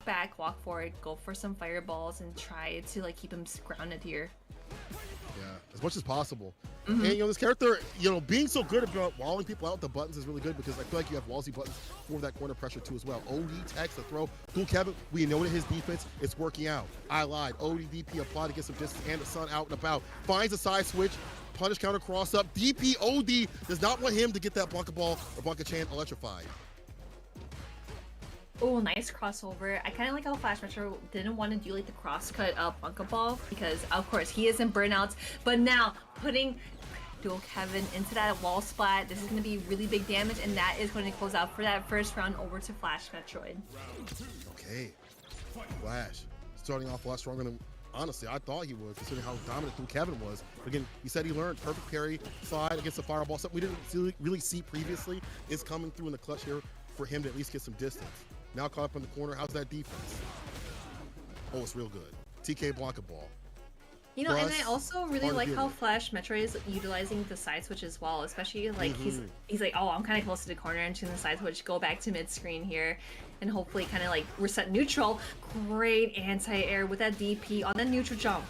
back, walk forward, go for some fireballs, and try to like keep him grounded here. Yeah, as much as possible. And you know, this character, you know, being so good about walling people out with the buttons is really good because I feel like you have wallsy buttons for that corner pressure too as well. OD text the throw. Dual Kevin, we know that his defense is working out. I lied. OD DP applied to get some distance and the sun out and about. Finds a side switch. Punish counter cross up. DP OD does not want him to get that Blanca ball or Blanca Chan electrified. Oh, nice crossover. I kind of like how Flash Metro didn't want to do like the cross-cut Blanca ball because of course he is in burnouts, but now putting Dual Kevin into that wall splat, this is going to be really big damage, and that is going to close out for that first round over to Flash Metroid. Okay, Flash starting off a lot stronger than honestly I thought he would, considering how dominant Dual Kevin was. Again, he said he learned perfect parry slide against the fireball. Something we didn't really see previously is coming through in the clutch here for him to at least get some distance. Now caught up in the corner. How's that defense? Oh, it's real good. TK Blanca ball. You know, and I also really like how Flash Metro is utilizing the side switch as well, especially like he's like, oh, I'm kind of close to the corner and to the side switch, go back to mid screen here, and hopefully kind of like reset neutral. Great anti-air with that DP on that neutral jump.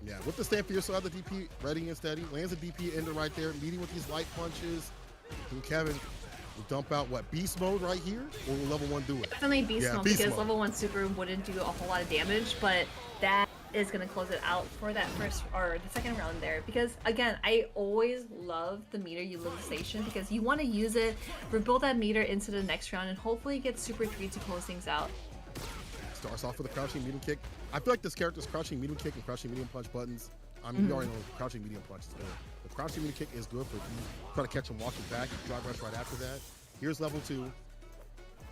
Yeah, with the stand fierce, so have the DP ready and steady. Lands a DP into right there, leading with these light punches. And Kevin will dump out what, beast mode right here, or will level 1 do it? Definitely beast mode because level 1 super wouldn't do a whole lot of damage, but that is going to close it out for that first or the second round there, because again, I always love the meter utilization because you want to use it, rebuild that meter into the next round, and hopefully get super 3 to close things out. Starts off with a crouching medium kick. I feel like this character's crouching medium kick and crouching medium punch buttons. I mean, you already know crouching medium punch is good. The crouching medium kick is good for if you try to catch him walking back, drive rush right after that. Here's level 2.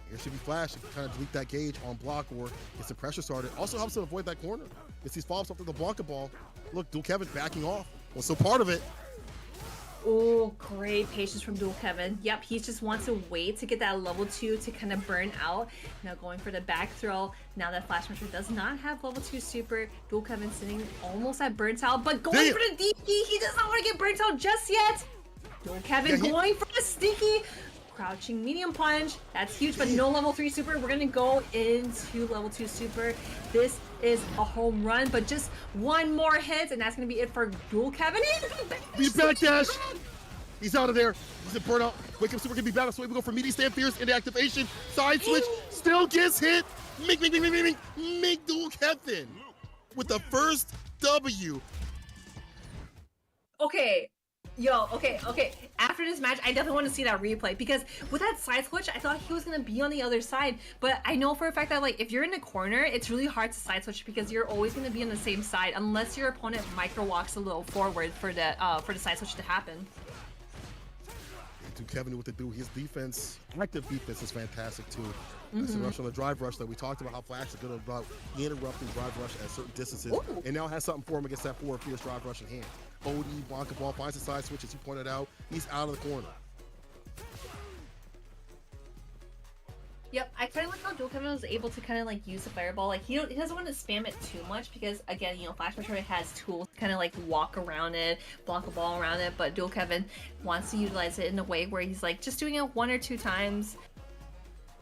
Here should be Flash to kind of delete that gauge on block or get some pressure started. Also helps to avoid that corner. Gets these follow-ups after the Blanca ball. Look, Dual Kevin backing off. Well, so part of it. Oh, great patience from Dual Kevin. Yep, he just wants to wait to get that level 2 to kind of burn out. Now going for the back throw. Now that Flash Metro does not have level 2 super. Dual Kevin sitting almost at burnt out, but going for the DP. He does not want to get burnt out just yet. Dual Kevin going for the sneaky crouching medium punch. That's huge, but no level 3 super. We're gonna go into level 2 super. This is a home run, but just one more hit, and that's gonna be it for Dual Kevin. He's back dash. He's out of there. He's in burnout. Wake up super can be battle. So we go for meaty stand fierce into activation. Side switch still gets hit. Make Dual Kevin with the first W. Okay. Yo, okay. After this match, I definitely want to see that replay because with that side switch, I thought he was going to be on the other side. But I know for a fact that like if you're in the corner, it's really hard to side switch because you're always going to be on the same side unless your opponent micro walks a little forward for the side switch to happen. Dual Kevin knew what to do. His defense, active defense, is fantastic too. That's the rush on the drive rush that we talked about. How Flash is good about interrupting drive rush at certain distances, and now has something for him against that forward fierce drive rush in hand. OD Blanca ball finds the side switch as you pointed out. He's out of the corner. Yep, I kind of like how Dual Kevin was able to kind of like use the fireball. Like he doesn't want to spam it too much because again, you know, Flash Metroid has tools to kind of like walk around it, block a ball around it, but Dual Kevin wants to utilize it in a way where he's like just doing it 1 or 2 times.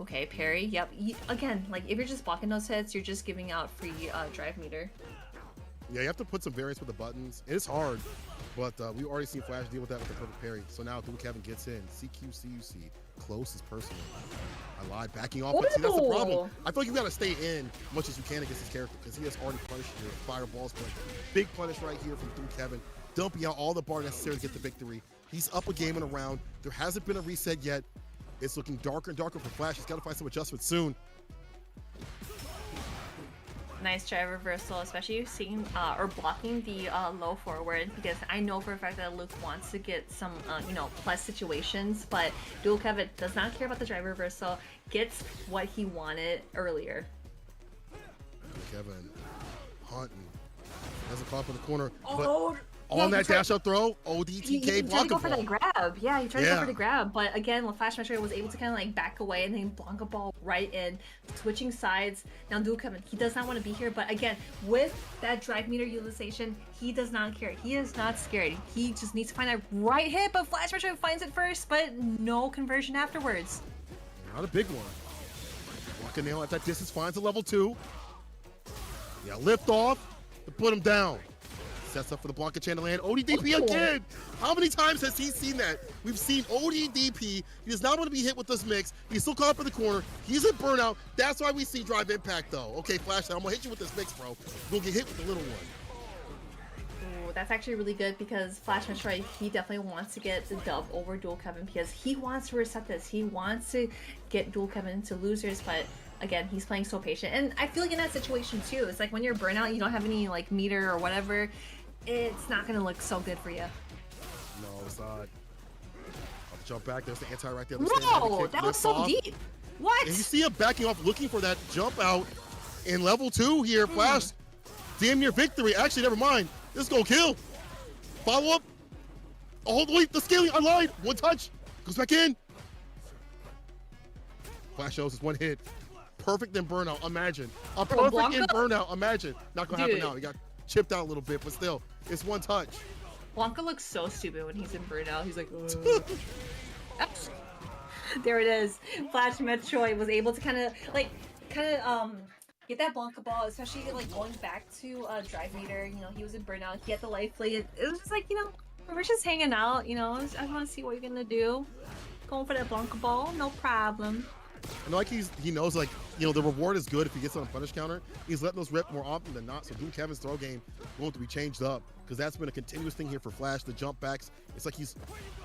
Okay, parry. Yep. Again, like if you're just blocking those hits, you're just giving out free drive meter. Yeah, you have to put some variance with the buttons. It's hard, but we already seen Flash deal with that with the perfect parry. So now Dual Kevin gets in. CQCUC. Close is personal. I lied. Backing off. But see, that's the problem. I feel like you got to stay in as much as you can against this character because he has already punished your fireballs. But big punish right here from Dual Kevin. Dumping out all the bar necessary to get the victory. He's up a game and a round. There hasn't been a reset yet. It's looking darker and darker for Flash. He's got to find some adjustments soon. Nice try reversal, especially seeing or blocking the low forward because I know for a fact that Luke wants to get some you know, plus situations, but Dual Kevin does not care about the drive reversal, gets what he wanted earlier. Kevin hunting hasn't caught up in the corner. Oh, on that dash up throw, ODTK he tried to go for ball. the grab. Yeah, he tried to go for the grab, but again, when Flash Metroid was able to kind of like back away and then Blanca ball right in, switching sides. Now Dual Kevin, he does not want to be here, but again, with that drive meter utilization, he does not care. He is not scared. He just needs to find that right hit, but Flash Metroid finds it first, but no conversion afterwards. Not a big one. Blanca nail at that distance finds a level 2. Yeah, lift off to put him down. Sets up for the Blanca chain to land. ODDP again! How many times has he seen that? We've seen ODDP. He does not want to be hit with this mix. He's still caught up in the corner. He's in burnout. That's why we see drive impact though. Okay, Flash, I'm gonna hit you with this mix, bro. You're gonna get hit with the little one. Ooh, that's actually really good because Flash Metroid, he definitely wants to get the dub over Dual Kevin because he wants to reset this. He wants to get Dual Kevin into losers, but again, he's playing so patient. And I feel like in that situation too, it's like when you're burnout, you don't have any like meter or whatever, it's not gonna look so good for you. No, it's not. I'll jump back. There's the anti right there. Whoa, that was so deep. What? And you see him backing off, looking for that jump out in level 2 here. Flash, damn near victory. Actually, never mind. This is gonna kill. Follow up. Oh, wait, the scaling. I lied. One touch. Goes back in. Flash shows us one hit. Perfect in burnout. Imagine. A perfect in burnout. Imagine. Not gonna happen now. He got chipped out a little bit, but still, it's one touch. Blanca looks so stupid when he's in burnout. He's like, there it is. Flash Metroid was able to kind of get that Blanca ball, especially like going back to drive meter. You know, he was in burnout. He had the life plate. It was just like, you know, we're just hanging out. You know, I want to see what you're gonna do. Going for that Blanca ball, no problem. And like he knows, like, you know, the reward is good if he gets on a punish counter. He's letting those rip more often than not. So Dual Kevin's throw game going to be changed up because that's been a continuous thing here for Flash. The jump backs, it's like he's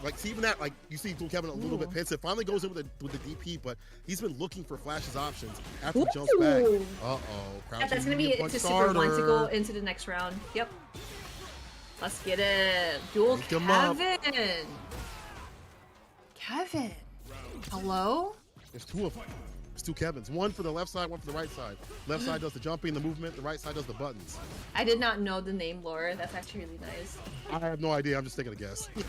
like, see, even that, like you see Dual Kevin a little bit pensive. Finally goes in with the DP, but he's been looking for Flash's options after he jumps back. Yeah, that's gonna be into Super 1 to go into the next round. Yep. Let's get it. Dual Kevin. Kevin. Hello? There's 2 of them. There's 2 Kevins. One for the left side, one for the right side. Left side does the jumping, the movement. The right side does the buttons. I did not know the name lore. That's actually really nice. I have no idea. I'm just taking a guess. The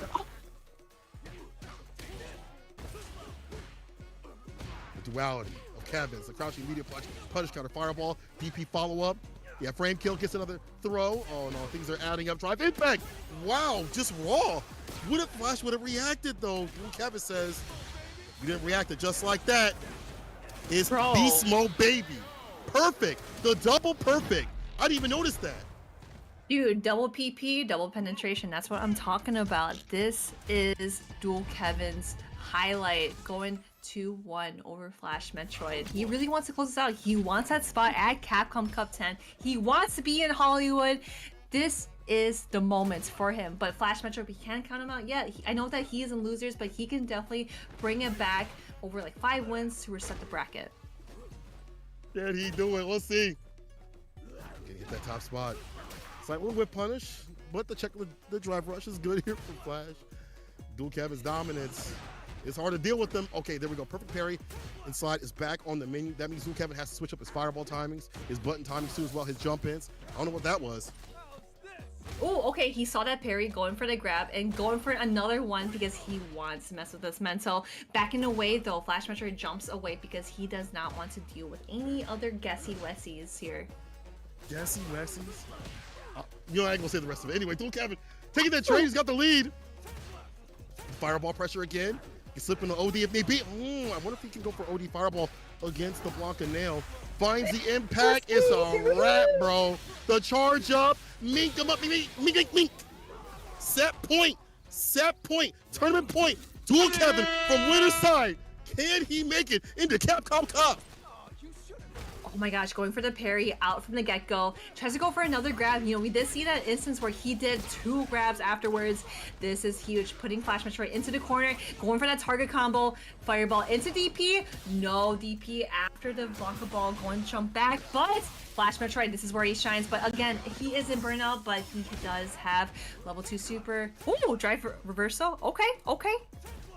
duality of Kevins. The crouching immediate punish counter fireball. DP follow-up. Yeah, frame kill gets another throw. Oh no, things are adding up. Drive impact. Wow, just raw. What if Flash would have reacted though? Kevin says, you didn't react it just like that. It's beast mode, baby. Perfect. The double perfect. I didn't even notice that. Dude, double PP, double penetration. That's what I'm talking about. This is Dual Kevin's highlight, going 2-1 over Flash Metroid. He really wants to close this out. He wants that spot at Capcom Cup 10. He wants to be in Hollywood. This is the moment for him, but Flash Metroid, we can't count him out yet. I know that he is in losers, but he can definitely bring it back over like 5 wins to reset the bracket. Can he do it? We'll see. Can he hit that top spot? It's like, we'll whip punish, but the drive rush is good here for Flash. Dual Kevin's dominance. It's hard to deal with them. Okay, there we go. Perfect parry. Inside is back on the menu. That means Dual Kevin has to switch up his fireball timings, his button timings too as well, his jump ins. I don't know what that was. Oh, okay, he saw that parry, going for the grab, and going for another one because he wants to mess with this mental. Backing away though, Flash Metroid jumps away because he does not want to deal with any other guessy wessies here. Guessy wessies? You know, I ain't gonna say the rest of it. Anyway, Dual Kevin taking that trade, he's got the lead. Fireball pressure again. He's slipping the OD if need be. I wonder if he can go for OD fireball against the Blanca nail. Finds the impact. It's a wrap, bro. The charge up. Mink him up. Mink. Set point. Tournament point. Dual Kevin from winner's side. Can he make it into Capcom Cup? Oh my gosh, going for the parry out from the get-go. Tries to go for another grab. You know, we did see that instance where he did 2 grabs afterwards. This is huge. Putting Flash Metroid into the corner, going for that target combo. Fireball into DP. No DP after the Blanca ball, going to jump back. But Flash Metroid, this is where he shines. But again, he is in burnout, but he does have level 2 super. Oh, drive reversal. Okay.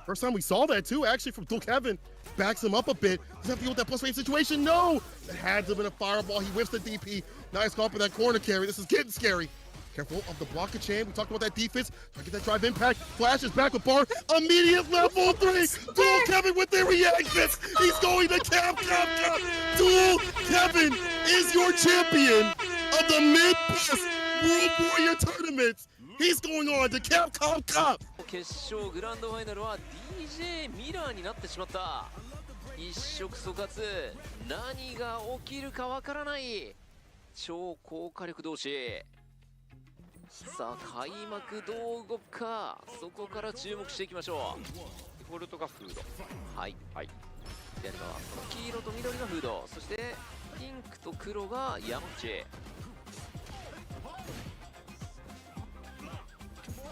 First time we saw that too, actually, from Dual Kevin. Backs him up a bit. Does have to deal with that plus range situation. No! It had to have been a fireball. He whips the DP. Nice call for that corner carry. This is getting scary. Careful of the Blanca chain. We talked about that defense. Try to get that drive impact. Flash is back with bar. Immediate level 3. Dual Kevin with the reactions. He's going to Capcom Cup. Dual Kevin is your champion of the Mid-Plus World Warrior Tournaments. He's going on to Capcom Cup. 決勝グランドファイナルは DJ ミラーになってしまった。一触即発、何が起きるかわからない超高火力同士。さあ開幕どう動くか、そこから注目していきましょう。デフォルトがフード。はいはい。左側、この黄色と緑がフード、そしてピンクと黒が山口。や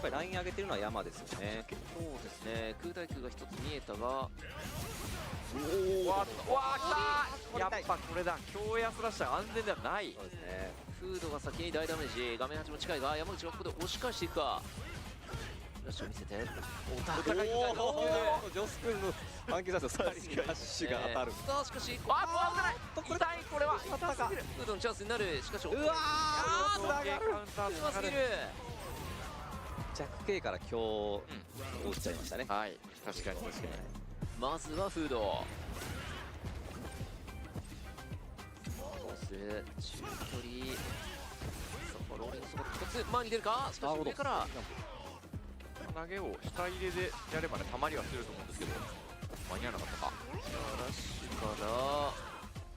っぱりライン上げてるのは山ですよね。そうですね、空対空が一つ見えたが、わー来たー。やっぱこれだ。強エアスラッシャー安全ではない。そうですね。フードが先に大ダメージ、画面端も近いが山口がここで押し返していくか。ラッシュを見せて、お高いおお、ジョス君の反撃だとさらにラッシュが当たる。さあしかし、あ危ない。痛いこれは。当たったか。フードのチャンスになる。しかし、うわー、つながる。カウンターうますぎる。弱形から強を打っちゃいましたね。はい。確かに。まずはフード。コース中距離。さあローリングそこ一つ前に出るか。しかし上から投げを下入れでやればね、たまりはすると思うんですけど、間に合わなかったか。ラッシュから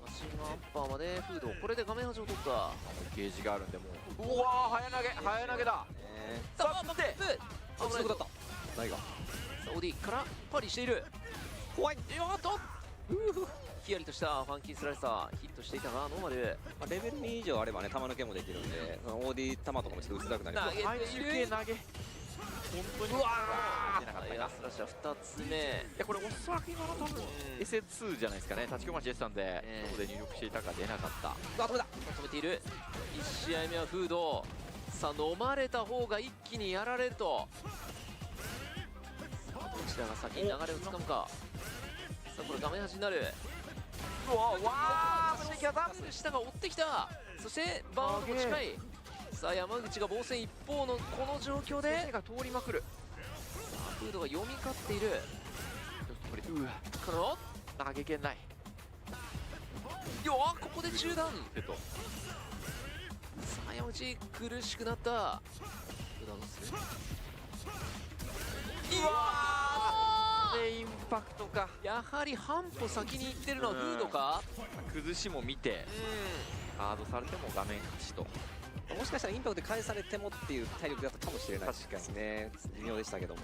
マシンガンアッパーまでフード。これで画面端を取った。ゲージがあるんでもう。うわー、早投げだ。さあ待ってあ、強くだった。ないが。さあオディからパリしている。怖い。よーっとヒヤリとしたファンキースライサーヒットしていたがノーマル。レベル2以上あればね、玉抜けもできるんで、OD 玉とかもちょっと打ちづらくなります。投げ最終形投げ。本当に。うわー。出なかったか。スラッシャー2つ目。いやこれおそらく今の多分 SS2 じゃないですかね。立ち込まし出てたんで、どこで入力していたか出なかった。止めている。1試合目はフード。さあ飲まれた方が一気にやられると。さあどちらが先に流れをつかむか。さあこれ画面端になる。うわー、無敵技。下が追ってきた。そしてバードも近い。さあ山口が防戦一方のこの状況で手が通りまくる。フードが読み勝っている。これうわから投げけない。よっここで中断。さあ山口苦しくなった。フードはどうする。うわー、でインパクトか。やはり半歩先に行ってるのはフードか。崩しも見てガードされても画面勝ちと。もしかしたらインパクトで返されてもっていう体力だったかもしれないですね。微妙でしたけども。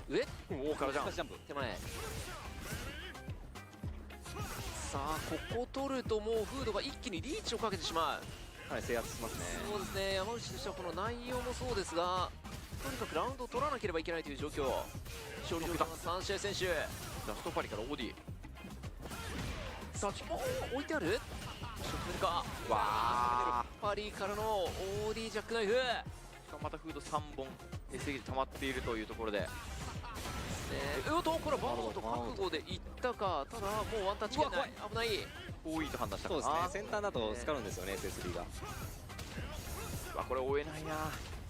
上大からじゃん。ジャンプ手前。さあここ取るともうフードが一気にリーチをかけてしまう。かなり制圧しますね。そうですね、山口としてはこの内容もそうですが、とにかくラウンドを取らなければいけないという状況。勝利を3試合選手。ラストパリからオーディ。さあ置いてある。決めるか。わパリからのオーディジャックナイフ。ー、しかもまたフード3本 SE で溜まっているというところで、これバード覚悟でいったか。ただもうワンタッチがない。危ない。多いと判断したかな。そうですね、先端だと使うんですよね、SSD が。わ、これ追えないな。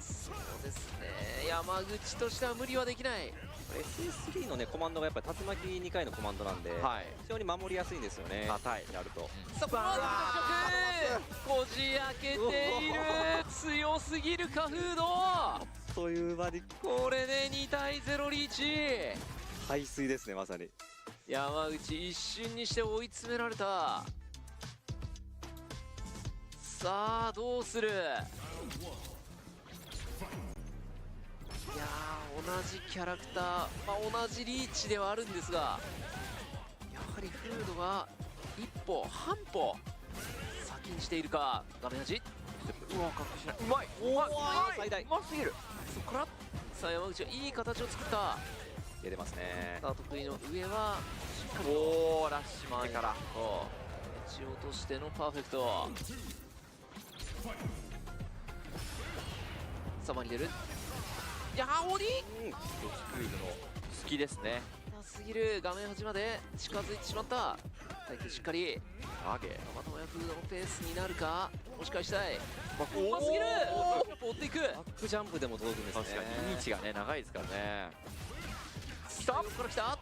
そうですね、山口としては無理はできない。SS3 のねコマンドがやっぱり竜巻2回のコマンドなんで、はい、非常に守りやすいんですよね。硬いやると。さあこの後こじ開けている。強すぎるかフード。という間にこれで2対0リーチ。排水ですね、まさに。山口一瞬にして追い詰められた。さあどうする。いやー同じキャラクター、同じリーチではあるんですが、やはりフードが一歩半歩先にしているか。画面端。うわ、隠しない。うまい。最大。うますぎる。そこからさあ山口がいい形を作った。出てますね。さあ得意の上はしっかりおお、ラッシュ前から打ち落としてのパーフェクト。さあ前に出る。いやーオーディロスクールの好きですね。すぎる。画面端まで近づいてしまった。耐久しっかり。投げまたもやフードのペースになるか。押し返したい。うおますぎる。追っていく。バックジャンプでも届くんですね。確かにリーチがね長いですからね。来た。ここから来た。さ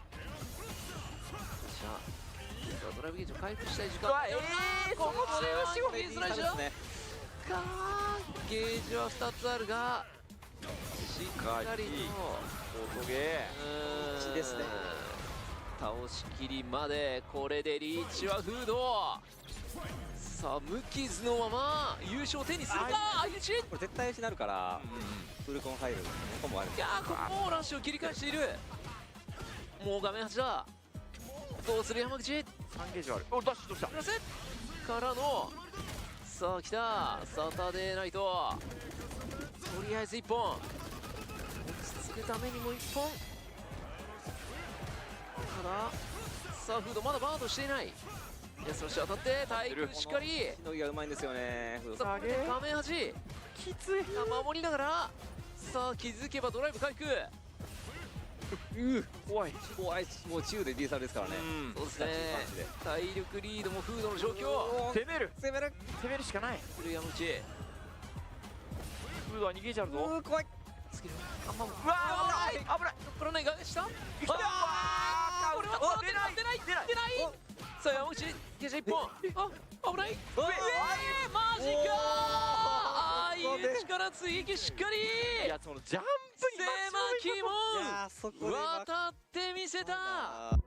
あドライブゲージを回復したい時間。ここではフィースライシュね。ゲージは2つあるがしっかりと音ゲーですね。倒しきりまでこれでリーチはフード。さあ無傷のまま優勝を手にするか相打ち。これ絶対失うからフルコン入るコンボある。いやーここもラッシュを切り返している。もう画面端だ。どうする山口。3ゲージある。おダッシュどうした。プラスからのさあ来たサタデーナイト。とりあえず1本落ち着くためにも1本。たださあフードまだバードしていない。そして当たって体育しっかり。のぎがうまいんですよね。さあ画面端きつい。守りながらさあ気づけばドライブ回復。怖い怖い。もう中で D サルですからね。そうですね。体力リードもフードの状況。攻めるしかない。山口フードは逃げちゃうぞ。怖い。スキルうわー危ない危ない。これねいかがでした。来た。これは出ないさあ山口ゲージ1本。危ない。マジかー。相打ちから追撃しっかり。いやそのジャンプに狭き門そこで渡ってみせた。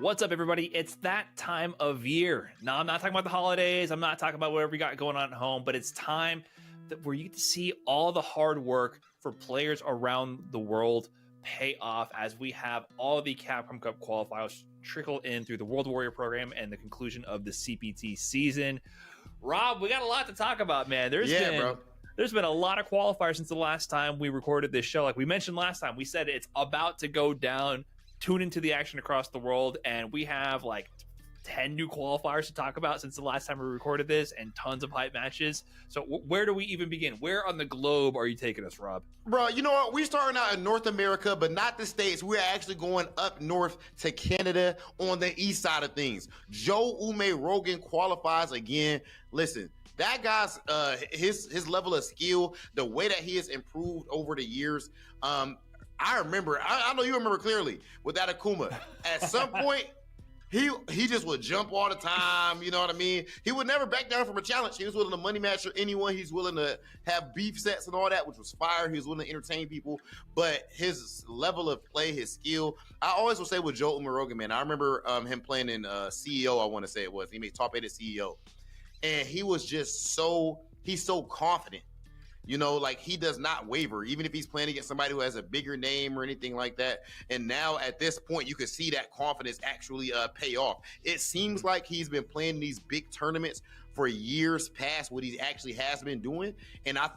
What's up, everybody? It's that time of year. Now, I'm not talking about the holidays. I'm not talking about whatever we got going on at home, but it's time where you get to see all the hard work for players around the world pay off as we have all the Capcom Cup qualifiers trickle in through the World Warrior program and the conclusion of the CPT season. Rob, we got a lot to talk about, man. There's been a lot of qualifiers since the last time we recorded this show. Like we mentioned last time, we said it's about to go down. Tune into the action across the world, and we have like 10 new qualifiers to talk about since the last time we recorded this, and tons of hype matches. So where do we even begin? Where on the globe are you taking us, Rob? Bro, you know what? We're starting out in North America, but not the States. We're actually going up north to Canada on the east side of things. Joe Ume Rogan qualifies again. Listen, that guy's his level of skill, the way that he has improved over the years. I remember, I know you remember clearly with that Akuma. At some point, he just would jump all the time, you know what I mean? He would never back down from a challenge. He was willing to money match anyone. He's willing to have beef sets and all that, which was fire. He was willing to entertain people. But his level of play, his skill, I always will say with Joe Umarogan, man, I remember him playing in CEO, I want to say it was. He made top 8 at CEO. And he was just he's so confident. You know, like he does not waver, even if he's playing against somebody who has a bigger name or anything like that. And now at this point, you can see that confidence actually pay off. It seems like he's been playing these big tournaments for years past what he actually has been doing. And I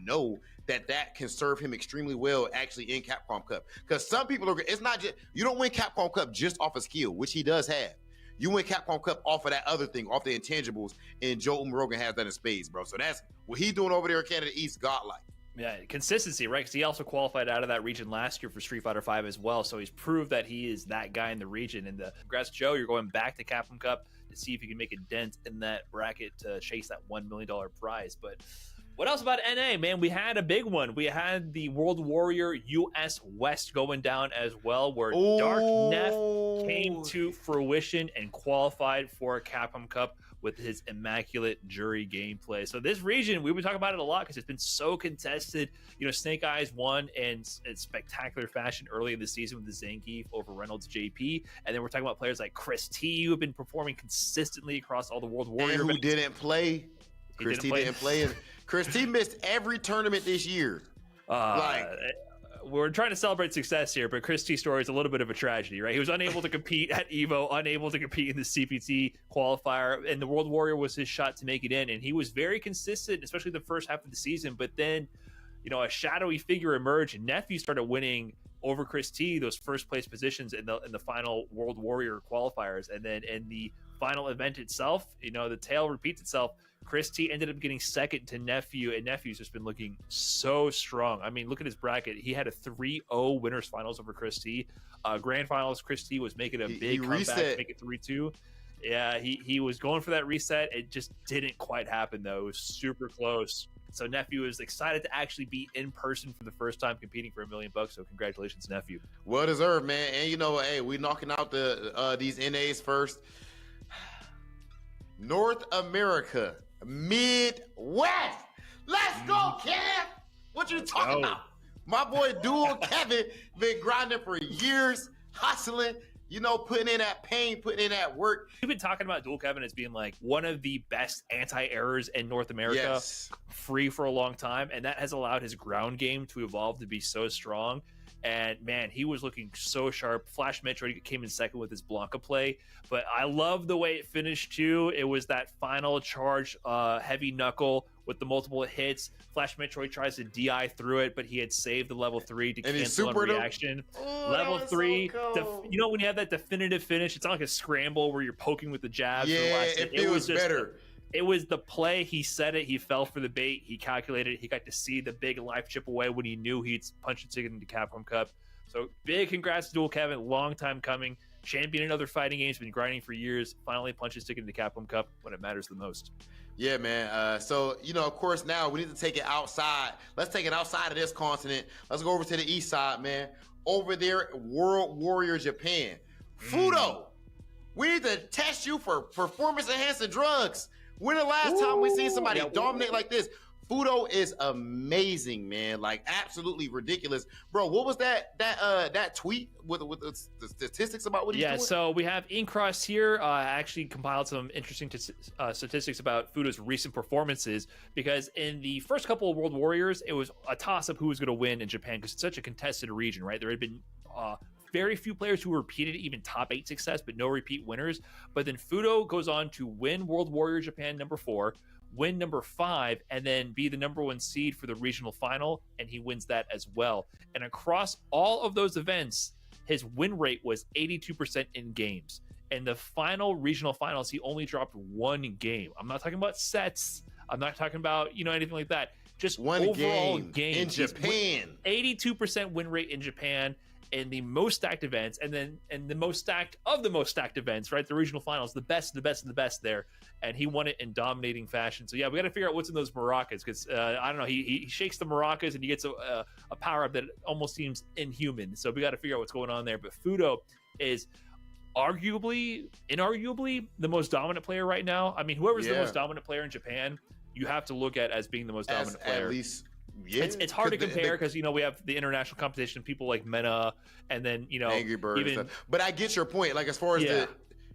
know that can serve him extremely well actually in Capcom Cup. Because some people it's not just, you don't win Capcom Cup just off of skill, which he does have. You win Capcom Cup off of that other thing, off the intangibles, and Joe Rogan has that in spades, bro. So that's what he's doing over there in Canada East, godlike. Yeah, consistency, right? Because he also qualified out of that region last year for Street Fighter V as well. So he's proved that he is that guy in the region. And congrats, Joe. You're going back to Capcom Cup to see if you can make a dent in that bracket to chase that $1 million prize. But what else about NA, man? We had a big one. We had the World Warrior US West going down as well, where Dark Neff came to fruition and qualified for Capcom Cup with his immaculate jury gameplay. So this region, we've been talking about it a lot because it's been so contested. You know, Snake Eyes won in spectacular fashion early in the season with the Zangief over Reynolds JP. And then we're talking about players like Chris T, who have been performing consistently across all the World Warrior and who didn't play. Chris T didn't play. Chris T missed every tournament this year. We're trying to celebrate success here, but Chris T's story is a little bit of a tragedy, right? He was unable to compete at EVO, unable to compete in the CPT qualifier, and the World Warrior was his shot to make it in. And he was very consistent, especially the first half of the season. But then, you know, a shadowy figure emerged, and Nephew started winning over Chris T those first place positions in the final World Warrior qualifiers. And then in the final event itself, you know, the tale repeats itself. Chris T ended up getting second to Nephew, and Nephew's just been looking so strong. I mean, look at his bracket. He had a 3-0 winners finals over Chris T. Grand finals, Chris T was making a big comeback to make it 3-2. Yeah, he was going for that reset. It just didn't quite happen, though. It was super close. So Nephew is excited to actually be in person for the first time competing for $1 million. So congratulations, Nephew. Well deserved, man. And you know, hey, we knocking out these NAs first. North America. Midwest. Let's go, Kev. What you talking about? My boy Dual Kevin been grinding for years, hustling, you know, putting in that pain, putting in that work. We've been talking about Dual Kevin as being like one of the best anti-errors in North America, Yes. free for a long time, and that has allowed his ground game to evolve to be so strong. And man, he was looking so sharp. Flash Metroid came in second with his Blanca play, but I love the way it finished too. It was that final charge, heavy knuckle with the multiple hits. Flash Metroid tries to DI through it, but he had saved the level 3 to cancel on reaction. Level 3, you know, when you have that definitive finish, it's not like a scramble where you're poking with the jabs. Yeah, it feels better. It was the play. He said it. He fell for the bait. He calculated it. He got to see the big life chip away when he knew he'd punch a ticket into Capcom Cup. So big congrats to Dual Kevin. Long time coming. Champion in other fighting games. Been grinding for years. Finally punches ticket into Capcom Cup when it matters the most. Yeah, man. So, you know, of course, now we need to take it outside. Let's take it outside of this continent. Let's go over to the east side, man. Over there, World Warrior Japan. Fudo, we need to test you for performance-enhancing drugs. When the last time we seen somebody dominate like this? Fudo is amazing, man. Like, absolutely ridiculous. Bro, what was that tweet with the statistics about what he's doing? Yeah, so we have Incross here. Actually compiled some interesting statistics about Fudo's recent performances, because in the first couple of World Warriors, it was a toss-up who was going to win in Japan because it's such a contested region, right? There had been very few players who repeated even top 8 success, but no repeat winners. But then Fudo goes on to win World Warrior Japan number 4, win number 5, and then be the number 1 seed for the regional final, and he wins that as well. And across all of those events, his win rate was 82% in games. And the final regional finals, he only dropped 1 game. I'm not talking about sets. I'm not talking about, you know, anything like that. Just one overall game in Japan. 82% win rate in Japan. In the most stacked events, and the most stacked of the most stacked events, right? The regional finals, the best there, and he won it in dominating fashion. So yeah, we got to figure out what's in those maracas, because I don't know, he shakes the maracas and he gets a power up that almost seems inhuman. So we got to figure out what's going on there. But Fudo is inarguably the most dominant player right now. I mean, whoever's the most dominant player in Japan, you have to look at as being the most dominant player. At least. Yeah, it's hard to compare because, you know, we have the international competition, people like Mena, and then, you know, Angry Bird even, and stuff. But I get your point. Like, as far as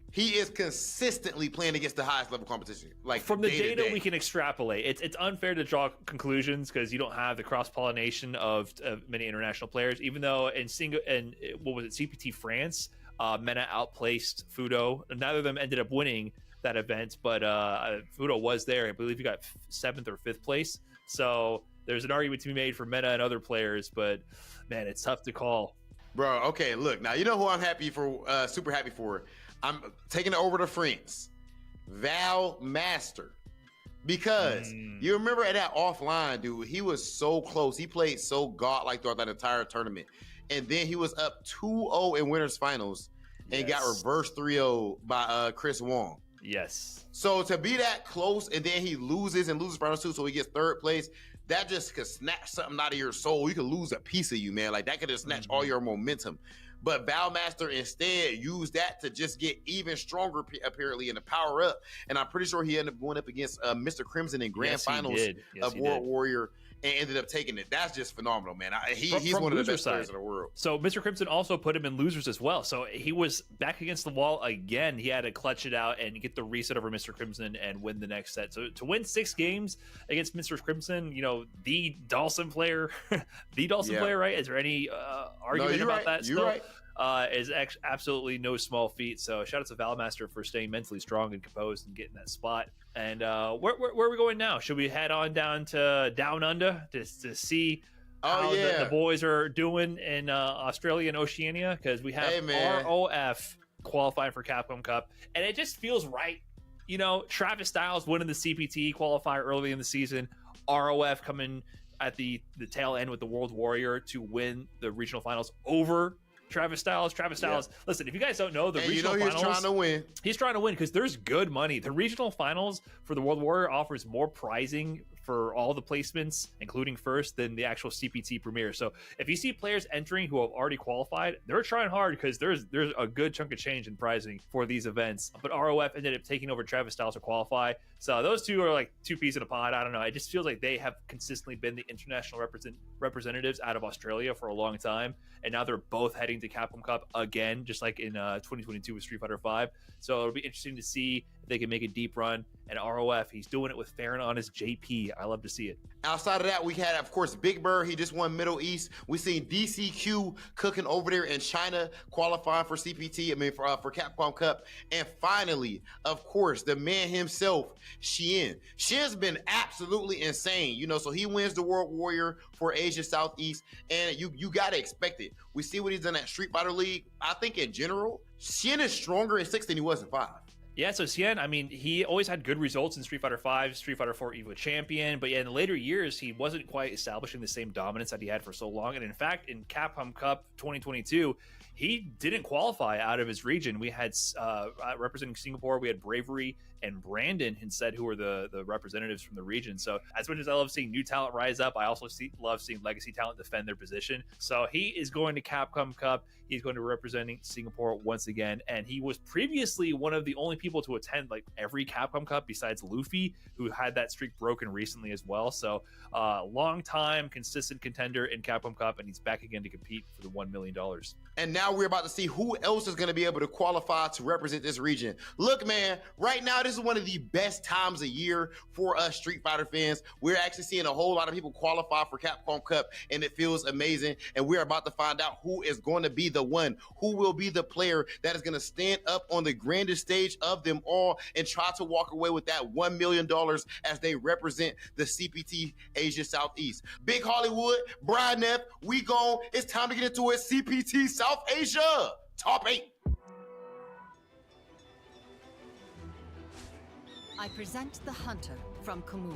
he is consistently playing against the highest level competition. Like, from the data we can extrapolate. It's unfair to draw conclusions because you don't have the cross pollination of many international players. Even though in what was it, CPT France, Mena outplaced Fudo. Neither of them ended up winning that event, but Fudo was there. I believe he got 7th or 5th place. So there's an argument to be made for Mena and other players, but man, it's tough to call. Bro, okay, look, now you know who I'm happy for, super happy for. I'm taking it over to France. Val Master. Because you remember at that offline, dude, he was so close. He played so godlike throughout that entire tournament. And then he was up 2-0 in winners finals and got reversed 3-0 by Chris Wong. Yes. So to be that close, and then he loses finals too, so he gets 3rd place. That just could snatch something out of your soul. You could lose a piece of you, man. Like, that could just snatch all your momentum. But Valmaster instead used that to just get even stronger, apparently, in the power up. And I'm pretty sure he ended up going up against Mr. Crimson in grand finals of World Warrior and ended up taking it. That's just phenomenal, man. He's one of the best players in the world. So Mr. Crimson also put him in losers as well. So he was back against the wall again. He had to clutch it out and get the reset over Mr. Crimson and win the next set. So to win 6 games against Mr. Crimson, you know, the Dawson player, player, right? Is there any argument about that? You're right. Is absolutely no small feat. So shout out to Valmaster for staying mentally strong and composed and getting that spot. And where are we going now? Should we head on down to Down Under to see how the boys are doing in Australia and Oceania? Because we have ROF qualifying for Capcom Cup, and it just feels right. You know, Travis Styles winning the CPT qualifier early in the season, ROF coming at the tail end with the World Warrior to win the regional finals over Travis Styles. Listen, if you guys don't know, the regional finals, he's trying to win. He's trying to win because there's good money. The regional finals for the World Warrior offers more prizing for all the placements, including first, than the actual CPT Premier. So if you see players entering who have already qualified, they're trying hard because there's a good chunk of change in pricing for these events. But ROF ended up taking over Travis Styles to qualify. So those two are like two peas in a pod. I don't know. It just feels like they have consistently been the international representatives out of Australia for a long time. And now they're both heading to Capcom Cup again, just like in 2022 with Street Fighter V. So it'll be interesting to see if they can make a deep run. And ROF, he's doing it with Farron on his JP. I love to see it. Outside of that, we had, of course, Big Bird. He just won Middle East. We seen DCQ cooking over there in China, qualifying for CPT, for Capcom Cup. And finally, of course, the man himself, Xian. Xian's been absolutely insane, you know, so he wins the World Warrior for Asia Southeast, and you got to expect it. We see what he's done at Street Fighter League. I think in general, Xian is stronger in 6 than he was in 5. Yeah, so Xian, I mean, he always had good results in Street Fighter V, Street Fighter 4 EVO champion, but yeah, in the later years, he wasn't quite establishing the same dominance that he had for so long. And in fact, in Capcom Cup 2022, he didn't qualify out of his region. We had, representing Singapore, we had Bravery and Brandon instead, who were the representatives from the region. So as much as I love seeing new talent rise up, I also love seeing legacy talent defend their position. So he is going to Capcom Cup. He's going to be representing Singapore once again. And he was previously one of the only people to attend like every Capcom Cup besides Luffy, who had that streak broken recently as well. So long time consistent contender in Capcom Cup, and he's back again to compete for the $1 million. And now we're about to see who else is going to be able to qualify to represent this region. Look, man, right now, this is one of the best times of year for us Street Fighter fans. We're actually seeing a whole lot of people qualify for Capcom Cup, and it feels amazing. And we're about to find out who is going to be the one, who will be the player that is going to stand up on the grandest stage of them all and try to walk away with that $1 million as they represent the CPT Asia Southeast. Big Hollywood, Brian F., we gone. It's time to get into it. CPT South Asia, top 8. I present the Hunter from Komura.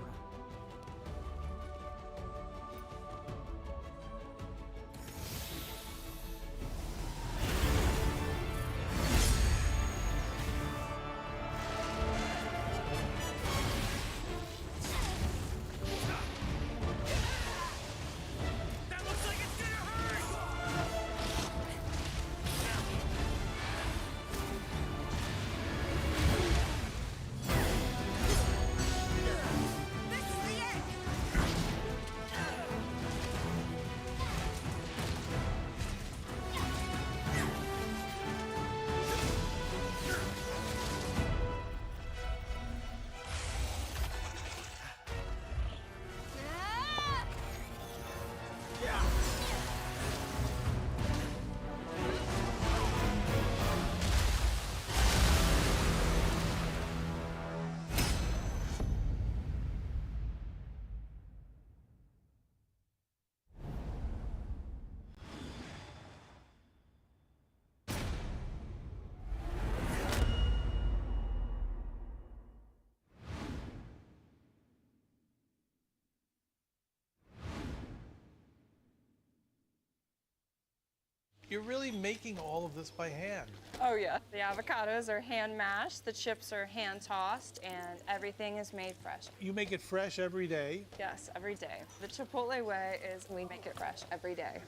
You're really making all of this by hand. Oh yeah, the avocados are hand mashed, the chips are hand tossed, and everything is made fresh. You make it fresh every day. Yes, every day. The Chipotle way is we make it fresh every day.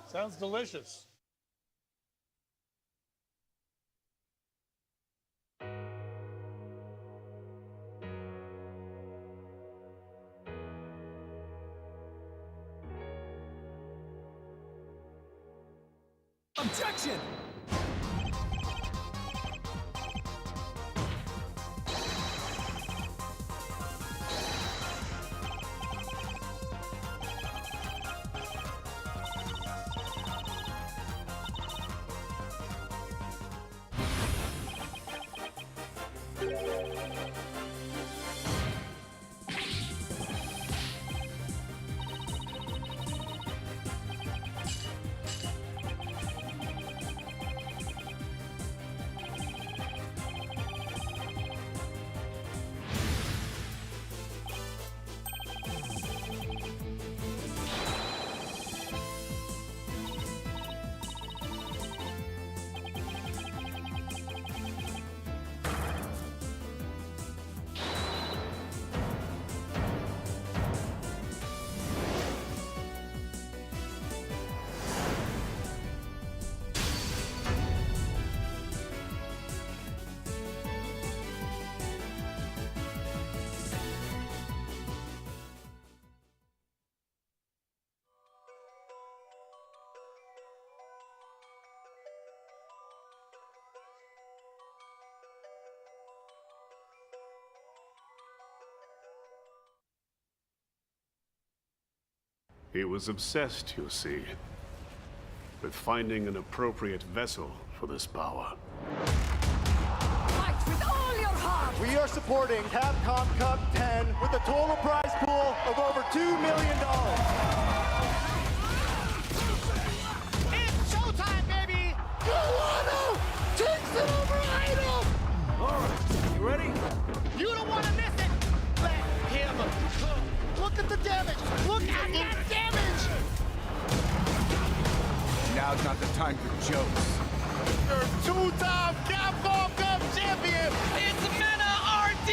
Sounds delicious. Objection! He was obsessed, you see, with finding an appropriate vessel for this power. Fight with all your heart! We are supporting Capcom Cup 10 with a total prize pool of over $2 million. It's showtime, baby! Guano takes it over Idol! All right, you ready? You don't want to miss it! Let him cook! Look at the damage! Look at that damage! Now's not the time for jokes. Your two-time Capcom Cup champion! It's Mena RD!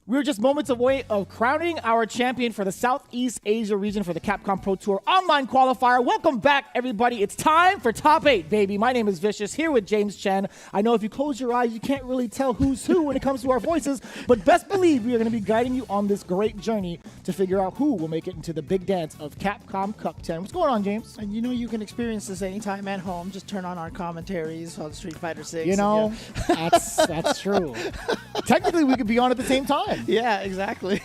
We're just moments away of crowning our champion for the Southeast Asia region for the Capcom Pro Tour online qualifier. Welcome back, everybody. It's time for Top 8, baby. My name is Vicious, here with James Chen. I know if you close your eyes, you can't really tell who's who when it comes to our voices, but best believe we are going to be guiding you on this great journey to figure out who will make it into the big dance of Capcom Cup 10. What's going on, James? And you know you can experience this anytime at home. Just turn on our commentaries on Street Fighter 6. You know, that's true. Technically, we could be on at the same time. Yeah, exactly.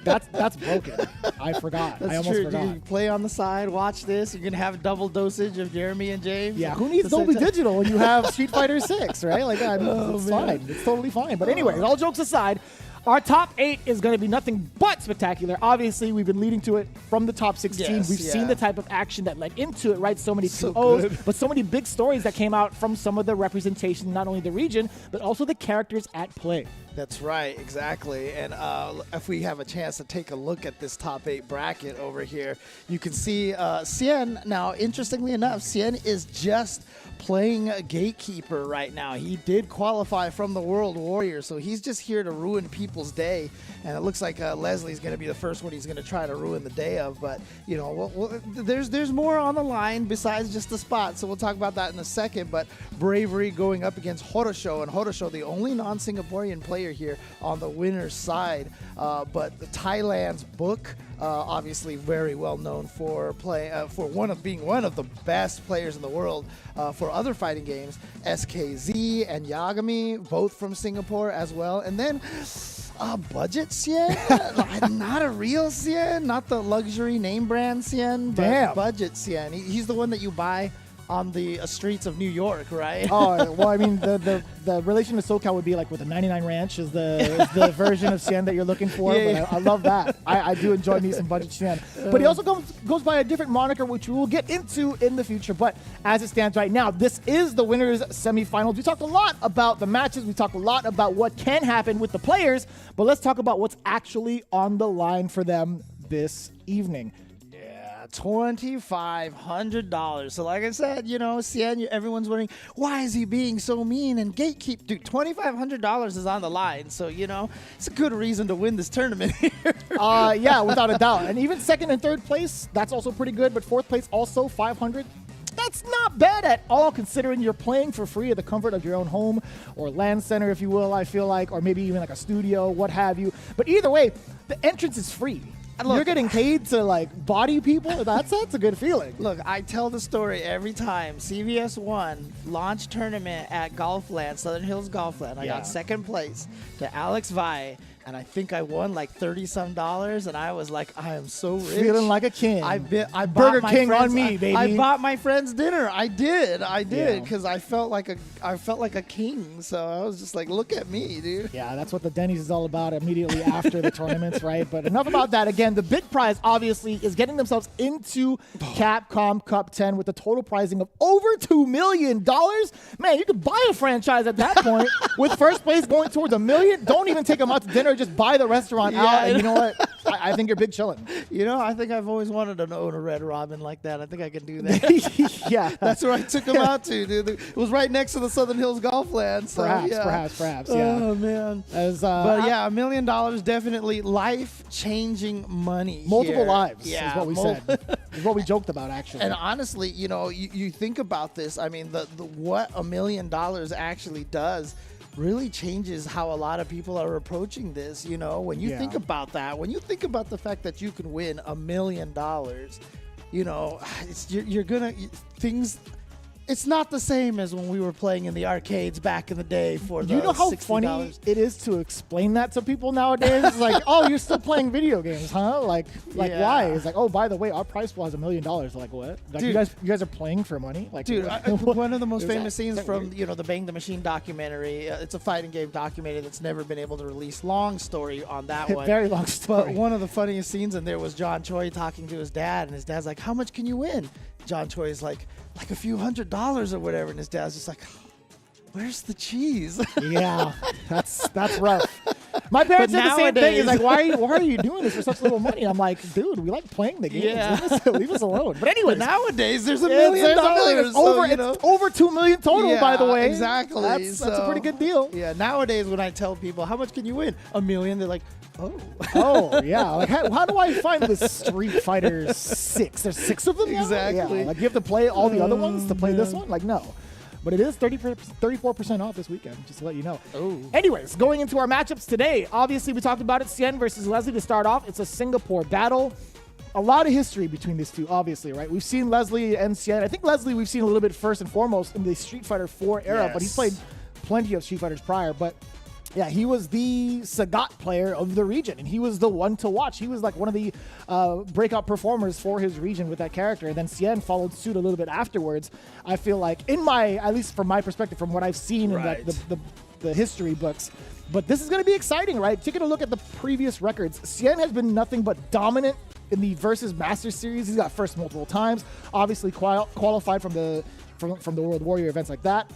That's broken. I forgot. That's I almost true. forgot. You can play on the side, watch this. You can have double dosage of Jeremy and James. Yeah, who needs Dolby Digital when you have Street Fighter 6, right? Like, I mean, it's fine. It's totally fine. But anyway, all jokes aside, our top 8 is going to be nothing but spectacular. Obviously, we've been leading to it from the top 16. Yes, We've seen the type of action that led into it, right? So many So 2-0s, good. but so many big stories that came out from some of the representation, not only the region, but also the characters at play. That's right, exactly. And if we have a chance to take a look at this top 8 bracket over here, you can see Cien. Now, interestingly enough, Cien is just playing a gatekeeper right now. He did qualify from the World Warrior, so he's just here to ruin people's day. And it looks like Leslie's going to be the first one he's going to try to ruin the day of. But, you know, there's more on the line besides just the spot, so we'll talk about that in a second. But Bravery going up against Horosho, and Horosho, the only non-Singaporean player here on the winner's side. But Thailand's Book, obviously very well known for being one of the best players in the world for other fighting games. SKZ and Yagami, both from Singapore as well. And then budget Cien, not a real Cien, not the luxury name brand Cien, but Damn. budget Cien. He's the one that you buy on the streets of New York, right? Oh, well, I mean, the relation to SoCal would be like with the 99 Ranch is the version of Cien that you're looking for. Yeah, but I love that. I do enjoy me some budget Cien. But he also goes by a different moniker, which we will get into in the future. But as it stands right now, this is the winners semifinals. We talked a lot about the matches. We talked a lot about what can happen with the players. But let's talk about what's actually on the line for them this evening. $2,500. So like I said, you know, Cien, everyone's wondering, why is he being so mean and gatekeep? Dude, $2,500 is on the line. So, you know, it's a good reason to win this tournament here. Yeah, without a doubt. And even second and third place, that's also pretty good. But fourth place, also 500. That's not bad at all, considering you're playing for free at the comfort of your own home or LAN center, if you will, I feel like, or maybe even like a studio, what have you. But either way, the entrance is free. Look, you're getting paid to like body people. That's a good feeling. Look, I tell the story every time. CVS 1 launch tournament at Golfland, Southern Hills Golfland. I got second place to Alex Vai, and I think I won like $30-some, and I was like, I am so rich. Feeling like a king. I Burger bought King my friends, on me, baby. I bought my friends dinner. I did, Yeah. because I felt like a king. So I was just like, look at me, dude. Yeah, that's what the Denny's is all about immediately after the tournaments, right? But enough about that. Again, the big prize, obviously, is getting themselves into Capcom Cup 10 with a total pricing of over $2 million. Man, you could buy a franchise at that point with first place going towards $1 million. Don't even take them out to dinner. Just buy the restaurant out. And you know what? I think you're big chillin'. You know, I think I've always wanted to own a Red Robin like that. I think I can do that. Yeah. That's where I took them out to, dude. It was right next to the Southern Hills Golfland. So, Perhaps, yeah. Oh, man. But yeah, $1 million, definitely life-changing money. Multiple here. lives is what we said. Is what we joked about, actually. And honestly, you know, you think about this. I mean, what $1 million actually does really changes how a lot of people are approaching this. You know, when you think about that, when you think about the fact that you can win $1 million, you know, you're gonna things. It's not the same as when we were playing in the arcades back in the day for the You know how $60. funny it is to explain that to people nowadays? It's like, oh, you're still playing video games, huh? Like Yeah. why? It's like, oh, by the way, our prize pool has $1 million. Like what? Like, Dude. you guys are playing for money? Like, Dude, one of the most Is that- famous is scenes that from weird? the Bang the Machine documentary. It's a fighting game documentary that's never been able to release. Long story on that one. Very long story. But one of the funniest scenes in there was John Choi talking to his dad, and his dad's like, "How much can you win?" John Choi is like a few $100s or whatever, and his dad's just like, "Where's the cheese?" Yeah, that's rough. My parents But said the same thing. He's nowadays- like, why are you doing this for such little money? I'm like, dude, we like playing the games. Yeah. Leave us alone. But anyways, But nowadays there's $1 it's- million. it's over, so, it's over $2 million total, by the Yeah, way. Exactly. That's a pretty good deal. Yeah. Nowadays, when I tell people how much can you win, $1 million, they're like, oh. Oh, yeah. Like, how do I find the Street Fighter 6? There's 6 of them now? Exactly. Yeah. Like, you have to play all the other ones to play this man. one? Like, no. But it is 34% off this weekend, just to let you know. Oh. Anyways, going into our matchups today, obviously we talked about it, Cien versus Leslie to start off. It's a Singapore battle. A lot of history between these two, obviously, right? We've seen Leslie and Cien. I think Leslie we've seen a little bit first and foremost in the Street Fighter 4 era, but he's played plenty of Street Fighters prior. But yeah, he was the Sagat player of the region, and he was the one to watch. He was like one of the breakout performers for his region with that character. And then Cien followed suit a little bit afterwards. I feel like, at least from my perspective, from what I've seen in like the history books. But this is going to be exciting, right? Taking a look at the previous records, Cien has been nothing but dominant in the Versus Masters series. He's got first multiple times. Obviously qualified from the World Warrior events like that.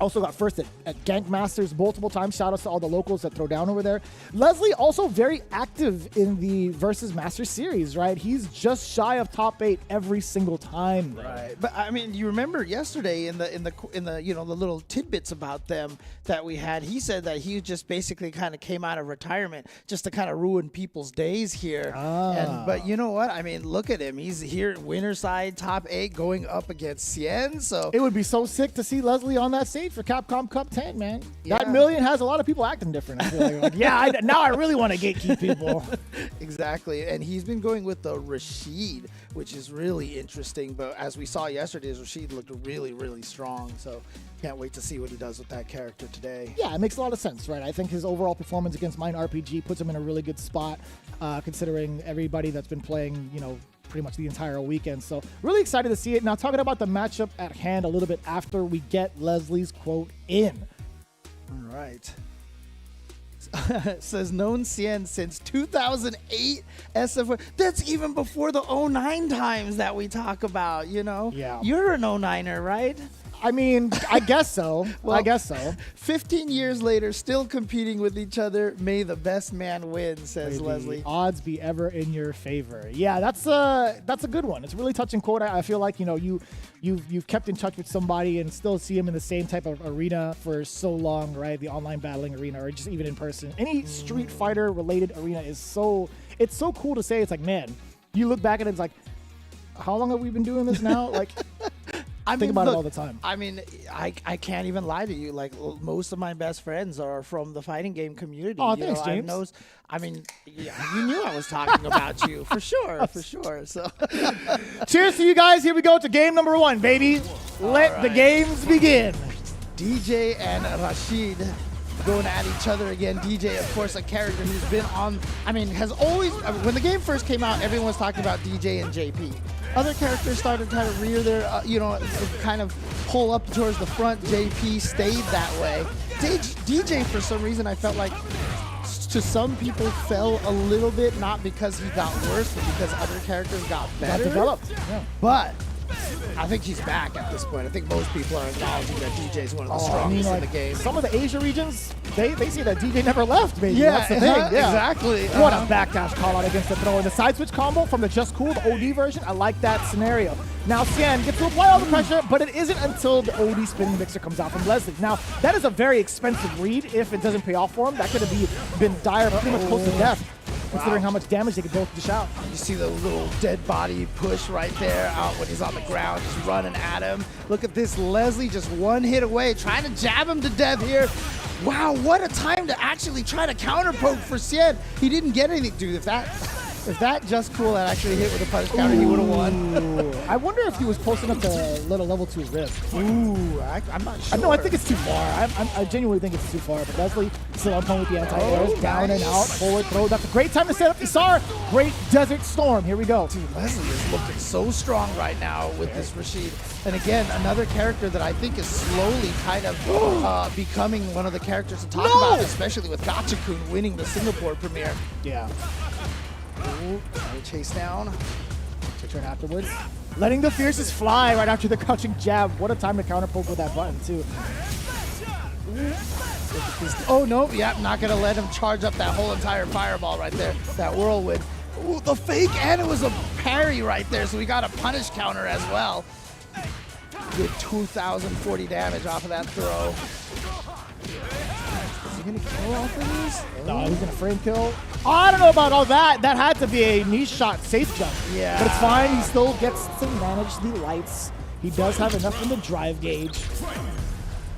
Also got first at Gank Masters multiple times. Shout outs to all the locals that throw down over there. Leslie also very active in the Versus Masters series, right? He's just shy of top 8 every single time. Right, but I mean, you remember yesterday in the the little tidbits about them that we had. He said that he just basically kind of came out of retirement just to kind of ruin people's days here. But you know what? I mean, look at him. He's here, winner side, top 8, going up against Cien. So it would be so sick to see Leslie on that stage for Capcom Cup 10, man. Yeah. That million has a lot of people acting different. I feel like now I really want to gatekeep people. Exactly, and he's been going with the Rashid, which is really interesting. But as we saw yesterday, Rashid looked really, really strong. So can't wait to see what he does with that character today. Yeah, it makes a lot of sense, right? I think his overall performance against Mine RPG puts him in a really good spot, considering everybody that's been playing, pretty much the entire weekend. So really excited to see it. Now talking about the matchup at hand a little bit after we get Leslie's quote in. All right. Says known Cien since 2008 SF. That's even before the 09 times that we talk about, Yeah. You're an 09er, right? I mean, I guess so. Well, I guess so. 15 years later, still competing with each other. May the best man win, says May Leslie. the odds be ever in your favor. Yeah, that's a good one. It's a really touching quote. I feel like you've kept in touch with somebody and still see him in the same type of arena for so long, right? The online battling arena, or just even in person. Any Street Fighter related arena is so cool to say. It's like, man, you look back at it, it's like, how long have we been doing this now? Like. I think about it all the time. I mean, I can't even lie to you. Like, most of my best friends are from the fighting game community. Oh, thanks, James. You knew I was talking about you for sure, for sure. So, cheers to you guys. Here we go to game number 1, baby. Let the games begin. DJ and Rashid going at each other again. DJ, of course, a character who's been on. Has always. When the game first came out, everyone was talking about DJ and JP. Other characters started to kind of rear their, kind of pull up towards the front. JP stayed that way. DJ, for some reason, I felt like to some people fell a little bit, not because he got worse, but because other characters got better. Got developed. Yeah. But I think he's back at this point. I think most people are acknowledging that DJ is one of the strongest in the game. Some of the Asia regions, they see that DJ never left, baby. Yeah, that's the thing. Yeah. Exactly. What a backdash call out against the throw. And the side switch combo from the Just Cool, the OD version, I like that scenario. Now Cien gets to apply all the pressure, but it isn't until the OD spinning mixer comes out from Leslie. Now, that is a very expensive read if it doesn't pay off for him. That could have been dire, pretty much close to death. Considering how much damage they could both dish out. You see the little dead body push right there out when he's on the ground, just running at him. Look at this, Leslie just one hit away, trying to jab him to death here. Wow, what a time to actually try to counter poke for Cien. He didn't get anything, dude. If that If that just cool had actually hit with a punish counter, he would have won. I wonder if he was close enough to let a level 2 rip. Ooh, I'm not sure. No, I think it's too far. I genuinely think it's too far. But Leslie still on point with the anti-airs. Down and out, forward throw. That's a great time to set up Isar. Great Desert Storm. Here we go. Dude, Leslie is looking so strong right now with this Rashid. And again, another character that I think is slowly kind of becoming one of the characters to talk about, especially with Gotcha-kun winning the Singapore premiere. Yeah. Ooh, chase down. Turn afterwards. Letting the fiercest fly right after the crouching jab. What a time to counter poke with that button, too. Oh, no. Yeah, not going to let him charge up that whole entire fireball right there. That whirlwind. Ooh, the fake, and it was a parry right there, so we got a punish counter as well. Good 2,040 damage off of that throw. Is he going to kill off of these? No, he's going to frame kill. Oh, I don't know about all that. That had to be a niche shot safe jump. Yeah. But it's fine. He still gets to manage the lights. He does have enough in the drive gauge.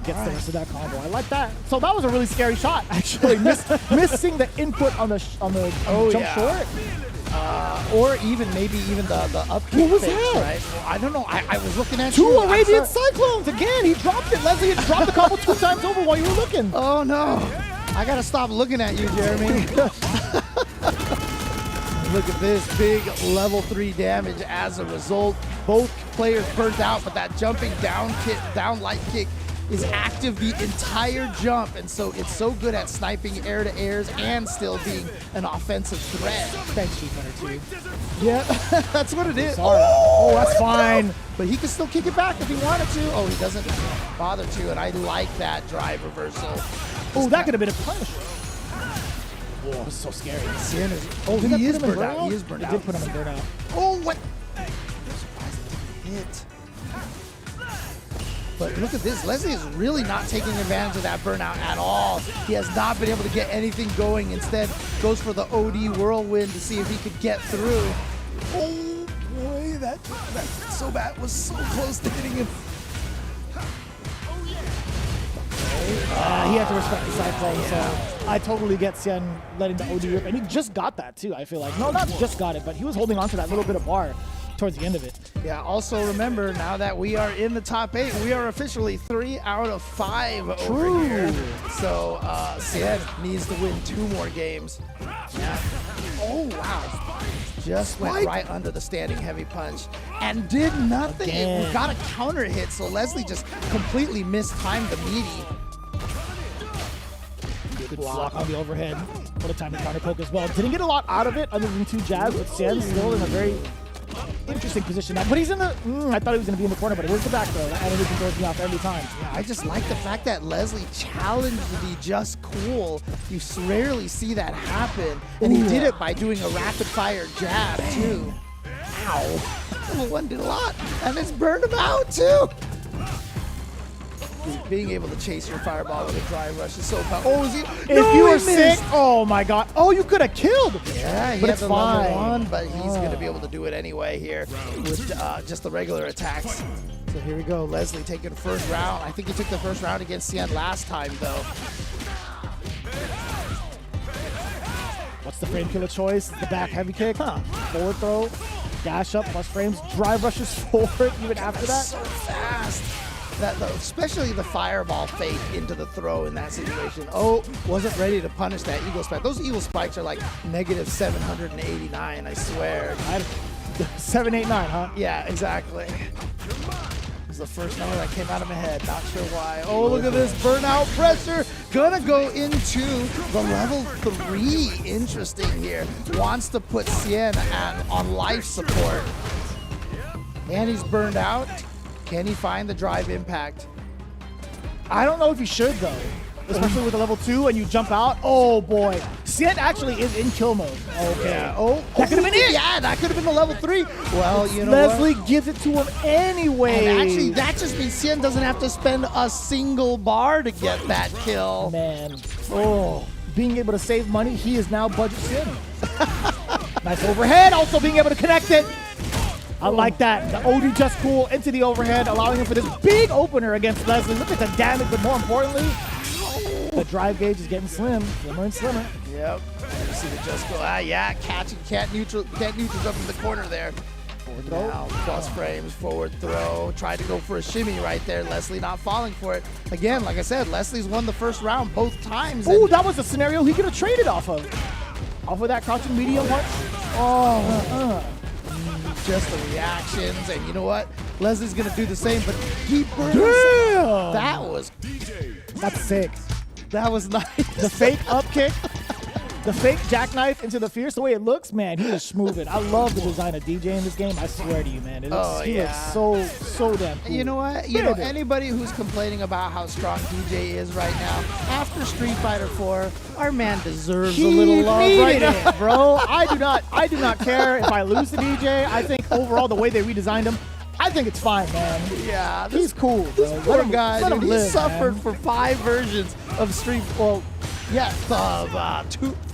Gets the rest of that combo. I like that. So that was a really scary shot, actually. Missing the input on the jump short. Or even maybe the up kick. What was fix, that? Right? Well, I don't know. I was looking at 2 you. Arabian Cyclones again. He dropped it. Leslie had dropped the combo 2 times over while you were looking. Oh no! I gotta stop looking at you, Jeremy. Look at this big level 3 damage as a result. Both players burnt out, but that jumping down light kick is active the entire jump, and so it's so good at sniping air to airs and still being an offensive threat. Thanks, Street Fighter 2. Yeah, that's what it is. Oh, that's fine. But he can still kick it back if he wanted to. Oh, he doesn't bother to, and I like that drive reversal. Oh, that could have been a punish. Whoa, this is so scary. He is burned out. He is burned out. It did put him in burnout. Oh, what? Hit. But look at this. Leslie is really not taking advantage of that burnout at all. He has not been able to get anything going. Instead, goes for the OD whirlwind to see if he could get through. Oh, boy, that so bad was so close to hitting him. He had to respect the cyclone, so I totally get Xian letting the OD rip. And he just got that, too, I feel like. No, not just got it, but he was holding on to that little bit of bar towards the end of it. Yeah, also remember, now that we are in the top 8, we are officially 3 out of 5 over here. So Xian needs to win 2 more games. Yeah. Oh, wow. Just went right under the standing heavy punch and did nothing. We got a counter hit, so Leslie just completely mistimed the meaty. Good block on the overhead. What a time to counter poke as well. Didn't get a lot out of it other than 2 jabs, but Xian's still in a very interesting position now. But he's in the... I thought he was going to be in the corner, but it was the back throw. That enemy throws me off every time. Yeah, I just like the fact that Leslie challenged the just cool. You rarely see that happen. And he did it by doing a rapid fire jab, too. Ow. One did a lot. And it's burned him out, too. Being able to chase your fireball with a dry rush is so powerful. Oh, is he? If you were sick, oh my god. Oh, you could have killed. Yeah, he had the level 1, but he's going to be able to do it anyway here with just the regular attacks. So here we go. Leslie taking the first round. I think he took the first round against Xian last time, though. What's the frame killer choice? The back heavy kick, huh? Forward throw, dash up, plus frames, drive rushes forward even after that. So fast. Especially the fireball fake into the throw in that situation. Oh, wasn't ready to punish that eagle spike. Those eagle spikes are like negative 789, I swear. 789, huh? Yeah, exactly. It was the first number that came out of my head. Not sure why. Oh, look at this burnout pressure. Gonna go into the level 3. Interesting here. Wants to put Xian on life support. And he's burned out. Can he find the drive impact? I don't know if he should, though. Especially with a level 2 and you jump out. Oh, boy. Xian actually is in kill mode. Okay. Yeah. Oh, that could have been it. Yeah, that could have been the level 3. Well, you know Leslie what? gives it to him anyway. And actually, that just means Xian doesn't have to spend a single bar to get that kill. Man. Oh. Being able to save money, he is now budget Xian. Nice overhead. Also being able to connect it. I like that. The OD just cool into the overhead, allowing him for this big opener against Leslie. Look at the damage, but more importantly, The drive gauge is getting slimmer and slimmer. Yep. You see the just go. Yeah, catching, can't neutral up in the corner there. Forward throw. Now, cross frames, forward throw. Tried to go for a shimmy right there. Leslie not falling for it. Again, like I said, Leslie's won the first round both times. Ooh, that was a scenario he could have traded off of. Off of that crouching medium punch. Oh, just the reactions, and you know what? Leslie's gonna do the same, but deeper. Damn! That's sick. That was nice. The fake up kick, the fake jackknife into the fierce. The way it looks, man, he is smoothing. I love the design of DJ in this game. I swear to you, man. He looks so damn cool. You know what? You know, anybody who's complaining about how strong DJ is right now, after Street Fighter 4, our man deserves a little love right now, bro. I do not care if I lose to DJ. I think overall the way they redesigned him, I think it's fine, man. Yeah, he's cool, bro. This poor guy, let him he live, suffered man. for 5 versions of Street. Well, yeah,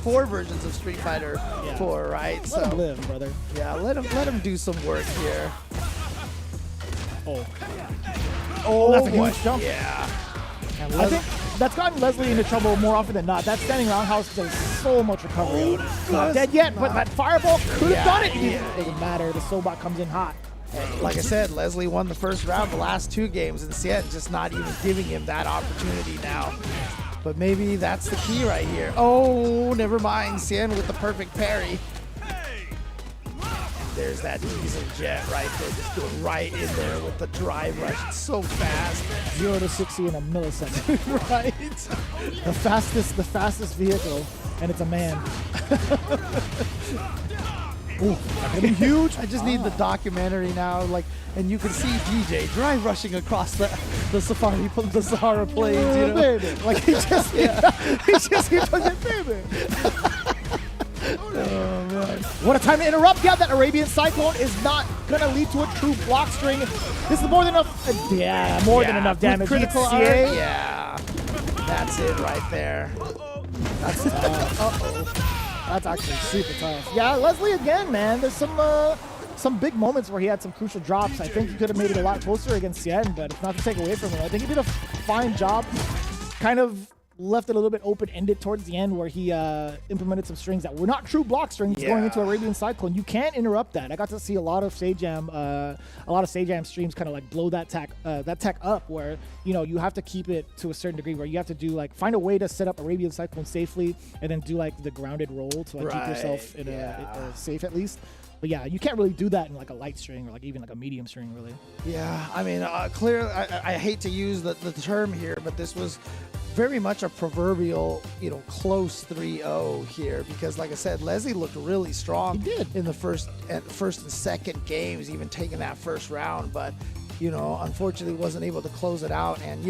4 versions of Street Fighter 4, right? Let him live, brother. Yeah, let him do some work here. Oh, that's a huge jump. Yeah. I think that's gotten Leslie into trouble more often than not. That standing roundhouse does so much recovery. Not dead yet, but that fireball could have done it. It doesn't matter. The Sobot comes in hot. Like I said, Leslie won the first round, the last 2 games, and Sien just not even giving him that opportunity now. But maybe that's the key right here. Oh, never mind. Sien with the perfect parry. There's that diesel jet right there, just going right in there with the drive rush. It's so fast. 0 to 60 in a millisecond. Right. The fastest vehicle, and it's a man. Ooh, that could be huge. I just need the documentary now, and you can see DJ drive rushing across the Sahara plains, you know, baby. Like he just baby. Oh man! What a time to interrupt! Yeah, that Arabian Cyclone is not gonna lead to a true block string. This is more than enough. More than enough damage. Critical CA. art. Yeah, that's it right there. That's tough. That's actually super tough. Yeah, Leslie again, man. There's some big moments where he had some crucial drops. I think he could have made it a lot closer against Sien, but it's not to take away from him. I think he did a fine job. Kind of left it a little bit open-ended towards the end where he implemented some strings that were not true block strings going into Arabian Cyclone. You can't interrupt that. I got to see a lot of Sajam streams kind of like blow that tech up where, you know, you have to keep it to a certain degree where you have to do find a way to set up Arabian Cyclone safely and then do the grounded roll to keep yourself in a safe at least. But yeah, you can't really do that in a light string or even a medium string, really. Yeah, I mean, clearly, I hate to use the term here, but this was very much a proverbial, close 3-0 here because, like I said, Leslie looked really strong. He did in the first and second games, even taking that first round, but unfortunately wasn't able to close it out. And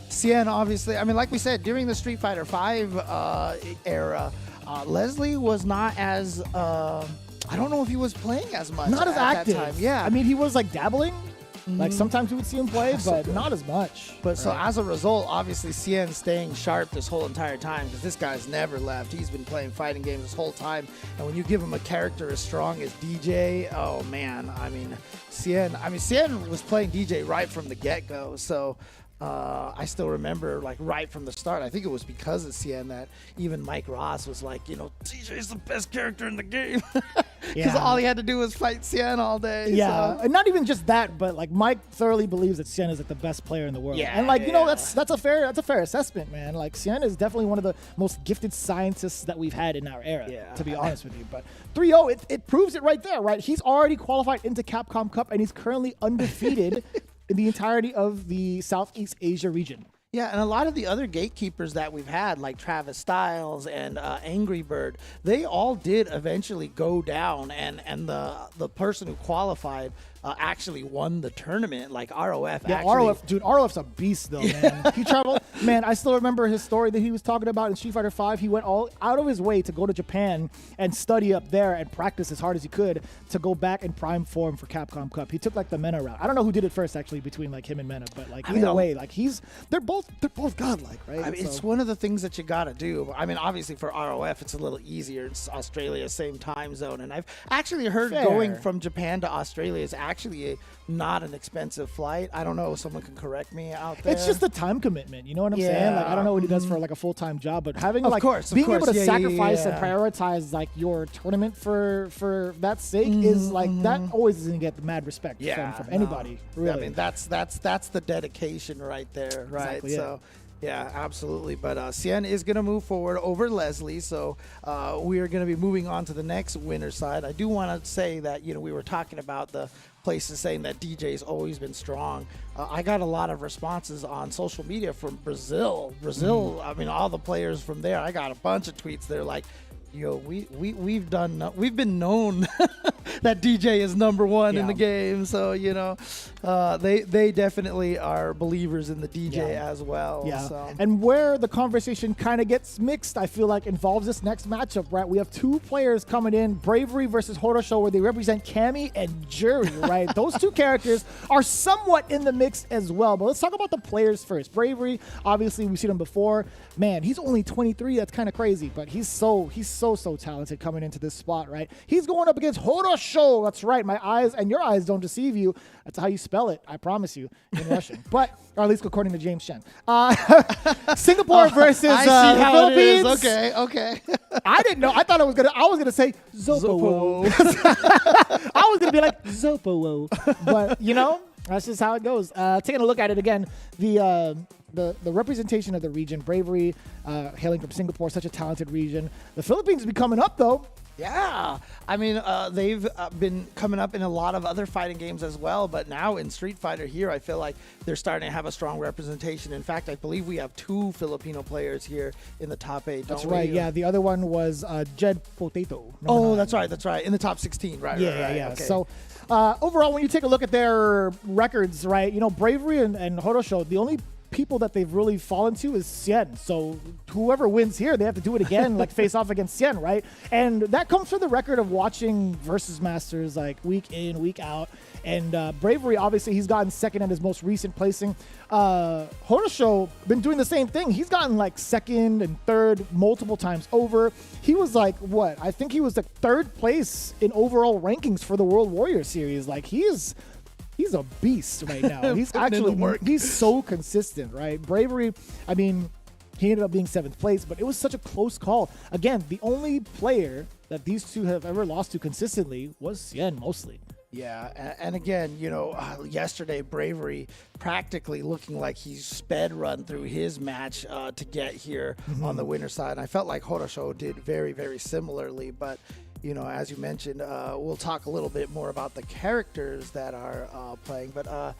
Sien, obviously, I mean, like we said, during the Street Fighter V era, Leslie was not as I don't know if he was playing as much. Not as active. That time. Yeah, I mean, he was dabbling. Sometimes we would see him play, but not as much. But so as a result, obviously, Sien staying sharp this whole entire time because this guy's never left. He's been playing fighting games this whole time. And when you give him a character as strong as DJ, oh man, I mean, Sien was playing DJ right from the get-go. So I still remember right from the start, I think it was because of Sien that even Mike Ross was like, DJ's the best character in the game. Because all he had to do was fight Sien all day. Yeah, so. And not even just that, but Mike thoroughly believes that Sien is the best player in the world. Yeah, and that's a fair assessment, man. Sien is definitely one of the most gifted scientists that we've had in our era, to be honest with you. But 3-0, it proves it right there, right? He's already qualified into Capcom Cup, and he's currently undefeated in the entirety of the Southeast Asia region. Yeah, and a lot of the other gatekeepers that we've had, like Travis Styles and Angry Bird, they all did eventually go down, and the person who qualified actually won the tournament, like ROF. Yeah, actually. ROF's a beast though, man. He traveled, man. I still remember his story that he was talking about in Street Fighter V. He went all out of his way to go to Japan and study up there and practice as hard as he could to go back in prime form for Capcom Cup. He took the Mena route. I don't know who did it first actually between him and Mena, but either way, they're both godlike, right? I mean, it's one of the things that you gotta do. I mean, obviously for ROF, it's a little easier. It's Australia, same time zone, and I've actually heard going from Japan to Australia is actually actually not an expensive flight. I don't know if someone can correct me out there. It's just a time commitment. You know what I'm saying? Like, I don't know what he does for like a full-time job, but having being able to sacrifice and prioritize like your tournament for that sake is like that always doesn't get the mad respect from anybody. Really, I mean that's the dedication right there, right? Exactly, so. Yeah, absolutely. But Cien is going to move forward over Leslie. So we are going to be moving on to the next winner side. I do want to say that, we were talking about the places saying that DJ's always been strong. I got a lot of responses on social media from Brazil. I mean, all the players from there, I got a bunch of tweets. They're like, we've been known that DJ is #1 in the game. So they definitely are believers in the DJ as well. Yeah. So. And where the conversation kind of gets mixed, I feel like involves this next matchup, right? We have two players coming in, Bravery versus Horosho, where they represent Cammy and Jury, right? Those two characters are somewhat in the mix as well. But let's talk about the players first. Bravery, obviously we've seen him before. Man, he's only 23. That's kind of crazy, but he's so talented coming into this spot, right? He's going up against Horosho. That's right. My eyes and your eyes don't deceive you. That's how you spell it. I promise you in Russian, or at least according to James Chen. Singapore versus the Philippines. Okay. I didn't know. I thought I was gonna say Zopo. I was gonna be like Zopo, but that's just how it goes. Taking a look at it again, the representation of the region, Bravery, hailing from Singapore, such a talented region. The Philippines be coming up though. Yeah, I mean, they've been coming up in a lot of other fighting games as well, but now in Street Fighter here, I feel like they're starting to have a strong representation. In fact, I believe we have 2 Filipino players here in the top 8. That's right. Yeah, the other one was Jed Potato. That's right. In the top 16, right? Yeah. Okay. So overall, when you take a look at their records, right, Bravery and Horosho, the only people that they've really fallen to is Cien. So whoever wins here, they have to do it again, like face off against Cien, right? And that comes from the record of watching Versus Masters like week in, week out. And Bravery, obviously, he's gotten second at his most recent placing. Horosho been doing the same thing. He's gotten like second and third multiple times over. He was like, I think he was like 3rd place in overall rankings for the World Warrior Series. Like he's a beast right now. He's so consistent, right? Bravery, I mean, he ended up being 7th place, but it was such a close call. Again, the only player that these two have ever lost to consistently was Cien, mostly. Yeah, and again, yesterday Bravery practically looking like he's sped run through his match to get here on the winner side. And I felt like Horosho did very, very similarly, but as you mentioned, we'll talk a little bit more about the characters that are playing. But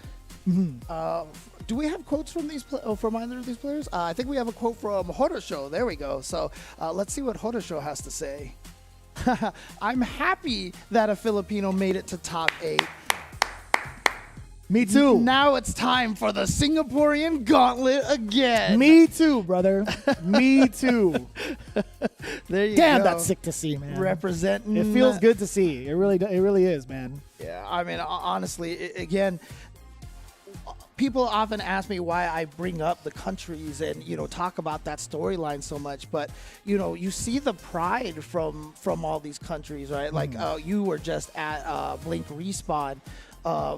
do we have quotes from from either of these players? I think we have a quote from Horosho. There we go. So let's see what Horosho has to say. I'm happy that a Filipino made it to top 8. Me too. Now it's time for the Singaporean gauntlet again. Me too, brother. Me too. There you Damn, go. that's sick to see, man. Representing. It feels good to see. It really is, man. Yeah, I mean, honestly, again, people often ask me why I bring up the countries and talk about that storyline so much, but you see the pride from all these countries, right? Like you were just at Blink Respawn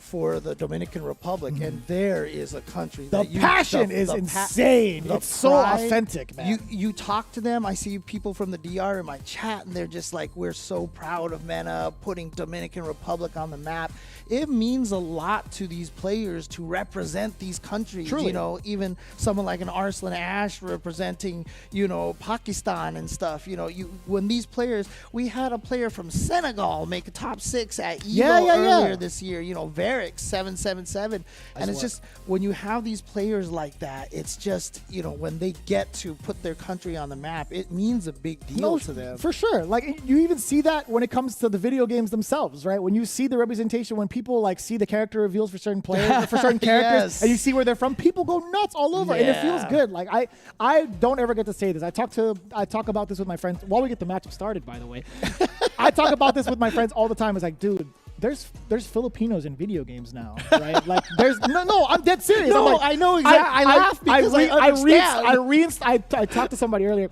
for the Dominican Republic, and there is a country the passion is insane. It's so authentic, man. You talk to them. I see people from the DR in my chat, and they're just like, we're so proud of MENA putting Dominican Republic on the map. It means a lot to these players to represent these countries. Truly. Even someone like an Arslan Ash representing Pakistan and stuff. When these players, we had a player from Senegal make a top 6 at EVO earlier this year. Varix 777, and it's just when you have these players like that, it's just when they get to put their country on the map, it means a big deal to them. For sure. Like you even see that when it comes to the video games themselves, right? When you see the representation, when people like see the character reveals for certain players, for certain characters, and you see where they're from, people go nuts all over, and it feels good. Like I don't ever get to say this. I talk about this with my friends while we get the matchup started. By the way, I talk about this with my friends all the time. It's like, dude, there's Filipinos in video games now, right? Like there's no, I'm dead serious. No, I'm like, I know exactly. I laugh because I understand. I talked to somebody earlier.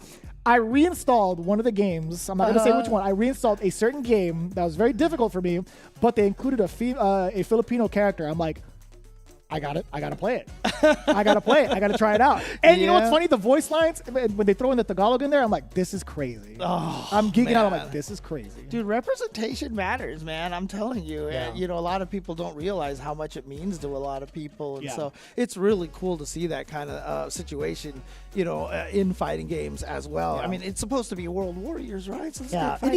I reinstalled one of the games. I'm not going to say which one. I reinstalled a certain game that was very difficult for me, but they included a Filipino character. I'm like, I got it. I got to play it. I got to play it. I got to try it out. And you know what's funny? The voice lines, when they throw in the Tagalog in there, I'm like, this is crazy. Oh, I'm geeking out. I'm man. like, this is crazy. Dude, representation matters, man. I'm telling you. Yeah. And, you know, a lot of people don't realize how much it means to a lot of people. And Yeah. so it's really cool to see that kind of situation, you know, in fighting games as well. Yeah. I mean, it's supposed to be World Warriors, right? So Yeah, and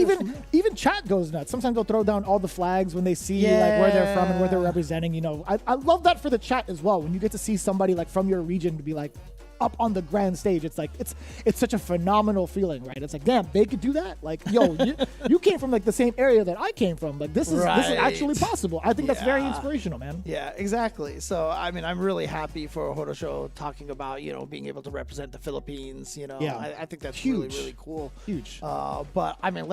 even chat goes nuts. Sometimes they'll throw down all the flags when they see like where they're from and where they're representing. You know, I love that for the chat as well. When you get to see somebody like from your region to be like up on the grand stage, it's like it's such a phenomenal feeling, right? It's like, damn, they could do that. Like, yo, you came from like the same area that I came from. Like, this is actually possible. I think that's very inspirational, man. Yeah, exactly. So, I mean, I'm really happy for Horosho talking about, you know, being able to represent the Philippines. You know, Yeah. I think that's Huge. really cool. Huge. But I mean,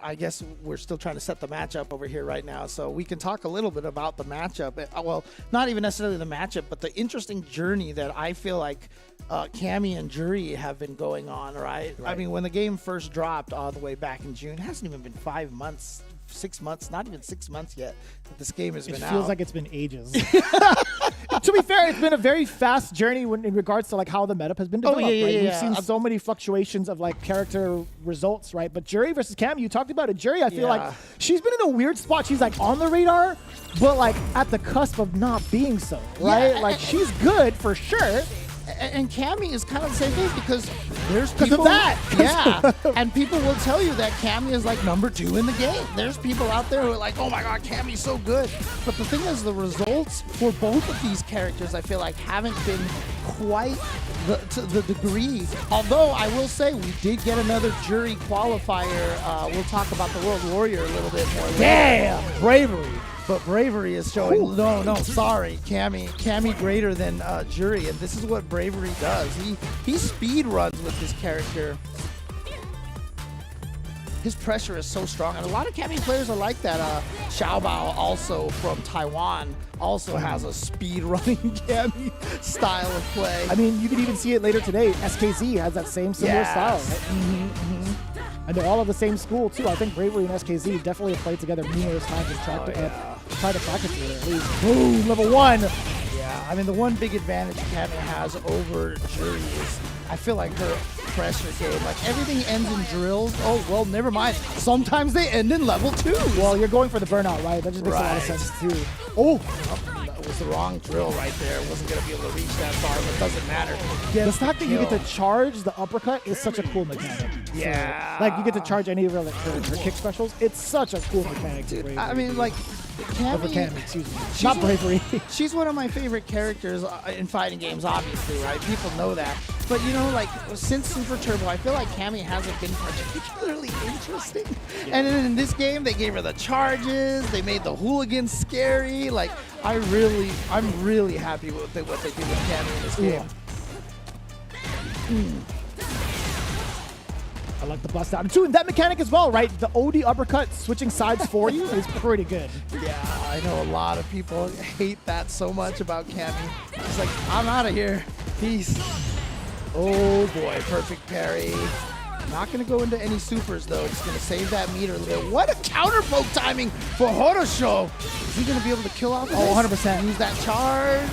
I guess we're still trying to set the matchup over here right now. So we can talk a little bit about the matchup. Well, not even necessarily the matchup, but the interesting journey that I feel like Cammy and Jury have been going on, right? I mean, when the game first dropped all the way back in June, it hasn't even been 5 months, 6 months, not even 6 months yet that this game has been out. It feels like it's been ages. To be fair, it's been a very fast journey in regards to like how the meta has been developed. Right? We've seen so many fluctuations of like character results, right? But Jury versus Cam, you talked about it. Jury, I feel like she's been in a weird spot. She's like on the radar, but like at the cusp of not being so, right? Yeah. Like she's good for sure. And Cammy is kind of the same thing because there's people of that. Yeah, and people will tell you that Cammy is like number 2 in the game. There's people out there who are like, oh my god, Cammy's so good. But the thing is, the results for both of these characters, I feel like, haven't been quite to the degree. Although I will say we did get another Jury qualifier. We'll talk about the World Warrior a little bit more later. Damn, bravery. But Bravery is showing, sorry, Cammy greater than Jury, and this is what Bravery does. He speed runs with his character. His pressure is so strong, and a lot of Cammy players are like that. Xiaobao, also from Taiwan, also has a speed running Cammy style of play. I mean, you could even see it later today. SKZ has that same similar style, right? And they're all of the same school too. I think Bravery and SKZ definitely have played together numerous times and tried to practice together at least. Boom, level 1. Yeah, I mean, the one big advantage Cammy has over Jury is I feel like her pressure game, like everything ends in drills. Oh, well, never mind. Sometimes they end in level 2. Well, you're going for the burnout, right? That just makes a lot of sense too. Oh, that was the wrong drill right there. Wasn't going to be able to reach that far, but it doesn't matter. The fact that you get to charge the uppercut is such a cool mechanic. Yeah. So, like you get to charge any of her, like, her kick specials. It's such a cool mechanic. Dude, I mean, like, Cammy, excuse me. Not Bravery. She's one of my favorite characters in fighting games, obviously, right? People know that. But, you know, like, since Super Turbo, I feel like Cammy hasn't been particularly interesting. And then in this game, they gave her the charges. They made the hooligans scary. Like, I'm really happy with what they did with Cammy in this game. I like the bust out. Too, and that mechanic as well, right? The OD uppercut switching sides for you is pretty good. Yeah, I know a lot of people hate that so much about Cammy. She's like, I'm out of here. Peace. Oh boy, perfect parry. Not going to go into any supers though. Just going to save that meter a little bit. What a counter poke timing for Horosho. Is he going to be able to kill off this? 100%. Use that charge.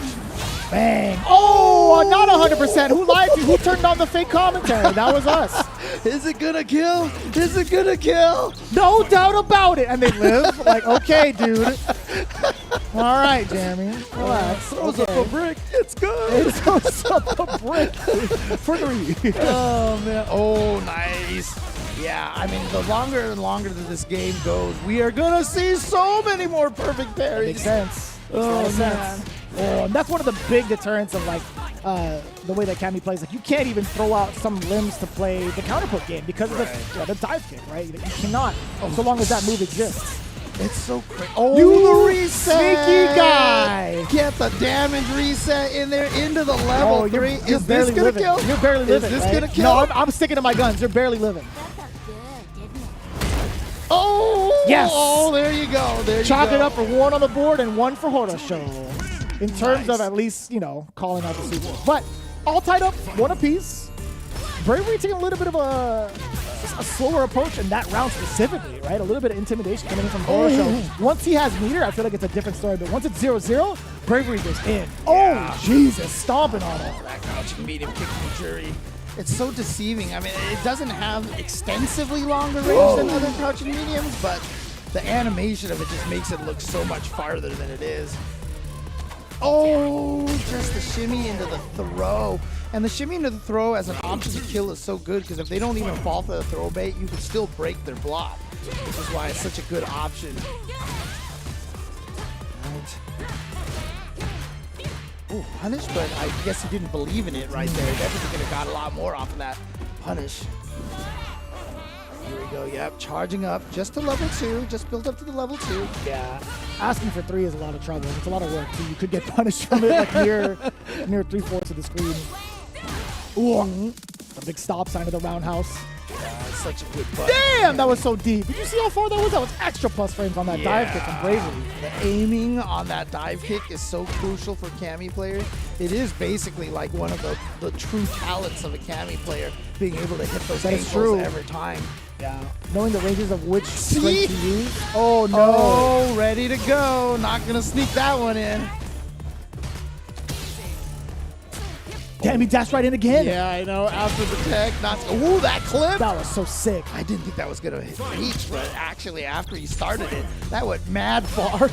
Bang. Oh, not 100%. Who lied to you? Who turned on the fake commentary? That was us. Is it going to kill? Is it going to kill? No doubt about it. And they live. Like, okay, dude. All right, Jeremy. Relax. Throws up a brick. It's good. It throws up a brick for 3. Oh, man. Oh, nice. Yeah, I mean, the longer and longer that this game goes, we are going to see so many more perfect parries. Makes sense. Oh, man. Oh, and that's one of the big deterrents of like the way that Cammy plays. Like you can't even throw out some limbs to play the counter poke game because of the dive kick, right? You cannot, so long as that move exists. It's so crazy. Oh, you the reset. Sneaky guy. Get the damage reset in there into the level 3. Is this going to kill? You're barely living. Is this right? going to kill? No, I'm sticking to my guns. You're barely living. Oh, yes. Oh, there you go. There you Chalk go. it up for 1 on the board and 1 for Horosho. In terms of at least, you know, calling out the super. But all tied up, 1 apiece. Bravery taking a little bit of a slower approach in that round specifically, right? A little bit of intimidation coming in from Horosho. Once he has meter, I feel like it's a different story. But once it's 0-0, Bravery goes in. Yeah. Oh, Jesus, stomping on him. That crouching medium kick from Jury. It's so deceiving. I mean, it doesn't have extensively longer range than other crouching mediums, but the animation of it just makes it look so much farther than it is. Oh, just the shimmy into the throw. And the shimmy into the throw as an option to kill is so good because if they don't even fall for the throw bait, you can still break their block, which is why it's such a good option. Right. Oh, punish, but I guess he didn't believe in it right there. Definitely could have got a lot more off of that punish. Here we go, yep, charging up just to level 2, just built up to the level 2. Yeah, asking for 3 is a lot of trouble. It's a lot of work, too. You could get punished from it like near 3/4 of the screen. Ooh, a big stop sign of the roundhouse. Yeah, it's such a good button. Damn, that was so deep. Did you see how far that was? That was extra plus frames on that dive kick from Bravery. The aiming on that dive kick is so crucial for Cammy players. It is basically like one of the true talents of a Cammy player, being able to hit those angles every time. Yeah, knowing the ranges of which strength to use. Oh, no. Oh, ready to go. Not going to sneak that one in. Damn, he dashed right in again. Yeah, I know. After the tech, ooh, that clip. That was so sick. I didn't think that was going to reach, but actually after he started it, that went mad far.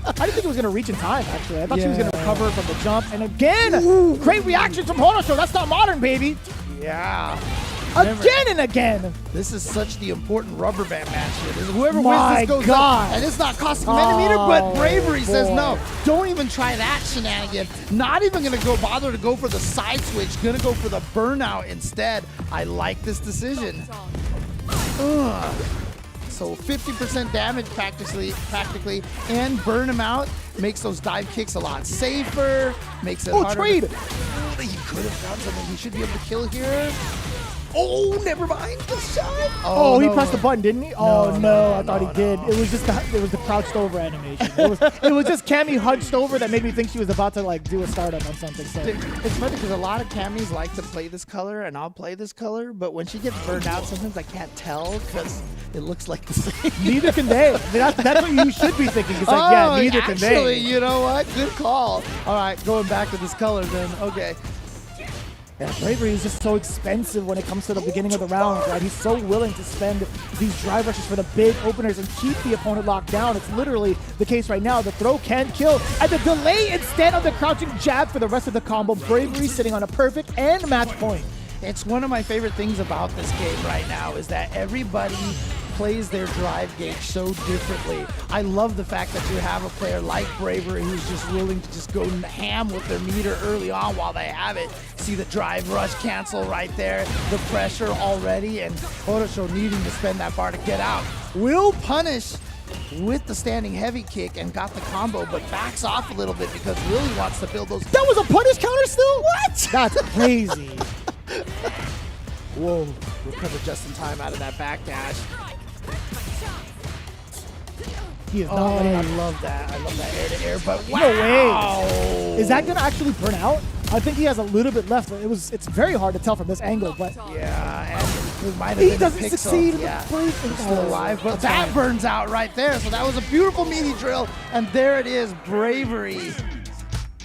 I didn't think it was going to reach in time, actually. I thought she was going to recover from the jump. And again, great reaction from Horosho. That's not modern, baby. Yeah. Again and again. This is such the important rubber band match here. Whoever My wins this goes God. up. And it's not costing millimeter, but Bravery says boy. no. Don't even try that shenanigan. Not even going to bother to go for the side switch. Going to go for the burnout instead. I like this decision. Ugh. So 50% damage practically, and burn him out makes those dive kicks a lot safer. Makes it harder. Trade. He could have found something. He should be able to kill here. Oh, never mind the shot. Oh, he no. pressed the button, didn't he? Oh no, I thought he did. It was just the crouched over animation. It was just Cammy hunched over that made me think she was about to like do a startup on something. So it's funny because a lot of Cammys like to play this color, and I'll play this color, but when she gets burned out, sometimes I can't tell because it looks like the same. Neither can they. That's what you should be thinking. It's like, yeah, neither can they. Actually, you know what? Good call. All right, going back to this color then. Okay. Yeah, Bravery is just so expensive when it comes to the beginning of the round, right? He's so willing to spend these drive rushes for the big openers and keep the opponent locked down. It's literally the case right now. The throw can kill. And the delay instead of the crouching jab for the rest of the combo. Bravery sitting on a perfect and match point. It's one of my favorite things about this game right now is that everybody plays their drive gauge so differently. I love the fact that you have a player like Bravery who's just willing to just go ham with their meter early on while they have it. See the drive rush cancel right there, the pressure already, and Horosho needing to spend that bar to get out. Will punish with the standing heavy kick and got the combo, but backs off a little bit because really wants to build those. That was a punish counter still? What? That's crazy. Whoa, recovered just in time out of that backdash. He is not I love that. I love that air-to-air, but wow. No way. Is that going to actually burn out? I think he has a little bit left. It's very hard to tell from this angle, but yeah, and it might have he been doesn't a succeed. Yeah, He's still alive, but that burns out right there. So that was a beautiful meaty drill, and there it is, Bravery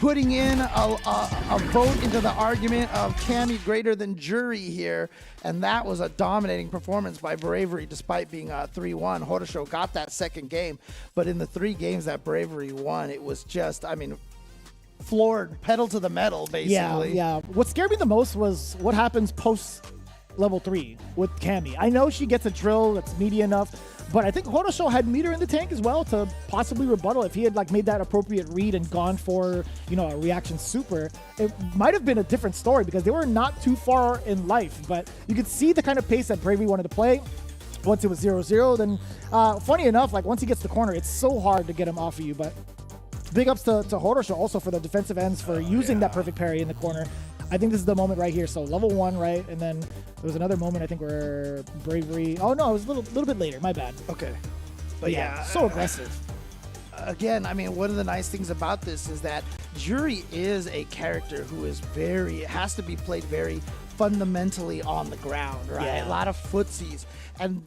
putting in a vote into the argument of Cammy greater than Jury here, and that was a dominating performance by Bravery despite being 3-1. Horosho got that second game, but in the 3 games that Bravery won, it was just, I mean, floored, pedal to the metal, basically. Yeah. What scared me the most was what happens post level 3 with Cammy. I know she gets a drill that's meaty enough, but I think Horosho had meter in the tank as well to possibly rebuttal. If he had like made that appropriate read and gone for, you know, a reaction super, it might have been a different story because they were not too far in life. But you could see the kind of pace that Bravery wanted to play. Once it was 0-0, then funny enough, like once he gets the corner, it's so hard to get him off of you. But big ups to Horosho also for the defensive ends for using that perfect parry in the corner. I think this is the moment right here. So level 1, right? And then there was another moment, I think, where Bravery... Oh, no, it was a little bit later. My bad. Okay. But yeah, so aggressive. Again, I mean, one of the nice things about this is that Jury is a character who is has to be played very fundamentally on the ground, right? Yeah. A lot of footsies. And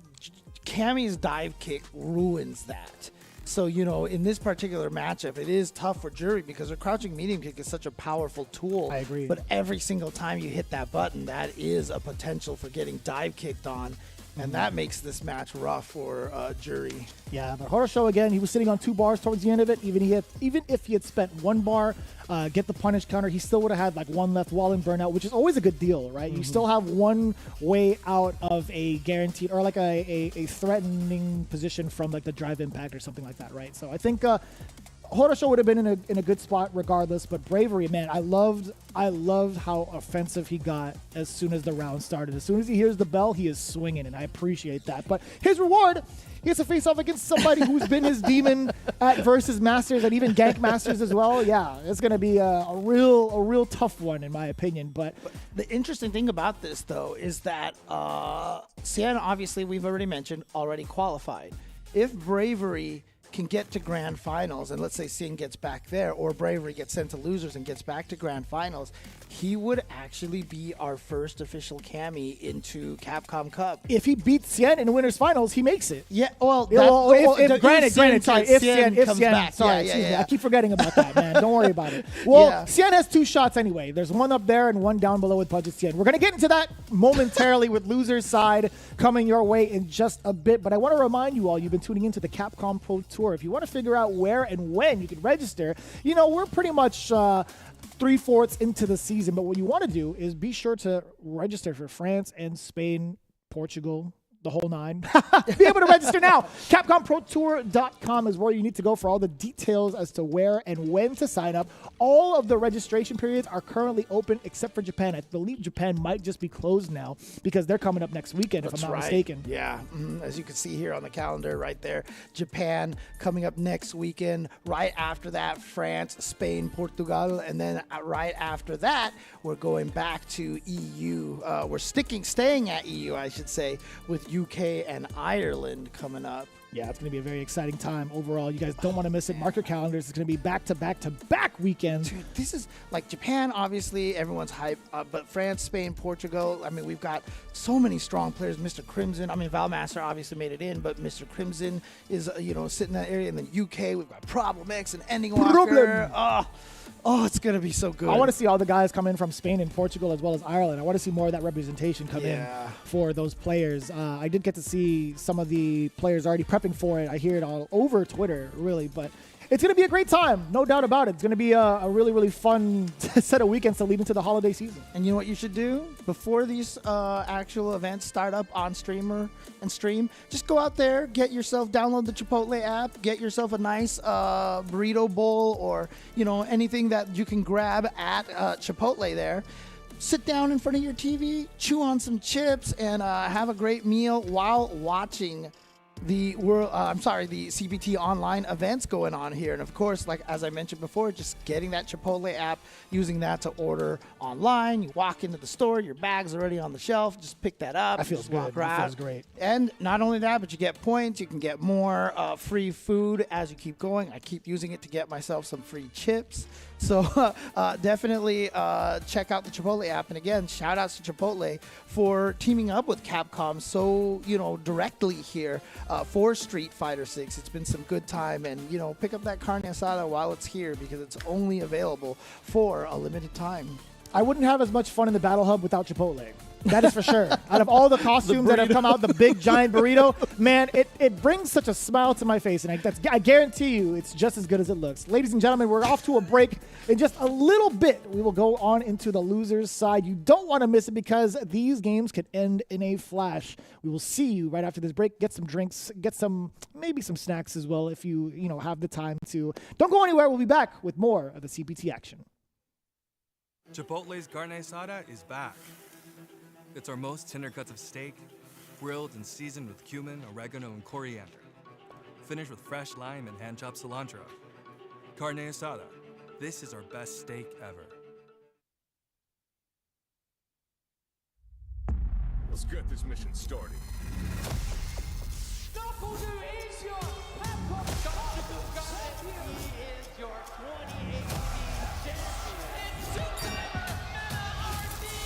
Cammy's dive kick ruins that. So, you know, in this particular matchup, it is tough for Jury because her crouching medium kick is such a powerful tool. I agree. But every single time you hit that button, that is a potential for getting dive kicked on. And that makes this match rough for Jury. Yeah, but Horosho, again, he was sitting on 2 bars towards the end of it. Even if he had spent 1 bar, get the punish counter, he still would have had like 1 left wall and burnout, which is always a good deal, right? You still have 1 way out of a guaranteed or like a threatening position from like the drive impact or something like that, right? So I think Horosho would have been in a good spot regardless, but Bravery, man, I loved how offensive he got as soon as the round started. As soon as he hears the bell, he is swinging, and I appreciate that. But his reward, he has to face off against somebody who's been his demon at Versus Masters and even Gank Masters as well. Yeah, it's going to be a real tough one in my opinion. But the interesting thing about this, though, is that Cien, obviously, we've already mentioned, already qualified. If Bravery can get to grand finals, and let's say Cien gets back there, or Bravery gets sent to losers and gets back to grand finals, he would actually be our first official Cammy into Capcom Cup. if he beats Cien in the winners finals, he makes it. Yeah, well, Granted, sorry, if Cien comes back. Sorry, excuse me, I keep forgetting about that, man. Don't worry about it. Well, Cien has 2 shots anyway. There's 1 up there and 1 down below with Budget Cien. We're going to get into that momentarily with losers side coming your way in just a bit, but I want to remind you all, you've been tuning into the Capcom Pro Tour. If you want to figure out where and when you can register, you know, we're pretty much 3/4 into the season, but what you want to do is be sure to register for France and Spain, Portugal, the whole 9. Be able to register now. CapcomProTour.com is where you need to go for all the details as to where and when to sign up. All of the registration periods are currently open except for Japan. I believe Japan might just be closed now because they're coming up next weekend, if I'm not mistaken. Yeah, as you can see here on the calendar right there, Japan coming up next weekend. Right after that, France, Spain, Portugal, and then right after that, we're going back to EU. We're staying at EU, I should say, with UK and Ireland coming up. Yeah, it's going to be a very exciting time overall. You guys don't want to miss it. Mark your calendars. It's going to be back-to-back weekends. Dude, this is like Japan, obviously, everyone's hype, but France, Spain, Portugal, I mean, we've got so many strong players. Mr. Crimson, I mean, Valmaster obviously made it in, but Mr. Crimson is, sitting in that area. And then UK, we've got Problem X and Ending Walker. Oh, it's going to be so good. I want to see all the guys come in from Spain and Portugal as well as Ireland. I want to see more of that representation come in for those players. I did get to see some of the players already prepping for it. I hear it all over Twitter, really. But it's going to be a great time, no doubt about it. It's going to be a really, really fun set of weekends to lead into the holiday season. And you know what you should do? Before these actual events start up on stream, just go out there, download the Chipotle app, get yourself a nice burrito bowl or, anything that you can grab at Chipotle there. Sit down in front of your TV, chew on some chips, and have a great meal while watching the CPT online events going on here. And of course, like as I mentioned before, just getting that Chipotle app, using that to order online. You walk into the store, your bag's already on the shelf, just pick that up. That feels good. That feels great. And not only that, but you get points. You can get more free food as you keep going. I keep using it to get myself some free chips. So definitely check out the Chipotle app. And again, shout outs to Chipotle for teaming up with Capcom so, directly here for Street Fighter 6. It's been some good time. And, pick up that carne asada while it's here because it's only available for a limited time. I wouldn't have as much fun in the Battle Hub without Chipotle. That is for sure. Out of all the costumes that have come out, the big giant burrito, man, it brings such a smile to my face. And I guarantee you it's just as good as it looks. Ladies and gentlemen, we're off to a break. In just a little bit, we will go on into the losers side. You don't want to miss it because these games could end in a flash. We will see you right after this break. Get some drinks, maybe some snacks as well if you have the time to. Don't go anywhere. We'll be back with more of the CPT action. Chipotle's carne asada is back. It's our most tender cuts of steak, grilled and seasoned with cumin, oregano, and coriander. Finished with fresh lime and hand-chopped cilantro. Carne asada. This is our best steak ever. Let's get this mission started. is your Capcom champion. He is your 2018 champion.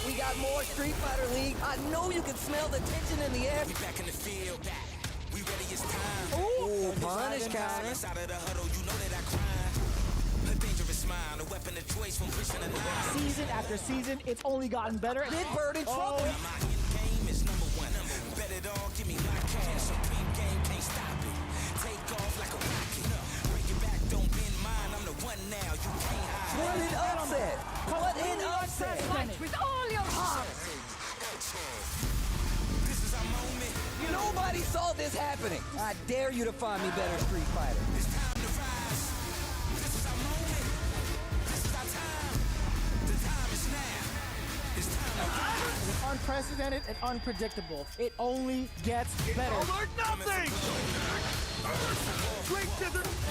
We got got more Street Fighter League. I know you can smell the tension in the air. We back in the field, we ready, it's time. Ooh, punish counter. Out of the huddle, you know that I grind. A dangerous smile, a weapon of choice from pushing the line. Season after season, it's only gotten better. Big Bird in trouble. My end game is number one. Bet it all, give me my cash. Supreme game, can't stop it. Take off like a rocket. Bring it back, don't bend mine. I'm the one now, you can't hide. What an upset. What an upset. Fight with all your heart. This is our moment. Nobody saw this happening. I dare you to find me better Street Fighter. It's time to rise. This is our moment. This is our time. The time is now. It's time to rise. It's unprecedented and unpredictable. It only gets better. Or nothing. This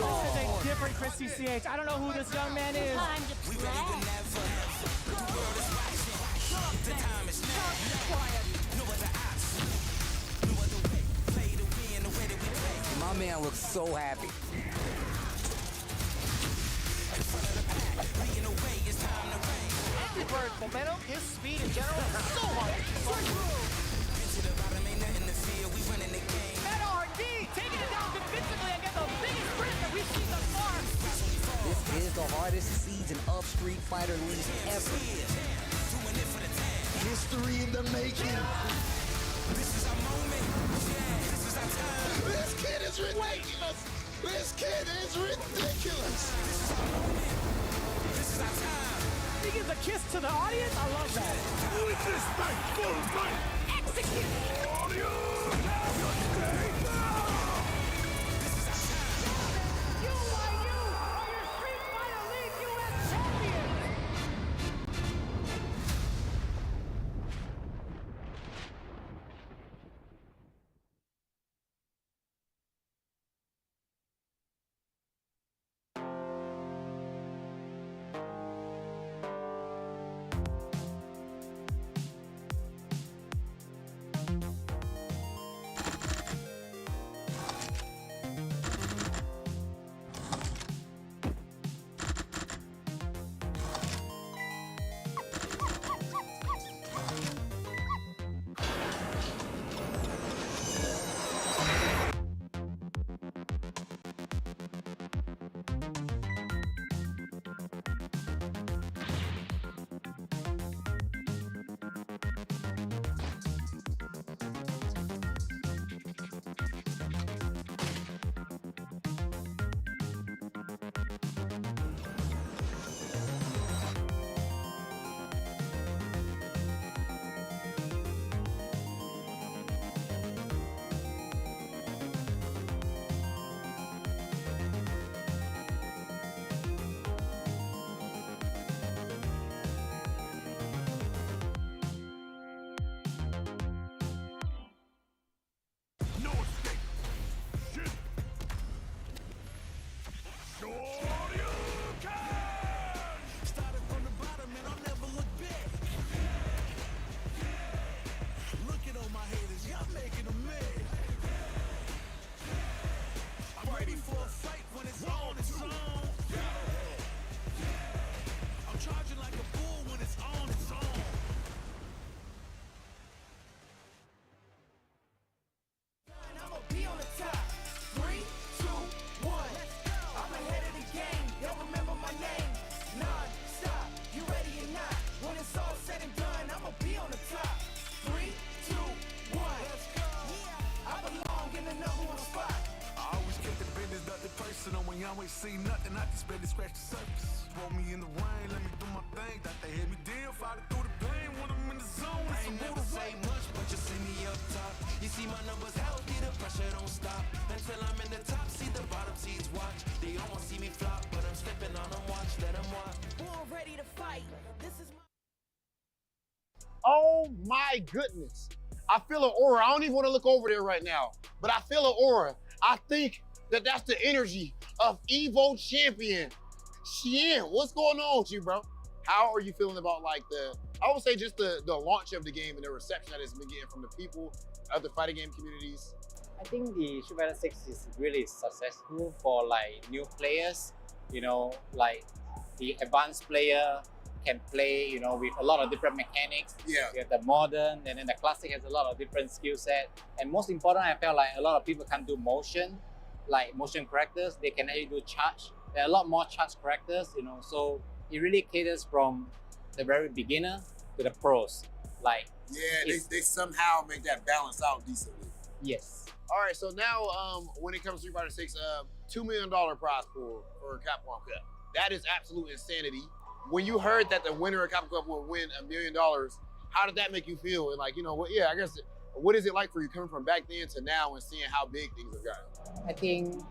is a different Chris CCH. I don't know who this young man is. Time to We ready whenever. The world is watching. The time is now. No other option. No other way. Play to win the way that we play. My man looks so happy. In front of the pack. Leading the way. It's time to reign. Angry Bird's momentum, his speed in general, is so hard to keep up. Been to the bottom, ain't nothing to fear. We running the game. NRD taking it down defensively and get the biggest sprint that we've seen thus far. This is the hardest season of Street Fighter League ever. Doing it for the time. History in the making. This is our moment. Yeah, this is our time. This kid is ridiculous. This kid is ridiculous. This is our moment. This is our time. He gives a kiss to the audience. I love that. With this full fight. Execute. always see nothing, I just barely scratch the surface. Throw me in the rain, let me do my thing. That they hit me down, fight through the pain when I'm in the zone. I ain't never say much, but you see me up top. You see my numbers healthy, the pressure don't stop. Until I'm in the top, see the bottom seeds watch. They don't want to see me flop, but I'm stepping on them, watch, let them watch. Born ready to fight. This is my... Oh my goodness. I feel an aura. I don't even want to look over there right now, but I feel an aura. I think that that's the energy of Evo champion Xian. What's going on with you, bro? How are you feeling about like I would say just the launch of the game and the reception that it's been getting from the people, other fighting game communities? I think the Street Fighter 6 is really successful for like new players, you know, like the advanced player can play, you know, with a lot of different mechanics. Yeah. You have the modern, and then the classic has a lot of different skill set. And most important, I felt like a lot of people can't do motion, like motion characters. They can actually do charge. There are a lot more charge characters, you know, so it really caters from the very beginner to the pros. Like, Yeah, they somehow make that balance out decently. Yes. All right, so now when it comes to Street Fighter 6, $2 million prize pool for Capcom Cup. That is absolute insanity. When you heard that the winner of Capcom Cup would win $1 million, how did that make you feel? And like, you know, what? Yeah, I guess, what is it like for you coming from back then to now and seeing how big things have gotten? I think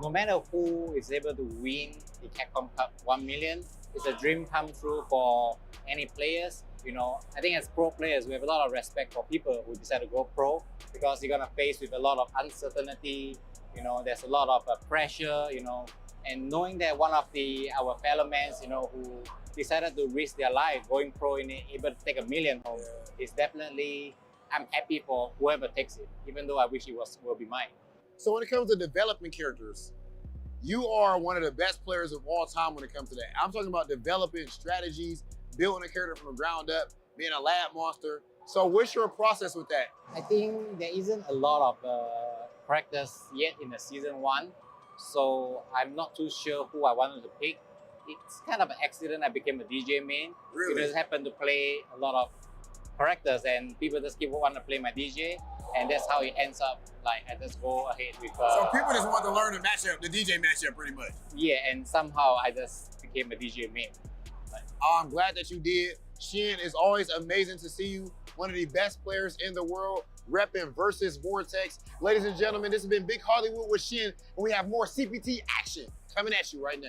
no matter who is able to win the Capcom Cup 1 million, it's a dream come true for any players. You know, I think as pro players, we have a lot of respect for people who decide to go pro because you're gonna face with a lot of uncertainty. You know, there's a lot of pressure. You know, and knowing that one of our fellow men, you know, who decided to risk their life going pro and able to take $1 million home is definitely. I'm happy for whoever takes it, even though I wish it will be mine. So when it comes to developing characters, you are one of the best players of all time when it comes to that. I'm talking about developing strategies, building a character from the ground up, being a lab monster. So what's your process with that? I think there isn't a lot of characters yet in the season 1, so I'm not too sure who I wanted to pick. It's kind of an accident. I became a DJ main. Really? I just happened to play a lot of characters and people just keep wanting to play my DJ, and that's how it ends up. Like, I just go ahead with So people just want to learn the matchup, the DJ matchup pretty much. Yeah, and somehow I just became a DJ main. I'm glad that you did. Shin, it's always amazing to see you, one of the best players in the world, repping versus Vortex. Ladies and gentlemen, this has been Big Hollywood with Shin, and we have more CPT action coming at you right now.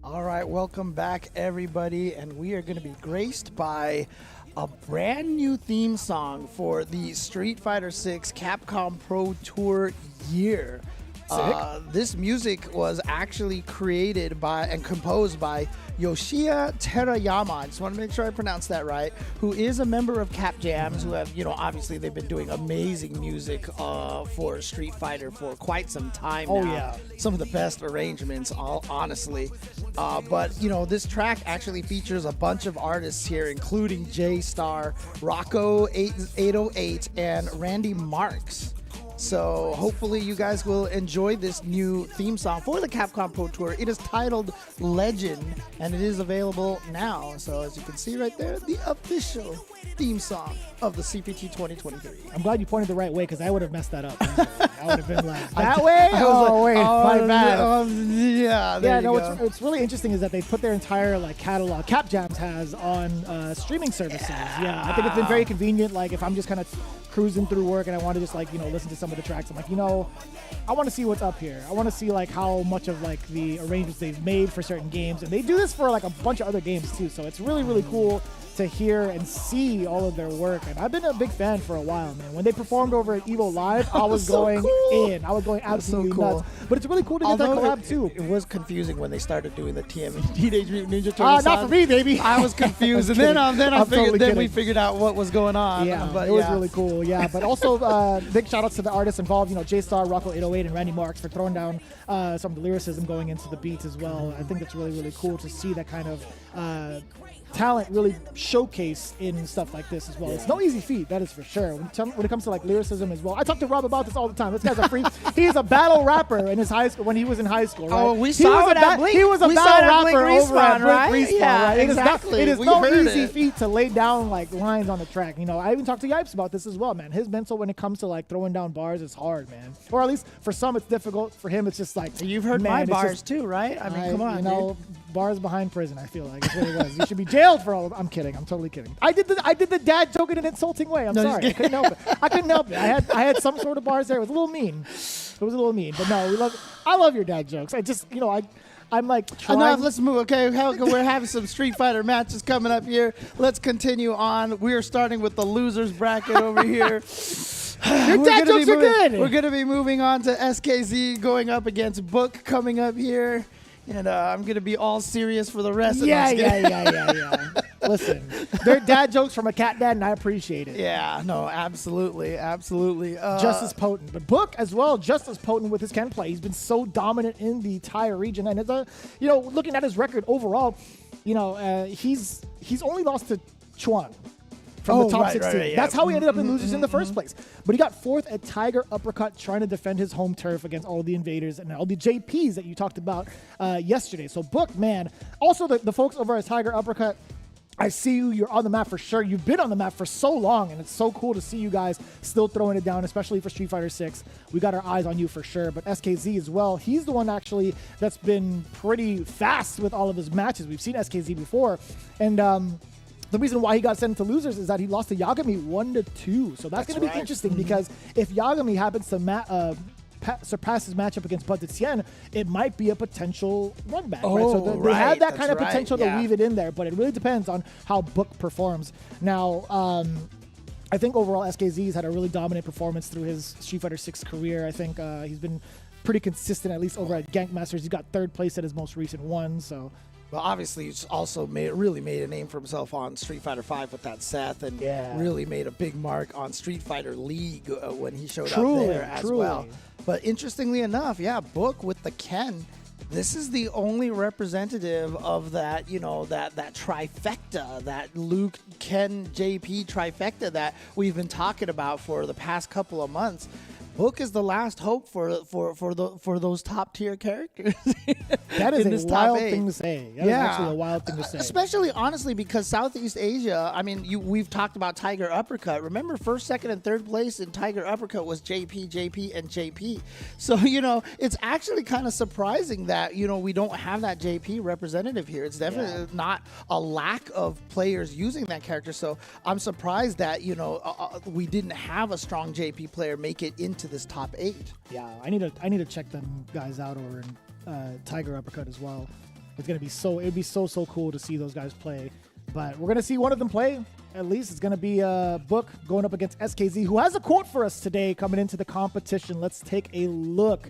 All right, welcome back, everybody, and we are going to be graced by a brand new theme song for the Street Fighter 6 Capcom Pro Tour year. This music was actually created by and composed by Yoshia Terayama. I just want to make sure I pronounce that right. Who is a member of Cap Jams, who have, you know, obviously they've been doing amazing music for Street Fighter for quite some time now. Oh, yeah. Some of the best arrangements, honestly. But, you know, this track actually features a bunch of artists here, including J-Star, Rocco 808, and Randy Marks. So hopefully you guys will enjoy this new theme song for the Capcom Pro Tour. It is titled Legend, and it is available now. So as you can see right there, the official theme song of the CPT 2023. I'm glad you pointed the right way because I would have messed that up. I would have been like, that way? Oh, wait, my bad. Yeah, no, what's really interesting is that they put their entire like catalog, Cap Jams has, on streaming services. Yeah, I think it's been very convenient. Like if I'm just kind of cruising through work and I want to just like, you know, listen to some of the tracks, I'm like, you know, I want to see what's up here. I want to see like how much of like the arrangements they've made for certain games, and they do this for like a bunch of other games too. So it's really, really cool to hear and see all of their work. And I've been a big fan for a while, man. When they performed over at Evo Live, I was going in. I was going absolutely nuts. But it's really cool to get that collab too. It was confusing when they started doing the Teenage Mutant Ninja Turtles. Not for me, baby. I was confused, and then we figured out what was going on. Yeah, but it was really cool. Yeah, but also big shout outs to the artists involved. You know, J-Star, Rocco 808, and Randy Marks for throwing down some of the lyricism going into the beats as well. I think it's really, really cool to see that kind of talent really showcase in stuff like this as well. It's no easy feat, that is for sure. When it comes to like lyricism as well, I talk to Rob about this all the time. This guy's a freak. He's a battle rapper in his high school when he was in high school. Right? Oh, we saw it at Blink. He was a battle rapper over at Blink Respawn. Yeah, right? exactly. It is no easy feat to lay down like lines on the track. You know, I even talked to Yipes about this as well, man. His mental when it comes to like throwing down bars is hard, man. Or at least for some it's difficult. For him, it's just like you've heard my bars too, right? I mean, come on, you know. Bars behind prison, I feel like is what it was. You should be jailed for all of it. I'm kidding. I'm totally kidding. I did the dad joke in an insulting way. I'm sorry. I couldn't help it. I couldn't help it. I had some sort of bars there. It was a little mean. But no, I love your dad jokes. I just, you know, I'm like enough. Let's move. Okay, we're having some Street Fighter matches coming up here. Let's continue on. We're starting with the losers bracket over here. Your dad jokes are good. We're going to be moving on to SKZ going up against Book coming up here. And I'm going to be all serious for the rest of this game. Yeah. Listen, they're dad jokes from a cat dad, and I appreciate it. Yeah, no, absolutely. Just as potent. But Book as well, just as potent with his Ken play. He's been so dominant in the entire region. And, looking at his record overall, he's only lost to Chuan from the top 16. Right, yeah. That's how he ended up in losers in the first place. But he got fourth at Tiger Uppercut, trying to defend his home turf against all the invaders and all the JPs that you talked about yesterday. So Book, man. Also, the folks over at Tiger Uppercut, I see you. You're on the map for sure. You've been on the map for so long, and it's so cool to see you guys still throwing it down, especially for Street Fighter 6. We got our eyes on you for sure. But SKZ as well, he's the one actually that's been pretty fast with all of his matches. We've seen SKZ before, and the reason why he got sent to losers is that he lost to Yagami 1-2. So that's going to be interesting because if Yagami happens to surpass his matchup against Bud Tien, it might be a potential run back. Right? So they have that kind of potential to weave it in there, but it really depends on how Book performs. Now, I think overall SKZ's had a really dominant performance through his Street Fighter 6 career. I think he's been pretty consistent, at least over at Gank Masters. He got third place at his most recent one. So. Well, obviously, he's also really made a name for himself on Street Fighter 5 with that Seth, and really made a big mark on Street Fighter League when he showed up there as well. But interestingly enough, Book with the Ken, this is the only representative of that, that trifecta, that Luke, Ken, JP trifecta that we've been talking about for the past couple of months. Book is the last hope for those top tier characters. That is a wild thing to say. That is actually a wild thing to say. Especially, honestly, because Southeast Asia, I mean, we've talked about Tiger Uppercut. Remember, first, second, and third place in Tiger Uppercut was JP, JP, and JP. So, it's actually kind of surprising that, we don't have that JP representative here. It's definitely not a lack of players using that character. So I'm surprised that, we didn't have a strong JP player make it into this top 8. Yeah, I need to check them guys out over in Tiger Uppercut as well. It'd be so cool to see those guys play. But we're gonna see one of them play. At least it's gonna be Book going up against SKZ, who has a quote for us today coming into the competition. Let's take a look.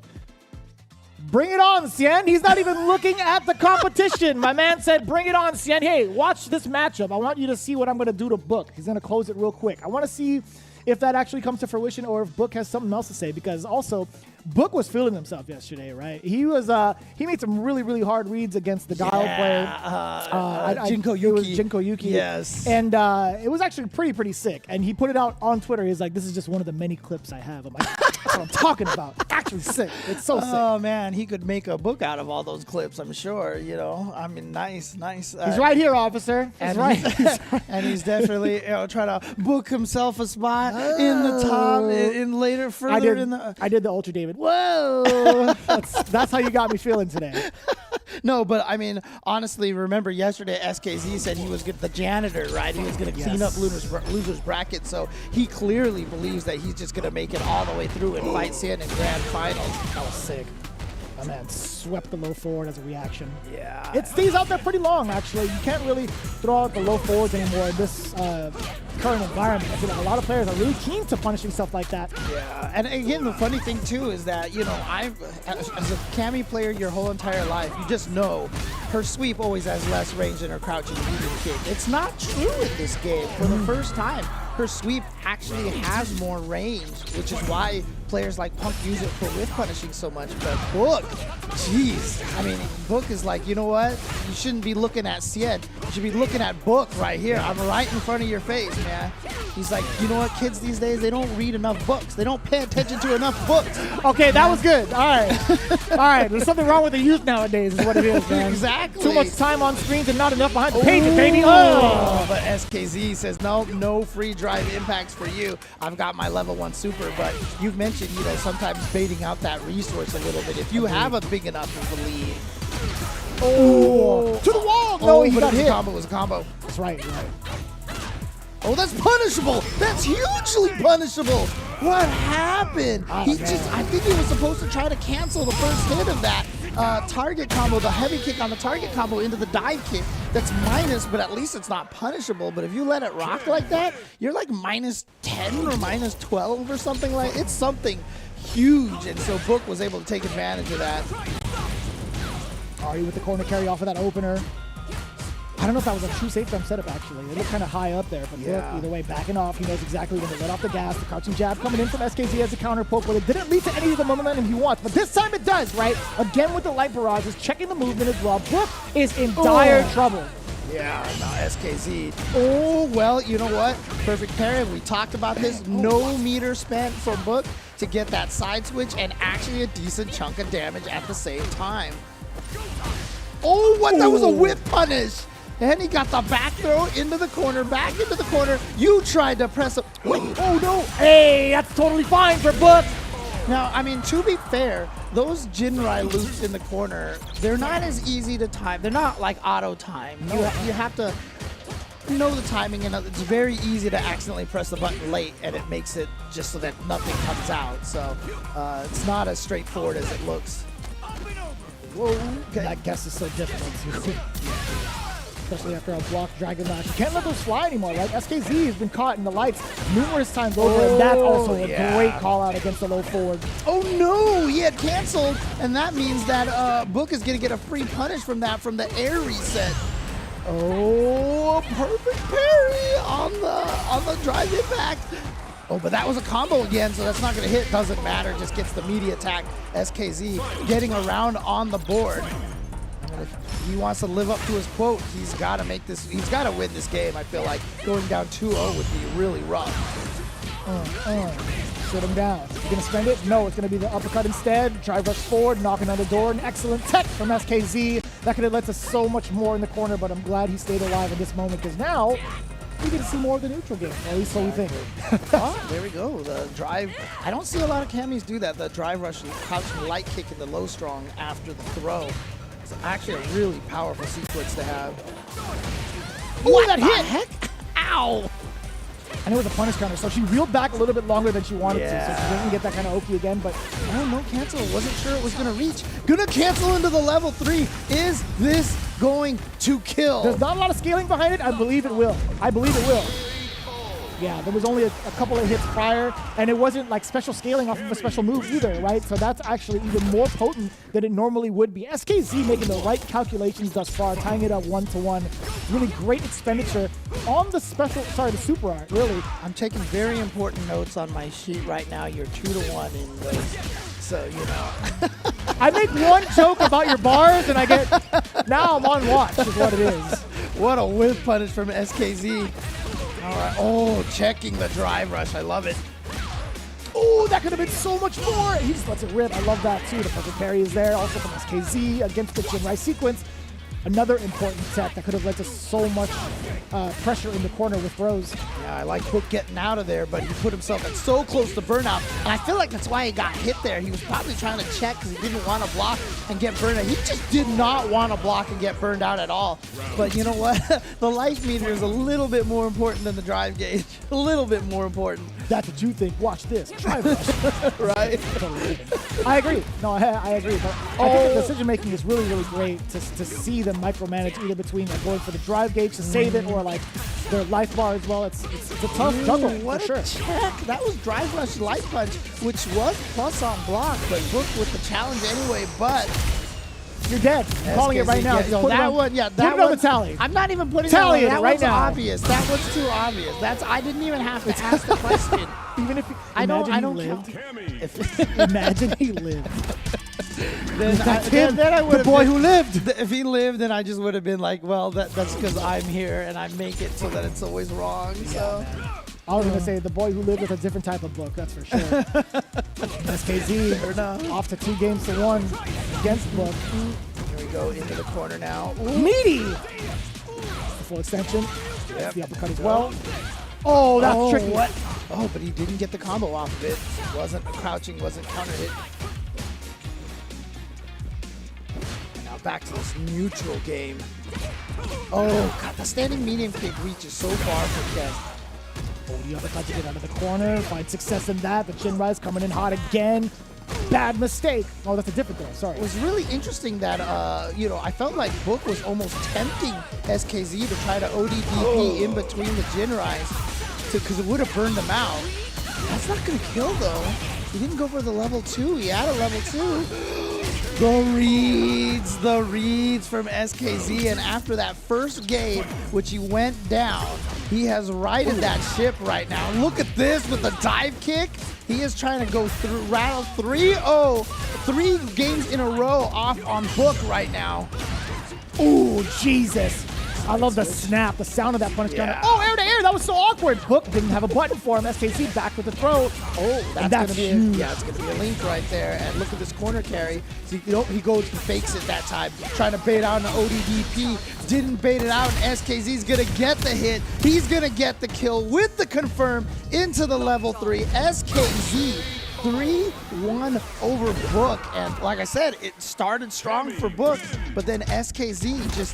Bring it on, Cien. He's not even looking at the competition. My man said, bring it on, Cien. Hey, watch this matchup. I want you to see what I'm gonna do to Book. He's gonna close it real quick. I want to see if that actually comes to fruition or if Book has something else to say, because also Book was feeling himself yesterday, right? He made some really, really hard reads against the Dial player. Jinko Yuki. It was Jinko Yuki. Yes. And it was actually pretty sick. And he put it out on Twitter. He's like, this is just one of the many clips I have. I'm like, that's what I'm talking about. Actually sick. It's so sick. Oh, man. He could make a book out of all those clips, I'm sure. I mean, nice. He's right here, officer. He's right. And he's definitely trying to book himself a spot in the top, I did the Ultra David. Whoa! that's how you got me feeling today. No, but I mean, honestly, remember yesterday SKZ said he was the janitor, right? He was going to clean up losers bracket, so he clearly believes that he's just going to make it all the way through and fight Cien in grand finals. That was sick. My man swept the low forward as a reaction. Yeah. It stays out there pretty long, actually. You can't really throw out the low forwards anymore in this current environment. I feel like a lot of players are really keen to punishing stuff like that. Yeah, and again, the funny thing, too, is that, as a Cammy player your whole entire life, you just know her sweep always has less range than her crouching medium kick. It's not true in this game. For the first time, her sweep actually has more range, which is why players like Punk use it for whiff punishing so much. But Book, jeez. I mean, Book is like, you know what? You shouldn't be looking at Cien. You should be looking at Book right here. I'm right in front of your face, man. He's like, you know what? Kids these days, they don't read enough books. They don't pay attention to enough books. Okay, that was good. All right. All right. There's something wrong with the youth nowadays is what it is, man. Exactly. Too much time on screens and not enough behind the pages, baby. Oh. But SKZ says, no free drive impacts for you. I've got my level 1 super, but you've mentioned, sometimes baiting out that resource a little bit. If you have a big enough of a lead. Oh, to the wall. No, he got hit. It was a combo. That's right. Oh, that's punishable. That's hugely punishable. What happened? I think he was supposed to try to cancel the first hit of that target combo, the heavy kick on the target combo into the dive kick. That's minus, but at least it's not punishable. But if you let it rock like that, you're like minus 10 or minus 12 or something like. It's something huge, and so Book was able to take advantage of that. Are you with the corner carry off of that opener? I don't know if that was a true safe jump setup, actually. It looked kind of high up there, but look, either way, backing off. He knows exactly when to let off the gas. The crouching jab coming in from SKZ as a counter poke, but it didn't lead to any of the momentum he wants. But this time it does, right? Again with the light barrages, checking the movement as well. Book is in dire trouble. Yeah, no, SKZ. Oh, well, you know what? Perfect pairing. We talked about this. No meter spent for Book to get that side switch and actually a decent chunk of damage at the same time. Oh, what? That was a whip punish. And he got the back throw into the corner, back into the corner. You tried to press him. Oh, no. Hey, that's totally fine for Book. Now, I mean, to be fair, those Jinrai loops in the corner, they're not as easy to time. They're not like auto time. You have to know the timing, and it's very easy to accidentally press the button late, and it makes it just so that nothing comes out. So it's not as straightforward as it looks. Whoa. Okay. That guess is so difficult, too. Especially after a block Dragon Lash. You can't let those fly anymore, right? SKZ has been caught in the lights numerous times over, and that's also a great call out against the low forward. Oh no, he had canceled, and that means that Book is gonna get a free punish from that from the air reset. Oh, perfect parry on the drive impact. Oh, but that was a combo again, so that's not gonna hit. Doesn't matter, just gets the media attack. SKZ getting around on the board. If he wants to live up to his quote, he's got to make this. He's got to win this game. I feel like going down 2-0 would be really rough. Sit him down. You gonna spend it? No, it's gonna be the uppercut instead. Drive rush forward, knocking on the door. An excellent tech from SKZ. That could have led to so much more in the corner, but I'm glad he stayed alive in this moment because now we get to see more of the neutral game. Or at least so we think. Oh, there we go. The drive. I don't see a lot of camis do that. The drive rush, crouching light kick, and the low strong after the throw. It's actually a really powerful sequence to have. Oh, that hit! Heck? Ow! And it was a punish counter, so she reeled back a little bit longer than she wanted to, so she didn't get that kind of Oki again, but no cancel. Wasn't sure it was going to reach. Gonna cancel into the level 3. Is this going to kill? There's not a lot of scaling behind it. I believe it will. I believe it will. Yeah, there was only a couple of hits prior, and it wasn't like special scaling off of a special move either, right? So that's actually even more potent than it normally would be. SKZ making the right calculations thus far, tying it up 1-1. Really great expenditure on the the super art, really. I'm taking very important notes on my sheet right now. You're 2-1 in those, so you know. I make one joke about your bars, and I get, now I'm on watch, is what it is. What a whip punish from SKZ. All right. Oh, checking the drive rush. I love it. Oh, that could have been so much more. He just lets it rip. I love that, too. The perfect parry is there. Also from SKZ against the Jinrai sequence. Another important tech that could have led to so much pressure in the corner with Rose. Yeah, I like Book getting out of there, but he put himself in so close to burnout. And I feel like that's why he got hit there. He was probably trying to check because he didn't want to block and get burned out. He just did not want to block and get burned out at all. But you know what? The life meter is a little bit more important than the drive gauge. A little bit more important. That's what you think. Watch this. Drive rush. Right? I agree. No, I agree. But I think the decision making is really, really great to see them micromanage either between going for the drive gauge to save it or like their life bar as well. It's a tough juggle what for a sure. Check. That was drive rush light punch, which was plus on block, but Book with the challenge anyway. But you're dead. I'm calling it right now. Yeah, that one. Yeah, that one. The tally. I'm not even putting tally it. That right one's now. Obvious. That one's too obvious. I didn't even have to ask the question. Even if I don't lived. Imagine he lived. Then I would. The boy who lived. If he lived, then I just would have been like, well, that's because I'm here and I make it so that it's always wrong. So. I was going to say the boy who lived with a different type of book, that's for sure. SKZ off to 2-1 against Book. Here we go into the corner now. Ooh. Meaty! The full extension. Yep. The uppercut as well. Oh, that's tricky. What? Oh, but he didn't get the combo off of it. Wasn't crouching, wasn't counter hit. And now back to this neutral game. Oh, God, the standing medium kick reaches so far for Kest. Oh, the uppercut to get out of the corner. Find success in that. The Jinrai's coming in hot again. Bad mistake. Oh, that's a different throw. Sorry. It was really interesting that, I felt like Book was almost tempting SKZ to try to ODDP in between the Jinrais because it would have burned him out. That's not going to kill, though. He didn't go for the level 2. He had a level 2. The reads from SKZ, and after that first game, which he went down, he has righted that ship right now. Look at this with the dive kick. He is trying to go through, rattle 3-0, 3 games in a row off on Book right now. Ooh, Jesus. I love the snap, the sound of that punish counter. Oh, air to air, that was so awkward. Hook didn't have a button for him. SKC back with the throw. Oh, that's gonna be huge. it's gonna be a link right there. And look at this corner carry. So he goes and fakes it that time, trying to bait out an ODDP. Didn't bait it out. And SKZ's gonna get the hit. He's gonna get the kill with the confirm into the level 3. SKZ 3-1 over Book. And like I said, it started strong for Book, but then SKZ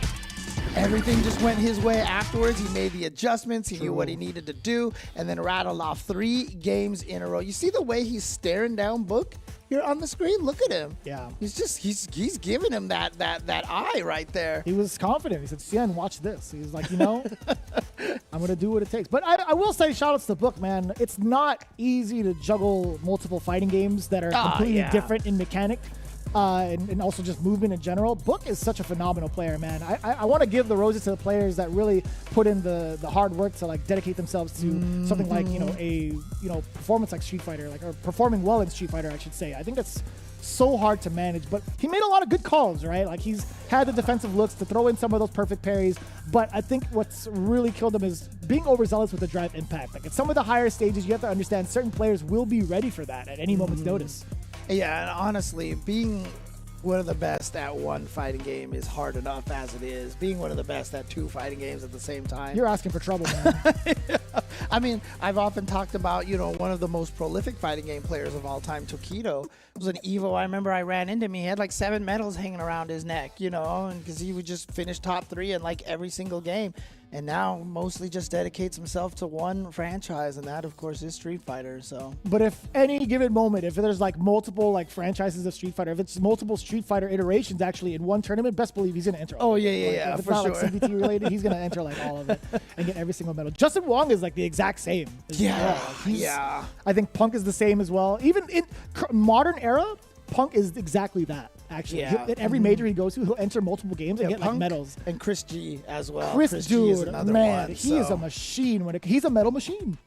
everything just went his way afterwards. He made the adjustments. He knew what he needed to do, and then rattled off 3 games in a row. You see the way he's staring down Book here on the screen? Look at him. Yeah. He's giving him that eye right there. He was confident. He said, Cien, watch this. He was like, I'm going to do what it takes. But I will say, shout outs to Book, man. It's not easy to juggle multiple fighting games that are completely different in mechanic. And also just movement in general. Book is such a phenomenal player, man. I want to give the roses to the players that really put in the hard work to like dedicate themselves to something like a performance like Street Fighter, or performing well in Street Fighter, I should say. I think that's so hard to manage, but he made a lot of good calls, right? Like he's had the defensive looks to throw in some of those perfect parries, but I think what's really killed him is being overzealous with the drive impact. Like at some of the higher stages, you have to understand certain players will be ready for that at any moment's notice. Yeah, and honestly, being one of the best at one fighting game is hard enough as it is. Being one of the best at 2 fighting games at the same time. You're asking for trouble, man. I mean, I've often talked about, one of the most prolific fighting game players of all time, Tokido. It was an Evo. I remember I ran into him. He had like 7 medals hanging around his neck, and because he would just finish top 3 in like every single game. And now mostly just dedicates himself to one franchise, and that, of course, is Street Fighter. So, but if any given moment, if there's like multiple like franchises of Street Fighter, if it's multiple Street Fighter iterations actually in one tournament, best believe he's gonna enter. Oh yeah, if it's for not sure. like CBT related, he's gonna enter like all of it and get every single medal. Justin Wong is like the exact same. Yeah. I think Punk is the same as well. Even in modern era, Punk is exactly that. Actually, at every major he goes to, he'll enter multiple games and get like medals. And Chris G as well. Chris G is another one. He is a machine. He's a medal machine.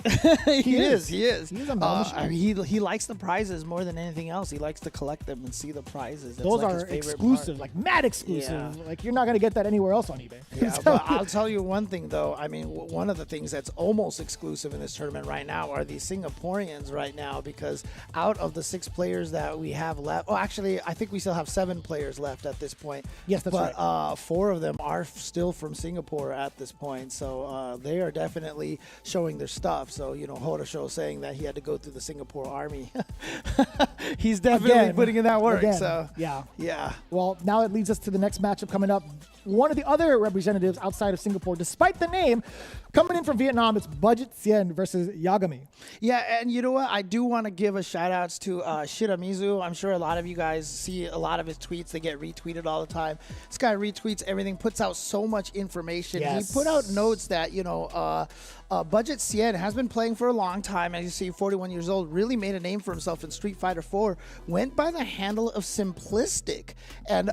He is. He's a medal machine. He likes the prizes more than anything else. He likes to collect them and see the prizes. Those are exclusive, like mad exclusive. Yeah. Like you're not gonna get that anywhere else on eBay. Yeah, but I'll tell you one thing though. I mean, one of the things that's almost exclusive in this tournament right now are these Singaporeans right now, because out of the 6 players that we have left, actually, I think we still have 7 players left at this point. Yes, that's right. But 4 of them are still from Singapore at this point, so they are definitely showing their stuff. So Horosho saying that he had to go through the Singapore army. He's definitely putting in that work. So yeah. Well, now it leads us to the next matchup coming up. One of the other representatives outside of Singapore, despite the name, coming in from Vietnam, it's Budget Cien versus Yagami. Yeah, and you know what? I do want to give a shout outs to Shiramizu. I'm sure a lot of you guys see a lot of his tweets. They get retweeted all the time. This guy retweets everything, puts out so much information. Yes. He put out notes that, Budget Cien has been playing for a long time. As you see, 41 years old, really made a name for himself in Street Fighter 4. Went by the handle of Simplistic, and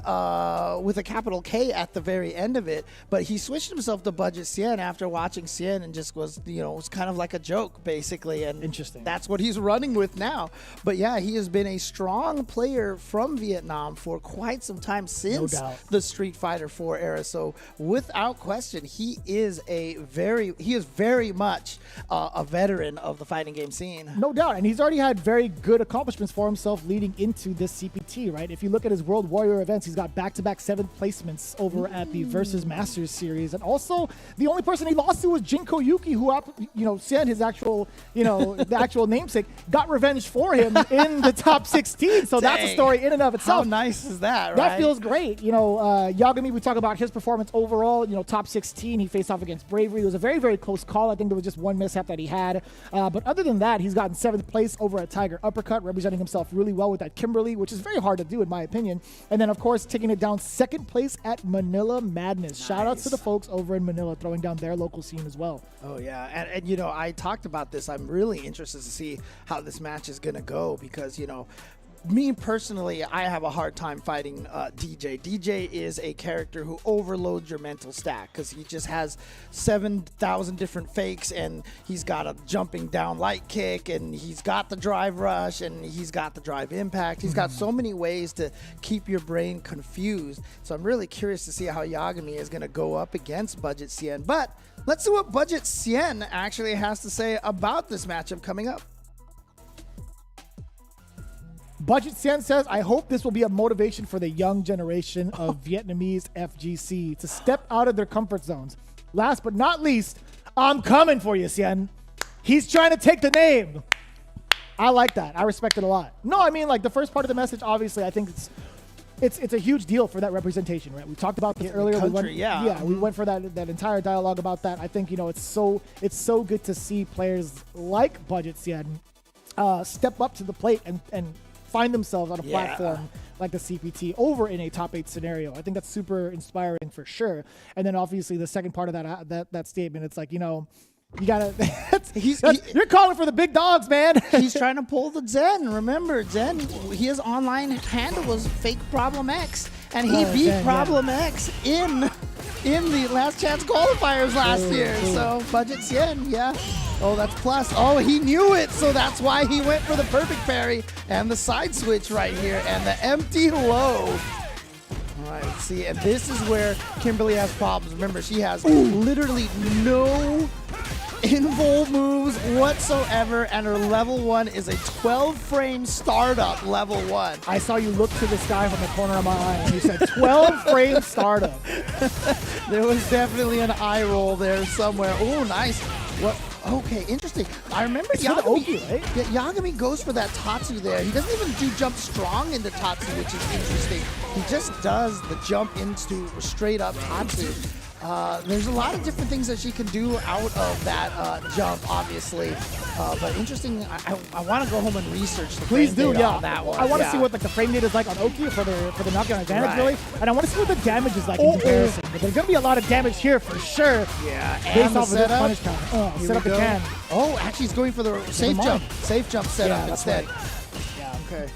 with a capital K at the very end of it. But he switched himself to Budget Cien after watching Cien, and just was, it was kind of like a joke, basically. And interesting. That's what he's running with now. But yeah, he has been a strong player from Vietnam for quite some time since the Street Fighter 4 era. So without question, he is very much a veteran of the fighting game scene. No doubt. And he's already had very good accomplishments for himself leading into this CPT, right? If you look at his World Warrior events, he's got back-to-back 7th placements over at the Versus Masters series. And also, the only person he lost to was Jinko Yuki, who, Cien, his actual, the actual namesake, got revenge for him in the top 16. So that's a story in and of itself. How nice is that, right? That feels great. Yagami, we talk about his performance overall, top 16. He faced off against Bravery. It was a very, very close call. I think there was just one mishap that he had. But other than that, he's gotten 7th place over at Tiger Uppercut, representing himself really well with that Kimberly, which is very hard to do in my opinion. And then, of course, taking it down 2nd place at Manila Madness. Nice. Shout out to the folks over in Manila throwing down their local scene as well. Oh, yeah. And I talked about this. I'm really interested to see how this match is going to go because, me personally, I have a hard time fighting DJ. DJ is a character who overloads your mental stack because he just has 7,000 different fakes, and he's got a jumping down light kick, and he's got the drive rush, and he's got the drive impact. He's got so many ways to keep your brain confused. So I'm really curious to see how Yagami is going to go up against Budget Cien. But let's see what Budget Cien actually has to say about this matchup coming up. Budget Cien says, I hope this will be a motivation for the young generation of Vietnamese FGC to step out of their comfort zones. Last but not least, I'm coming for you, Cien. He's trying to take the name. I like that. I respect it a lot. No, I mean, like, the first part of the message, obviously, I think it's a huge deal for that representation, right? We talked about this earlier. We went for that entire dialogue about that. I think, you know, it's so good to see players like Budget Cien step up to the plate and find themselves on a platform like the CPT over in a top 8 scenario. I think that's super inspiring for sure. And then obviously the second part of that statement, it's like, you know, you gotta. You're calling for the big dogs, man. He's trying to pull the Zen. Remember, Zen, his online handle was fake Problem X, and he beat Zen, Problem X in the last chance qualifiers last year. So Budget Cien, Oh, that's plus. Oh, he knew it, so that's why he went for the perfect parry and the side switch right here and the empty low. All right, let's see, and this is where Kimberly has problems. Remember, she has literally no invul moves whatsoever, and her level 1 is a 12-frame startup level 1. I saw you look to this guy from the corner of my eye, and you said 12-frame startup. There was definitely an eye roll there somewhere. Oh, nice. What? Okay, interesting. I remember Yagami, right? Yagami goes for that Tatsu there. He doesn't even do jump strong into Tatsu, which is interesting. He just does the jump into straight up Tatsu. There's a lot of different things that she can do out of that jump, obviously. But interesting, I want to go home and research the frame data on that one. I want to see what the frame data is like on Oki for the knockdown advantage, really. And I want to see what the damage is like in comparison. But there's going to be a lot of damage here for sure. Yeah, based off of this punish counter. Set up the can. Oh, actually, he's going for the safe jump. Safe jump setup instead. Right. Yeah, okay.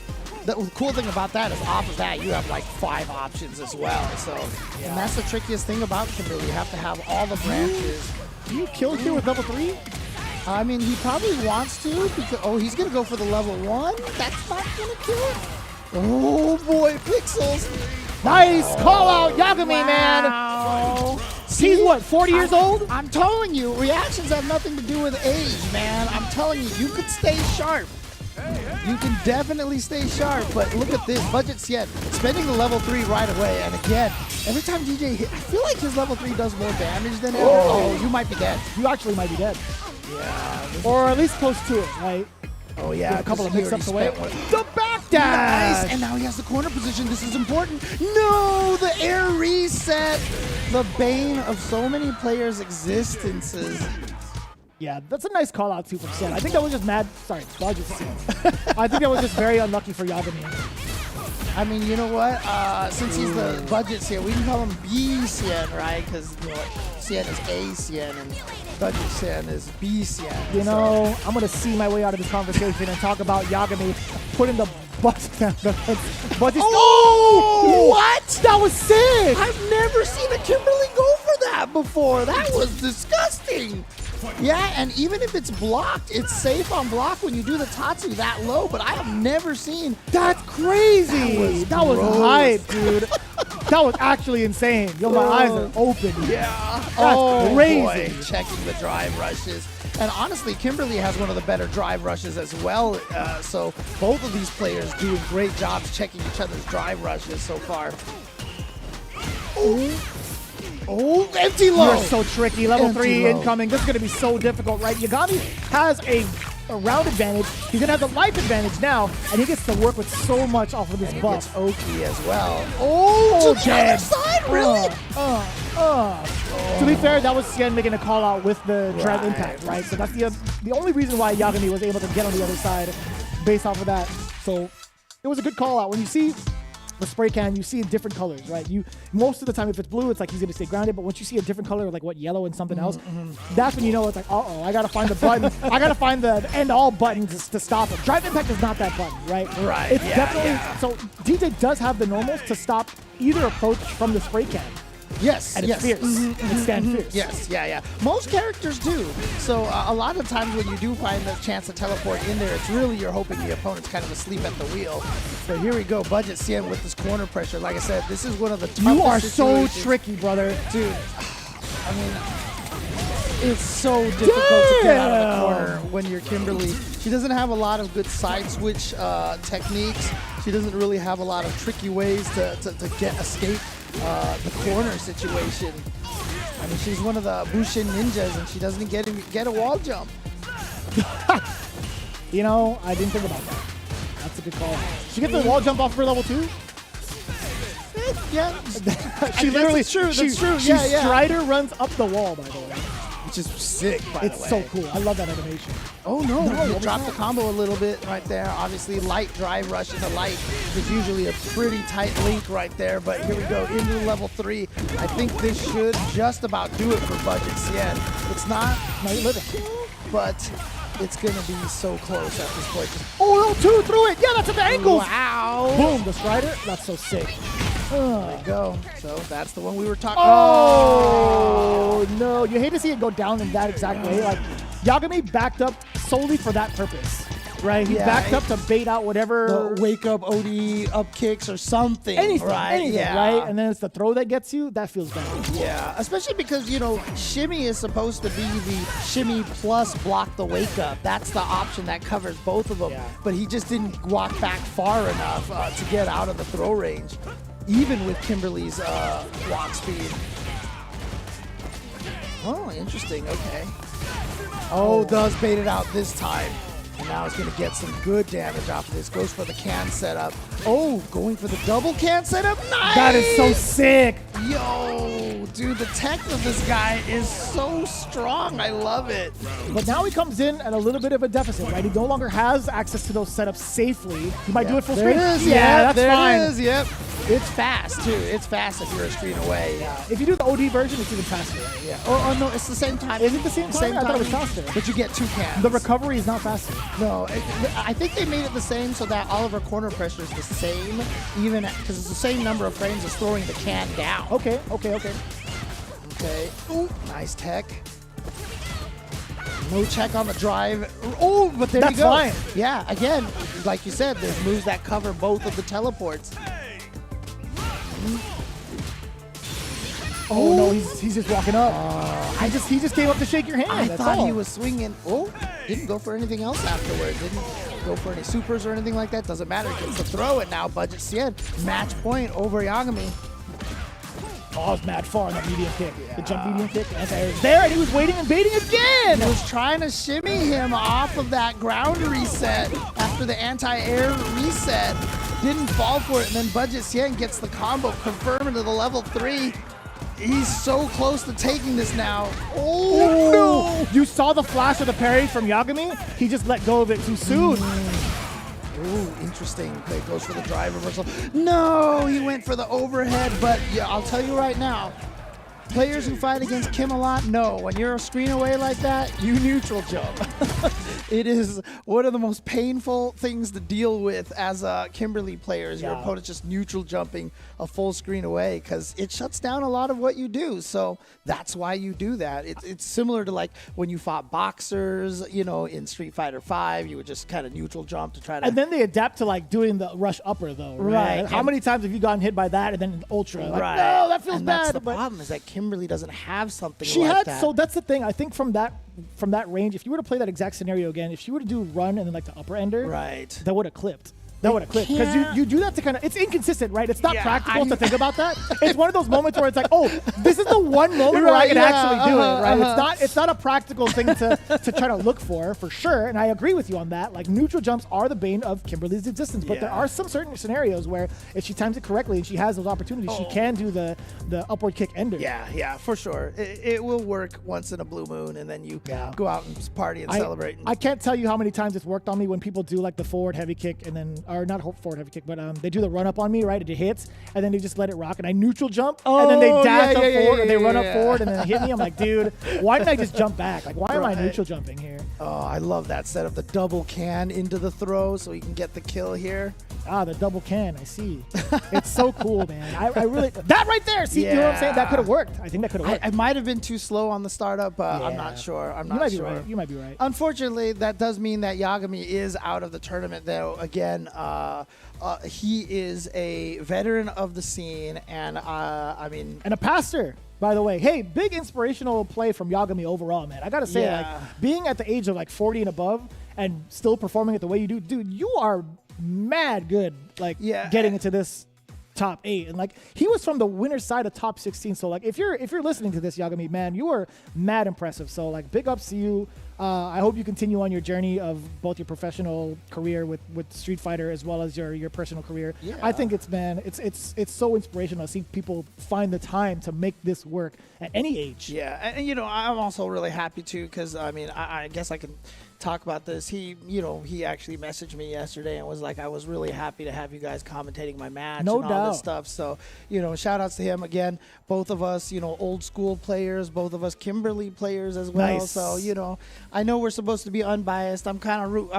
The cool thing about that is off of that, you have like 5 options as well. So, and that's the trickiest thing about Kimberly. You have to have all the branches. Do you kill here with level 3? I mean, he probably wants to because, he's going to go for the level 1. That's not going to kill it. Oh boy, Pixels. Nice call out, Yagami, man. He's what, 40 years old? I'm telling you, reactions have nothing to do with age, man. I'm telling you, you could stay sharp. You can definitely stay sharp, but look at this. Budget Cien spending the level 3 right away. And again, every time DJ hit, I feel like his level 3 does more damage than him. Oh, you might be dead. You actually might be dead. Yeah. Or at least close to it, right? Oh, yeah. A couple of mix-ups away. The back dash! Nice! And now he has the corner position. This is important. No! The air reset! The bane of so many players' existences. Yeah, that's a nice call out too from Cien. I think that was just Budget Cien. I think that was just very unlucky for Yagami. I mean, you know what? Since he's the Budget Cien, we can call him B Cien, right? Because Cien is A Cien and Budget Cien is B Cien. You know, I'm gonna see my way out of this conversation and talk about Yagami putting the bus down. What? That was sick! I've never seen a Kimberly go for that before. That was disgusting. Yeah, and even if it's blocked, it's safe on block when you do the Tatsu that low, but I have never seen... That's crazy! That was hype, dude. That was actually insane. Yo, my eyes are open. Yeah. That's crazy. Boy, checking the drive rushes. And honestly, Kimberly has one of the better drive rushes as well, so both of these players doing great jobs checking each other's drive rushes so far. Oh, empty low. You're so tricky. Level 3 incoming. This is going to be so difficult, right? Yagami has a round advantage. He's going to have the life advantage now, and he gets to work with so much off of this buff. He gets Oki as well. Oh, to the other side, really? To be fair, that was Cien making a call out with the drive impact, right? So that's the only reason why Yagami was able to get on the other side based off of that. So it was a good call out. When you see the spray can, you see different colors, right? Most of the time, if it's blue, it's like he's gonna stay grounded. But once you see a different color, like what yellow and something else, that's when you know it's like, uh-oh, I gotta find the button. I gotta find the end all button to stop it. Drive impact is not that button, right? Right. It's definitely so. DJ does have the normals to stop either approach from the spray can. Yes, and it's fierce. It stands fierce. Yes, yeah. Most characters do. So a lot of times when you do find the chance to teleport in there, it's really you're hoping the opponent's kind of asleep at the wheel. So here we go, Budget CN with this corner pressure. Like I said, this is one of the toughest You are situations. so tricky, brother. Dude, I mean, it's so difficult to get out of the corner when you're Kimberly. She doesn't have a lot of good side switch techniques. She doesn't really have a lot of tricky ways to escape the corner situation. I mean, she's one of the Bushin ninjas, and she doesn't get a wall jump. You know, I didn't think about that. That's a good call. She gets the wall jump off for level 2? Yeah. She literally, That's true. she Strider runs up the wall, by the way. Which is sick, by the way. It's so cool. I love that animation. Oh, no. You dropped the combo a little bit right there. Obviously, light drive rush into light is usually a pretty tight link right there. But here we go into level 3. I think this should just about do it for Budget CN. It's not, but it's going to be so close at this point. Oh, no, 2 through it. Yeah, that's at the ankles. Wow. Boom, the Strider. That's so sick. There you go. So that's the one we were talking about. Oh, no. You hate to see it go down in that exact way. Like, Yagami backed up solely for that purpose. Right? He backed up to bait out whatever. The wake up OD up kicks or something. Anything, right? Right? And then it's the throw that gets you. That feels bad. Yeah, especially because, you know, shimmy is supposed to be the shimmy plus block the wake up. That's the option that covers both of them. Yeah. But he just didn't walk back far enough to get out of the throw range, even with Kimberly's walk speed. Oh, interesting. Okay. Oh, does bait it out this time. And now it's going to get some good damage off of this. Goes for the can setup. Oh, going for the double can setup. Nice! That is so sick. Yo, dude, the tech of this guy is so strong. I love it. But now he comes in at a little bit of a deficit, right? He no longer has access to those setups safely. He might do it full screen. There it is. Yeah, that's fine. There it is. Yep. It's fast, too. It's fast if you're a screen away. Yeah. If you do the OD version, it's even faster. Yeah. Oh, no, it's the same time. Is it the same time? I thought it was faster. But you get 2 cans. The recovery is not faster. No, I think they made it the same so that all of our corner pressure is the same, even because it's the same number of frames as throwing the can down. Okay. Okay. Ooh, nice tech. No check on the drive. Oh, but there you go. That's fine. Yeah, again, like you said, there's moves that cover both of the teleports. Oh, no, he's just walking up. He just came up to shake your hand. I That's thought all. he was swinging. Oh, didn't go for anything else afterwards. Didn't go for any supers or anything like that. Doesn't matter. Gets to throw it now. Budget CN. Match point over Yagami. Oh, I was mad far on that medium kick. Yeah. The jump medium kick. Anti-air is there, and he was waiting and baiting again. He was trying to shimmy him off of that ground reset after the anti-air reset. Didn't fall for it, and then Budget CN gets the combo confirmed to the level 3. He's so close to taking this now. Oh, no! You saw the flash of the parry from Yagami? He just let go of it too soon. Ooh, interesting. Okay, goes for the drive reversal. No, he went for the overhead, but yeah, I'll tell you right now, players who fight against Kim a lot know when you're a screen away like that, you neutral jump. It is one of the most painful things to deal with as a Kimberly player is your opponent just neutral jumping a full screen away because it shuts down a lot of what you do. So that's why you do that. It's similar to like when you fought boxers, you know, in Street Fighter V, you would just kind of neutral jump to try to... And then they adapt to like doing the rush upper though, right? How many times have you gotten hit by that and then Ultra? Like, no, that feels bad. That's the problem is that Kimberly doesn't have something she like had, that. So that's the thing. I think from that range, if you were to play that exact scenario again, if she were to do run and then like the upper ender, that would have clipped. That would have clipped. Because you do that to kind of, it's inconsistent, right? It's not practical to think about that. It's one of those moments where it's like, oh, this is the one moment where I can actually do it, right? It's not a practical thing to try to look for sure. And I agree with you on that. Like neutral jumps are the bane of Kimberly's existence. But there are some certain scenarios where if she times it correctly and she has those opportunities, she can do the upward kick ender. Yeah, for sure. It will work once in a blue moon and then you go out and party and celebrate. I can't tell you how many times it's worked on me when people do like the forward heavy kick and then or not forward heavy kick, but they do the run up on me, right? It hits, and then they just let it rock, and I neutral jump, and then they dash up forward, and they run up forward, and then hit me. I'm like, dude, why didn't I just jump back? Like, why am I neutral jumping here? Oh, I love that setup. The double can into the throw so he can get the kill here. Ah, the double can. I see. It's so cool, man. I really that right there. See, you know what I'm saying? That could have worked. I think that could have worked. I might have been too slow on the startup, but I'm not sure. I'm not sure. Right. You might be right. Unfortunately, that does mean that Yagami is out of the tournament, though. Again, he is a veteran of the scene, and I mean, and a pastor. By the way, hey, big inspirational play from Yagami overall, man. I gotta say, like, being at the age of like 40 and above and still performing it the way you do, dude, you are mad good. Like, getting into this top 8, and like he was from the winner's side of top 16. So like, if you're listening to this, Yagami, man, you are mad impressive. So like, big ups to you. I hope you continue on your journey of both your professional career with Street Fighter as well as your personal career. Yeah. I think it's so inspirational to see people find the time to make this work at any age. Yeah, and you know, I'm also really happy too, because I mean, I guess I can talk about this. He actually messaged me yesterday and was like, I was really happy to have you guys commentating my match and all this stuff. So, you know, shout outs to him again. Both of us, you know, old school players, both of us Kimberly players as well. Nice. So, you know, I know we're supposed to be unbiased. I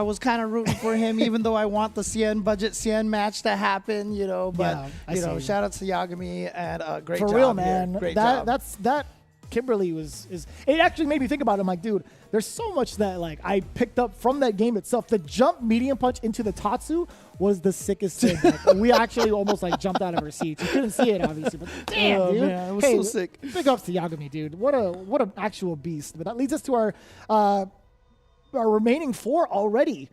was kind of rooting for him, even though I want the Cien budget Cien match to happen, you know, but you know, shout outs to Yagami and great job. For real, man. Great job. That Kimberly it actually made me think about it. I'm like, dude, there's so much that like I picked up from that game itself. The jump medium punch into the Tatsu was the sickest thing. Like, we actually almost like jumped out of our seats. You couldn't see it obviously, but damn, dude, man, it was so sick. Big ups to Yagami, dude. What an actual beast. But that leads us to our remaining 4 already.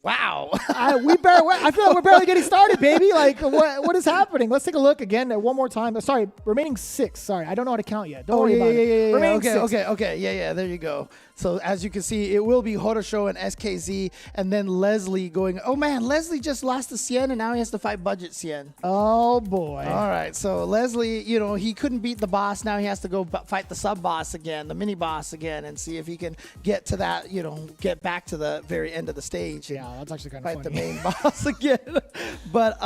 Wow. I feel like we're barely getting started, baby. Like, what is happening? Let's take a look again at one more time. Sorry, remaining 6. Sorry, I don't know how to count yet. Don't worry about it. Remaining 6. Okay. Yeah. There you go. So as you can see, it will be Horosho and SKZ, and then Leslie going. Oh man, Leslie just lost to Cien, and now he has to fight Budget Cien. Oh boy. All right. So Leslie, you know, he couldn't beat the boss. Now he has to go fight the sub boss again, the mini boss again, and see if he can get to that. You know, get back to the very end of the stage. Yeah, that's actually kind of funny. Fight the main boss again. But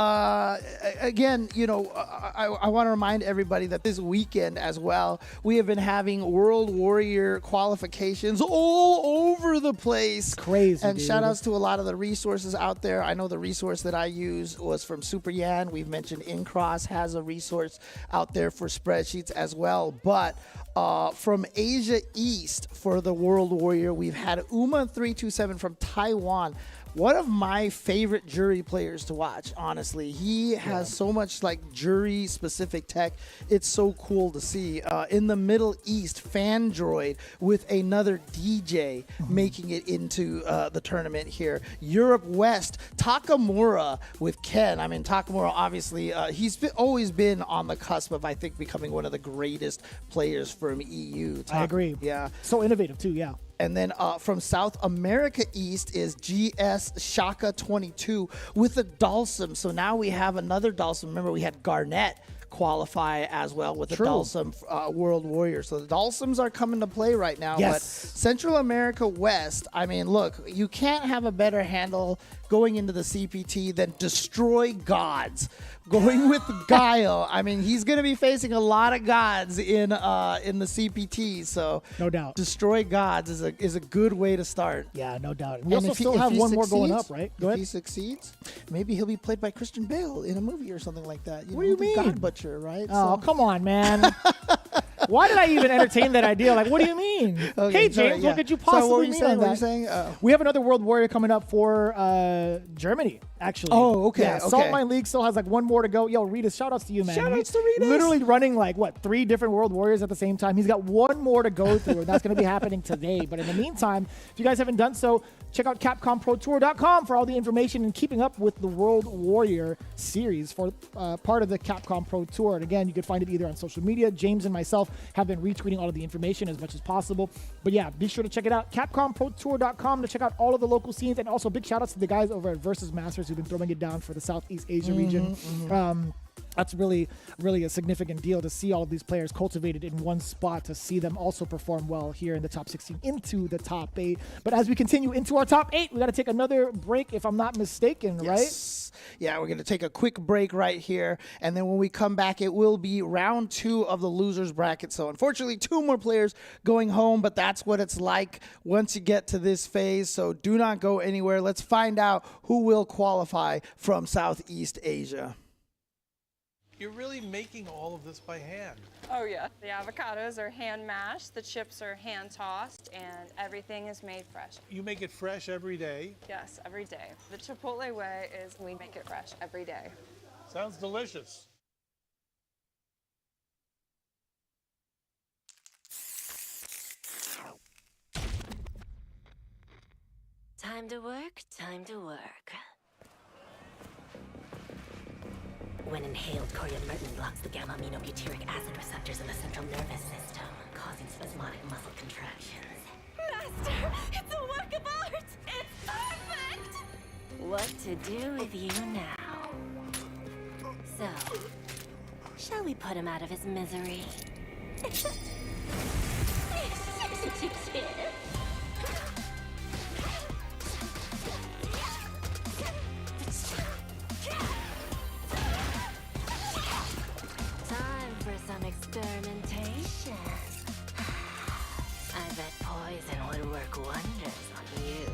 again, you know, I want to remind everybody that this weekend as well, we have been having World Warrior qualifications all over the place. Crazy. And shout outs to a lot of the resources out there. I know the resource that I use was from Super Yan. We've mentioned Incross has a resource out there for spreadsheets as well. But from Asia East for the World Warrior, we've had Uma327 from Taiwan. One of my favorite jury players to watch, honestly. He has so much like jury specific tech. It's so cool to see. In the Middle East, Fandroid with another DJ making it into the tournament here. Europe West, Takamura with Ken. I mean, Takamura, obviously, he's always been on the cusp of, I think, becoming one of the greatest players from EU. I agree. Yeah. So innovative too, yeah. And then from South America East is GS Shaka 22 with a Dalsum. So now we have another Dalsum. Remember, we had Garnett qualify as well with the Dalsum World Warrior. So the Dalsums are coming to play right now. Yes. But Central America West, I mean, look, you can't have a better handle going into the CPT than Destroy Gods. Going with Guile. I mean, he's going to be facing a lot of gods in the CPT. So no doubt, Destroy Gods is a good way to start. Yeah, no doubt. We also still have one more going up, right? Go ahead. If he succeeds, maybe he'll be played by Christian Bale in a movie or something like that. What do you mean? God Butcher, right? Oh, come on, man. Why did I even entertain that idea? Like, what do you mean? Okay, hey, James, what could you possibly mean on that? What were you saying? We have another World Warrior coming up for Germany, actually. Oh, okay. Yeah, Salt Mine League still has like one more to go. Yo, Ritas, shout outs to you, man. Shout outs to Ritas. Literally running like, 3 different World Warriors at the same time. He's got one more to go through, and that's going to be happening today. But in the meantime, if you guys haven't done so, check out CapcomProTour.com for all the information and keeping up with the World Warrior series for part of the Capcom Pro Tour. And again, you can find it either on social media. James and myself have been retweeting all of the information as much as possible. But yeah, be sure to check it out. CapcomProTour.com to check out all of the local scenes. And also big shout outs to the guys over at Versus Masters who've been throwing it down for the Southeast Asia region. That's really a significant deal to see all of these players cultivated in one spot, to see them also perform well here in the top 16 into the top 8. But as we continue into our top 8, we got to take another break, if I'm not mistaken, right? Yeah, we're going to take a quick break right here. And then when we come back, it will be round 2 of the losers bracket. So unfortunately, 2 more players going home, but that's what it's like once you get to this phase. So do not go anywhere. Let's find out who will qualify from Southeast Asia. You're really making all of this by hand. Oh yeah. The avocados are hand mashed, the chips are hand tossed, and everything is made fresh. You make it fresh every day. Yes, every day. The Chipotle way is we make it fresh every day. Sounds delicious. Time to work, time to work. When inhaled, coriamyrtin blocks the gamma-aminobutyric acid receptors in the central nervous system, causing spasmodic muscle contractions. Master, it's a work of art! It's perfect! What to do with you now? So, shall we put him out of his misery? Time for some experimentation. I bet poison would work wonders on you.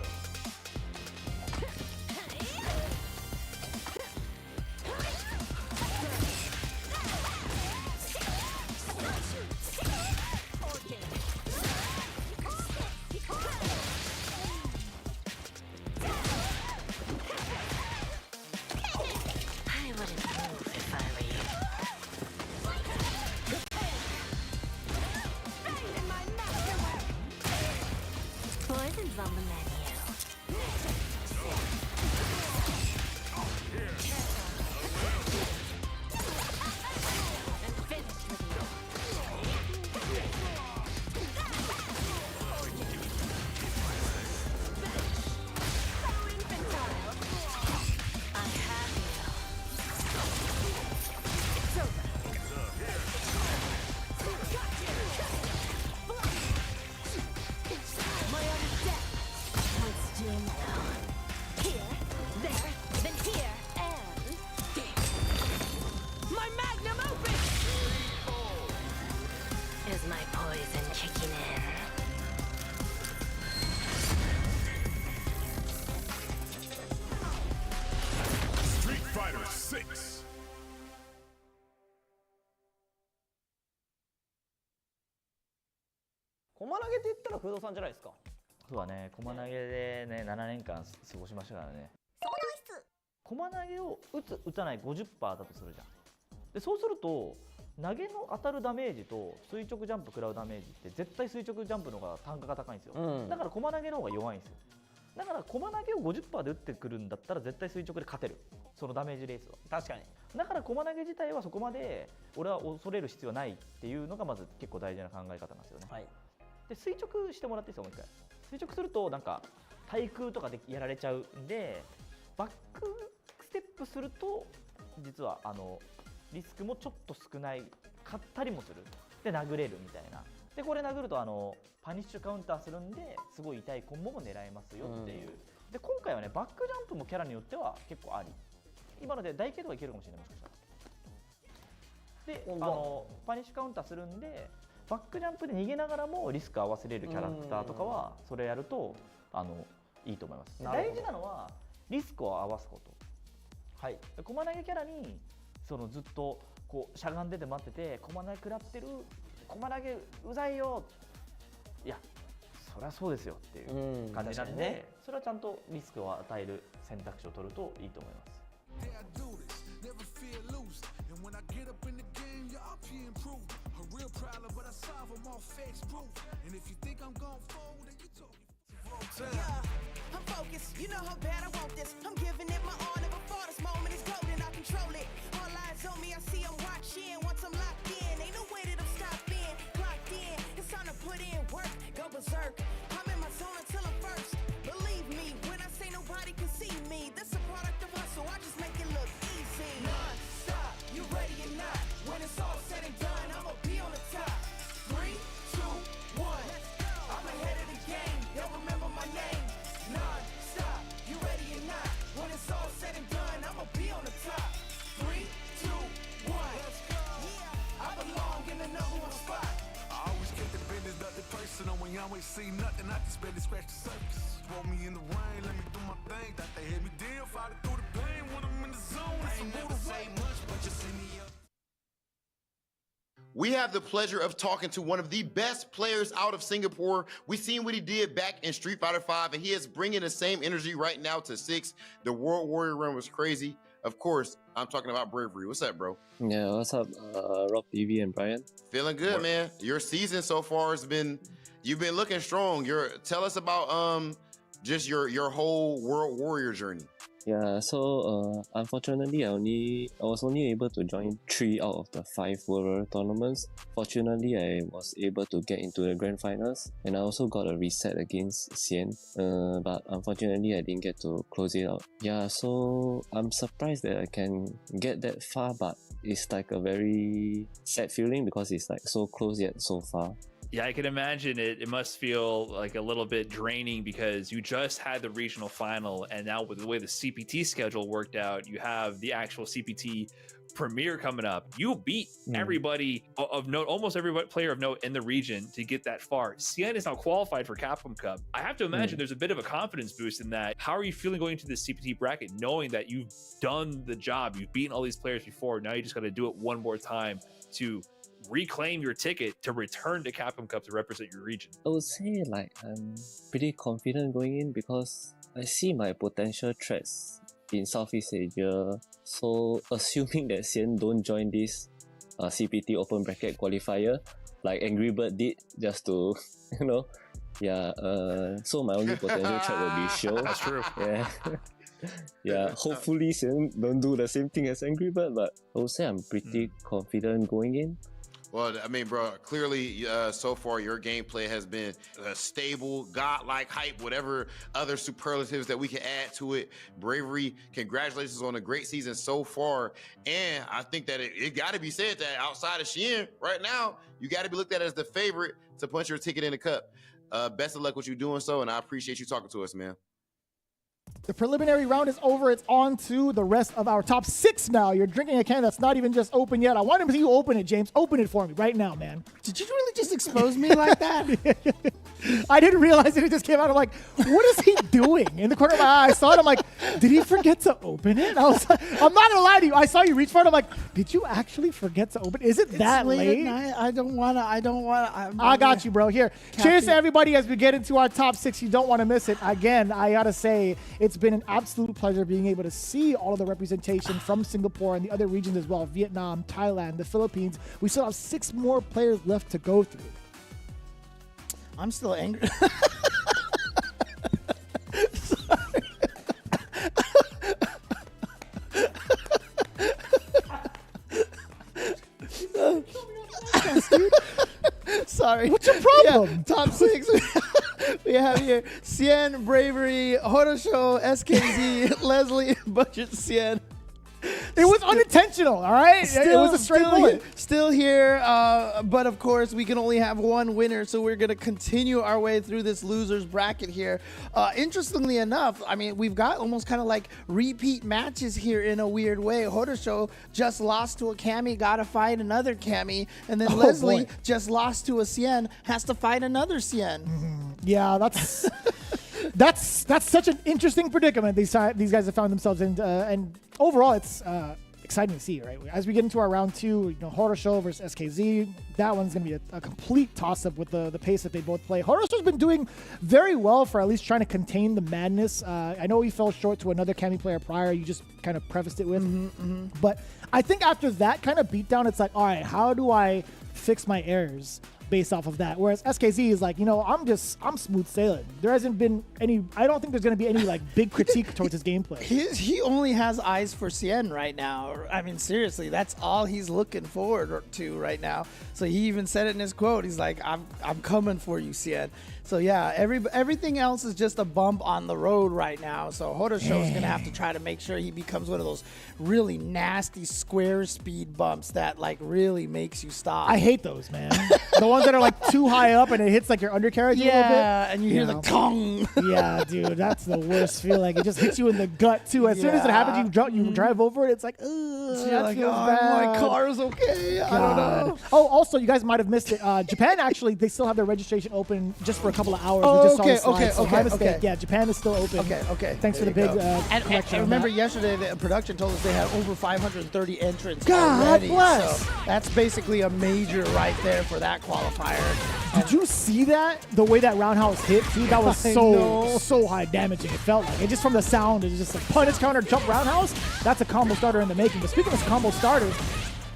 I wouldn't move if I were you. Poison's on the menu. I'm finished with you. I have you. It's over. My own death. Let's do now. Here, there, then here, and my magnum opus! Is my poison kicking in? Street Fighter 6. 駒投げって言ったら不動産じゃないですか。そうだね、駒投げでね、7年間過ごしましたからね。駒投げを打つ、打たない 50% だとするじゃん。で、そうすると、投げの当たるダメージと垂直ジャンプ食らうダメージって絶対垂直ジャンプの方が単価が高いんですよ。だから駒投げの方が弱いんですよ。だから駒投げを 50% で打ってくるんだったら絶対垂直で勝てる。そのダメージレースは。確かに。だから駒投げ自体はそこまで俺は恐れる必要はないっていうのがまず結構大事な考え方なんですよね。はい。で垂直してもらっていいですか、もう一回。垂直するとなんか対空とかでやられちゃうんで、バックステップすると実はリスクもちょっと少ないかったりもする。で殴れるみたいな。でこれ殴るとパニッシュカウンターするんですごい痛いコンボも狙えますよっていう。で今回はねバックジャンプもキャラによっては結構あり。今ので台形とかいけるかもしれない、もしかしたら。でパニッシュカウンターするんで。バックジャンプで逃げながらもリスク合わせれるキャラクターとかはそれやるといいと思います。大事なのはリスクを合わすこと。はい。駒投げキャラにずっとこうしゃがんでて待ってて駒投げ食らってる、駒投げうざいよ。いや、そりゃそうですよっていう感じなんで、それはちゃんとリスクを与える選択肢を取るといいと思います。Real problem, but I solve them all facts proof. And if you think I'm gon' fold, then you talking. Yeah, I'm focused. You know how bad I want this. I'm giving it my all. Never fall. This moment is golden. I control it. All eyes on me. I see I'm watching. Once I'm locked in, ain't no way that I'm stopping. Clocked in. It's time to put in work. Go berserk. I'm in my zone until I'm first. Believe me when I say nobody can see me. This a product of hustle. I just make it look easy. Non-stop. You ready? person and we always see nothing, I just barely scratch the surface. Roll me in the rain, let me do my thing. Thought they hit me down, fight through the pain when I'm in the zone. I ain't never say much, but you see me up. We have the pleasure of talking to one of the best players out of Singapore. We seen what he did back in Street Fighter V, and he is bringing the same energy right now to 6. The World Warrior run was crazy. Of course, I'm talking about Bravery. What's up, bro? Yeah, what's up, Rob TV and Brian? Feeling good, man. Your season so far has been, you've been looking strong. Tell us about just your whole World Warrior journey. Yeah, so unfortunately, I was only able to join 3 out of the 5 World tournaments. Fortunately, I was able to get into the grand finals, and I also got a reset against Xian. But unfortunately, I didn't get to close it out. Yeah, so I'm surprised that I can get that far, but it's like a very sad feeling because it's like so close yet so far. Yeah, I can imagine it. It must feel like a little bit draining because you just had the regional final, and now with the way the CPT schedule worked out, you have the actual CPT premiere coming up. You beat everybody of note, almost every player of note in the region to get that far. Xian is now qualified for Capcom Cup. I have to imagine there's a bit of a confidence boost in that. How are you feeling going into the CPT bracket, knowing that you've done the job, you've beaten all these players before, now you just got to do it one more time to reclaim your ticket to return to Capcom Cup to represent your region? I would say like I'm pretty confident going in because I see my potential threats in Southeast Asia. So assuming that Xian don't join this CPT open bracket qualifier like Angry Bird did just to, you know, yeah, so my only potential threat will be Show. That's true. Yeah. Yeah, hopefully Xian don't do the same thing as Angry Bird, but I would say I'm pretty confident going in. Well, I mean, bro, clearly so far your gameplay has been stable, godlike, hype, whatever other superlatives that we can add to it. Bravery, congratulations on a great season so far. And I think that it got to be said that outside of Xian, right now, you got to be looked at as the favorite to punch your ticket in the cup. Best of luck with you doing so, and I appreciate you talking to us, man. The preliminary round is over. It's on to the rest of our top 6 now. You're drinking a can that's not even just open yet. I want to see you open it, James. Open it for me right now, man. Did you really just expose me like that? I didn't realize it. It just came out. I'm like, what is he doing? In the corner of my eye, I saw it. I'm like, did he forget to open it? I was like, I'm not going to lie to you. I saw you reach for it. I'm like, did you actually forget to open it? Is it that late? At night. I don't want to. I got you, bro. Here. Cheers to everybody as we get into our top 6. You don't want to miss it. Again, I got to say, it's been an absolute pleasure being able to see all of the representation from Singapore and the other regions as well. Vietnam, Thailand, the Philippines. We still have 6 more players left to go through. I'm still angry. Sorry. What's your problem? Yeah, top 6. We have here Xian, Bravery, Horosho, SKZ, Leslie, Budget Xian. It was unintentional, all right? It was a straight bullet. Still here, but of course, we can only have one winner, so we're going to continue our way through this loser's bracket here. Interestingly enough, I mean, we've got almost kind of like repeat matches here in a weird way. Horosho just lost to a Cammy, got to fight another Cammy, and then Leslie just lost to a Xian, has to fight another Xian. Yeah, that's such an interesting predicament these guys have found themselves in, and overall it's exciting to see, right? As we get into our round 2, you know, Horosho versus SKZ, that one's going to be a complete toss-up with the pace that they both play. Horosho's been doing very well for at least trying to contain the madness. I know he fell short to another Cammy player prior. You just kind of prefaced it with. But I think after that kind of beatdown, it's like, all right, how do I fix my errors based off of that? Whereas SKZ is like, you know, I'm smooth sailing. There hasn't been any, I don't think there's going to be any like big critique towards his gameplay. He only has eyes for Xian right now. I mean, seriously, that's all he's looking forward to right now. So he even said it in his quote. He's like, I'm coming for you, Xian. So yeah, everything else is just a bump on the road right now. So Horosho is going to have to try to make sure he becomes one of those really nasty square speed bumps that like really makes you stop. I hate those, man. The ones ones that are like too high up and it hits like your undercarriage a little bit. Yeah, and you hear the tong. Yeah, dude, that's the worst feeling. It just hits you in the gut too. As soon as it happens, you drive over it. It's like, ugh, You're like, feels oh, bad. my car is okay. I don't know. Oh, also, you guys might have missed it. Japan actually, they still have their registration open just for a couple of hours. Oh, we just okay, saw the slides, so my mistake. okay. Yeah, Japan is still open. Okay. Thanks for the There big you go. And correction. on remember that. yesterday the production told us they had over 530 entrants God already. bless. So that's basically a major right there for that qualifier. Did you see that? The way that roundhouse hit, dude, that was I know. so high damaging. It felt like it just from the sound. It's just like punish, counter, jump, roundhouse. That's a combo starter in the making. But speaking of combo starters,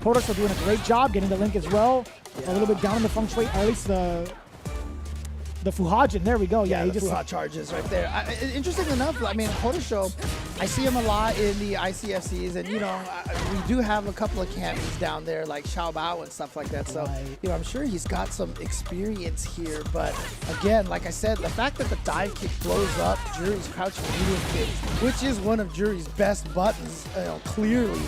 Protoss are doing a great job getting the link as well. A little bit down in the feng shui, or at least the Fuhajin. There we go. Yeah, the he just Fuha charges right there. Interesting enough, I mean, Horosho, I see him a lot in the ICFCs, and, you know, we do have a couple of camis down there, like Xiao Bao and stuff like that. So, you know, I'm sure he's got some experience here. But, again, like I said, the fact that the dive kick blows up Jury's crouching medium kick, which is one of Jury's best buttons, clearly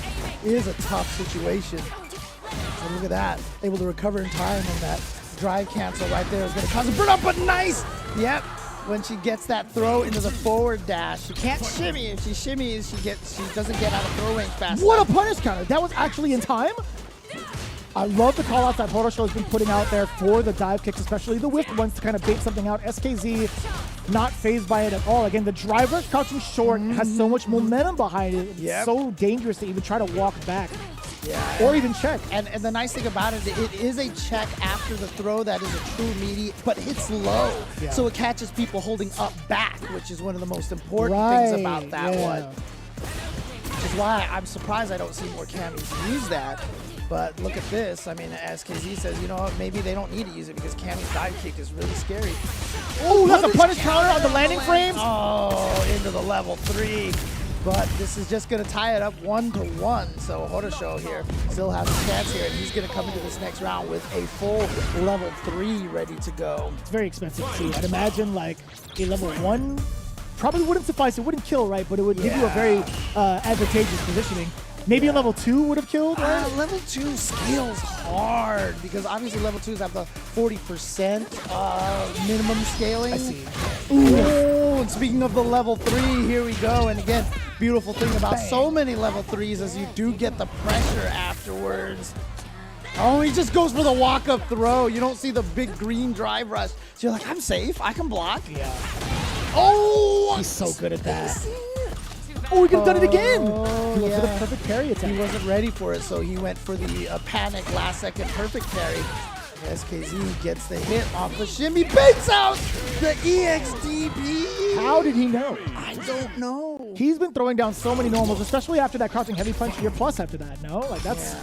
is a tough situation. So look at that. Able to recover in time on that drive cancel right there is going to cause a burn up, but nice! Yep. When she gets that throw into the forward dash, she can't shimmy. If she shimmies, she doesn't get out of throw range fast What enough. a punish counter. That was actually in time. I love the call-outs that Horosho has been putting out there for the dive kicks, especially the whiffed ones to kind of bait something out. SKZ not phased by it at all. Again, the driver crouching short has so much momentum behind it. It's so dangerous to even try to walk back. Yeah, or even check. And the nice thing about it, it is a check after the throw that is a true meaty, but hits low. Yeah. So it catches people holding up back, which is one of the most important things about that one. Which is why I'm surprised I don't see more camis use that. But look at this. I mean, as KZ says, you know what, maybe they don't need to use it because Cammy's dive kick is really scary. Oh, that's a punish counter on the landing frames. Oh, into the level 3. But this is just going to tie it up 1-1. So Horosho here still has a chance here, and he's going to come into this next round with a full level 3 ready to go. It's very expensive too. I'd imagine like a level 1 probably wouldn't suffice. It wouldn't kill, right? But it would give you a very advantageous positioning. Maybe a level 2 would have killed, right? Level 2 scales hard because obviously level 2s have the 40% minimum scaling. I see. Ooh, and speaking of the level 3, here we go. And again, beautiful thing about so many level 3s is you do get the pressure afterwards. Oh, he just goes for the walk-up throw. You don't see the big green drive rush. So you're like, I'm safe. I can block. Yeah. Oh! He's so good at that. Oh, he could have done it again. He went for the perfect parry attack. He wasn't ready for it, so he went for the panic last-second perfect parry. SKZ gets the hit off the shimmy, baits out the EXDP. How did he know? I don't know. He's been throwing down so many normals, especially after that crouching heavy punch year plus after that, no? Like that's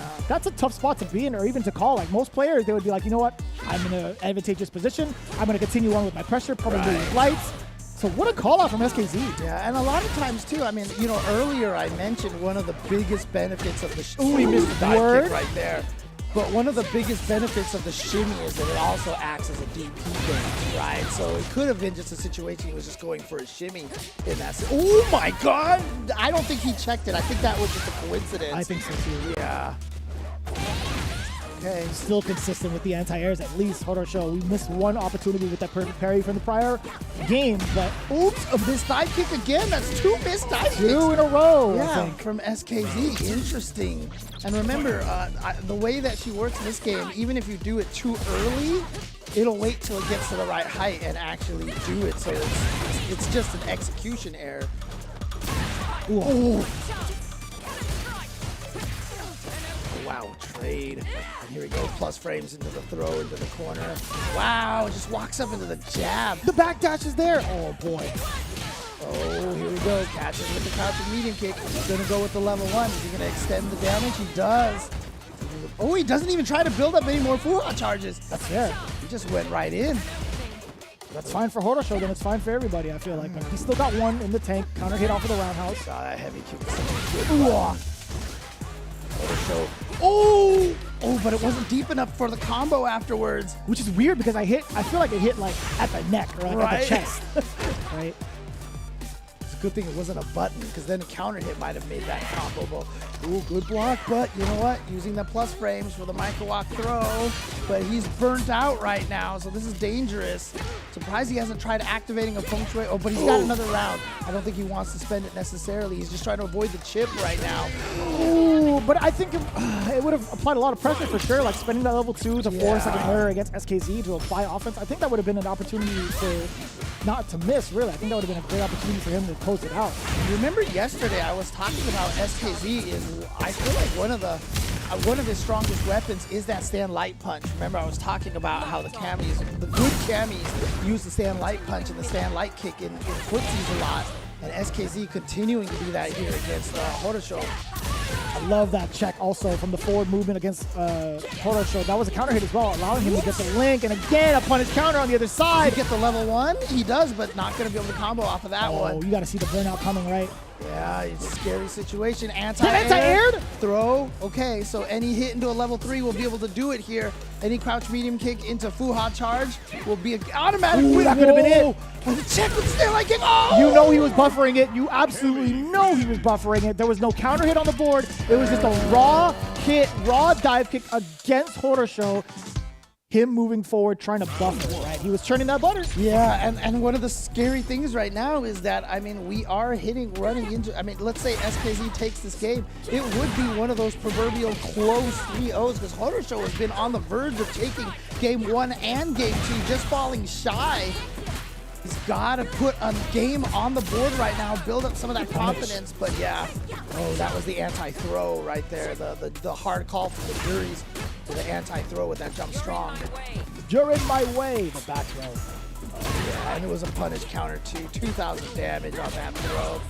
a tough spot to be in or even to call. Like most players, they would be like, you know what? I'm in an advantageous position. I'm going to continue on with my pressure, probably with lights. So what a call out from SKZ. Yeah, and a lot of times too, I mean, you know, earlier I mentioned one of the biggest benefits of the Ooh, he missed the dive kick right there. But one of the biggest benefits of the shimmy is that it also acts as a DP damage, right? So it could have been just a situation he was just going for a shimmy in that. Oh my God! I don't think he checked it. I think that was just a coincidence. I think so too. Yeah. Okay. Still consistent with the anti-airs, at least. Horosho, we missed one opportunity with that perfect parry from the prior game, but oops, of this dive kick again. That's 2 missed dive kicks. 2 in a row. Yeah, from SKZ. Interesting. And remember, the way that she works in this game, even if you do it too early, it'll wait till it gets to the right height and actually do it. So it's just an execution error. Ooh. Wow, trade. And here we go, plus frames into the throw into the corner. Wow, just walks up into the jab. The backdash is there. Oh boy. Oh, here we go. Catches with the crouching medium kick. He's going to go with the level 1. Is he going to extend the damage? He does. Oh, he doesn't even try to build up any more Fuha charges. That's fair. He just went right in. That's fine for Horosho, then it's fine for everybody, I feel like. But he's still got one in the tank. Counter hit off of the roundhouse. God, that heavy kick is such a good one. Horosho. Oh! Oh, but it wasn't deep enough for the combo afterwards. Which is weird because I feel like it hit like at the neck or like at the chest. Right? Good thing it wasn't a button, because then a counter hit might have made that combo. Ooh, good block, but you know what? Using the plus frames for the micro walk throw, but he's burnt out right now, so this is dangerous. Surprised he hasn't tried activating a feng shui. Oh, but he's got another round. I don't think he wants to spend it necessarily. He's just trying to avoid the chip right now. Ooh, but I think it would have applied a lot of pressure for sure, like spending that level 2 to force like an error against SKZ to apply offense. I think that would have been an opportunity to not to miss, really. I think that would have been a great opportunity for him to close it out. Remember yesterday I was talking about SKZ is, I feel like one of his strongest weapons is that stand light punch. Remember I was talking about how the good camis use the stand light punch and the stand light kick in footsies a lot. And SKZ continuing to do that here against Horosho. I love that check also from the forward movement against Horosho. That was a counter hit as well, allowing him to get the link. And again, a punish counter on the other side. To get the level 1, he does, but not going to be able to combo off of that one. Oh, you got to see the burnout coming, right? Yeah, it's a scary situation. Anti-aired? Throw. Okay, so any hit into a level 3 will be able to do it here. Any crouch medium kick into Fuha charge will be an automatic win. That could have been it. And the check with stand light kick. Oh! You know he was buffering it. You absolutely know he was buffering it. There was no counter hit on the board. It was just a raw hit, raw dive kick against Horosho. Him moving forward, trying to buffer it, right? He was turning that butter. Yeah, and one of the scary things right now is that, I mean, we are running into, I mean, let's say SKZ takes this game, it would be one of those proverbial close 3-0s, because Horosho has been on the verge of taking game 1 and game 2, just falling shy. He's got to put a game on the board right now, build up some of that confidence, but yeah. Oh, that was the anti-throw right there, the hard call from the juries for the anti-throw with that jump strong. You're in my way, the back throw. Yeah, and it was a punish counter too, 2,000 damage on that throw.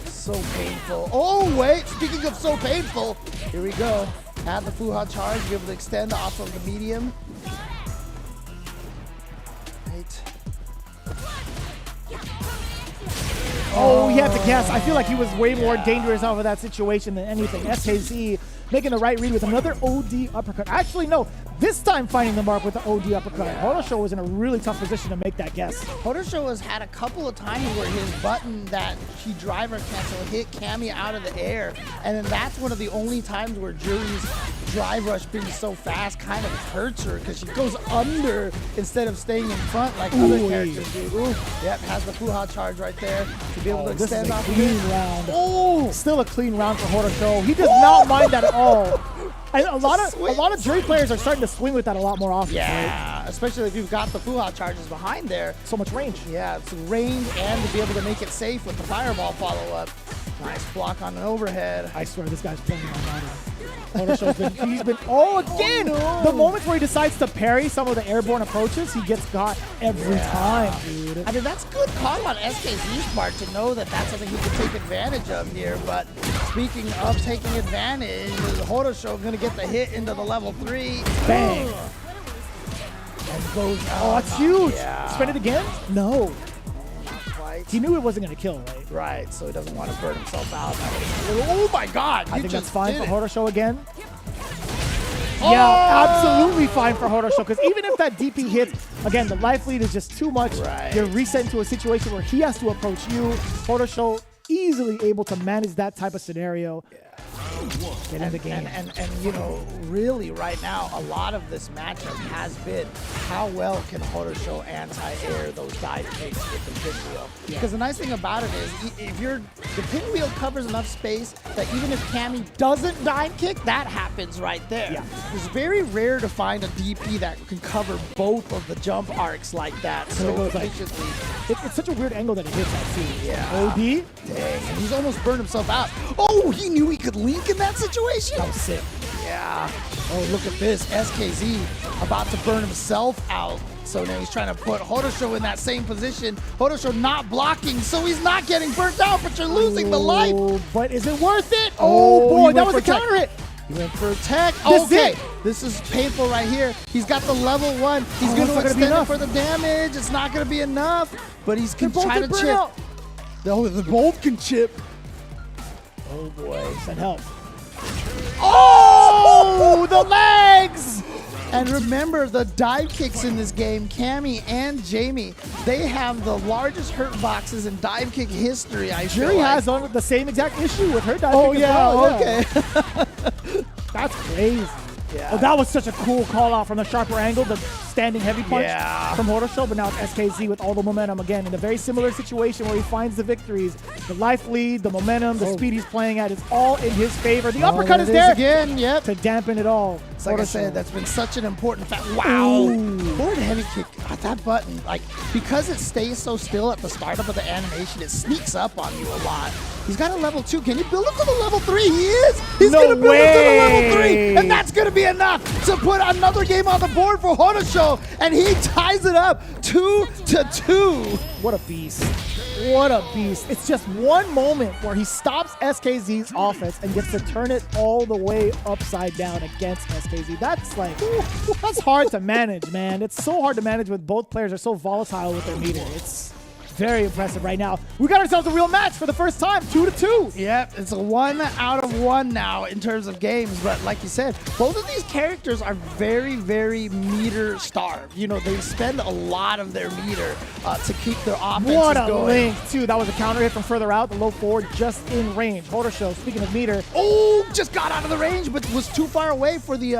So painful. Oh, wait, speaking of so painful, here we go. Have the Fuha charge, be able to extend off of the medium. Right. Oh, you have to guess. I feel like he was way more dangerous off of that situation than anything. SKZ making the right read with another OD uppercut. Actually, no. This time finding the mark with the OD uppercut. Horosho was in a really tough position to make that guess. Horosho has had a couple of times where his button that he driver cancel hit Cammy out of the air. And then that's one of the only times where Jury's drive rush being so fast kind of hurts her because she goes under instead of staying in front like other characters do. Ooh. Yep, has the Fuha charge right there to be able to extend off of it. Round. Oh, still a clean round for Horosho. He does not mind that at all. And a lot of Jury players are starting to swing with that a lot more often. Yeah, right? Especially if you've got the Fuha charges behind there. So much range. Yeah, it's range and to be able to make it safe with the fireball follow-up. Nice block on an overhead. I swear this guy's playing on that. Horosho's he's been, again! Oh, no. The moments where he decides to parry some of the airborne approaches, he gets got every time, dude. I mean, that's good call on SKZ's part to know that that's something he can take advantage of here. But speaking of taking advantage, Horosho going to get the hit into the level 3. Bang! And goes out. Oh, that's huge! Yeah. Spend it again? No. Right. He knew it wasn't going to kill, right? Right, so he doesn't want to burn himself out. Oh my god! I think that's fine for Horosho again. Yeah, absolutely fine for Horosho, because even if that DP hits, again, the life lead is just too much. Right. You're reset into a situation where he has to approach you. Horosho easily able to manage that type of scenario. Get in the game. And you know, really right now, a lot of this matchup has been how well can Horosho anti-air those dive kicks with the pinwheel. Because the nice thing about it is, if the pinwheel covers enough space that even if Cammy doesn't dive kick, that happens right there. Yeah. It's very rare to find a DP that can cover both of the jump arcs like that so efficiently. It's such a weird angle that it hits that too. Yeah. OD? Dang, and he's almost burned himself out. Oh, he knew he could link in that situation? That was sick. Yeah. Oh, look at this. SKZ about to burn himself out. So now he's trying to put Horosho in that same position. Horosho not blocking, so he's not getting burnt out, but you're losing the life. But is it worth it? Oh boy, that was a counter hit. He went for a tech. Okay, this is painful right here. He's got the level 1. He's going to extend it for the damage. It's not going to be enough, but he's going to try to chip. Oh, they both can chip. Oh boy, send help. Oh, the legs! And remember, the dive kicks in this game, Cammy and Jamie, they have the largest hurt boxes in dive kick history, I feel Juri like. has on the same exact issue with her dive Oh, kick as yeah, well. okay. That's crazy. Yeah. Oh, that was such a cool call out from the sharper angle, the standing heavy punch from Horosho, but now it's SKZ with all the momentum again in a very similar situation where he finds the victories. The life lead, the momentum, the speed he's playing at is all in his favor. The uppercut is there again, to dampen it all. It's like I said, that's been such an important fact. Wow! Forward heavy kick, that button, like, because it stays so still at the startup of the animation, it sneaks up on you a lot. He's got a level 2. Can you build him to the level 3? He is! He's gonna build him to the level 3! And that's gonna be enough to put another game on the board for Horosho, and he ties it up 2-2. What a beast. What a beast. It's just one moment where he stops SKZ's offense and gets to turn it all the way upside down against SKZ. That's like, that's hard to manage, man. It's so hard to manage when both players are so volatile with their meter. It's very impressive right now. We got ourselves a real match for the first time, 2-2. Yep, it's a 1 out of 1 now in terms of games. But like you said, both of these characters are very, very meter starved. You know, they spend a lot of their meter to keep their offenses What a going. link, too. That was a counter hit from further out, the low forward just in range. Horosho, speaking of meter. Oh, just got out of the range, but was too far away for the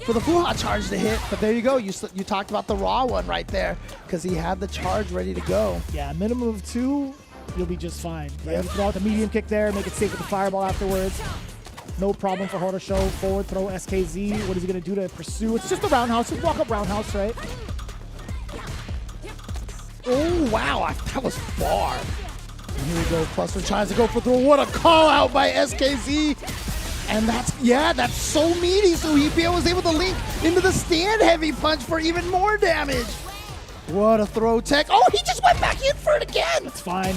Fuha charge to hit. But there you go. You talked about the raw one right there because he had the charge ready to go. Yeah, minimum of 2, you'll be just fine. Right? You throw out the medium kick there, make it safe with the fireball afterwards. No problem for Horosho. Forward throw SKZ. What is he going to do to pursue? It's just a roundhouse. Just walk up roundhouse, right? Oh, wow. That was far. And here we go. Plus one tries to go for throw. What a call out by SKZ. And that's so meaty. So EPO was able to link into the stand heavy punch for even more damage. What a throw tech. Oh, he just went back in for it again. It's fine.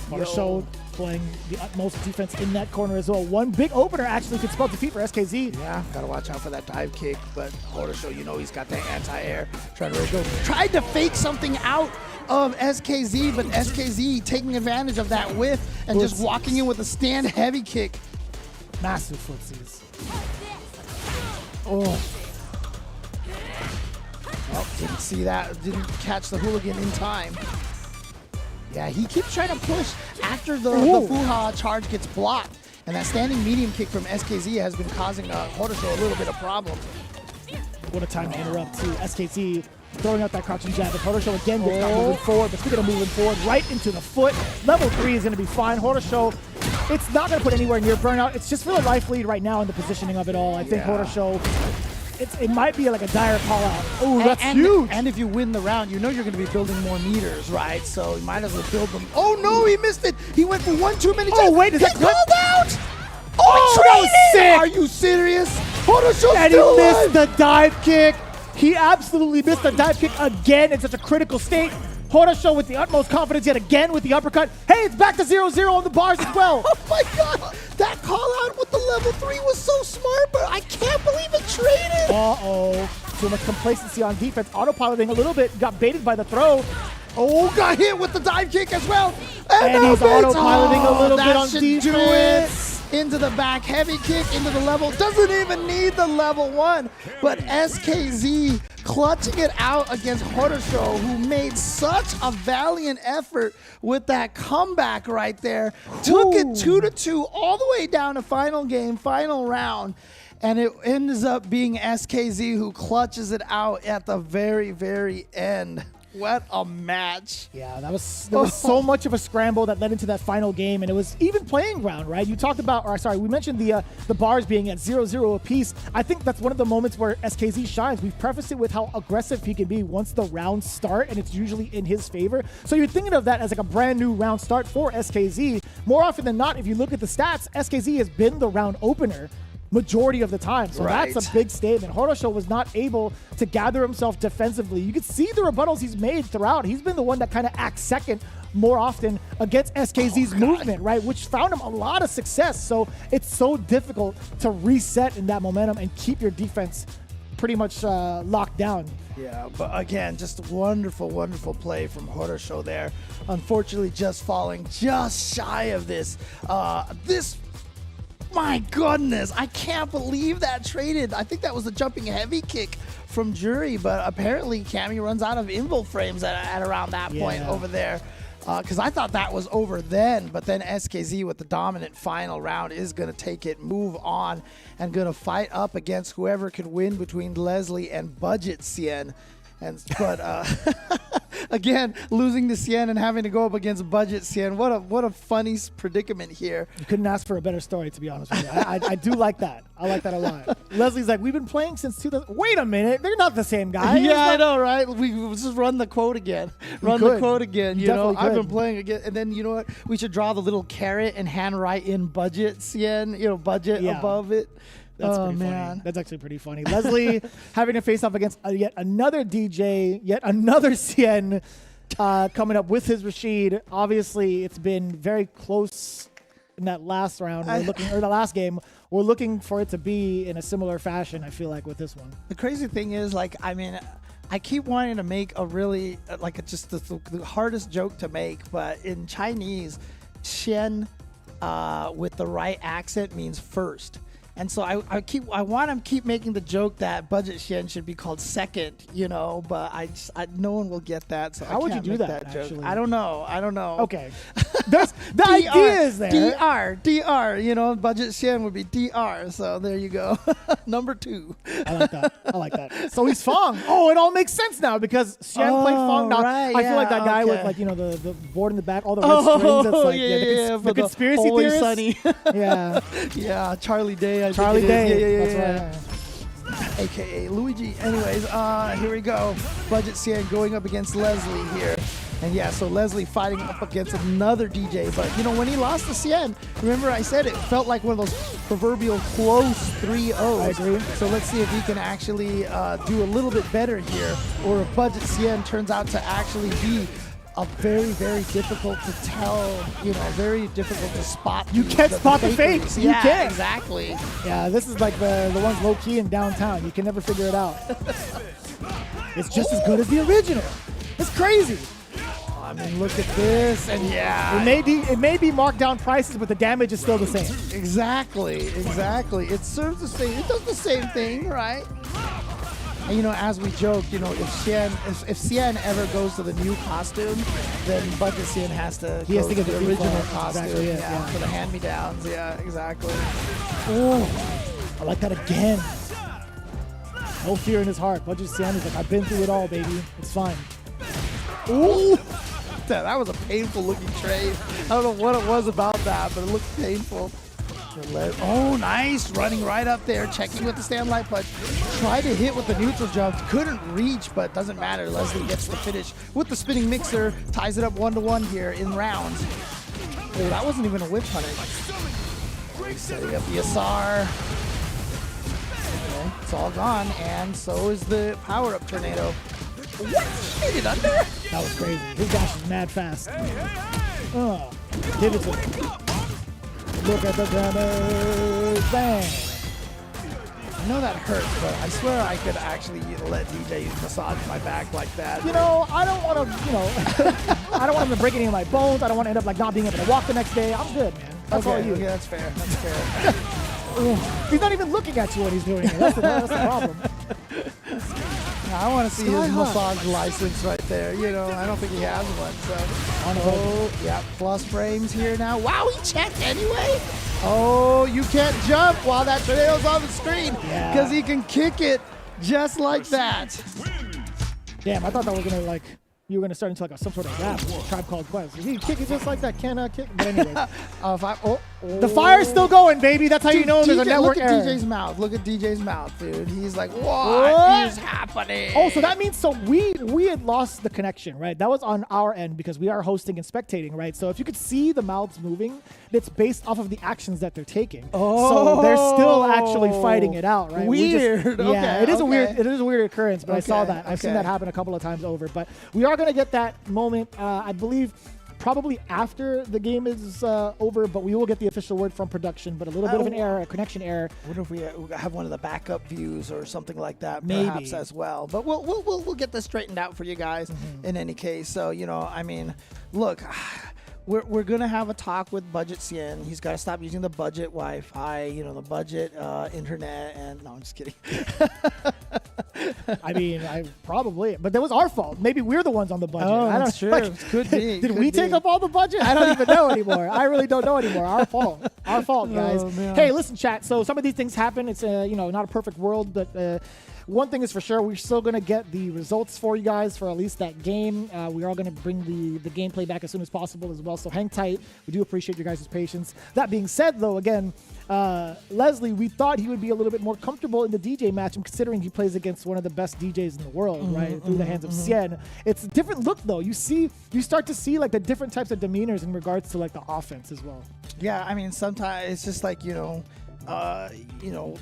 Horosho playing the utmost defense in that corner as well. One big opener actually could spell defeat for SKZ. Yeah, gotta watch out for that dive kick. But Horosho, you know he's got that anti-air. Trying to go. Tried to fake something out of SKZ, but SKZ taking advantage of that whiff and just walking in with a stand heavy kick. Massive footsies. Oh. Oh, didn't see that. Didn't catch the hooligan in time. Yeah, he keeps trying to push after the Fuha charge gets blocked. And that standing medium kick from SKZ has been causing Horosho a little bit of problem. What a time to interrupt, too. SKZ throwing out that crouching jab. But Horosho again gets not moving forward. But speaking of moving forward, right into the foot. Level 3 is going to be fine. Horosho, it's not going to put anywhere near burnout. It's just for the life lead right now and the positioning of it all. I think Horosho, it might be like a dire call out. Oh, that's huge. And if you win the round, you know you're going to be building more meters, right? So you might as well build them. Oh, no, he missed it. He went for 1 too many times. Oh, wait, is that called out? Oh, that was sick. Are you serious? Horosho And he missed the dive kick. He absolutely missed the dive kick again in such a critical state. Horosho with the utmost confidence yet again with the uppercut. Hey, it's back to 0-0 on the bars as well. Oh my God, that call out with the level 3 was so smart, but I can't believe it traded. Uh-oh, too much complacency on defense. Autopiloting a little bit, got baited by the throw. Oh, got hit with the dive kick as well. And he's autopiloting a little bit on defense. Do it. Into the back, heavy kick into the level. Doesn't even need the level 1. But SKZ clutching it out against Horosho, who made such a valiant effort with that comeback right there. Took it 2-2 all the way down to final game, final round. And it ends up being SKZ who clutches it out at the very, very end. What a match. Yeah, there was so much of a scramble that led into that final game, and it was even playing ground, right? You talked about, or sorry, we mentioned the bars being at 0-0 apiece. I think that's one of the moments where SKZ shines. We've prefaced it with how aggressive he can be once the rounds start, and it's usually in his favor. So you're thinking of that as like a brand new round start for SKZ. More often than not, if you look at the stats, SKZ has been the round opener majority of the time. So that's a big statement. Horosho was not able to gather himself defensively. You could see the rebuttals he's made throughout. He's been the one that kind of acts second more often against SKZ's movement, right? Which found him a lot of success. So it's so difficult to reset in that momentum and keep your defense pretty much locked down. Yeah, but again, just wonderful, wonderful play from Horosho there. Unfortunately, just falling just shy of this my goodness. I can't believe that traded. I think that was a jumping heavy kick from Jury, but apparently Cammy runs out of invo frames at around that point over there. Because I thought that was over then, but then SKZ with the dominant final round is going to take it, move on, and going to fight up against whoever could win between Leslie and Budget Cien. But again, losing to Cien and having to go up against Budget Cien, what a funny predicament here. You couldn't ask for a better story, to be honest with you. I do like that. I like that a lot. Leslie's like, we've been playing since 2000. Wait a minute, they're not the same guy. Yeah, I know, right? We just run the quote again. Run the quote again. You know, I've been playing again, and then you know what? We should draw the little carrot and handwrite in Budget Cien. You know, budget above it. That's pretty funny. That's actually pretty funny. Leslie having to face off against yet another DJ, yet another Cien coming up with his Rashid. Obviously, it's been very close in that last round. Or the last game. We're looking for it to be in a similar fashion, I feel like, with this one. The crazy thing is, like, I mean, I keep wanting to make a really, just the hardest joke to make, but in Chinese, Xian with the right accent means first. And so I want to keep making the joke that Budget Xian should be called second, you know, but no one will get that. So how would you do that joke. actually? I don't know. Okay. There's the idea is there. DR, you know, Budget Xian would be DR. So there you go. Number 2. I like that. So he's Fong. Oh, it all makes sense now because Xian played Fong. Now right, I feel like that guy with, like, you know, the board in the back, all the red strings. That's like the conspiracy theorist. Sunny. Yeah, Charlie Day. Charlie Day. That's right. AKA Luigi. Anyways, here we go. Budget Cien going up against Leslie here. And yeah, so Leslie fighting up against another DJ. But, you know, when he lost to Cien, remember I said it felt like one of those proverbial close 3-0s. I agree. So let's see if he can actually do a little bit better here. Or if Budget Cien turns out to actually be a very, very difficult to tell, you know, very difficult to spot. You can't spot the fakes. You can't. Exactly. Yeah, this is like the ones low key in downtown. You can never figure it out. It's just as good as the original. It's crazy. I mean, look at this, and yeah, it may be marked down prices, but the damage is still the same. Exactly. It serves the same. It does the same thing, right? And, you know, as we joked, you know, if Cien ever goes to the new costume, then Budget Cien has to get the original costume. Exactly, for the hand-me-downs. Yeah, exactly. Oh, I like that again. No fear in his heart. Budget Cien is like, I've been through it all, baby. It's fine. Ooh. That was a painful looking trade. I don't know what it was about that, but it looked painful. Oh, nice. Running right up there, checking with the stand light punch. Tried to hit with the neutral jump. Couldn't reach, but doesn't matter. Leslie gets the finish with the spinning mixer. Ties it up 1-1 here in rounds. Oh, that wasn't even a whip punish. Setting up the SR. Okay, it's all gone, and so is the power-up tornado. What? Hit it under? That was crazy. His dash is mad fast. Give it to him. Look at the damage. Bang. I know that hurts, but I swear I could actually let DJ massage my back like that. You know, I don't want to, you know, I don't want him to break any of my bones. I don't want to end up like not being able to walk the next day. I'm good, man. That's all you. Okay, that's fair. That's fair. He's not even looking at you when he's doing it. That's the problem. I want to see his massage license right there. You know, I don't think he has one. So, yeah, plus frames here now. Wow, he checked anyway. Oh, you can't jump while that tornado's on the screen because he can kick it just like that. Damn, I thought that was gonna like. You were going to start into like some sort of rap, Tribe Called Quest. He kick it just like that, cannot kick. But anyways. The fire's still going, baby. That's how you know there's a network error. Look at DJ's mouth. Look at DJ's mouth, dude. He's like, what is happening? Oh, so that means we had lost the connection, right? That was on our end because we are hosting and spectating, right? So if you could see the mouths moving, it's based off of the actions that they're taking. So they're still actually fighting it out, right? Weird. Yeah, it is a weird occurrence, but I saw that. I've seen that happen a couple of times over. But we are going to get that moment, I believe, probably after the game is over, but we will get the official word from production, but a little bit of an error, a connection error. I wonder if we have one of the backup views or something like that, perhaps as well. But we'll get this straightened out for you guys in any case. So, you know, I mean, look, we're gonna have a talk with Budget Cien. He's got to stop using the budget Wi-Fi, the budget internet. And no, I'm just kidding. I mean, but that was our fault. Maybe we're the ones on the budget. Oh, I don't that's true. Could be. Did Could we take be. up all the budget? I don't even know anymore. I really don't know anymore. Our fault. Our fault, guys. Oh, man. Hey, listen, chat. So some of these things happen. It's not a perfect world, but. One thing is for sure, we're still going to get the results for you guys for at least that game. We are going to bring the gameplay back as soon as possible as well, so hang tight. We do appreciate your guys' patience. That being said, though, again, Leslie, we thought he would be a little bit more comfortable in the DJ match, considering he plays against one of the best DJs in the world, right, through the hands of Cien. It's a different look, though. You start to see, like, the different types of demeanors in regards to, like, the offense as well. Yeah, I mean, sometimes it's just like,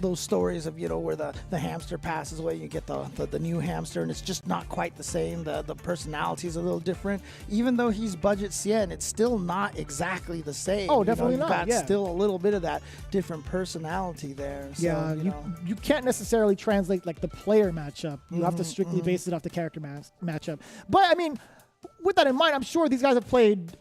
those stories of, where the hamster passes away, you get the new hamster, and it's just not quite the same. The personality is a little different. Even though he's Budget Cien, it's still not exactly the same. Oh, definitely You've not. got still a little bit of that different personality there. So, Yeah, you can't necessarily translate like the player matchup. You have to strictly base it off the character matchup. But I mean, with that in mind, I'm sure these guys have played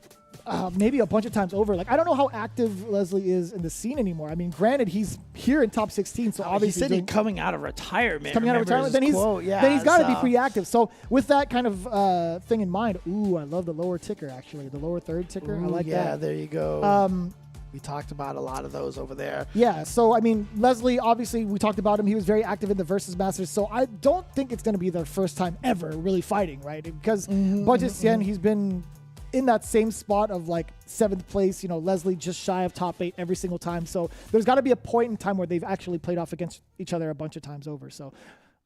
maybe a bunch of times over. Like, I don't know how active Leslie is in the scene anymore. I mean, granted, he's here in top 16, so obviously he said he's coming out of retirement. Coming out of retirement, then he's got to be pretty active. So with that kind of thing in mind, I love the lower ticker actually, the lower third ticker. I like that. Yeah, there you go. We talked about a lot of those over there. Yeah, so I mean, Leslie, obviously, we talked about him. He was very active in the Versus Masters, so I don't think it's going to be their first time ever really fighting, right? Because Budget Cien, he's been in that same spot of like 7th place, Leslie just shy of top 8 every single time. So there's got to be a point in time where they've actually played off against each other a bunch of times over. So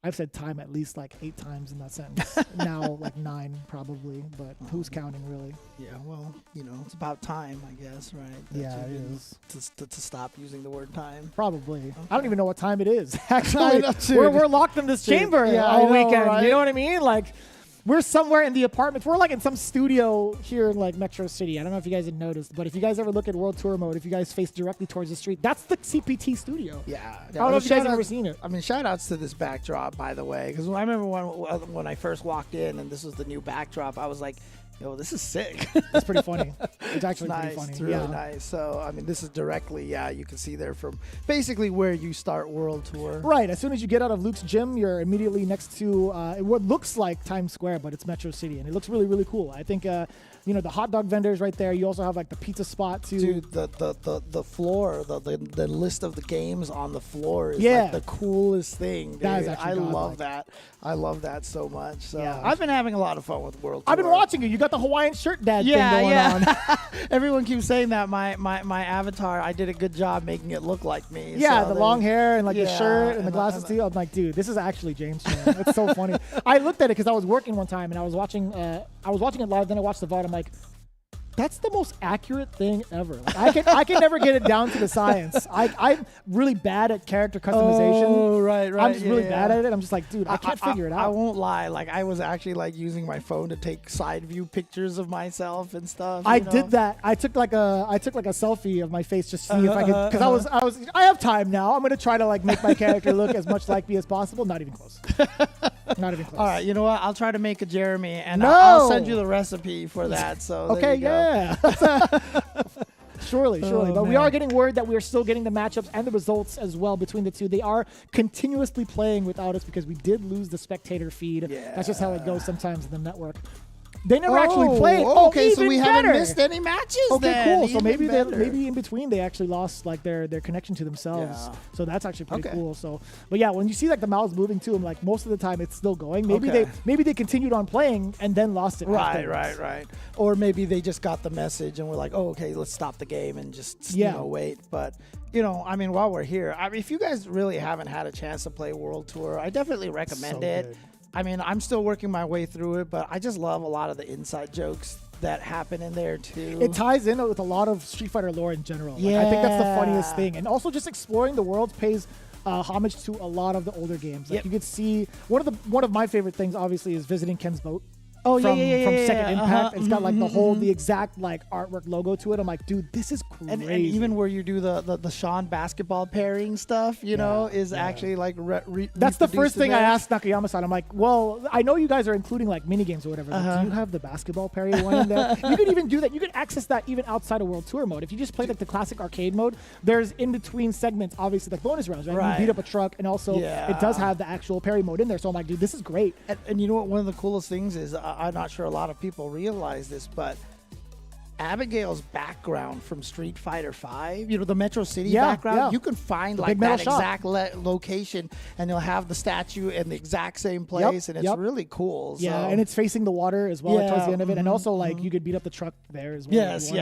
I've said time at least like 8 times in that sentence. Now like 9 probably, but who's counting really? Yeah, well, it's about time, I guess, right? Yeah, it is. To stop using the word time. Probably. Okay. I don't even know what time it is. Actually, we're we're locked in this chamber all weekend. Right? You know what I mean? Like, we're somewhere in the apartments. We're like in some studio here in like Metro City. I don't know if you guys had noticed, but if you guys ever look at World Tour mode, if you guys face directly towards the street, that's the CPT studio. Yeah. I don't know if you guys have ever seen it. I mean, shout outs to this backdrop, by the way, because I remember when I first walked in and this was the new backdrop, I was like, yo, this is sick. It's pretty funny. It's actually nice. pretty funny. It's really nice. So, I mean, this is directly, you can see there from basically where you start World Tour. Right. As soon as you get out of Luke's gym, you're immediately next to what looks like Times Square, but it's Metro City, and it looks really, really cool. I think, the hot dog vendors right there. You also have like the pizza spot too. Dude, the floor, the list of the games on the floor is like the coolest thing. Dude. That is actually I love that. I love that so much. So Yeah. I've been having a lot of fun with World Tour. I've been watching you. You got the Hawaiian shirt dad thing going on. Everyone keeps saying that my avatar, I did a good job making it look like me. Yeah, so the long hair and like the shirt and the glasses too. I'm like, dude, this is actually James Chan. It's so funny. I looked at it because I was working one time and I was watching it live. Then I watched the VOD. I'm like, that's the most accurate thing ever. Like, I can never get it down to the science. I'm really bad at character customization. Oh, right. I'm just really bad at it. I'm just like, dude, I can't figure it out. I won't lie. Like, I was actually like using my phone to take side view pictures of myself and stuff. I did that. I took like a selfie of my face just to see if I could, because I have time now. I'm gonna try to like make my character look as much like me as possible. Not even close. Not even close. All right, you know what? I'll try to make a Jeremy, and I'll send you the recipe for that. So okay, yeah. Surely. But we are getting word that we are still getting the matchups and the results as well between the two. They are continuously playing without us because we did lose the spectator feed. Yeah. That's just how it goes sometimes in the network. They never actually played. Okay, so we haven't missed any matches. Okay, cool. So maybe better. in between they actually lost like their connection to themselves. Yeah. So that's actually pretty cool. So, but yeah, when you see like the mouse moving too, I'm like most of the time it's still going. Maybe they continued on playing and then lost it. Right. Or maybe they just got the message and we're like, oh, okay, let's stop the game and just wait. But I mean, while we're here, if you guys really haven't had a chance to play World Tour, I definitely recommend it. Good. I mean, I'm still working my way through it, but I just love a lot of the inside jokes that happen in there too. It ties in with a lot of Street Fighter lore in general. Like, I think that's the funniest thing. And also just exploring the world pays homage to a lot of the older games. Like you could see one of my favorite things obviously is visiting Ken's boat. from yeah, Second Impact. It's got like the whole, the exact like artwork logo to it. I'm like, dude, this is crazy. And even where you do the Sean basketball pairing stuff, you know, is actually like that's the first thing I asked Nakayama-san. I'm like, well, I know you guys are including like mini games or whatever. But do you have the basketball pairing one in there? You could even do that. You could access that even outside of World Tour mode. If you just play like the classic arcade mode, there's in between segments, obviously like bonus rounds, right? You beat up a truck, and also it does have the actual parry mode in there. So I'm like, dude, this is great. And you know what? One of the coolest things is, I'm not sure a lot of people realize this, but Abigail's background from Street Fighter V, you know, the Metro City background, you can find the like that exact location, and you'll have the statue in the exact same place, and it's really cool. Yeah, so. and it's facing the water as well towards the end of it, and also like you could beat up the truck there as well. Yes,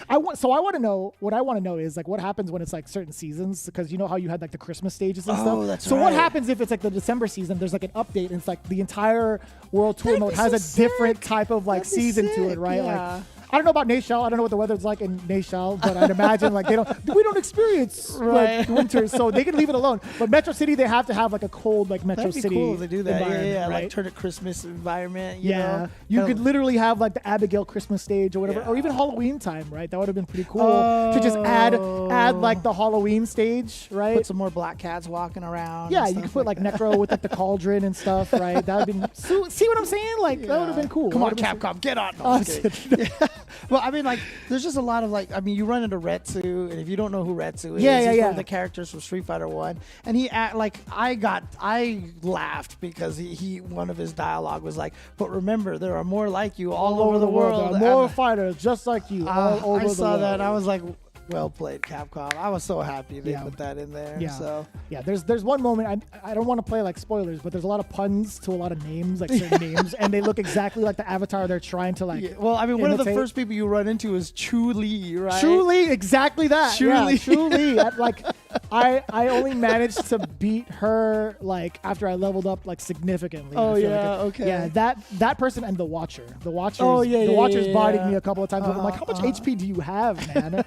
I want to know what I want to know is like what happens when it's like certain seasons, because you know how you had like the Christmas stages and stuff. That's so what happens if it's like the December season? There's like an update, and it's like the entire World Tour mode has a different type of like season to it, right? Like, I don't know about Nashville. I don't know what the weather's like in Nashville, but I'd imagine like we don't experience like winter, so they can leave it alone. But Metro City, they have to have like a cold like Metro That'd be City. cool if they do that. Yeah, right? like turn it Christmas environment. You know? You could literally have like the Abigail Christmas stage or whatever, or even Halloween time, right? That would have been pretty cool to just add like the Halloween stage, right? Put some more black cats walking around. Yeah, you could put like Necro with like the cauldron and stuff, right? That would have been. See what I'm saying? Like that would have been cool. Come on, Capcom, get on. No, well, I mean, like, there's just a lot of like, I mean, you run into Retsu, and if you don't know who Retsu is, he's one of the characters from Street Fighter 1, and he like, I laughed because he one of his dialogue was like, but remember, there are more like you all over the world. There are more fighters just like you all over the world. I saw that, and I was like, well played, Capcom. I was so happy they put that in there. Yeah. So there's one moment, I don't want to play like spoilers, but there's a lot of puns to a lot of names, like certain names, and they look exactly like the avatar they're trying to like. Well, I mean, one of the first people you run into is Chu Li, right? Chu Li, exactly that. Chu Li. Chu Li. Like, I only managed to beat her like after I leveled up like significantly. Oh yeah, okay. Yeah, that person and the Watcher. The Watcher's, the Watcher's bodied me a couple of times. I'm like, how much HP do you have, man?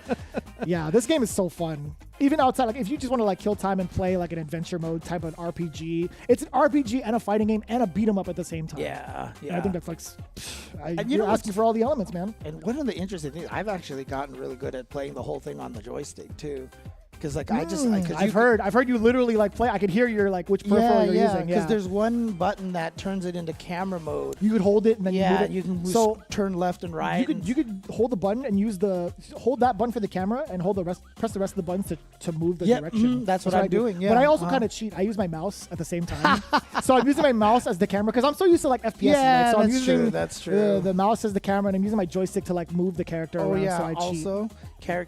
Yeah, this game is so fun. Even outside, like if you just want to like kill time and play like an adventure mode type of RPG, it's an RPG and a fighting game and a beat 'em up at the same time. Yeah. And I think that's like, you're asking for all the elements, man. And one of the interesting things, I've actually gotten really good at playing the whole thing on the joystick too. Because like I've heard you literally like play. I could hear your like which peripheral you're using. Because there's one button that turns it into camera mode. You could hold it and then you move it. You can turn left and right. You could hold the button and hold that button for the press the rest of the buttons to move the direction. That's what I'm doing. Yeah. But I also kind of cheat. I use my mouse at the same time. So I'm using my mouse as the camera because I'm so used to like FPS. Yeah, so I'm using that's true. The mouse as the camera, and I'm using my joystick to like move the character around. So I cheat. Also,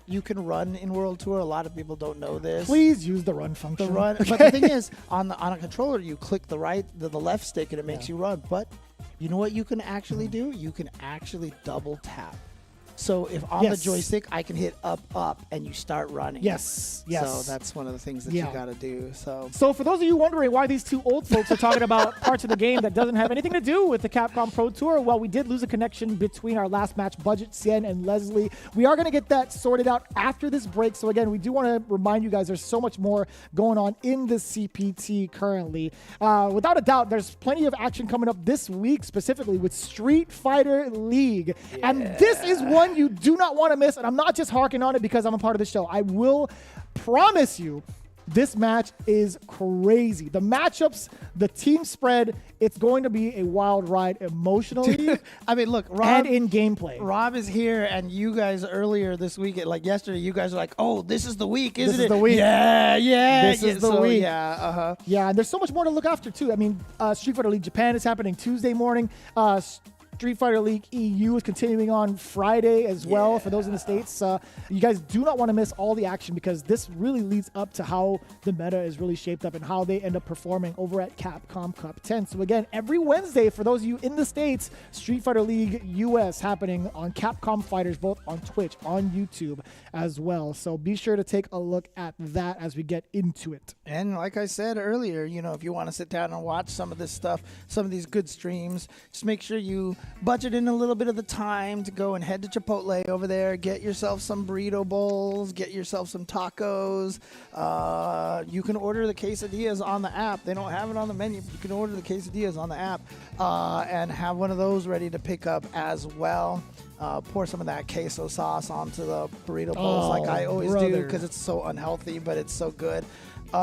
you can run in World Tour. A lot of people don't know this. Please use the run function. The run, but the thing is, on a controller, you click the left stick and it makes you run. But you know what you can actually do? You can actually double tap. So if on the joystick, I can hit up, and you start running. Yes. So that's one of the things that you got to do. So for those of you wondering why these two old folks are talking about parts of the game that doesn't have anything to do with the Capcom Pro Tour, well, we did lose a connection between our last match, Budget, Cien, and Leslie. We are going to get that sorted out after this break. So again, we do want to remind you guys there's so much more going on in the CPT currently. Without a doubt, there's plenty of action coming up this week, specifically with Street Fighter League. Yeah. And this is one you do not want to miss, and I'm not just harking on it because I'm a part of the show. I will promise you this match is crazy. The matchups, the team spread, it's going to be a wild ride emotionally. I mean, look, Rob, and in gameplay. Rob is here, and you guys earlier this week, like yesterday, you guys are like, oh, this is the week, isn't it? This is the week. Yeah. This is the week. Yeah, Yeah, and there's so much more to look after, too. I mean, Street Fighter League Japan is happening Tuesday morning. Street Fighter League EU is continuing on Friday as well for those in the States. You guys do not want to miss all the action because this really leads up to how the meta is really shaped up and how they end up performing over at Capcom Cup 10. So again, every Wednesday for those of you in the States, Street Fighter League US happening on Capcom Fighters, both on Twitch, on YouTube as well. So be sure to take a look at that as we get into it. And like I said earlier, if you want to sit down and watch some of this stuff, some of these good streams, just make sure you budget in a little bit of the time to go and head to Chipotle over there, get yourself some burrito bowls, get yourself some tacos. You can order the quesadillas on the app. They don't have it on the menu. You can order the quesadillas on the app and have one of those ready to pick up as well. Pour some of that queso sauce onto the burrito bowls like I always do because it's so unhealthy, but it's so good. Dude,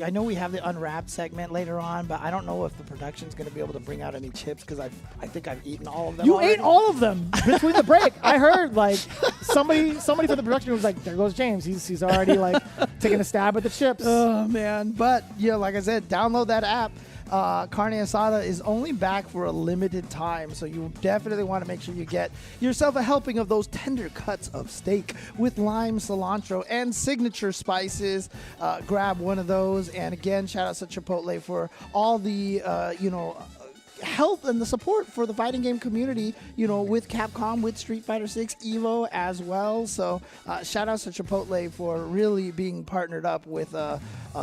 I know we have the unwrapped segment later on, but I don't know if the production's going to be able to bring out any chips because I think I've eaten all of them. You already. ate all of them between the break. I heard like somebody from the production was like, "There goes James. He's already like taking a stab at the chips." Oh man, but yeah, like I said, download that app. Carne Asada is only back for a limited time, so you definitely want to make sure you get yourself a helping of those tender cuts of steak with lime, cilantro, and signature spices. Grab one of those, and again, shout out to Chipotle for all the help and the support for the fighting game community, with Capcom, with Street Fighter 6 Evo as well. So shout out to Chipotle for really being partnered up with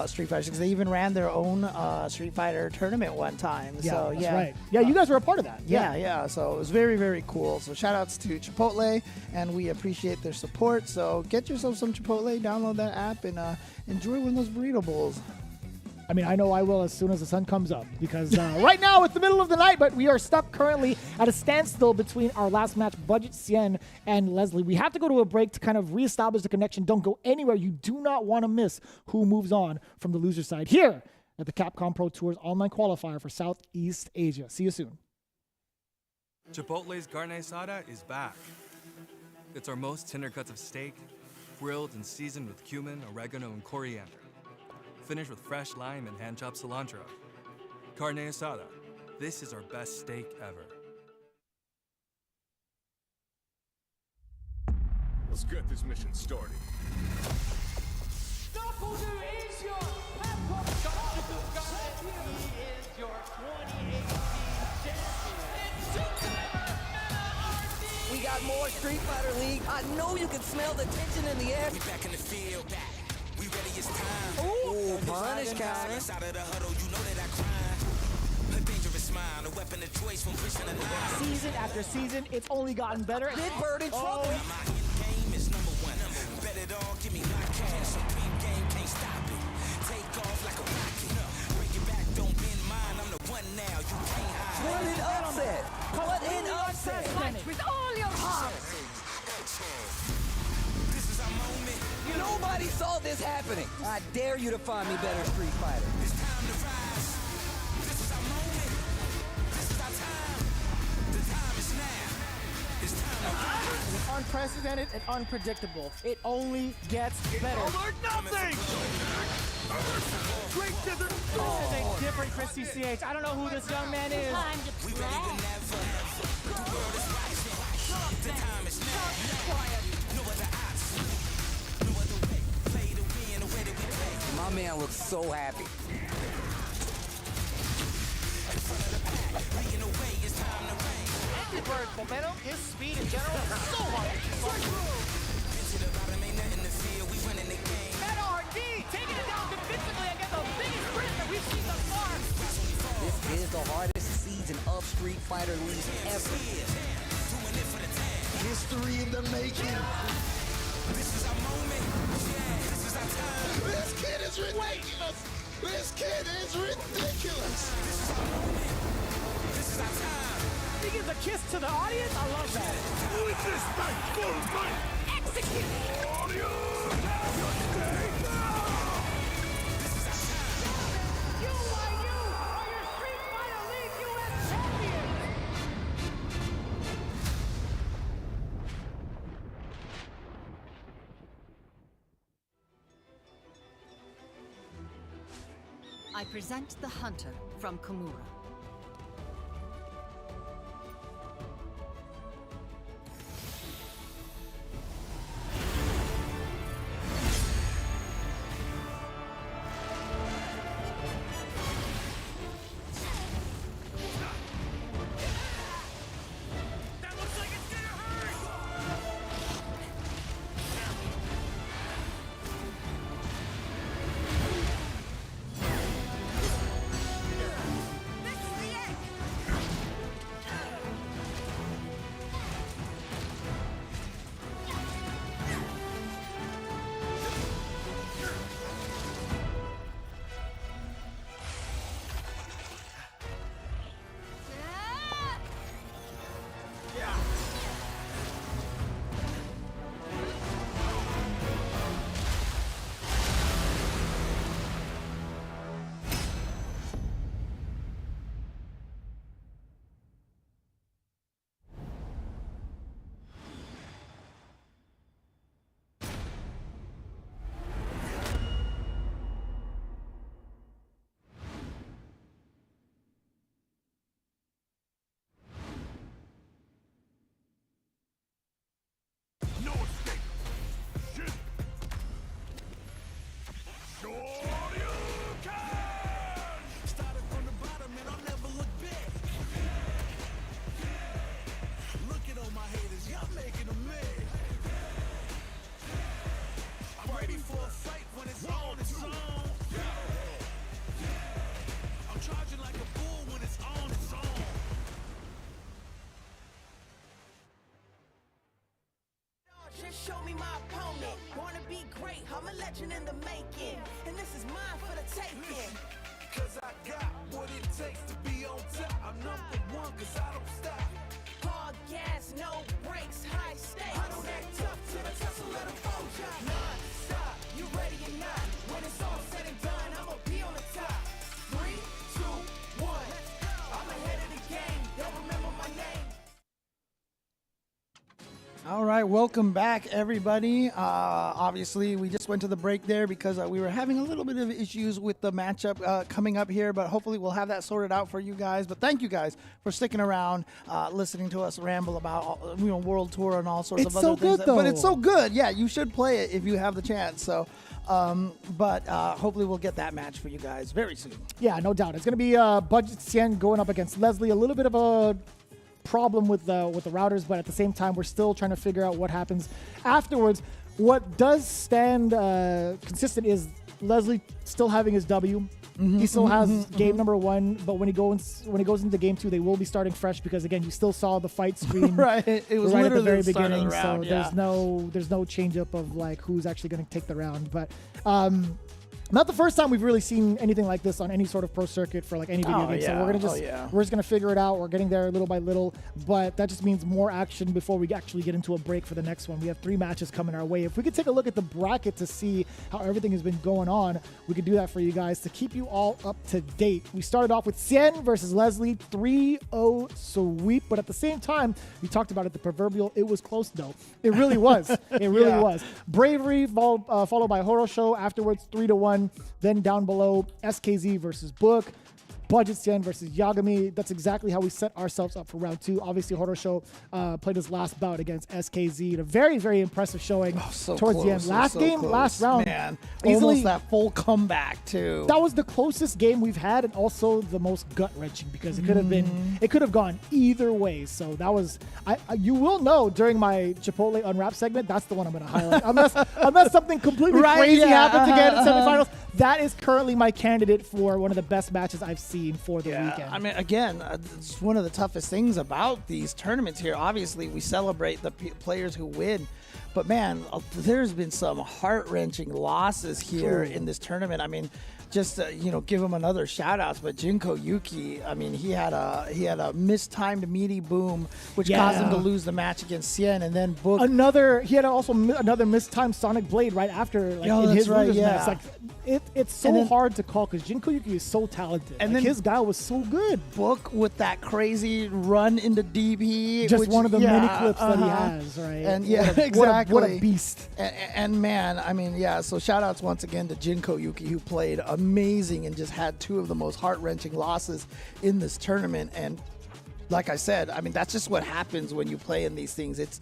Street Fighter 6. They even ran their own Street Fighter tournament one time. Yeah, so, that's right. Yeah, you guys were a part of that. Yeah. So it was very, very cool. So shout outs to Chipotle, and we appreciate their support. So get yourself some Chipotle, download that app, and enjoy one of those burrito bowls. I mean, I know I will as soon as the sun comes up because right now it's the middle of the night, but we are stuck currently at a standstill between our last match, Budget Cien and Leslie. We have to go to a break to kind of reestablish the connection. Don't go anywhere. You do not want to miss who moves on from the loser side here at the Capcom Pro Tour's online qualifier for Southeast Asia. See you soon. Chipotle's carne asada is back. It's our most tender cuts of steak, grilled and seasoned with cumin, oregano, and coriander. Finished with fresh lime and hand-chopped cilantro. Carne asada. This is our best steak ever. Let's get this mission started. is your Capcom He is your 2018 champion. We got more Street Fighter League. I know you can smell the tension in the air. We back in the field, back. We ready, it's time. Ooh, punish counter. Inside of the huddle, you know that I cry. A dangerous smile, a weapon of choice from pushing the line. Season after season, it's only gotten better. Big Bird in trouble. My hit game is number one. Bet it all, give me my cash. Supreme game, can't stop it. Take off like a rocket. Bring it back, don't bend mine. I'm the one now, you can't hide. What an upset. What an upset. Fight with all your heart. Nobody saw this happening. I dare you to find me better Street Fighter. It's time to rise. This is our moment. This is our time. The time is now. It's time to rise. It's unprecedented and unpredictable. It only gets better. All or nothing! Straight to the door! This is a different Christy CH. I don't know who this young man is. Time to play. The world is rising. The time is now. No other option. No other way. Play to win the way that we play. My man looks so happy. In front of the pack. Leading the way. It's time to reign. Bird's momentum, his speed in general, so hard. Into the bottom, ain't nothing to fear. We running the game. That RD taking it down convincingly against the biggest sprint that we've seen thus far. This is the hardest season of Street Fighter League ever. Doing it for the time. History in the making. This is our moment. Yeah, this is our time. This kid is ridiculous. This kid is ridiculous. This is our moment. This is our time. He gives a kiss to the audience. I love that. With this night, full might. Execute. Audience, have your day now. This is our time. You are your Street Fighter League US champions. I present the Hunter from Komura. This a legend in the making, and this is mine for the taking. Cause I got what it takes to be on top. I'm number one cause I don't stop. Hard gas, no brakes, high stakes. I don't act tough till the tussle let them fold ya. Non-stop, you ready or not? When it's all said and done, I'ma be on the top. 3, 2, 1. I'm ahead of the game. Don't remember my name. All right, welcome back, everybody. Obviously, we just went to the break there because we were having a little bit of issues with the matchup coming up here, but hopefully we'll have that sorted out for you guys. But thank you guys for sticking around, listening to us ramble about World Tour and all sorts of other things. Good, though. But it's so good. Yeah, you should play it if you have the chance. So, but hopefully we'll get that match for you guys very soon. Yeah, no doubt. It's going to be Budget Cien going up against Leslie. A little bit of a problem with the routers, but at the same time we're still trying to figure out what happens afterwards. What does stand consistent is Leslie still having his W. He still has game number 1, but when he goes into game 2, they will be starting fresh because again, you still saw the fight screen right. It was right literally at the very the start of beginning. the round, so there's no change up of like who's actually going to take the round, but not the first time we've really seen anything like this on any sort of pro circuit for like any video game. So we're just gonna figure it out. We're getting there little by little, but that just means more action before we actually get into a break for the next one. We have 3 matches coming our way. If we could take a look at the bracket to see how everything has been going on, we could do that for you guys to keep you all up to date. We started off with Cien versus Leslie, 3-0 sweep, but at the same time, we talked about it, the proverbial, it was close though. It really was. It really was. Bravery followed by Horosho, afterwards 3-1. Then down below, SKZ versus Book, Budget Cien versus Yagami. That's exactly how we set ourselves up for round 2. Obviously, Horosho played his last bout against SKZ. A very, very impressive showing towards the end. Last round, man. Easily, Almost that full comeback too. That was the closest game we've had, and also the most gut wrenching because it could have gone either way. So that was, you will know during my Chipotle Unwrapped segment, that's the one I'm going to highlight. Unless something completely crazy happens again in semifinals. That is currently my candidate for one of the best matches I've seen for the weekend. I mean, again, it's one of the toughest things about these tournaments here. Obviously, we celebrate the players who win, but man, there's been some heart-wrenching losses here in this tournament. I mean, just give him another shout out, but Jinko Yuki, I mean, he had a mistimed meaty boom, which caused him to lose the match against Cien, and then Book he had also another mistimed Sonic Blade right after, in his match. Like, it's so hard to call because Jinko Yuki is so talented, and then his guy was so good. Book with that crazy run into DP, just one of the many clips that he has, right? And exactly, what a beast. And man, I mean, so shout outs once again to Jinko Yuki, who played amazing and just had 2 of the most heart-wrenching losses in this tournament. And like I said, I mean, that's just what happens when you play in these things. It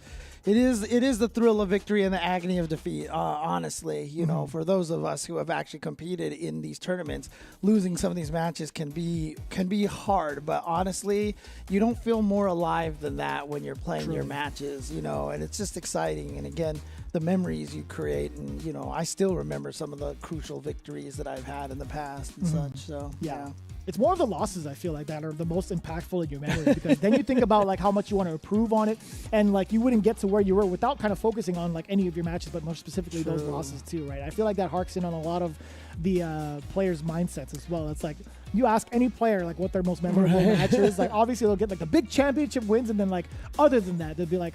is the thrill of victory and the agony of defeat. Honestly, for those of us who have actually competed in these tournaments, losing some of these matches can be hard. But honestly, you don't feel more alive than that when you're playing your matches, and it's just exciting. And again, the memories you create, and I still remember some of the crucial victories that I've had in the past and such. So yeah. It's more of the losses, I feel like, that are the most impactful in your memory because then you think about like how much you want to improve on it, and like you wouldn't get to where you were without kind of focusing on like any of your matches, but more specifically those losses too, right? I feel like that harks in on a lot of the players' mindsets as well. It's like you ask any player like what their most memorable match is, like obviously they'll get like the big championship wins, and then like other than that, they'll be like,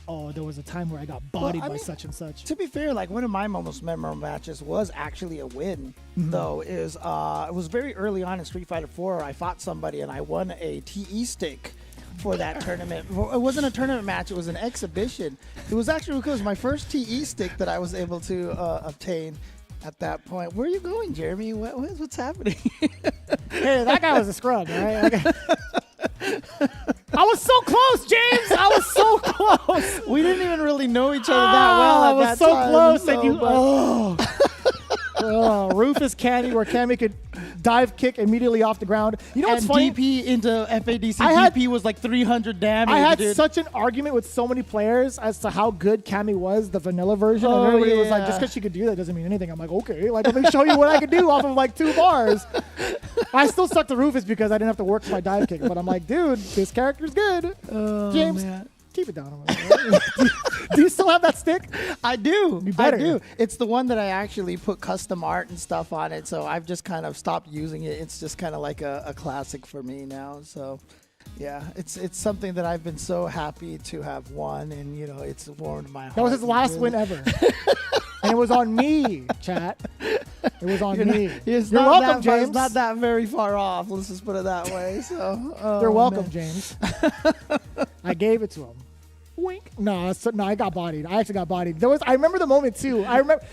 oh, there was a time where I got bodied by such and such. To be fair, like one of my most memorable matches was actually a win, though. It was very early on in Street Fighter 4. I fought somebody and I won a TE stick for that tournament. It wasn't a tournament match. It was an exhibition. It was actually because my first TE stick that I was able to obtain at that point. Where are you going, Jeremy? What's happening? Hey, that guy was a scrub, right? Okay. I was so close, James. I was so close. We didn't even really know each other that well at that time. I was so close. Rufus Candy, where Cammy could dive kick immediately off the ground. You know what's funny? DP into FADC. DP was like 300 damage. I had such an argument with so many players as to how good Cammy was, the vanilla version. And everybody was like, just because she could do that doesn't mean anything. I'm like, okay, like let me show you what I could do off of like 2 bars. I still stuck to Rufus because I didn't have to work for my dive kick. But I'm like, dude, this character's good. Oh, James, man. Keep it down. Do you still have that stick? I do. You better. I do. It's the one that I actually put custom art and stuff on it, so I've just kind of stopped using it. It's just kind of like a classic for me now. So, yeah, it's something that I've been so happy to have won, and you know, it's warmed my heart. That was his last win ever. And it was on me, chat. It was on me. You're welcome, James. It's not that very far off. Let's just put it that way. So, You're welcome, James. I gave it to him. Wink. No, I got bodied. I actually got bodied. I remember the moment too.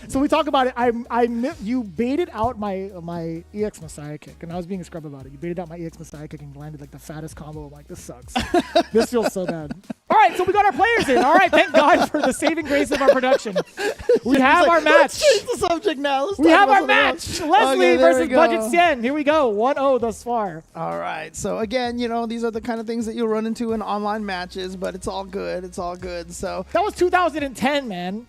So we talk about it. You baited out my EX Messiah kick, and I was being a scrub about it. You baited out my EX Messiah kick and landed like the fattest combo. I'm like, this sucks. This feels so bad. All right, so we got our players in. All right, thank God for the saving grace of our production. We have our match. Let's change the subject now. We have our match. Leslie versus Budget Sien. Here we go. 1-0 thus far. All right. So again, you know, these are the kind of things that you'll run into in online matches, but it's all good. It's all good. So that was 2010, man.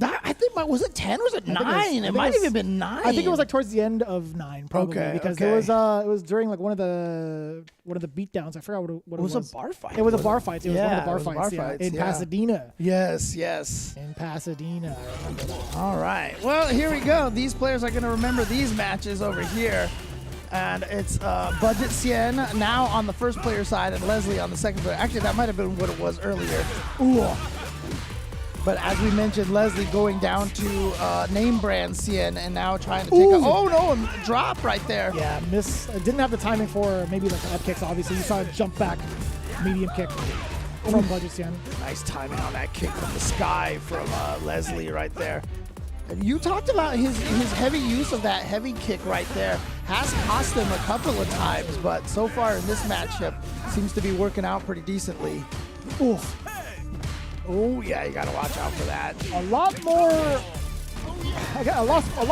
I think was it 10 or was it 9? It might have even been 9. I think it was like towards the end of 9, probably, because it was during like one of the beatdowns. I forgot what it was. It was a bar fight. It was a bar fight. It was one of the bar fights in Pasadena. Yes, yes. In Pasadena. I remember that. All right. Well, here we go. These players are going to remember these matches over here. And it's Budget Sien now on the first player side and Leslie on the second player. Actually, that might have been what it was earlier. Ooh. But as we mentioned, Leslie going down to name brand Sien and now trying to take a... Oh, no, drop right there. Yeah, didn't have the timing for maybe like the up kicks, obviously. You saw a jump back medium kick from Budget Sien. Nice timing on that kick from the sky from Leslie right there. And you talked about his heavy use of that heavy kick right there. Has cost him a couple of times, but so far in this matchup, seems to be working out pretty decently. Ooh. Oh, yeah, you got to watch out for that. A lot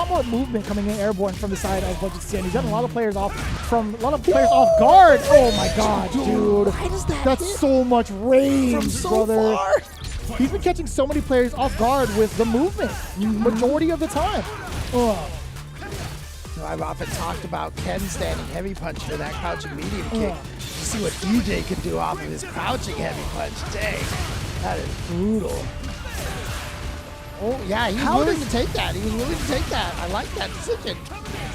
more movement coming in airborne from the side of Budget Sien. He's gotten a lot of players off guard. Oh, my God, dude. Why does That's so much range, from so brother. far? He's been catching so many players off guard with the movement, majority of the time. Oh. I've often talked about Ken standing heavy punch for that crouching medium kick. You see what DJ can do off of his crouching heavy punch. Dang, that is brutal. Oh, yeah, he was willing to take that. He was willing to take that. I like that decision.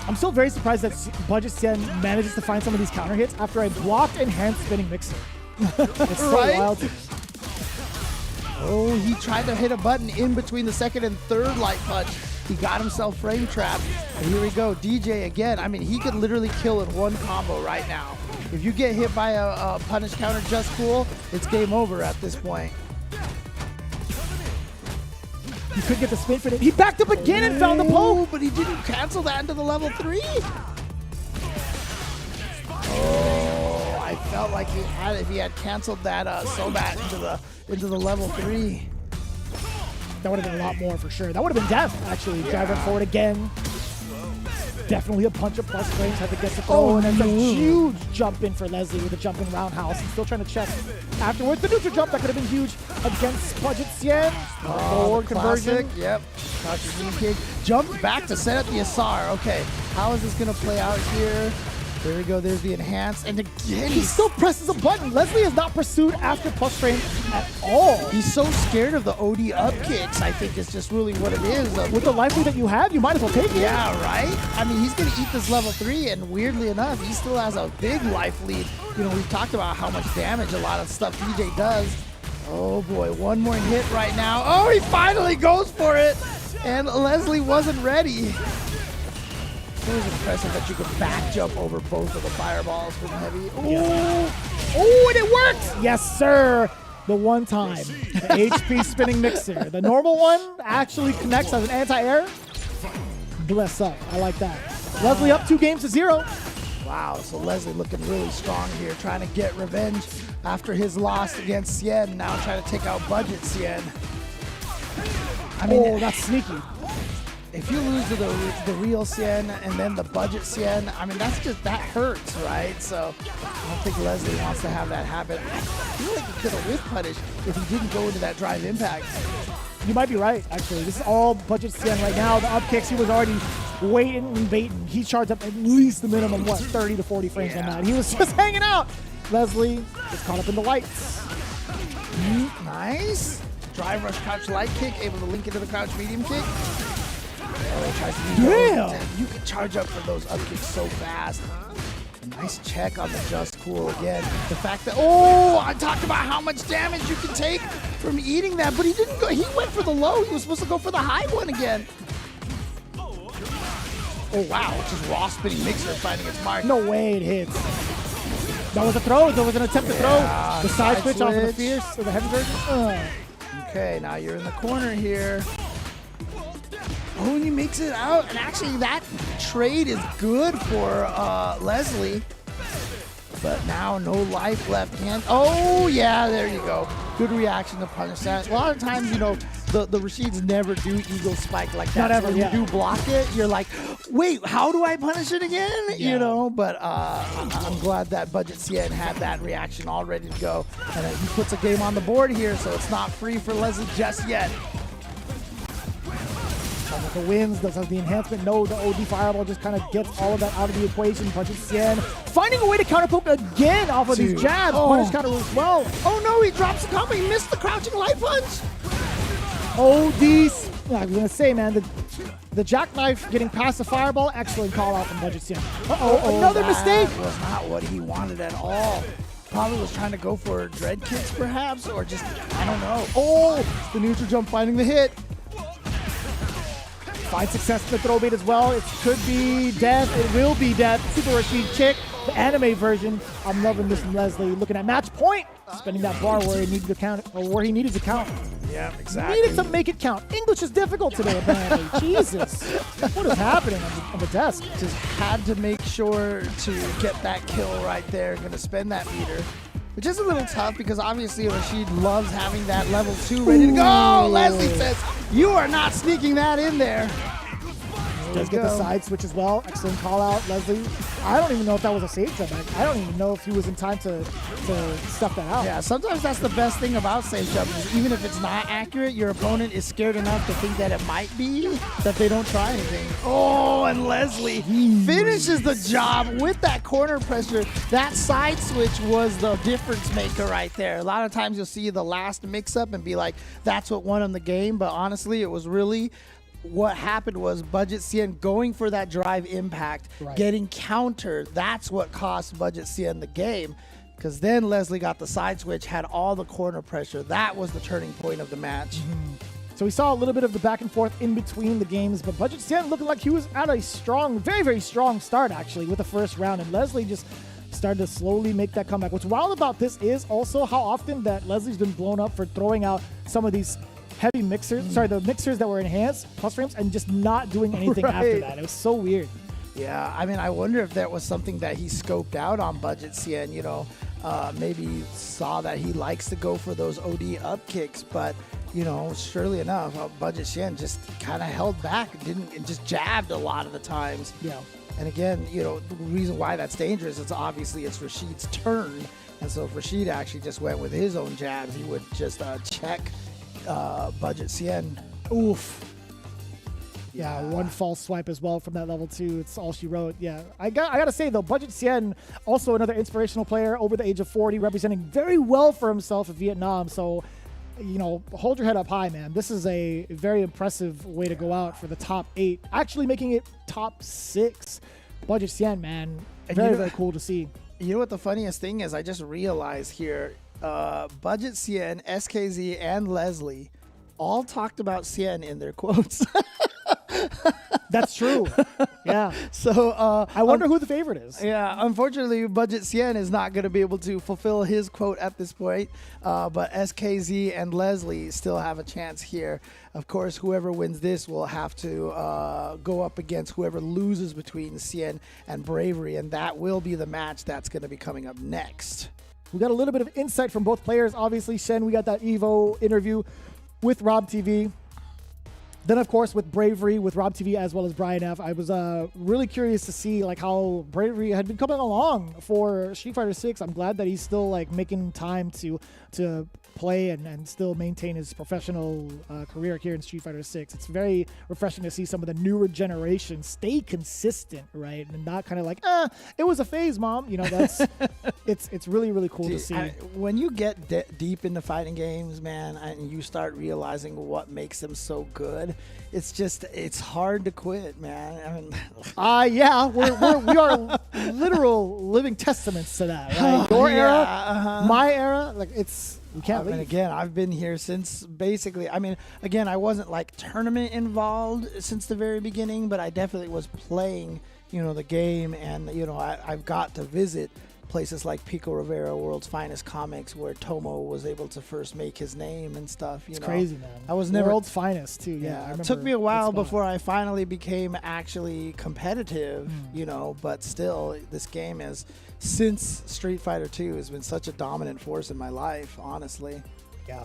I'm still very surprised that Budget Sien manages to find some of these counter hits after I blocked and hand spinning mixer. It's so wild. Oh, he tried to hit a button in between the second and third light punch. He got himself frame trapped. And here we go, DJ again. I mean, he could literally kill in one combo right now. If you get hit by a punish counter just cool, it's game over at this point. He could get the spin for it. He backed up again and found the poke. But he didn't cancel that into the level 3. Oh, I felt like he had if he had canceled that Sobat into the level 3. That would have been a lot more for sure. That would have been death, actually. Yeah. Driving forward again. Definitely a punch of plus frames. Had to get the throw. And then a huge jump in for Leslie with a jumping roundhouse. He's still trying to check afterwards. The neutral jump that could have been huge against Budget Sien. Forward conversion. Yep. Kick. Jump back to set up the SR. Okay. How is this going to play out here? There we go. There's the enhance. And again, he still presses a button. Leslie is not pursued after plus frame at all. He's so scared of the OD up kicks, I think is just really what it is. With the life lead that you have, you might as well take it. Yeah, right? I mean, he's going to eat this level 3, and weirdly enough, he still has a big life lead. You know, we've talked about how much damage a lot of stuff DJ does. Oh, boy. One more hit right now. Oh, he finally goes for it. And Leslie wasn't ready. It was impressive that you could back jump over both of the fireballs from heavy. Oh, and it worked! Yes, sir. The one time. The HP spinning mixer. The normal one actually connects as an anti-air. Bless up. I like that. Leslie up 2-0. Wow, so Leslie looking really strong here, trying to get revenge after his loss against Sien. Now trying to take out Budget Sien. I mean, that's sneaky. If you lose to the real Sien and then the Budget Sien, I mean, that hurts, right? So I don't think Leslie wants to have that happen. I feel like he could have whiff punished if he didn't go into that drive impact. You might be right, actually. This is all Budget Sien right now. The up kicks, he was already waiting and baiting. He charged up at least the minimum, 30 to 40 frames on that. He was just hanging out. Leslie is caught up in the lights. Nice. Drive rush crouch light kick, able to link into the crouch medium kick. Oh, tries to Damn! You can charge up for those up kicks so fast. A nice check on the just cool again. The fact that, oh, I talked about how much damage you can take from eating that, but he didn't go. He went for the low. He was supposed to go for the high one again. Oh, wow. Just raw spinning mixer finding its mark. No way it hits. That was a throw. That was an attempt to throw. The side switch off of the fierce or the heavy version. Okay, now you're in the corner here. Oh, and he makes it out. And actually, that trade is good for Leslie. But now no life left hand. Oh, yeah, there you go. Good reaction to punish that. A lot of times, you know, the Rashids never do eagle spike like that. Not ever, so when you do block it, you're like, wait, how do I punish it again? Yeah. You know, but I'm glad that Budget Cien had that reaction all ready to go. And he puts a game on the board here, so it's not free for Leslie just yet. The wins, does have the enhancement. No, the OD Fireball just kind of gets all of that out of the equation. Budget Cien finding a way to counterpoke again off of these jabs. Punish counter as well. Oh no, he drops the combo. He missed the crouching light punch. ODs. I was gonna say, man, the jackknife getting past the Fireball. Excellent call out from Budget Cien. Another mistake. That was not what he wanted at all. Probably was trying to go for dread kicks, perhaps, or just, I don't know. Oh, the neutral jump finding the hit. Find success in the throw bait as well. It could be death. It will be death. Super Rashid kick, the anime version. I'm loving this from Leslie. Looking at match point, spending that bar where he needed to count, or where he needed to count. Yeah, exactly. Needed to make it count. English is difficult today, apparently. Jesus, what is happening on the desk? Just had to make sure to get that kill right there. Going to spend that meter. Which is a little tough because obviously Rashid loves having that level 2 ready to go. Leslie says, you are not sneaking that in there. Does get the side switch as well. Excellent call out, Leslie. I don't even know if that was a safe jump. I don't even know if he was in time to stuff that out. Yeah, sometimes that's the best thing about safe jump is even if it's not accurate, your opponent is scared enough to think that it might be that they don't try anything. Oh, and Leslie finishes the job with that corner pressure. That side switch was the difference maker right there. A lot of times you'll see the last mix-up and be like, that's what won him the game, but honestly, it was really what happened was Budget Cien going for that drive impact, getting countered. That's what cost Budget Cien the game. Because then Leslie got the side switch, had all the corner pressure. That was the turning point of the match. So we saw a little bit of the back and forth in between the games, but Budget Cien looking like he was at a strong, very, very strong start actually with the first round. And Leslie just started to slowly make that comeback. What's wild about this is also how often that Leslie's been blown up for throwing out some of these heavy mixers, the mixers that were enhanced, plus frames, and just not doing anything after that. It was so weird. Yeah, I mean, I wonder if that was something that he scoped out on Budget Cien, you know, maybe saw that he likes to go for those OD up kicks, but, you know, surely enough, Budget Cien just kind of held back, and just jabbed a lot of the times. Yeah. And again, you know, the reason why that's dangerous is obviously it's Rashid's turn, and so if Rashid actually just went with his own jabs, he would just check Budget Cien. Oof. Yeah, one false swipe as well from that level 2. It's all she wrote. Yeah, I gotta say though, Budget Cien, also another inspirational player over the age of 40, representing very well for himself in Vietnam. So, you know, hold your head up high, man. This is a very impressive way to go out for the top 8. Actually making it top 6. Budget Cien, man. Very, very cool to see. You know what the funniest thing is? I just realized here, Budget Cien, SKZ, and Leslie all talked about Cien in their quotes. That's true. Yeah. So I wonder who the favorite is. Yeah. Unfortunately, Budget Cien is not going to be able to fulfill his quote at this point. But SKZ and Leslie still have a chance here. Of course, whoever wins this will have to go up against whoever loses between Cien and Bravery, and that will be the match that's going to be coming up next. We got a little bit of insight from both players. Obviously, Shen, we got that Evo interview with Rob TV. Then, of course, with Bravery, with Rob TV, as well as Brian F., I was really curious to see like how Bravery had been coming along for Street Fighter 6. I'm glad that he's still like making time to play and still maintain his professional career here in Street Fighter 6. It's very refreshing to see some of the newer generation stay consistent, right? And not kind of like, it was a phase, Mom. You know, that's it's really, really cool to see. When you get deep into fighting games, man, and you start realizing what makes them so good, it's hard to quit, man. I mean, yeah, we are literal living testaments to that, right? Your era, my era, like we can't leave. And again, I've been here since basically, I wasn't like tournament involved since the very beginning, but I definitely was playing, the game, and, I've got to visit places like Pico Rivera, World's Finest Comics, where Tomo was able to first make his name and stuff. It's crazy, man. I was never World's Finest too. Yeah, it took me a while before I finally became actually competitive. But still, this game has, since Street Fighter 2, has been such a dominant force in my life. Honestly, yeah.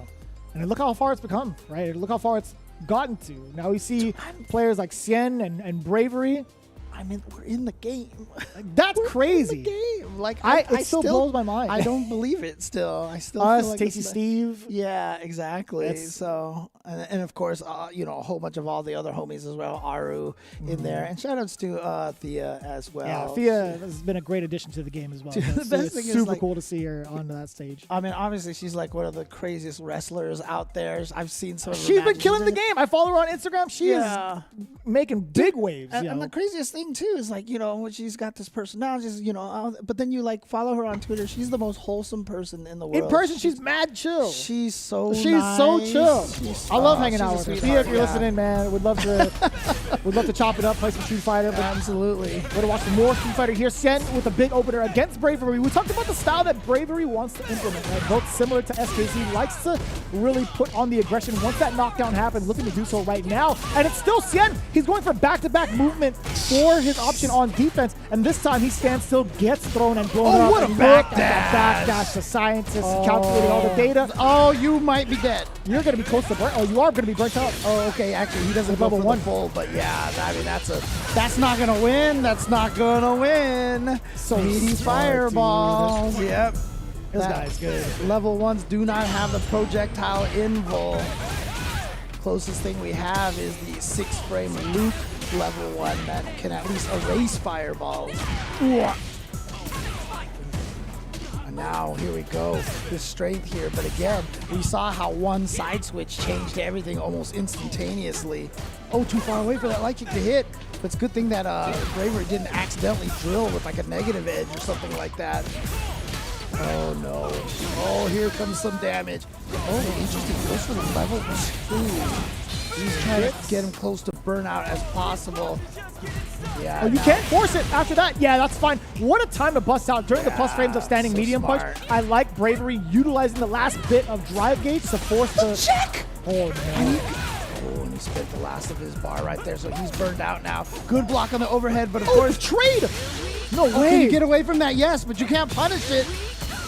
And look how far it's become, right? Look how far it's gotten to. Now we see players like Cien and Bravery. We're in the game. That's crazy. In the game. Like it still blows my mind. I don't believe it. Still, I still us, feel like Tasty Steve. Yeah, exactly. So, and of course, a whole bunch of all the other homies as well. Aru in there, and shout outs to Thea as well. Yeah, Thea has been a great addition to the game as well. The best thing is super cool to see her on that stage. Obviously, she's like one of the craziest wrestlers out there. I've seen some of her She's been matches. killing the game. I follow her on Instagram. She is making big waves. And the craziest thing too is like, when she's got this personality, but then you like follow her on Twitter. She's the most wholesome person in the world. In person, she's mad chill. She's so nice. So chill. I love hanging out with her. Thea, if you're listening, man, would love to chop it up, play some Street Fighter. But absolutely. We're gonna watch some more Street Fighter here. Cien with a big opener against Bravery. We talked about the style that Bravery wants to implement. Right? Both similar to SKC, likes to really put on the aggression once that knockdown happens. Looking to do so right now, and it's still Cien. He's going for back-to-back movement for his option on defense, and this time he stands still, gets thrown and blown up. What a back dash! The scientist calculating all the data. Oh, you might be dead. You're going to be close to burnt. Oh, you are going to be burnt out. Oh, okay. Actually, he doesn't go for the full, but yeah, that's not going to win. That's not going to win. So meaty fireballs. Dude. Yep. This guy's good. Level 1s do not have the projectile invul. Closest thing we have is the 6-frame Luke level 1 that can at least erase fireballs. And now here we go, the strength here. But again, we saw how one side switch changed everything almost instantaneously. Oh, too far away for that light kick to hit. But it's a good thing that Bravery didn't accidentally drill with like a negative edge or something like that. Oh no. Oh, here comes some damage. Oh, interesting. Goes for the level 2. He's trying to get him close to burnout as possible. Yeah. Oh, you can't force it after that. Yeah, that's fine. What a time to bust out during the plus frames of standing medium punch. I like Bravery utilizing the last bit of drive gauge to force the check. Oh no. And he spent the last of his bar right there, so he's burned out now. Good block on the overhead, but of course, trade. No way. Can you get away from that? Yes, but you can't punish it.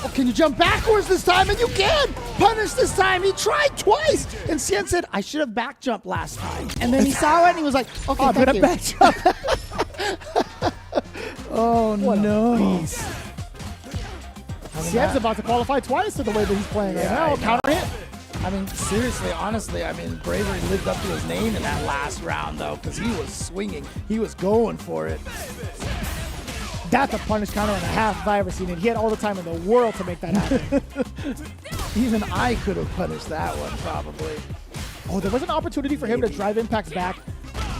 Oh, can you jump backwards this time? And you can punish this time. He tried twice. And Cien said, I should have back jumped last time. And then he saw it and he was like, okay, I'm gonna back jump. Oh, no. Cien's about to qualify twice to the way that he's playing right now. Counter hit. Seriously, honestly, Bravery lived up to his name in that last round, though, because he was swinging. He was going for it. That's a punish counter and a half if I ever seen it. He had all the time in the world to make that happen. Even I could have punished that one, probably. Oh, there was an opportunity for him to drive impact back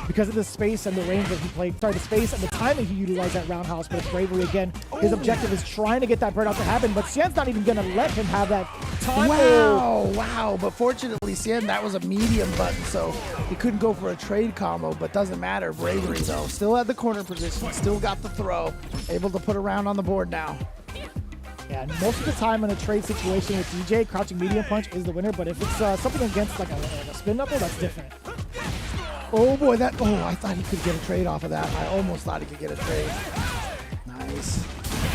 because of the space and the range that he played. Sorry, the space and the timing he utilized that roundhouse, but it's Bravery again. His objective is trying to get that burnout to happen, but Cien's not even going to let him have that time. Wow. But fortunately, Cien, that was a medium button, so he couldn't go for a trade combo, but doesn't matter. Bravery, though, still at the corner position, still got the throw, able to put a round on the board now. Yeah, and most of the time in a trade situation with DJ, crouching medium punch is the winner, but if it's something against like a spin knuckle, that's different. Oh boy, I thought he could get a trade off of that. I almost thought he could get a trade. Nice.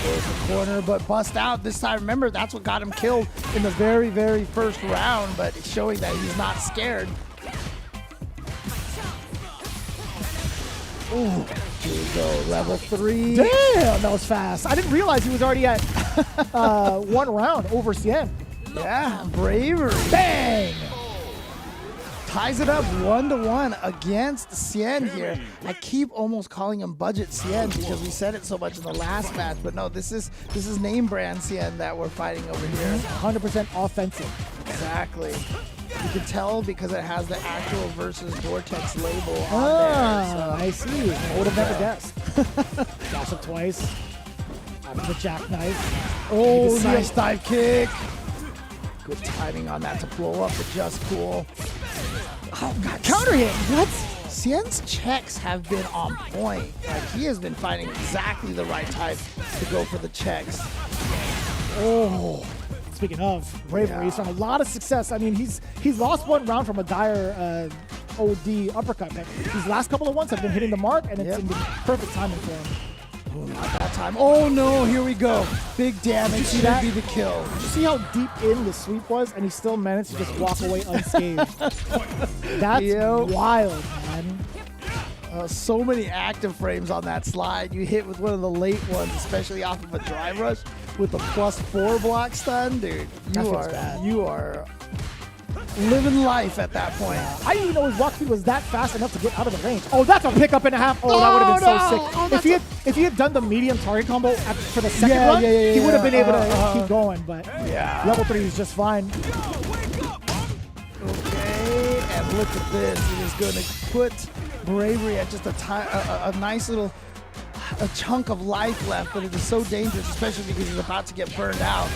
Goes the corner, but bust out this time. Remember, that's what got him killed in the very, very first round, but showing that he's not scared. Ooh, here we go, level 3. Damn, that was fast. I didn't realize he was already at 1 round over Cien. Yeah, bravery. Bang! Ties it up 1-1 against Cien here. I keep almost calling him Budget Cien because we said it so much in the last match, but no, this is name brand Cien that we're fighting over here. 100% offensive. Exactly. You can tell because it has the actual versus Vortex label on there. So. I see. I would have never guessed. Dash up twice. After the jackknife. Oh, nice dive kick. Good timing on that to blow up the Just Cool. Oh, God. Counter hit. What? Cien's checks have been on point. Like, he has been finding exactly the right type to go for the checks. Oh. Speaking of bravery, he's found a lot of success. I mean, he's lost 1 round from a dire OD uppercut. But these last couple of ones have been hitting the mark, and it's in the perfect timing for him. Oh, not that time. Oh, no, here we go. Big damage. Should be the kill. Did you see how deep in the sweep was, and he still managed to just walk away unscathed? That's wild, man. So many active frames on that slide. You hit with one of the late ones, especially off of a drive rush with a +4 block stun, dude. You are living life at that point. I didn't even know his walk speed was that fast enough to get out of the range. Oh, that's a pickup and a half. Oh, that would have been so sick. Oh, if he had done the medium target combo for the second run, he would have been able to keep going. But level 3 is just fine. Okay, and look at this. He is going to put Bravery at just a nice little chunk of life left, but it is so dangerous, especially because he's about to get burned out.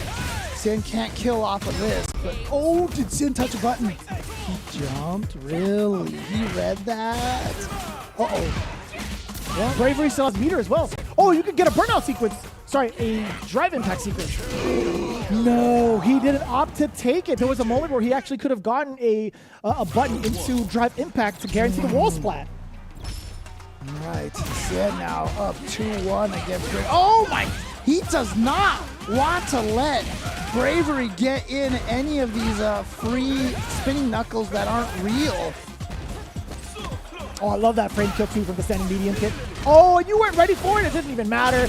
Cien can't kill off of this, but oh, did Cien touch a button? He jumped, really? He read that? Uh-oh. Yeah, Bravery still has meter as well. Oh, you could get a burnout sequence. Sorry, a drive impact sequence. No, he didn't opt to take it. There was a moment where he actually could have gotten a button into drive impact to guarantee the wall splat. All right, Cien now up 2-1 against Bravery. Oh my, he does not want to let Bravery get in any of these free spinning knuckles that aren't real. Oh, I love that frame kill too from the standing medium kick. Oh, you weren't ready for it. It didn't even matter.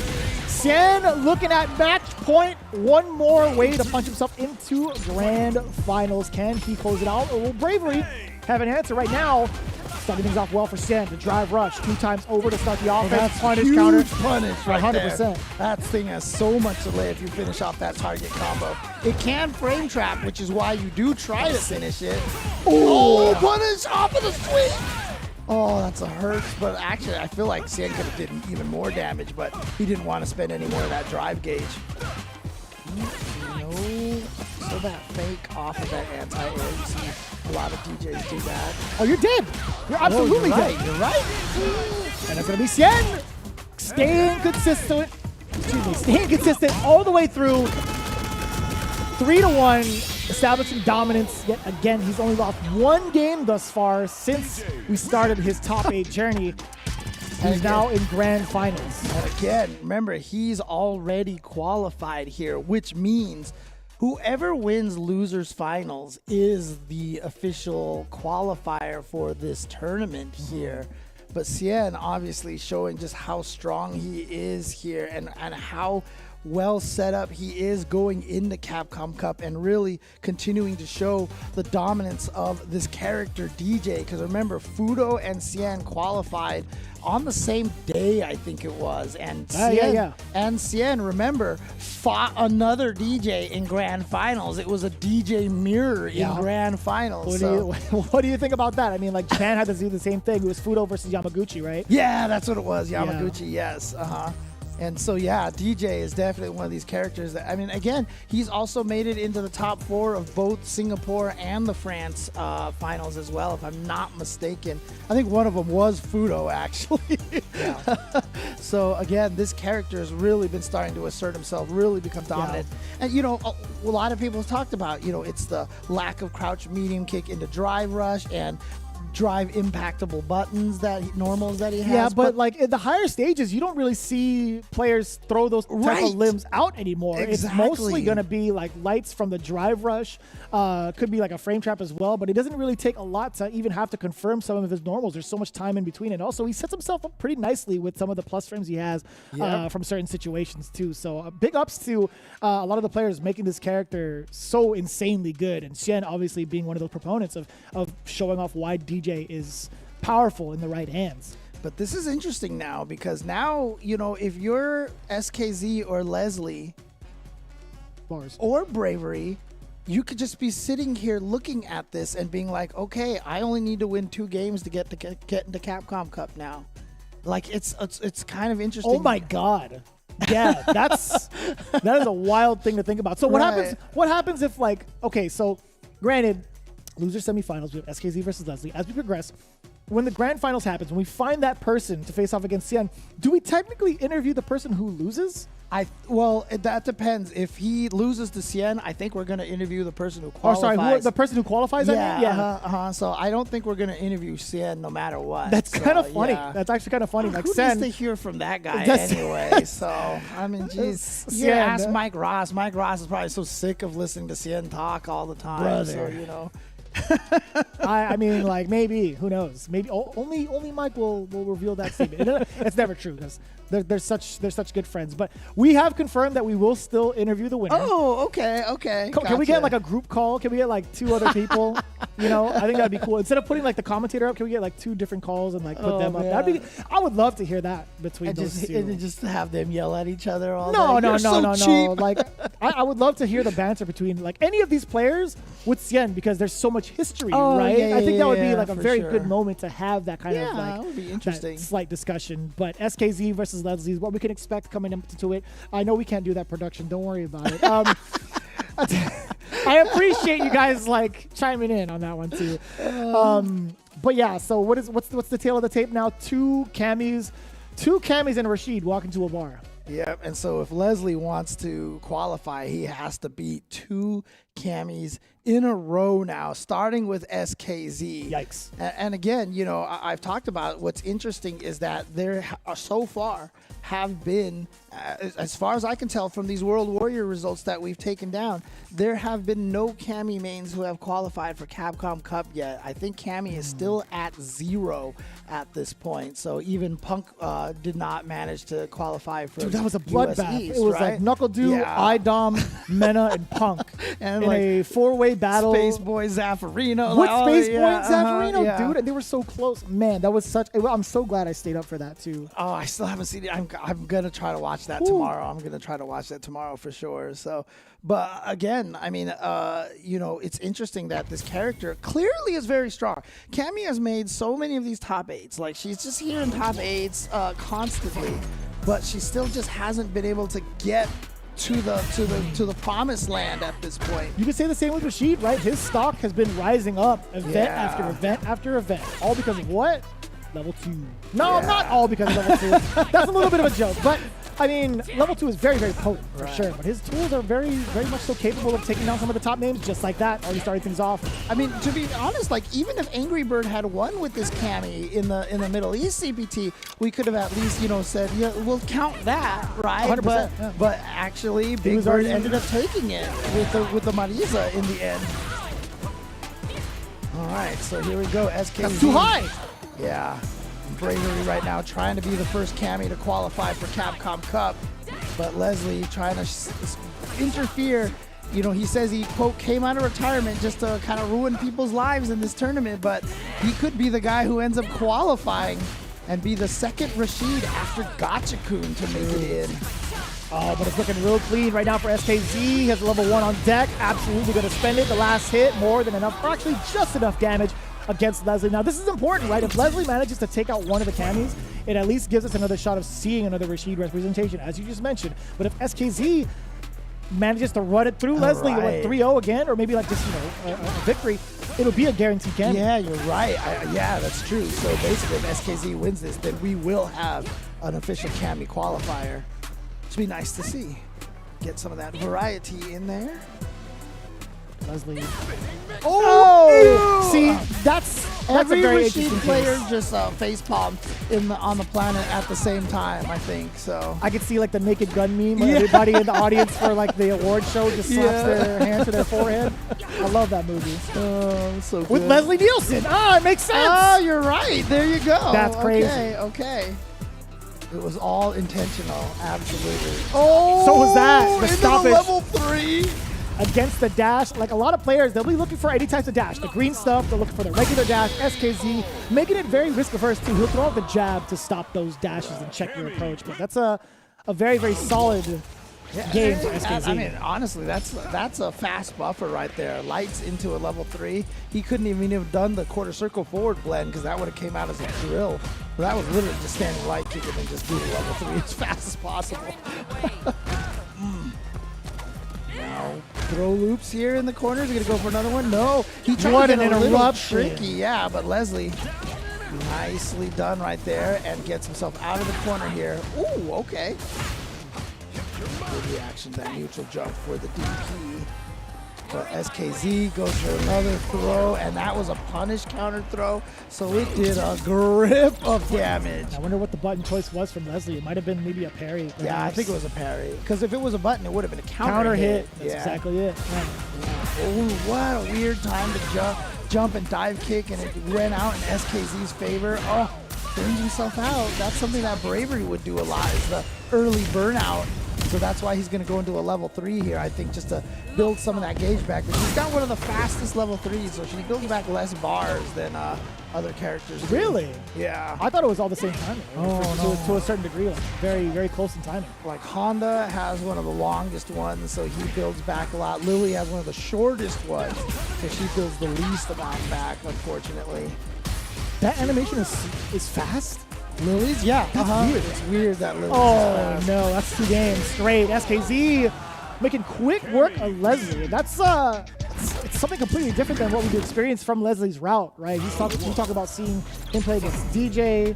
Cien looking at match point. One more way to punch himself into grand finals. Can he close it out? Or will Bravery have an answer right now? Starting things off well for Cien. The drive rush 2 times over to start the offense. That's punish huge counter. Punish right 100%. there. That thing has so much delay if you finish off that target combo. It can frame trap, which is why you do try to finish it. Oh, punish off of the sweep. Oh, that's a hurt, but actually I feel like Cien could have did even more damage, but he didn't want to spend any more of that drive gauge. No, so that fake off of that anti-air, you see a lot of DJs do that. Oh, you're dead. You're absolutely dead. dead. You're right. And it's going to be Cien staying consistent. Excuse me, staying consistent all the way through. 3-1, establishing dominance. Yet again, he's only lost 1 game thus far since we started his top 8 journey. He's now in grand finals. And again, remember, he's already qualified here, which means whoever wins losers finals is the official qualifier for this tournament here. But Cien obviously showing just how strong he is here and how well set up he is going into Capcom Cup and really continuing to show the dominance of this character DJ. Because remember, Fudo and Cien qualified on the same day, I think it was. And Cien, remember, fought another DJ in grand finals. It was a DJ mirror in grand finals. What do you think about that? I mean, like, Japan had to do the same thing. It was Fudo versus Yamaguchi, right? Yeah, that's what it was. Yamaguchi, yes. And so, yeah, DJ is definitely one of these characters that, I mean, again, he's also made it into the top 4 of both Singapore and the France finals as well, if I'm not mistaken. I think one of them was Fudo, actually. So, again, this character has really been starting to assert himself, really become dominant. And, you know, a lot of people have talked about, you know, it's the lack of crouch medium kick into drive rush and drive impactable buttons normals that he has. Yeah, but like in the higher stages, you don't really see players throw those type of limbs out anymore. Exactly. It's mostly going to be like lights from the drive rush. Could be like a frame trap as well, but it doesn't really take a lot to even have to confirm some of his normals. There's so much time in between, and also he sets himself up pretty nicely with some of the plus frames he has from certain situations too. So big ups to a lot of the players making this character so insanely good, and Xian obviously being one of those proponents of showing off why DJ is powerful in the right hands. But this is interesting now, because now, you know, if you're SKZ or Leslie or Bravery, you could just be sitting here looking at this and being like, okay, I only need to win 2 games to get into Capcom Cup now. Like, it's kind of interesting. Oh my God. Yeah, that is a wild thing to think about. So what happens if, like, okay, so granted, loser semifinals, we have SKZ versus Leslie. As we progress, when the grand finals happens, when we find that person to face off against Xian, do we technically interview the person who loses? Well, that depends. If he loses to Xian, I think we're going to interview the person who qualifies. Oh, sorry, the person who qualifies? Yeah. So I don't think we're going to interview Xian no matter what. That's kind of funny. Yeah. That's actually kind of funny. Like, who needs to hear from that guy anyway? So, I mean, geez. Yeah, ask Mike Ross. Mike Ross is probably so sick of listening to Xian talk all the time. Brother. So, you know. I mean, like, maybe, who knows? Maybe only Mike will reveal that statement. It's never true, because they're such good friends. But we have confirmed that we will still interview the winner. Oh, okay. Can we get like a group call? Can we get like 2 other people? You know, I think that'd be cool. Instead of putting like the commentator up, can we get like 2 different calls and like put them up? I would love to hear that between those two. And just have them yell at each other all day. No. Like, I would love to hear the banter between like any of these players with Xian, because there's so much history, right? Yeah, I think that would be like a very sure. good moment to have that kind of like that would be interesting. Slight discussion. But SKZ versus Leslie is what we can expect coming into it. I know we can't do that production. Don't worry about it. I appreciate you guys like chiming in on that one too. But yeah, so what's the tail of the tape now? 2 Camis and Rashid walk into a bar. Yep, and so if Leslie wants to qualify, he has to beat 2 Camis in a row now, starting with SKZ. Yikes. And again, you know, I've talked about what's interesting is that there are so far have been, as far as I can tell from these World Warrior results that we've taken down, there have been no Cami mains who have qualified for Capcom Cup yet. I think Cami is still at 0 at this point. So even Punk did not manage to qualify for. Dude, that was a bloodbath. East, it was right? like Knuckle Dew, IDOM, Mena, and Punk and in like a 4-way battle. Space Boy Zaffarino. With Space Boy and Zaffarino, dude. And they were so close. Man, that was such. I'm so glad I stayed up for that too. Oh, I still haven't seen it. I'm gonna try to watch that tomorrow. I'm gonna try to watch that tomorrow for sure. So, but again, I mean, you know, it's interesting that this character clearly is very strong. Cammy has made so many of these top 8s. Like, she's just here in top 8s constantly, but she still just hasn't been able to get to the promised land at this point. You could say the same with Rashid, right? His stock has been rising up event after event after event, all because of what? Level 2. No, not all because of level 2. That's a little bit of a joke, but I mean, level 2 is very, very potent for sure. But his tools are very, very much so capable of taking down some of the top names just like that. Already starting things off. I mean, to be honest, like even if Angry Bird had won with this Cammy in the Middle East CPT, we could have at least said we'll count that, right? 100%, but actually, Big Bird ended up taking it with the Marisa in the end. All right, so here we go. SKZ. That's too high. Yeah. Bravery right now trying to be the first Cammy to qualify for Capcom Cup, but Leslie trying to interfere. You know, he says he, quote, came out of retirement just to kind of ruin people's lives in this tournament, but he could be the guy who ends up qualifying and be the second Rashid after Gotcha-kun to make it in. Oh, but it's looking real clean right now for SKZ. He has level 1 on deck. Absolutely going to spend it. The last hit, more than enough, or actually just enough damage against Leslie. Now, this is important, right? If Leslie manages to take out one of the Camis, it at least gives us another shot of seeing another Rashid representation, as you just mentioned. But if SKZ manages to run it through Leslie, 3-0 again, or maybe like just, a victory, it'll be a guaranteed Cami. Yeah, you're right. Yeah, that's true. So basically, if SKZ wins this, then we will have an official Cami qualifier. Which would be nice to see. Get some of that variety in there. Leslie. Oh! See, that's every a very Rashid interesting player case. just facepalmed on the planet at the same time, I think. So I could see like the Naked Gun meme where everybody in the audience for like the award show just slaps their hand to their forehead. I love that movie. Oh, so good. With Leslie Nielsen. Ah, it makes sense. Oh, you're right. There you go. That's crazy. Okay. It was all intentional, absolutely. Oh, so was that. The into stoppage. level 3. Against the dash, like a lot of players, they'll be looking for any types of dash. The green stuff, they're looking for the regular dash, SKZ, making it very risk averse too. He'll throw out the jab to stop those dashes and check your approach. But that's a very, very solid game for SKZ. I mean, honestly, that's a fast buffer right there. Lights into a level 3. He couldn't even have done the quarter circle forward blend because that would have came out as a drill. That was literally just standing light kick and then just do the level 3 as fast as possible. Now, throw loops here in the corners. He's going to go for another one. No. He tried What to get an a little interruption. tricky. Yeah, but Leslie, nicely done right there and gets himself out of the corner here. Ooh, okay. Good reaction to that neutral jump for the DP. But SKZ goes for another throw, and that was a punish counter throw, so it did a grip of damage. I wonder what the button choice was from Leslie. It might have been maybe a parry. Yeah, I think it was a parry. Because if it was a button, it would have been a counter hit. That's exactly it. Oh, what a weird time to jump and dive kick, and it went out in SKZ's favor. Oh, burns himself out. That's something that Bravery would do a lot, is the early burnout. So that's why he's going to go into a level 3 here, I think, just to build some of that gauge back. But he's got one of the fastest level 3s, so she builds back less bars than other characters do. Really? Yeah. I thought it was all the same timing. Oh, to a certain degree, like very, very close in timing. Like Honda has one of the longest ones, so he builds back a lot. Lily has one of the shortest ones, so she builds the least amount back, unfortunately. That animation is fast? Lily's? Yeah. That's weird. It's weird that Lily's is Oh, fast. no. That's 2 games straight. SKZ making quick work of Leslie. That's it's something completely different than what we've experienced from Leslie's route, right? We talk about seeing him play against DJ,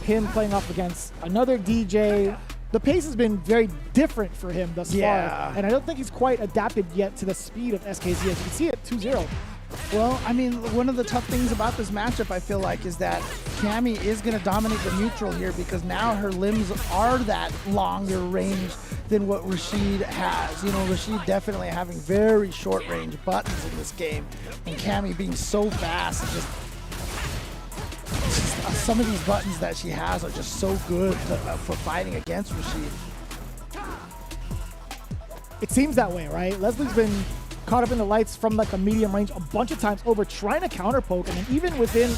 him playing off against another DJ. The pace has been very different for him thus far, and I don't think he's quite adapted yet to the speed of SKZ. As you can see it, 2-0. Well, I mean, one of the tough things about this matchup, I feel like, is that Cammy is going to dominate the neutral here because now her limbs are that longer range than what Rashid has. You know, Rashid definitely having very short range buttons in this game, and Cammy being so fast, and just some of these buttons that she has are just so good for fighting against Rashid. It seems that way, right? Leslie's been caught up in the lights from like a medium range a bunch of times over trying to counter poke, and then even within,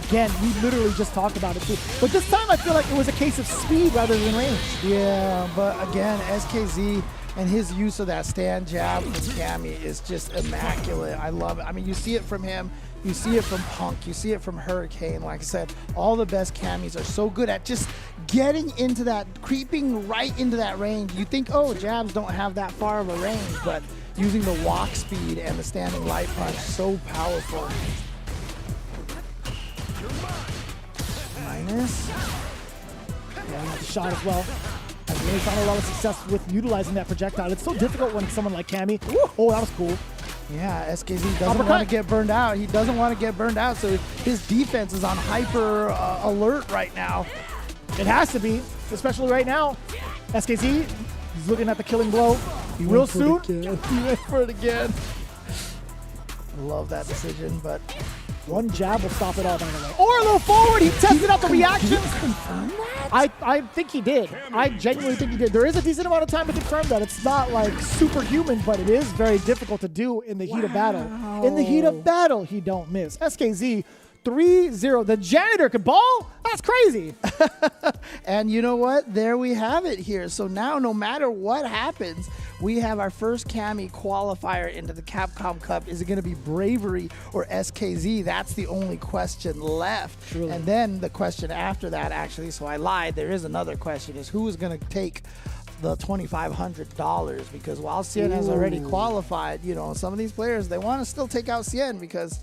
again, we literally just talked about it too. But this time I feel like it was a case of speed rather than range. Yeah, but again, SKZ and his use of that stand jab from Cammy is just immaculate. I love it. I mean, you see it from him, you see it from Punk, you see it from Hurricane. Like I said, all the best Cammys are so good at just getting into that, creeping right into that range. You think, oh, jabs don't have that far of a range, but using the walk speed and the standing light punch, so powerful. Minus. Yeah, he got the shot as well. I've really found a lot of success with utilizing that projectile. It's so difficult when someone like Cammy. Oh, that was cool. Yeah, SKZ doesn't want to get burned out. He doesn't want to get burned out, so his defense is on hyper alert right now. It has to be, especially right now. SKZ, he's looking at the killing blow. Real soon. He went for it again. Love that decision, but one jab will stop it all, by the way. Or a little forward. He tested out the reactions. I think he did. I genuinely think he did. There is a decent amount of time to confirm that. It's not like superhuman, but it is very difficult to do in the heat of battle. In the heat of battle, he don't miss. SKZ 3-0. The janitor could ball? That's crazy. And you know what? There we have it here. So now, no matter what happens, we have our first Cammy qualifier into the Capcom Cup. Is it going to be Bravery or SKZ? That's the only question left. Truly. And then the question after that, actually, so I lied, there is another question, is who is going to take the $2,500? Because while Cien has already qualified, you know, some of these players, they want to still take out Cien because,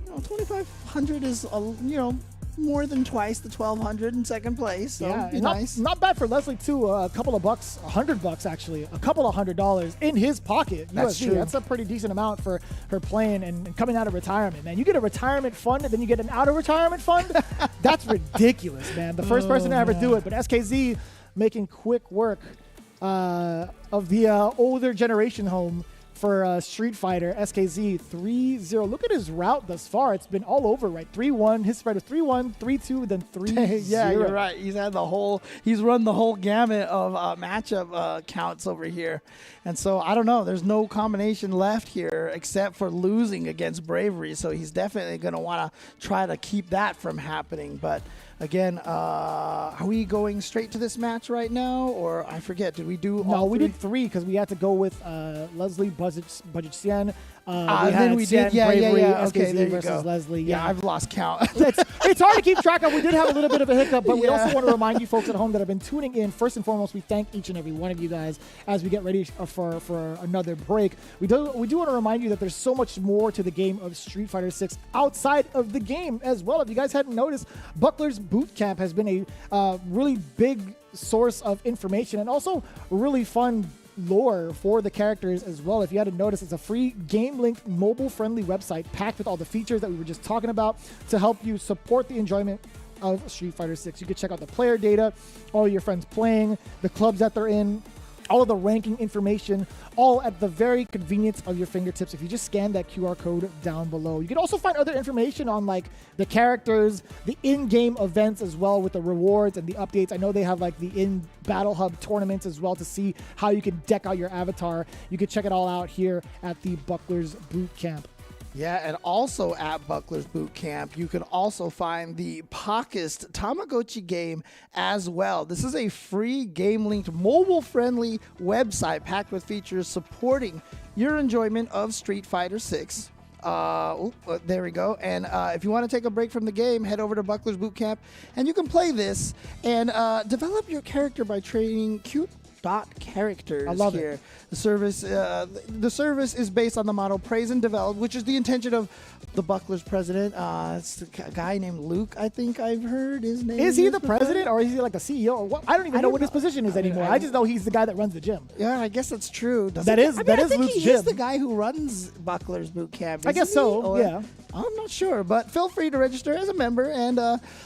you know, $2,500 is, you know, more than twice the 1,200 in second place. So Yeah, be and nice. not bad for Leslie too. A couple of bucks, $100 actually, a couple of $100 in his pocket. That's USD. true. That's a pretty decent amount for her playing and coming out of retirement, man. You get a retirement fund and then you get an out of retirement fund. That's ridiculous, man. The first person to ever do it. But SKZ making quick work of the older generation home for Street Fighter. SKZ 3-0. Look at his route thus far. It's been all over, right? 3-1. His spread is 3-1, 3-2, then 3-0. Yeah, you're right. He's run the whole gamut of matchup counts over here. And so, I don't know. There's no combination left here except for losing against Bravery. So he's definitely going to want to try to keep that from happening. But again, are we going straight to this match right now? Or I forget, did we do all No, we three? did 3 because we had to go with Leslie, Budget Cien. Then we did, Bravery, yeah. SKZ Okay, there you versus go. Leslie. Yeah, I've lost count. It's hard to keep track of. We did have a little bit of a hiccup, but we Yeah. also want to remind you folks at home that have been tuning in. First and foremost, we thank each and every one of you guys as we get ready for another break. We do want to remind you that there's so much more to the game of Street Fighter 6 outside of the game as well. If you guys hadn't noticed, Buckler's Boot Camp has been a really big source of information and also really fun lore for the characters as well. If you hadn't noticed, it's a free game-linked, mobile-friendly website packed with all the features that we were just talking about to help you support the enjoyment of Street Fighter 6. You can check out the player data, all your friends playing, the clubs that they're in, all of the ranking information, all at the very convenience of your fingertips if you just scan that QR code down below. You can also find other information on like the characters, the in-game events as well with the rewards and the updates. I know they have like the in-Battle Hub tournaments as well to see how you can deck out your avatar. You can check it all out here at the Buckler's Boot Camp. Yeah, and also at Buckler's Boot Camp, you can also find the Pockest Tamagotchi game as well. This is a free game-linked, mobile-friendly website packed with features supporting your enjoyment of Street Fighter 6. There we go. And if you want to take a break from the game, head over to Buckler's Boot Camp, and you can play this and develop your character by training cute characters. I love here. it. The service is based on the motto "Praise and Develop," which is the intention of the Buckler's president. It's a guy named Luke. I think I've heard his name. Is he the president or is he like the CEO or what? I don't even know what his position is anymore. I just know he's the guy that runs the gym. Yeah, I guess that's true. That is I think Luke's he gym. is the guy who runs Buckler's Boot Camp. I guess isn't he? so. Or- Yeah. I'm not sure, but feel free to register as a member, and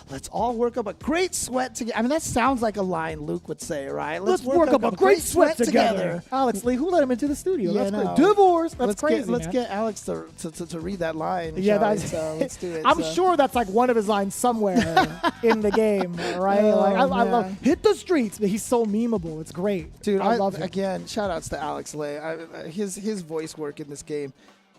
let's all work up a great sweat together. I mean, that sounds like a line Luke would say, right? Let's work up a great sweat together. Alex Lee, who let him into the studio? Yeah, That's no. great. Divorce. That's crazy. Let's man. get Alex to read that line. Yeah, shall we? that's. So let's do it. I'm So- sure that's like one of his lines somewhere in the game, right? Oh, like I man. love hit the streets, but he's so memeable. It's great, Dude, I love him. Again, shout outs to Alex Lay. His voice work in this game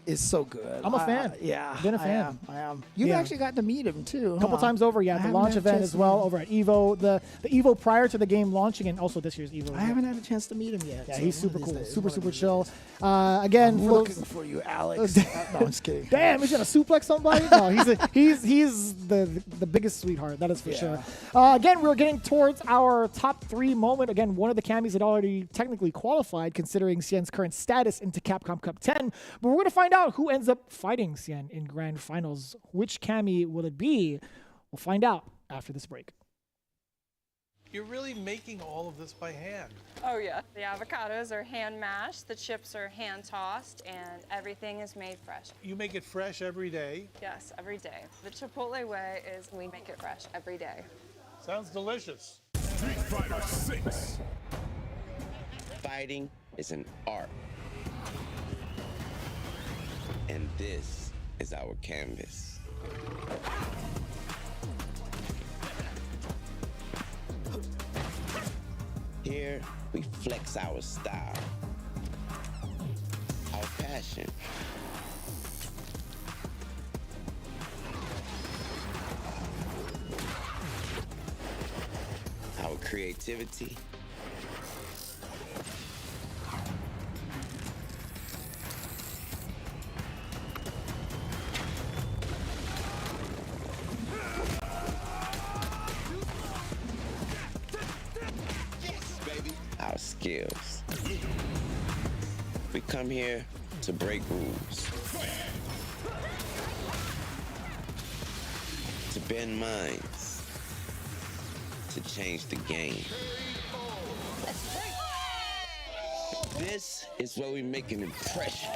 is so good. I'm a fan. Yeah, Been a fan. I am. You've Yeah. actually gotten to meet him too. A couple times over, yeah, I at the haven't launch had a event chance as to well, meet him. over at EVO, the EVO prior to the game launching, and also this year's EVO. I haven't had a chance to meet him yet. Yeah, so he's one super of cool, these days, super one of these chill. days. Again, I'm for looking those- for you, Alex. No, I'm just kidding. Damn, he's gonna suplex somebody? No, he's the biggest sweetheart. That is for sure. Again, we're getting towards our top 3 moment. Again, one of the camis had already technically qualified, considering Cien's current status into Capcom Cup 10. But we're gonna find out who ends up fighting Cien in grand finals. Which cami will it be? We'll find out after this break. You're really making all of this by hand. Oh yeah. The avocados are hand mashed, the chips are hand tossed, and everything is made fresh. You make it fresh every day. Yes, every day. The Chipotle way is we make it fresh every day. Sounds delicious. Street Fighter 6. Fighting is an art. And this is our canvas. Here, we flex our style, our passion, our creativity, our skills. We come here to break rules, to bend minds, to change the game. This is where we make an impression.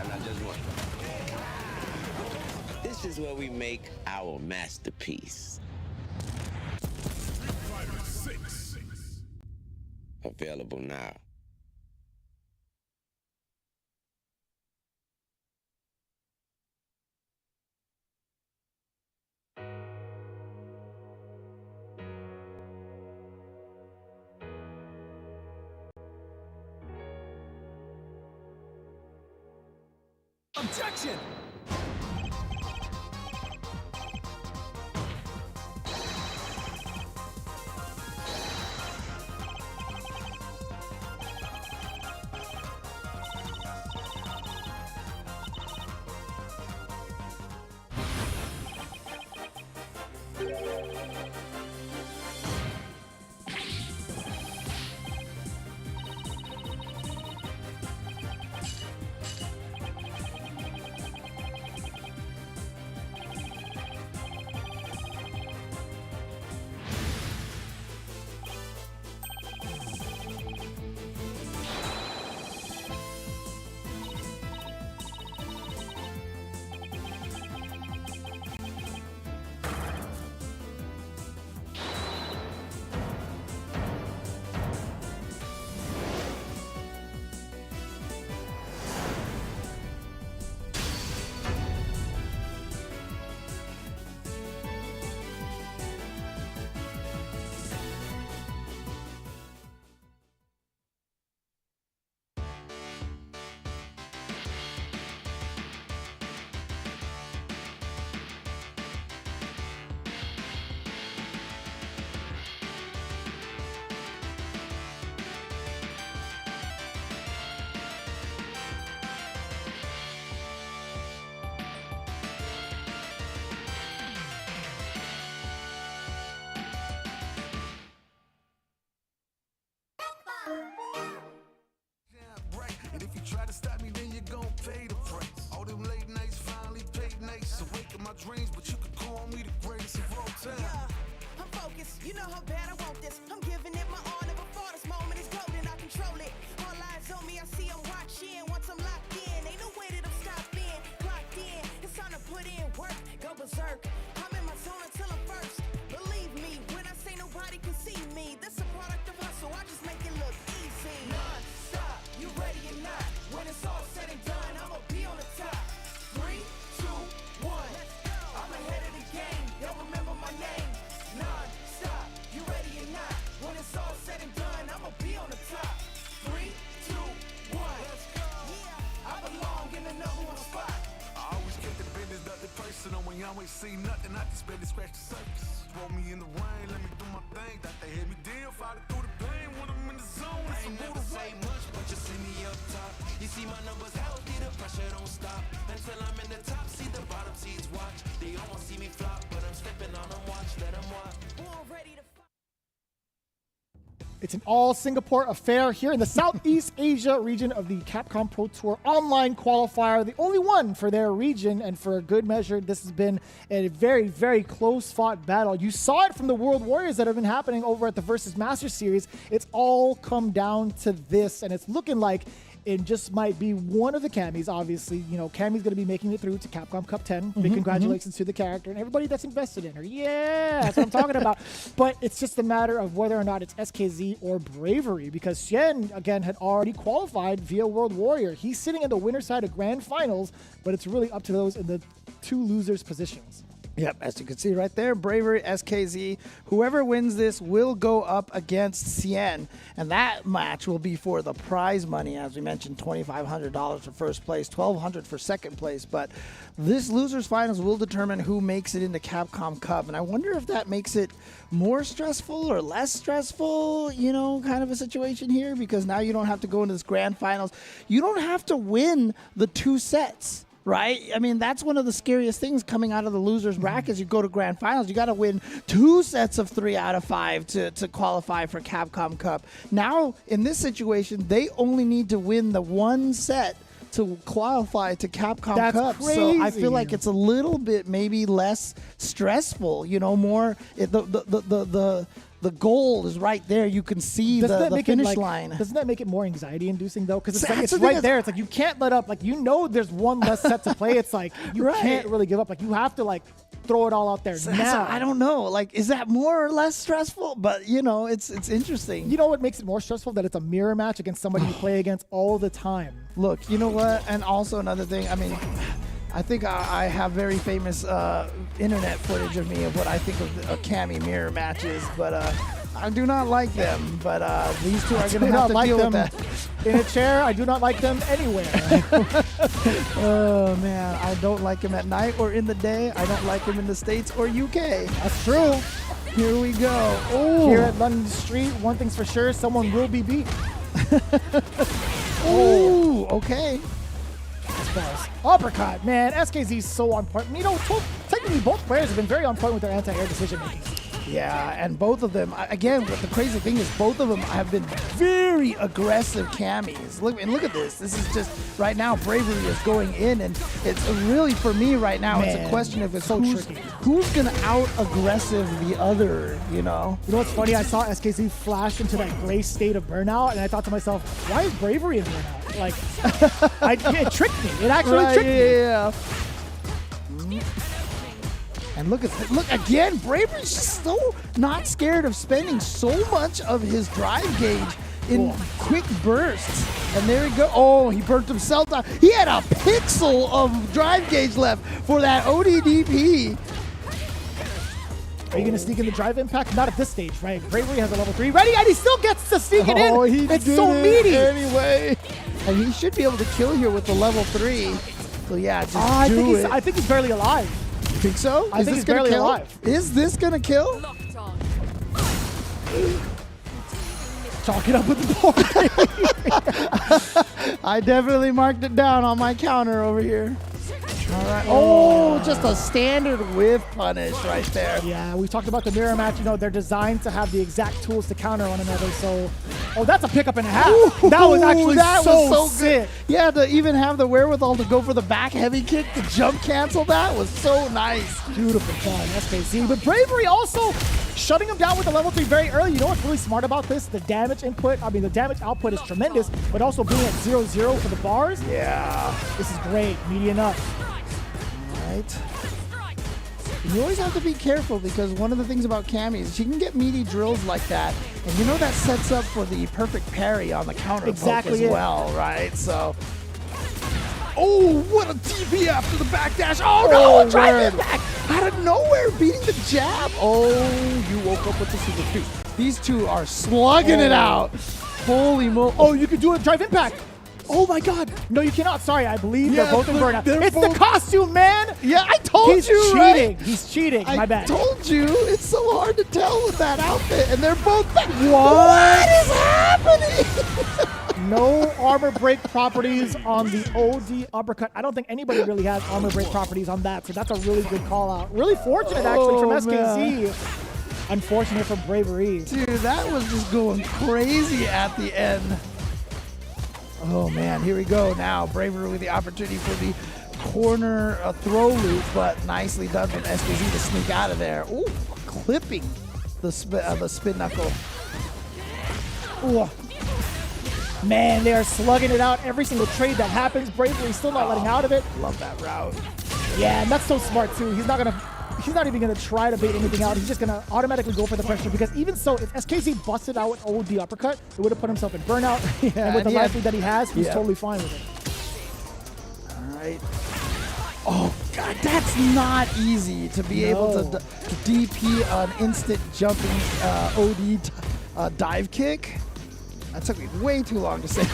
Not just one. This is where we make our masterpiece. Available now. Objection! And if you try to stop me, then you're gon' pay the price. All them late nights finally paid nights. Awake in my dreams, but you could call me the greatest of all time. Yeah, I'm focused. You know how bad I want this. I'm giving it my all. Never for this moment is golden. I control it. All eyes on me. I see I'm watching. Once I'm locked in, ain't no way that I'm stopping. Clocked in. It's time to put in work. Go berserk. I'm in my zone until I'm first. Believe me when I say nobody can see me. This a product of hustle. I just make it look easy. Non-stop. You ready or not? When it's all said and done, I'ma be on the top. 3, 2, 1. I'm ahead of the game. Y'all remember my name. Non-stop. You ready or not? When it's all said and done, I'ma be on the top. 3, 2, 1. Yeah, I belong in the number one spot. I always kept the business, nothing personal. When you always see nothing, I just barely scratch the surface. Throw me in the rain, let me do my thing. Thought they hit me down, fight through the pain when I'm in the zone. I ain't never say much, but you see me up top. You see my numbers healthy, the pressure don't stop. Until I'm in the top, see the bottom seeds watch. They almost see me flop, but I'm stepping on them, watch, let them watch. Born ready to It's an all-Singapore affair here in the Southeast Asia region of the Capcom Pro Tour online qualifier, the only one for their region, and for a good measure, this has been a very, very close-fought battle. You saw it from the World Warriors that have been happening over at the Versus Master Series. It's all come down to this, and it's looking like it just might be one of the Camis. Obviously, you know, Cami's going to be making it through to Capcom Cup 10. Big congratulations to the character and everybody that's invested in her. Yeah, that's what I'm talking about. But it's just a matter of whether or not it's SKZ or Bravery, because Xian, again, had already qualified via World Warrior. He's sitting in the winner side of Grand Finals, but it's really up to those in the two losers positions. Yep, as you can see right there, Bravery, SKZ, whoever wins this will go up against Xian, and that match will be for the prize money, as we mentioned, $2,500 for first place, $1,200 for second place, but this losers finals will determine who makes it into Capcom Cup, and I wonder if that makes it more stressful or less stressful, you know, kind of a situation here, because now you don't have to go into this grand finals. You don't have to win the two sets right? I mean, that's one of the scariest things coming out of the losers brackets. You go to grand finals, you got to win 2 sets of 3 out of 5 to qualify for Capcom Cup. Now, in this situation, they only need to win the 1 set to qualify to Capcom Cup. Crazy. So I feel like it's a little bit maybe less stressful, you know, more the goal is right there. You can see the finish line. Doesn't that make it more anxiety inducing though? Because it's right there. It's like you can't let up. Like, you know, there's 1 less set to play. It's like you can't really give up. Like, you have to throw it all out there now. I don't know. Like, is that more or less stressful? But you know, it's interesting. You know what makes it more stressful? That it's a mirror match against somebody you play against all the time. Look, you know what? And also another thing. I mean, I think I have very famous internet footage of me of what I think of Cammy mirror matches, but I do not like them. But these two are going to have to deal with that. In a chair, I do not like them anywhere. Oh, man. I don't like them at night or in the day. I don't like them in the States or UK. That's true. Here we go. Oh. Here at London Street, one thing's for sure, someone will be beat. Ooh, okay. Uppercut, man. SKZ's so on point. You know, technically both players have been very on point with their anti-air decision making. Yeah, and both of them, again, what the crazy thing is, both of them have been very aggressive cammies. Look at this. This is just, right now, Bravery is going in, and it's really, for me right now, it's a question of who's going to out-aggressive the other, you know? You know what's funny? I saw SKZ flash into that gray state of burnout, and I thought to myself, why is Bravery in burnout? Like, it tricked me. It actually tricked me. Yeah. And look again, Bravery's just so not scared of spending so much of his drive gauge in quick bursts. And there he go. Oh, he burnt himself down. He had a pixel of drive gauge left for that ODDP. Are you going to sneak in the drive impact? Not at this stage, right? Bravery has a level 3 ready, and he still gets to sneak it in. It's so meaty. Anyway. And he should be able to kill here with the level 3. So yeah, just I think he's barely alive. You think so? I think he's barely alive. Is this gonna kill? Chalk it up with the board. I definitely marked it down on my counter over here. All right. Oh, just a standard whiff punish right there. Yeah, we talked about the mirror match. You know, they're designed to have the exact tools to counter one another. So, that's a pickup and a half. Ooh, that was actually so sick. Good. Yeah, to even have the wherewithal to go for the back heavy kick to jump cancel that was so nice. Beautiful fun, SKZ. But Bravery also shutting him down with the level 3 very early. You know what's really smart about this? The damage input, the damage output is tremendous, but also being at 0-0 for the bars. Yeah. This is great. Meaty enough. Right. You always have to be careful because one of the things about Cammy is she can get meaty drills like that, and you know that sets up for the perfect parry on the counter poke as well, right? So, oh, what a TP after the backdash! Oh no, drive it back out of nowhere, beating the jab. Oh, you woke up with the super two. These two are slugging it out. Holy moly! Oh, you can do a drive impact. Oh my god. No, you cannot. Sorry, I believe they're both in burnout. It's the costume, man. Yeah, I told you, He's cheating. Right? He's cheating. My bad. I told you. It's so hard to tell with that outfit. And they're both back. What is happening? No armor break properties on the OD uppercut. I don't think anybody really has armor break properties on that. So that's a really good call out. Really fortunate, actually, from SKZ. Man. Unfortunate for Bravery. Dude, that was just going crazy at the end. Oh, man, here we go now. Bravery with the opportunity for the corner throw loop, but nicely done from SKZ to sneak out of there. Ooh, clipping the spin knuckle. Ooh. Man, they are slugging it out. Every single trade that happens, Bravery still not letting out of it. Love that route. Yeah, and that's so smart, too. He's not even going to try to bait anything out. He's just going to automatically go for the pressure because even so, if SKZ busted out with OD uppercut, it would have put himself in burnout. Yeah, and with the life lead that he has, he's totally fine with it. All right. Oh, God, that's not easy to be able to DP an instant jumping OD dive kick. That took me way too long to say.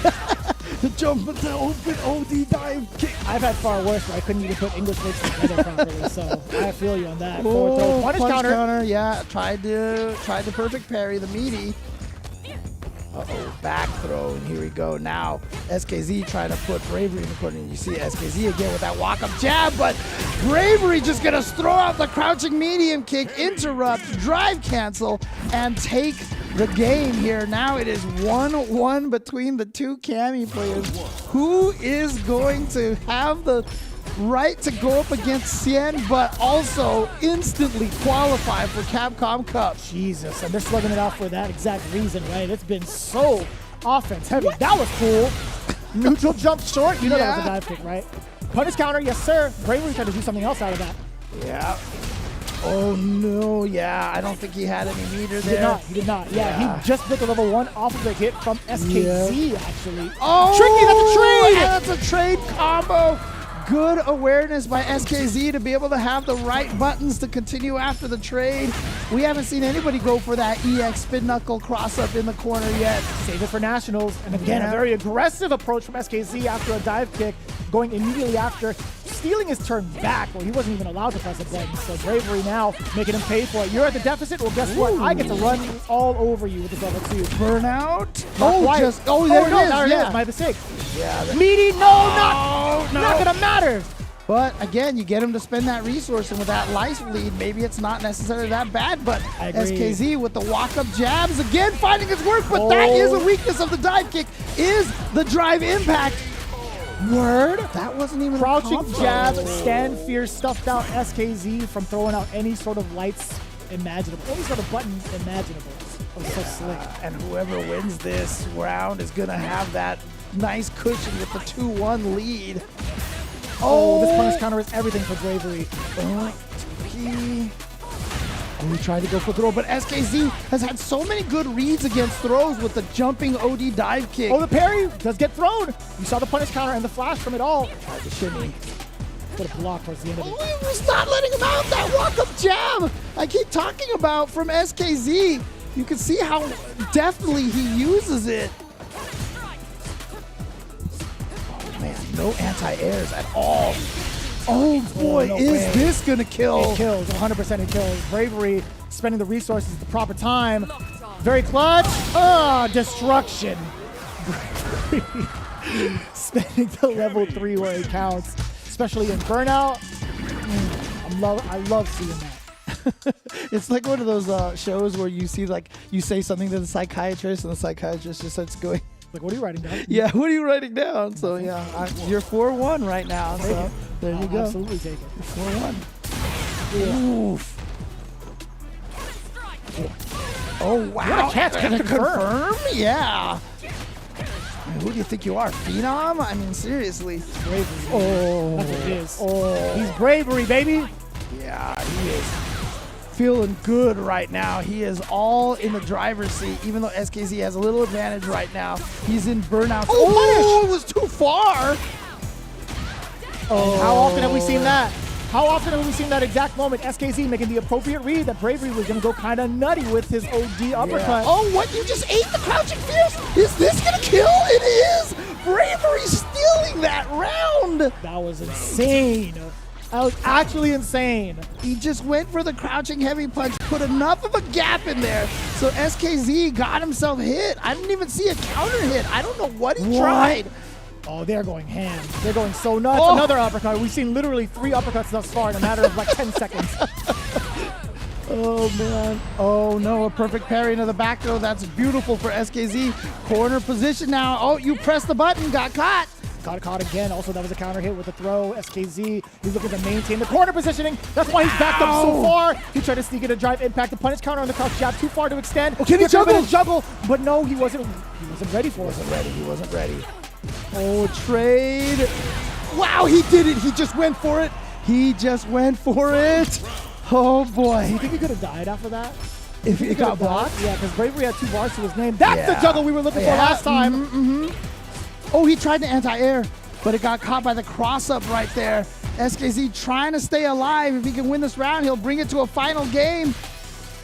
The jump into open OD dive kick. I've had far worse where I couldn't even put English words together properly, so I feel you on that. Oh, punch counter. Yeah, tried the perfect parry, the meaty. Uh-oh, back throw, and here we go. Now, SKZ trying to put Bravery in the corner. You see SKZ again with that walk-up jab, but Bravery just gonna throw out the crouching medium kick, interrupt, drive cancel, and take the game here. Now it is 1-1 between the two Cammy players. Who is going to have the right to go up against Cien, but also instantly qualify for Capcom Cup? Jesus, and they're slugging it out for that exact reason, right? It's been so offense heavy. That was cool. Neutral jump short. You know that was a dive kick, right? Punish counter, yes sir. Bravery tried to do something else out of that. Yeah. Oh no, yeah, I don't think he had any meter there. He did not. Yeah, he just built a level 1 off of the hit from SKZ, actually. Oh, Tricky, that's a trade combo. Good awareness by SKZ to be able to have the right buttons to continue after the trade. We haven't seen anybody go for that EX spin knuckle cross up in the corner yet. Save it for Nationals. And again, a very aggressive approach from SKZ after a dive kick, going immediately after, stealing his turn back where he wasn't even allowed to press a button. So Bravery now making him pay for it. You're at the deficit? Well, guess what? I get to run all over you with this level 2. Burnout? There it is. My mistake. Yeah. Meaty, not gonna matter. But again, you get him to spend that resource, and with that life lead, maybe it's not necessarily that bad. But SKZ with the walk-up jabs, again finding his work, but that is a weakness of the dive kick, is the drive impact. Word? That wasn't even crouching jab, stand fierce, stuffed out SKZ from throwing out any sort of lights imaginable, any sort of button imaginable. That was so slick. And whoever wins this round is gonna have that nice cushion with the 2-1 lead. Oh, this punish counter is everything for Bravery. He tried to go for throw, but SKZ has had so many good reads against throws with the jumping OD dive kick. Oh, the parry does get thrown. You saw the punish counter and the flash from it all. Tried to shimmy. Put a block towards the end of it. Oh, he was not letting him out. That walk-up jab I keep talking about from SKZ. You can see how deftly he uses it. Oh man, no anti-airs at all. Oh boy, is this gonna kill? It kills, 100% it kills. Bravery spending the resources at the proper time. Very clutch. Destruction. Spending the level 3 where it counts, especially in Burnout. I love seeing that. It's like one of those shows where you see, like, you say something to the psychiatrist and the psychiatrist just starts going, like, what are you writing down? Yeah, what are you writing down? So yeah, you're 4-1 right now. So there you go. Absolutely take it. You're 4-1. Yeah. Oof. Oh wow! What a catch! Can confirm? Yeah. Who do you think you are, Phenom? I mean, seriously. Bravery. Oh, that's what it is. Oh, he's Bravery, baby. Yeah, he is feeling good right now. He is all in the driver's seat, even though SKZ has a little advantage right now. He's in Burnout. Oh, it was too far. Oh. How often have we seen that? How often have we seen that exact moment? SKZ making the appropriate read that Bravery was going to go kind of nutty with his OD uppercut. Yeah. Oh, what? You just ate the crouching fierce? Is this going to kill? It is! Bravery stealing that round! That was insane. That was actually insane. He just went for the crouching heavy punch, put enough of a gap in there, so SKZ got himself hit. I didn't even see a counter hit. I don't know what he tried. Oh, they're going ham. They're going so nuts. Another uppercut. We've seen literally 3 uppercuts thus far in a matter of like 10 seconds. Oh, man. Oh, no. A perfect parry into the back throw. That's beautiful for SKZ. Corner position now. Oh, you pressed the button. Got caught. Got caught again. Also, that was a counter hit with the throw. SKZ, he's looking to maintain the corner positioning. That's why he's backed up so far. He tried to sneak in a drive impact. The punish counter on the crouch jab. Too far to extend. Oh, can he juggle? But no, he wasn't ready for it. He wasn't ready. Oh, trade. Wow, he did it. He just went for it. Oh, boy. Do you think he could have died after that? If it got blocked? Yeah, because Bravery had 2 bars to his name. That's the juggle we were looking for last time. Oh, he tried to anti-air, but it got caught by the cross-up right there. SKZ trying to stay alive. If he can win this round, he'll bring it to a final game.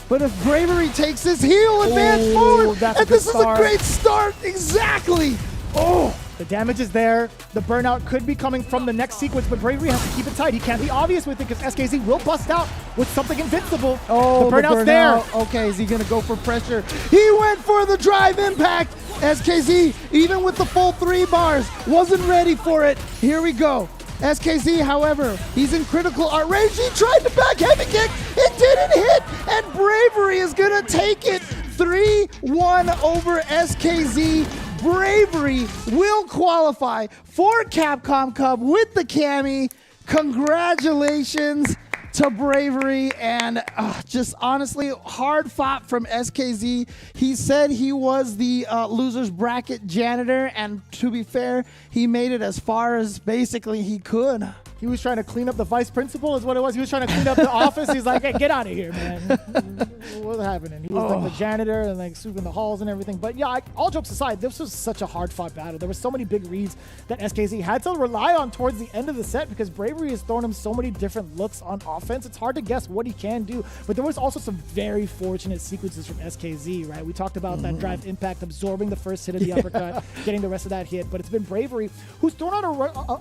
But if Bravery takes this, he'll advance forward. And this is a great start. Exactly. Oh. The damage is there. The burnout could be coming from the next sequence, but Bravery has to keep it tight. He can't be obvious with it because SKZ will bust out with something invincible. Oh, the burnout's there. Okay, is he going to go for pressure? He went for the drive impact. SKZ, even with the full 3 bars, wasn't ready for it. Here we go. SKZ, however, he's in critical art range. He tried to back heavy kick. It didn't hit. And Bravery is going to take it 3-1 over SKZ. Bravery will qualify for Capcom Cup with the Cammy. Congratulations to Bravery, and just honestly hard fought from SKZ. He said he was the losers bracket janitor, and to be fair, he made it as far as basically he could. He was trying to clean up the vice principal is what it was. He was trying to clean up the office. He's like, hey, get out of here, man. What's happening? He was like the janitor and like sweeping the halls and everything. But yeah, all jokes aside, this was such a hard fought battle. There were so many big reads that SKZ had to rely on towards the end of the set because Bravery has thrown him so many different looks on offense. It's hard to guess what he can do. But there was also some very fortunate sequences from SKZ, right? We talked about that drive impact, absorbing the first hit of the uppercut, getting the rest of that hit. But it's been Bravery who's thrown out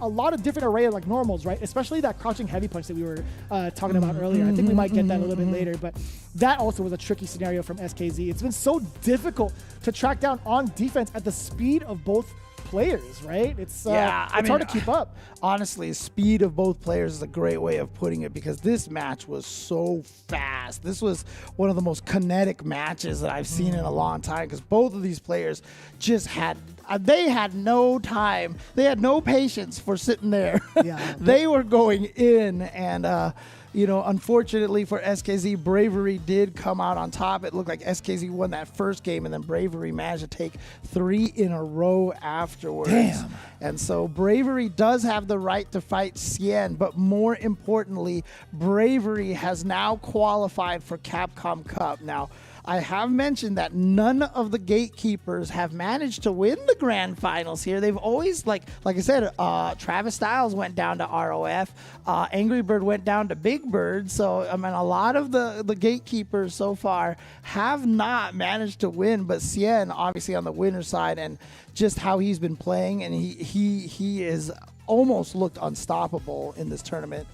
a lot of different array of like normals, right? Especially that crouching heavy punch that we were talking about earlier. I think we might get that a little bit later, but that also was a tricky scenario from SKZ. It's been so difficult to track down on defense at the speed of both players, right? It's hard to keep up. Honestly, speed of both players is a great way of putting it because this match was so fast. This was one of the most kinetic matches that I've seen in a long time because both of these players just had they had no time. They had no patience for sitting there. Yeah. They were going in, and you know, unfortunately for SKZ, Bravery did come out on top. It looked like SKZ won that first game, and then Bravery managed to take 3 in a row afterwards. Damn. And so Bravery does have the right to fight Cien, but more importantly, Bravery has now qualified for Capcom Cup. Now, I have mentioned that none of the gatekeepers have managed to win the grand finals here. They've always, like I said, Travis Styles went down to ROF. Angry Bird went down to Big Bird. So, I mean, a lot of the gatekeepers so far have not managed to win. But Cien, obviously on the winner's side, and just how he's been playing, and he is almost looked unstoppable in this tournament.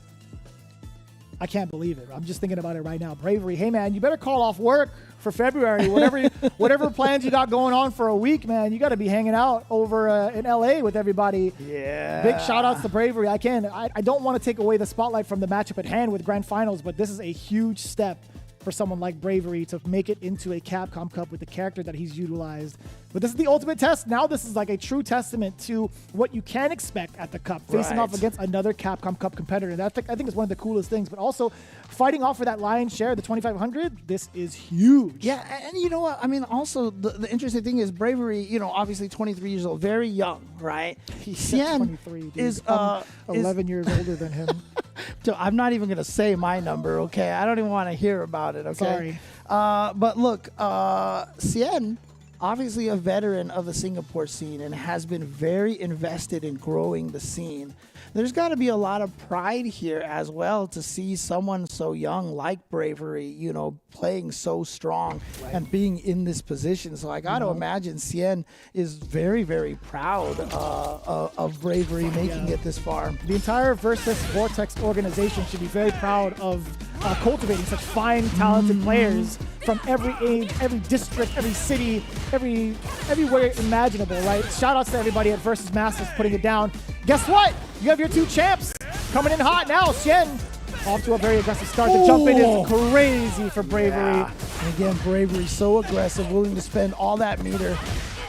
I can't believe it. I'm just thinking about it right now. Bravery, hey man, you better call off work for February. Whatever plans you got going on for a week, man, you got to be hanging out over in LA with everybody. Yeah. Big shout outs to Bravery. I don't want to take away the spotlight from the matchup at hand with grand finals, but this is a huge step for someone like Bravery to make it into a Capcom Cup with the character that he's utilized. But this is the ultimate test. Now this is like a true testament to what you can expect at the Cup, facing off against another Capcom Cup competitor. That I think is one of the coolest things, but also fighting off for that lion's share, the 2,500, this is huge. Yeah, and you know what? I mean, also, the interesting thing is Bravery, you know, obviously 23 years old, very young, right? He's 23, dude. Is 11 years older than him. So I'm not even going to say my number, okay? I don't even want to hear about it, okay? Sorry. But look, Cien, obviously a veteran of the Singapore scene and has been very invested in growing the scene. There's got to be a lot of pride here as well to see someone so young like Bravery, you know, playing so strong and being in this position. So I got to imagine Cien is very, very proud of Bravery making it this far. The entire Versus Vortex organization should be very proud of cultivating such fine, talented players from every age, every district, every city, everywhere imaginable, right? Shout outs to everybody at Versus Masters putting it down. Guess what? You have your 2 champs coming in hot now. Cien off to a very aggressive start. The jump in is crazy for Bravery. Yeah. And again, Bravery so aggressive, willing to spend all that meter.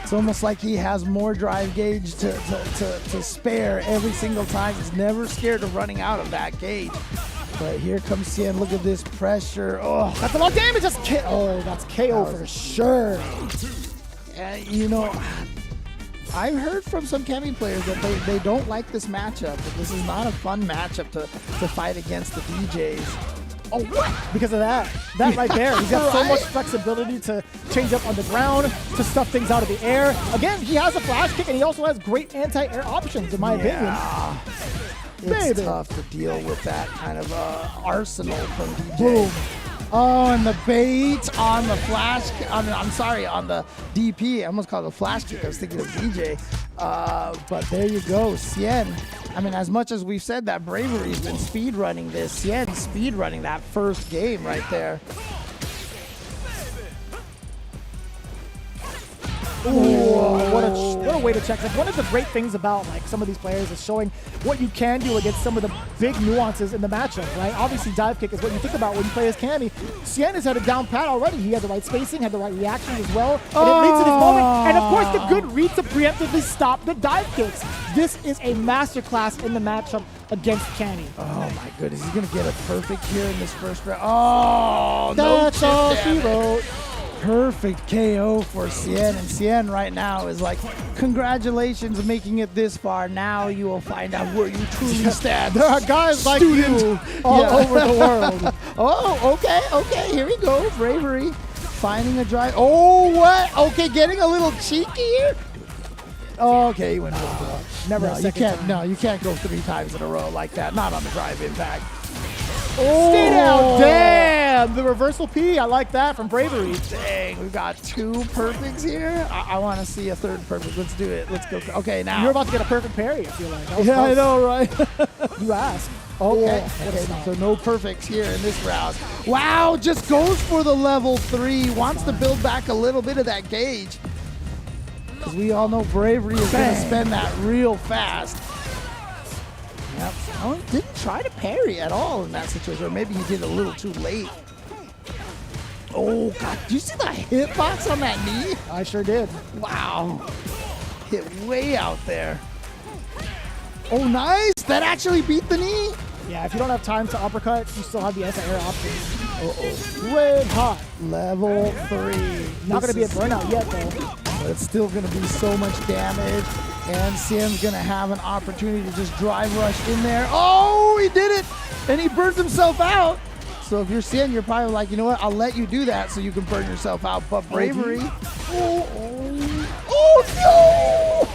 It's almost like he has more drive gauge to spare every single time. He's never scared of running out of that gauge. But here comes Cien. Look at this pressure. Oh, that's a lot of damage. That's that's KO for sure. You know, I've heard from some Cammy players that they don't like this matchup. That this is not a fun matchup to fight against the DJs. Oh, what? Because of that. That right there. He's got so much flexibility to change up on the ground, to stuff things out of the air. Again, he has a flash kick, and he also has great anti-air options, in my opinion. It's tough to deal with that kind of arsenal from DJ. Boom. Oh, and the bait on the flash, on the DP. I almost called it a flash kick. I was thinking of DJ. But there you go, Cien. I mean, as much as we've said that Bravery's been speedrunning this, Cien's speedrunning that first game right there. What a way to check. Like, one of the great things about like some of these players is showing what you can do against some of the big nuances in the matchup, right? Obviously, dive kick is what you think about when you play as Cammy. Cien has had a down pat already. He had the right spacing, had the right reactions as well, and it leads to this moment. And of course, the good read to preemptively stop the dive kicks. This is a masterclass in the matchup against Cammy. Oh my goodness, he's gonna get a perfect here in this first round. Oh, that's no all chip she damage. wrote. Perfect KO for Cien, and Cien right now is like, congratulations making it this far. Now you will find out where you truly stand. There are guys like you all over the world. Oh, okay, here we go. Bravery, finding a drive. Oh, what? Okay, getting a little cheeky here. Okay, he went for the block. Never No, a you second can't. time. No, you can't go 3 times in a row like that. Not on the drive impact. Stay down. Damn. The reversal P. I like that from Bravery. Dang, we got 2 perfects here. I want to see a 3rd perfect. Let's do it. Let's go. Okay, now. You're about to get a perfect parry, I feel like. That was Yeah, I close. know, right? You asked. Okay, What a okay, stop. so no perfects here in this round. Wow, just goes for the level 3. Wants to build back a little bit of that gauge. Because we all know Bravery is going to spend that real fast. Yep. Oh, he didn't try to parry at all in that situation. Or maybe he did a little too late. Oh, God. Do you see the hitbox on that knee? I sure did. Wow. Hit way out there. Oh, nice. That actually beat the knee. Yeah, if you don't have time to uppercut, you still have the anti-air options. Uh-oh. Red hot. Level 3. Not going to be a burnout yet, though. But it's still going to be so much damage. And Cien's going to have an opportunity to just drive rush in there. Oh, he did it. And he burns himself out. So if you're Cien, you're probably like, you know what? I'll let you do that so you can burn yourself out. But Bravery. Oh no!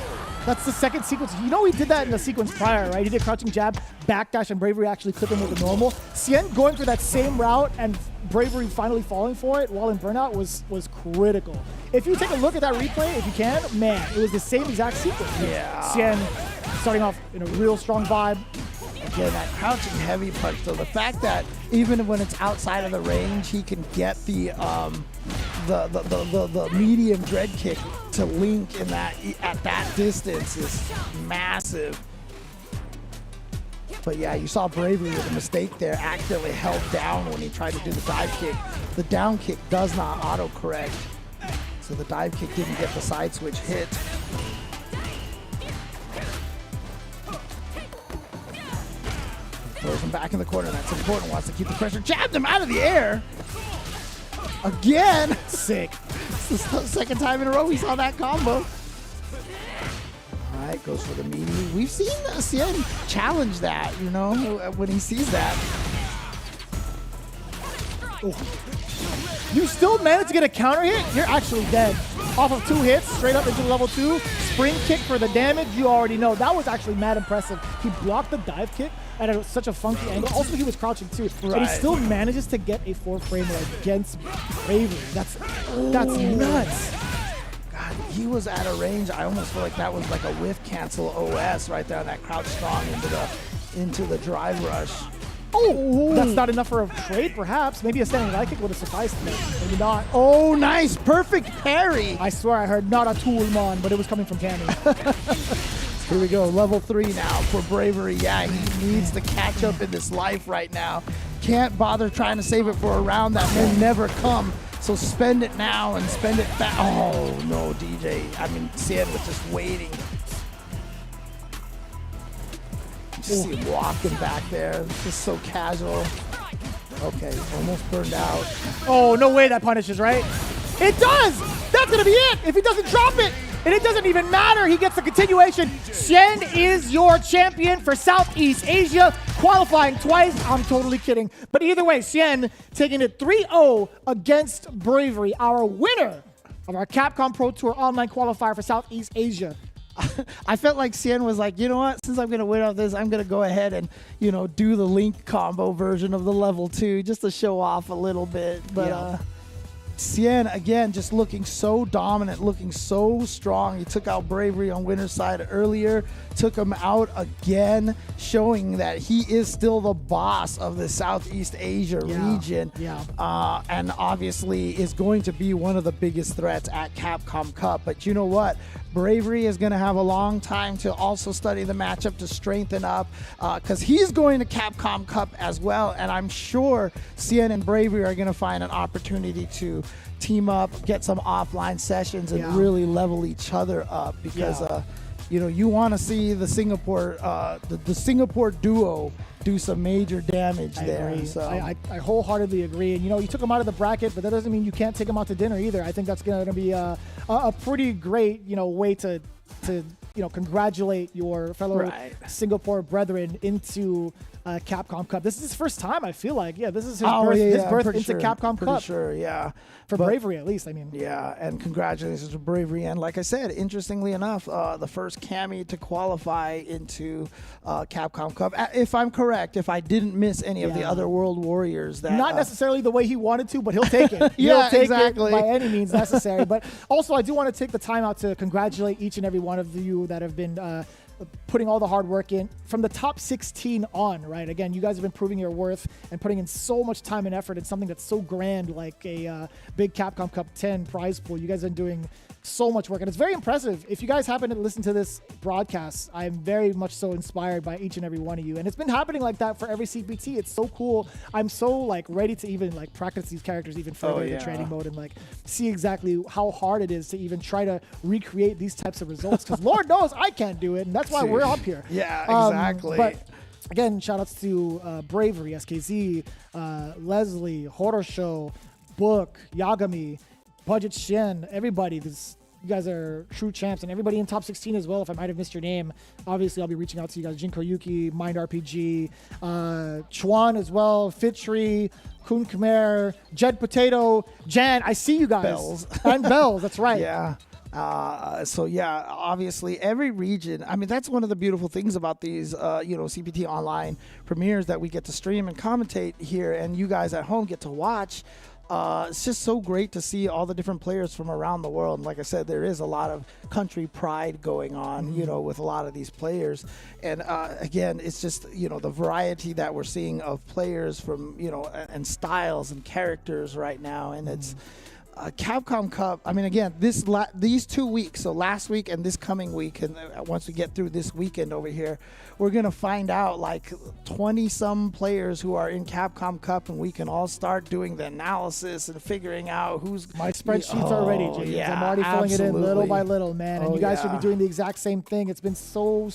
That's the second sequence. You know he did that in the sequence prior, right? He did crouching jab, backdash, and Bravery actually clipped him with a normal. Cien going for that same route and Bravery finally falling for it while in burnout was critical. If you take a look at that replay, if you can, man, it was the same exact sequence. Yeah. Cien starting off in a real strong vibe. Again, that crouching heavy punch, though, the fact that even when it's outside of the range, he can get the medium dread kick to link in that at that distance is massive. But yeah, you saw Bravery with a mistake there, accidentally held down when he tried to do the dive kick. The down kick does not auto-correct, so the dive kick didn't get the side switch hit. Throws him back in the corner. That's important. Wants to keep the pressure. Jabbed him out of the air. Again. Sick. It's the second time in a row we saw that combo. All right, goes for the meaty. We've seen Cien challenge that, you know, when he sees that. Oh. You still managed to get a counter hit? You're actually dead. Off of 2 hits, straight up into level 2. Spring kick for the damage, you already know. That was actually mad impressive. He blocked the dive kick at such a funky angle. Also, he was crouching too. Right. And he still manages to get a 4-framer against Bravery. That's nuts. God, he was at a range. I almost feel like that was like a whiff cancel OS right there on that crouch strong into the drive rush. Oh, that's not enough for a trade, perhaps. Maybe a standing light kick would have sufficed. Maybe not. Oh, nice. Perfect parry. I swear I heard not a toolman, but it was coming from Cammy. Here we go. Level 3 now for Bravery. Yeah, he needs to catch up in this life right now. Can't bother trying to save it for a round that may never come. So spend it now and spend it fast. Oh, no, DJ. I mean, Cien was just waiting. Just see him walking back there. Just so casual. Okay, almost burned out. Oh, no way that punishes, right? It does! That's going to be it if he doesn't drop it. And it doesn't even matter. He gets the continuation. Cien is your champion for Southeast Asia, qualifying twice. I'm totally kidding. But either way, Cien taking it 3-0 against Bravery, our winner of our Capcom Pro Tour online qualifier for Southeast Asia. I felt like Cien was like, you know what? Since I'm going to win off this, I'm going to go ahead and, you know, do the link combo version of the level 2 just to show off a little bit. But Cien, again, just looking so dominant, looking so strong. He took out Bravery on winner's side earlier, took him out again, showing that he is still the boss of the Southeast Asia region. And obviously is going to be one of the biggest threats at Capcom Cup. But you know what? Bravery is going to have a long time to also study the matchup to strengthen up because he's going to Capcom Cup as well. And I'm sure Cien and Bravery are going to find an opportunity to team up, get some offline sessions, and really level each other up because, you know, you want to see the Singapore, the Singapore duo do some major damage there. Agree. So I wholeheartedly agree. And, you know, you took him out of the bracket, but that doesn't mean you can't take him out to dinner either. I think that's going to be a pretty great, you know, way to you know, congratulate your fellow Singapore brethren into Capcom Cup. This is his first time, I feel like. Yeah, this is his birth into Capcom Cup. Sure, yeah. For Bravery, at least, I mean. Yeah, and congratulations to Bravery. And like I said, interestingly enough, the first Cammy to qualify into Capcom Cup. If I'm correct, if I didn't miss any of the other World Warriors. That Not necessarily the way he wanted to, but he'll take it. He'll take it by any means necessary. But also, I do want to take the time out to congratulate each and every one of you that have been putting all the hard work in from the top 16 on, right? Again, you guys have been proving your worth and putting in so much time and effort in something that's so grand like a big Capcom Cup 10 prize pool. You guys are doing so much work, and it's very impressive. If you guys happen to listen to this broadcast, I'm very much so inspired by each and every one of you, and it's been happening like that for every CPT. It's so cool. I'm so like ready to even like practice these characters even further in the training mode and like see exactly how hard it is to even try to recreate these types of results, because Lord knows I can't do it, and that's why we're up here. Yeah, exactly. But again, shout outs to Bravery, SKZ, Leslie, Horror Show, Book, Yagami, Budget Shin, everybody. You guys are true champs, and everybody in top 16 as well. If I might have missed your name, obviously I'll be reaching out to you guys. Jinko Yuki, Mind RPG, Chuan as well, Fitri, Kun Khmer, Jed Potato, Jan. I see you guys. Bells. And Bells, that's right. Yeah. So yeah, obviously every region, I mean, that's one of the beautiful things about these, you know, CPT online premieres that we get to stream and commentate here, and you guys at home get to watch. It's just so great to see all the different players from around the world. And like I said, there is a lot of country pride going on, you know, with a lot of these players. And again, it's just, you know, the variety that we're seeing of players from, you know, and styles and characters right now. And it's Capcom Cup. I mean, again, these 2 weeks, so last week and this coming week, and once we get through this weekend over here, we're going to find out like 20-some players who are in Capcom Cup, and we can all start doing the analysis and figuring out who's... My spreadsheets are ready, James. Yeah, I'm already filling it in little by little, man. And you guys should be yeah. doing the exact same thing. It's been so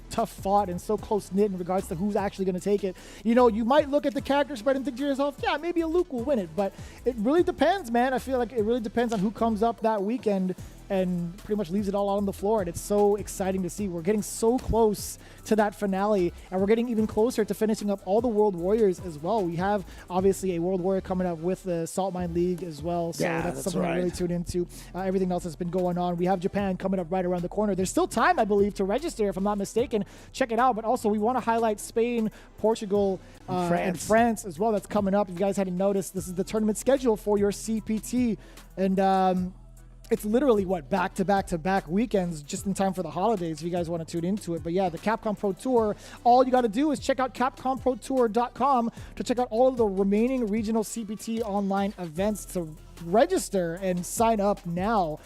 tough fought and so close knit in regards to who's actually going to take it. You know, you might look at the character spread and think to yourself, yeah, maybe a Luke will win it, but it really depends, man. I feel like it really depends on who comes up that weekend and pretty much leaves it all out on the floor. And it's so exciting to see. We're getting so close to that finale, and we're getting even closer to finishing up all the World Warriors as well. We have obviously a World Warrior coming up with the Salt Mine League as well, so that's something I really tune into. Everything else that's been going on. We have Japan coming up right around the corner. There's still time, I believe, to register, if I'm not mistaken. Check it out. But also, we want to highlight Spain, Portugal, and France as well. That's coming up. If you guys hadn't noticed, this is the tournament schedule for your CPT, and it's literally back-to-back weekends just in time for the holidays if you guys want to tune into it. But yeah, the Capcom Pro Tour, all you got to do is check out capcomprotour.com to check out all of the remaining regional CPT online events to register and sign up now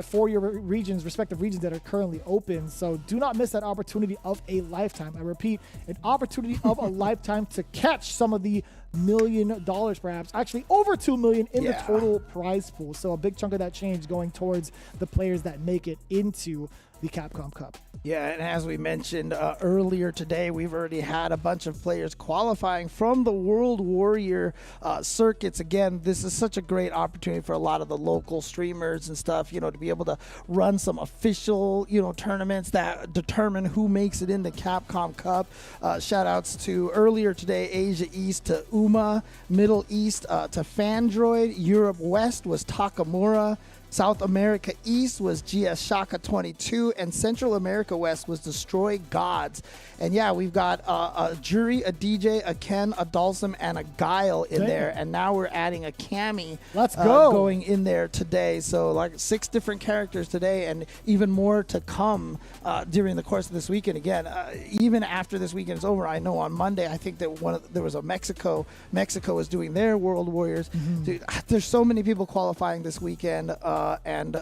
for your respective regions that are currently open. So do not miss that opportunity of a lifetime. I repeat, an opportunity of a lifetime to catch some of the $1 million, perhaps actually over $2 million in the total prize pool. So a big chunk of that change going towards the players that make it into the Capcom Cup. Yeah, and as we mentioned earlier today, we've already had a bunch of players qualifying from the World Warrior circuits. Again, this is such a great opportunity for a lot of the local streamers and stuff, you know, to be able to run some official, you know, tournaments that determine who makes it in the Capcom Cup. Shout outs to earlier today, Asia East to Uma, Middle East to Fandroid, Europe West was Takamura, South America East was GS Shaka 22, and Central America West was Destroy Gods. And yeah, we've got a Jury, a DJ, a Ken, a Dulcim, and a Guile in there. And now we're adding a Cammy. Let's go. Going in there today. So like 6 different characters today, and even more to come during the course of this weekend. Again, even after this weekend is over, I know on Monday, I think that there was a Mexico is doing their World Warriors. Dude, there's so many people qualifying this weekend. And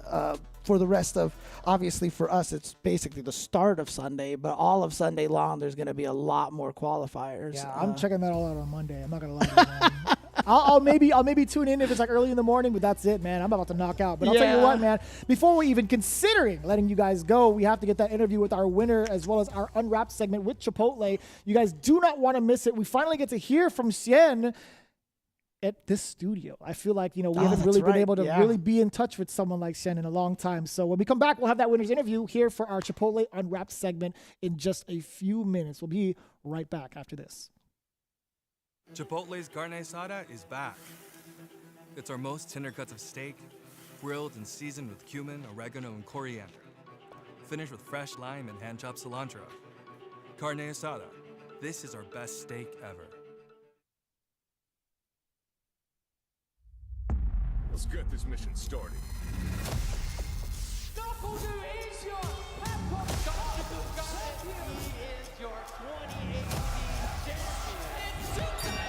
for the rest of, obviously for us, it's basically the start of Sunday, but all of Sunday long, there's going to be a lot more qualifiers. Yeah, I'm checking that all out on Monday. I'm not gonna lie to you, man. I'll maybe tune in if it's like early in the morning, but that's it, man. I'm about to knock out. But I'll tell you what, man. Before we're even considering letting you guys go, we have to get that interview with our winner as well as our Unwrapped segment with Chipotle. You guys do not want to miss it. We finally get to hear from Cien at this studio. I feel like, we haven't really been able to really be in touch with someone like Cien in a long time. So when we come back, we'll have that winner's interview here for our Chipotle Unwrapped segment in just a few minutes. We'll be right back after this. Chipotle's carne asada is back. It's our most tender cuts of steak, grilled and seasoned with cumin, oregano, and coriander. Finished with fresh lime and hand-chopped cilantro. Carne asada. This is our best steak ever. Let's get this mission started. is your Capcom Pro Tour. He is your 2018 champion.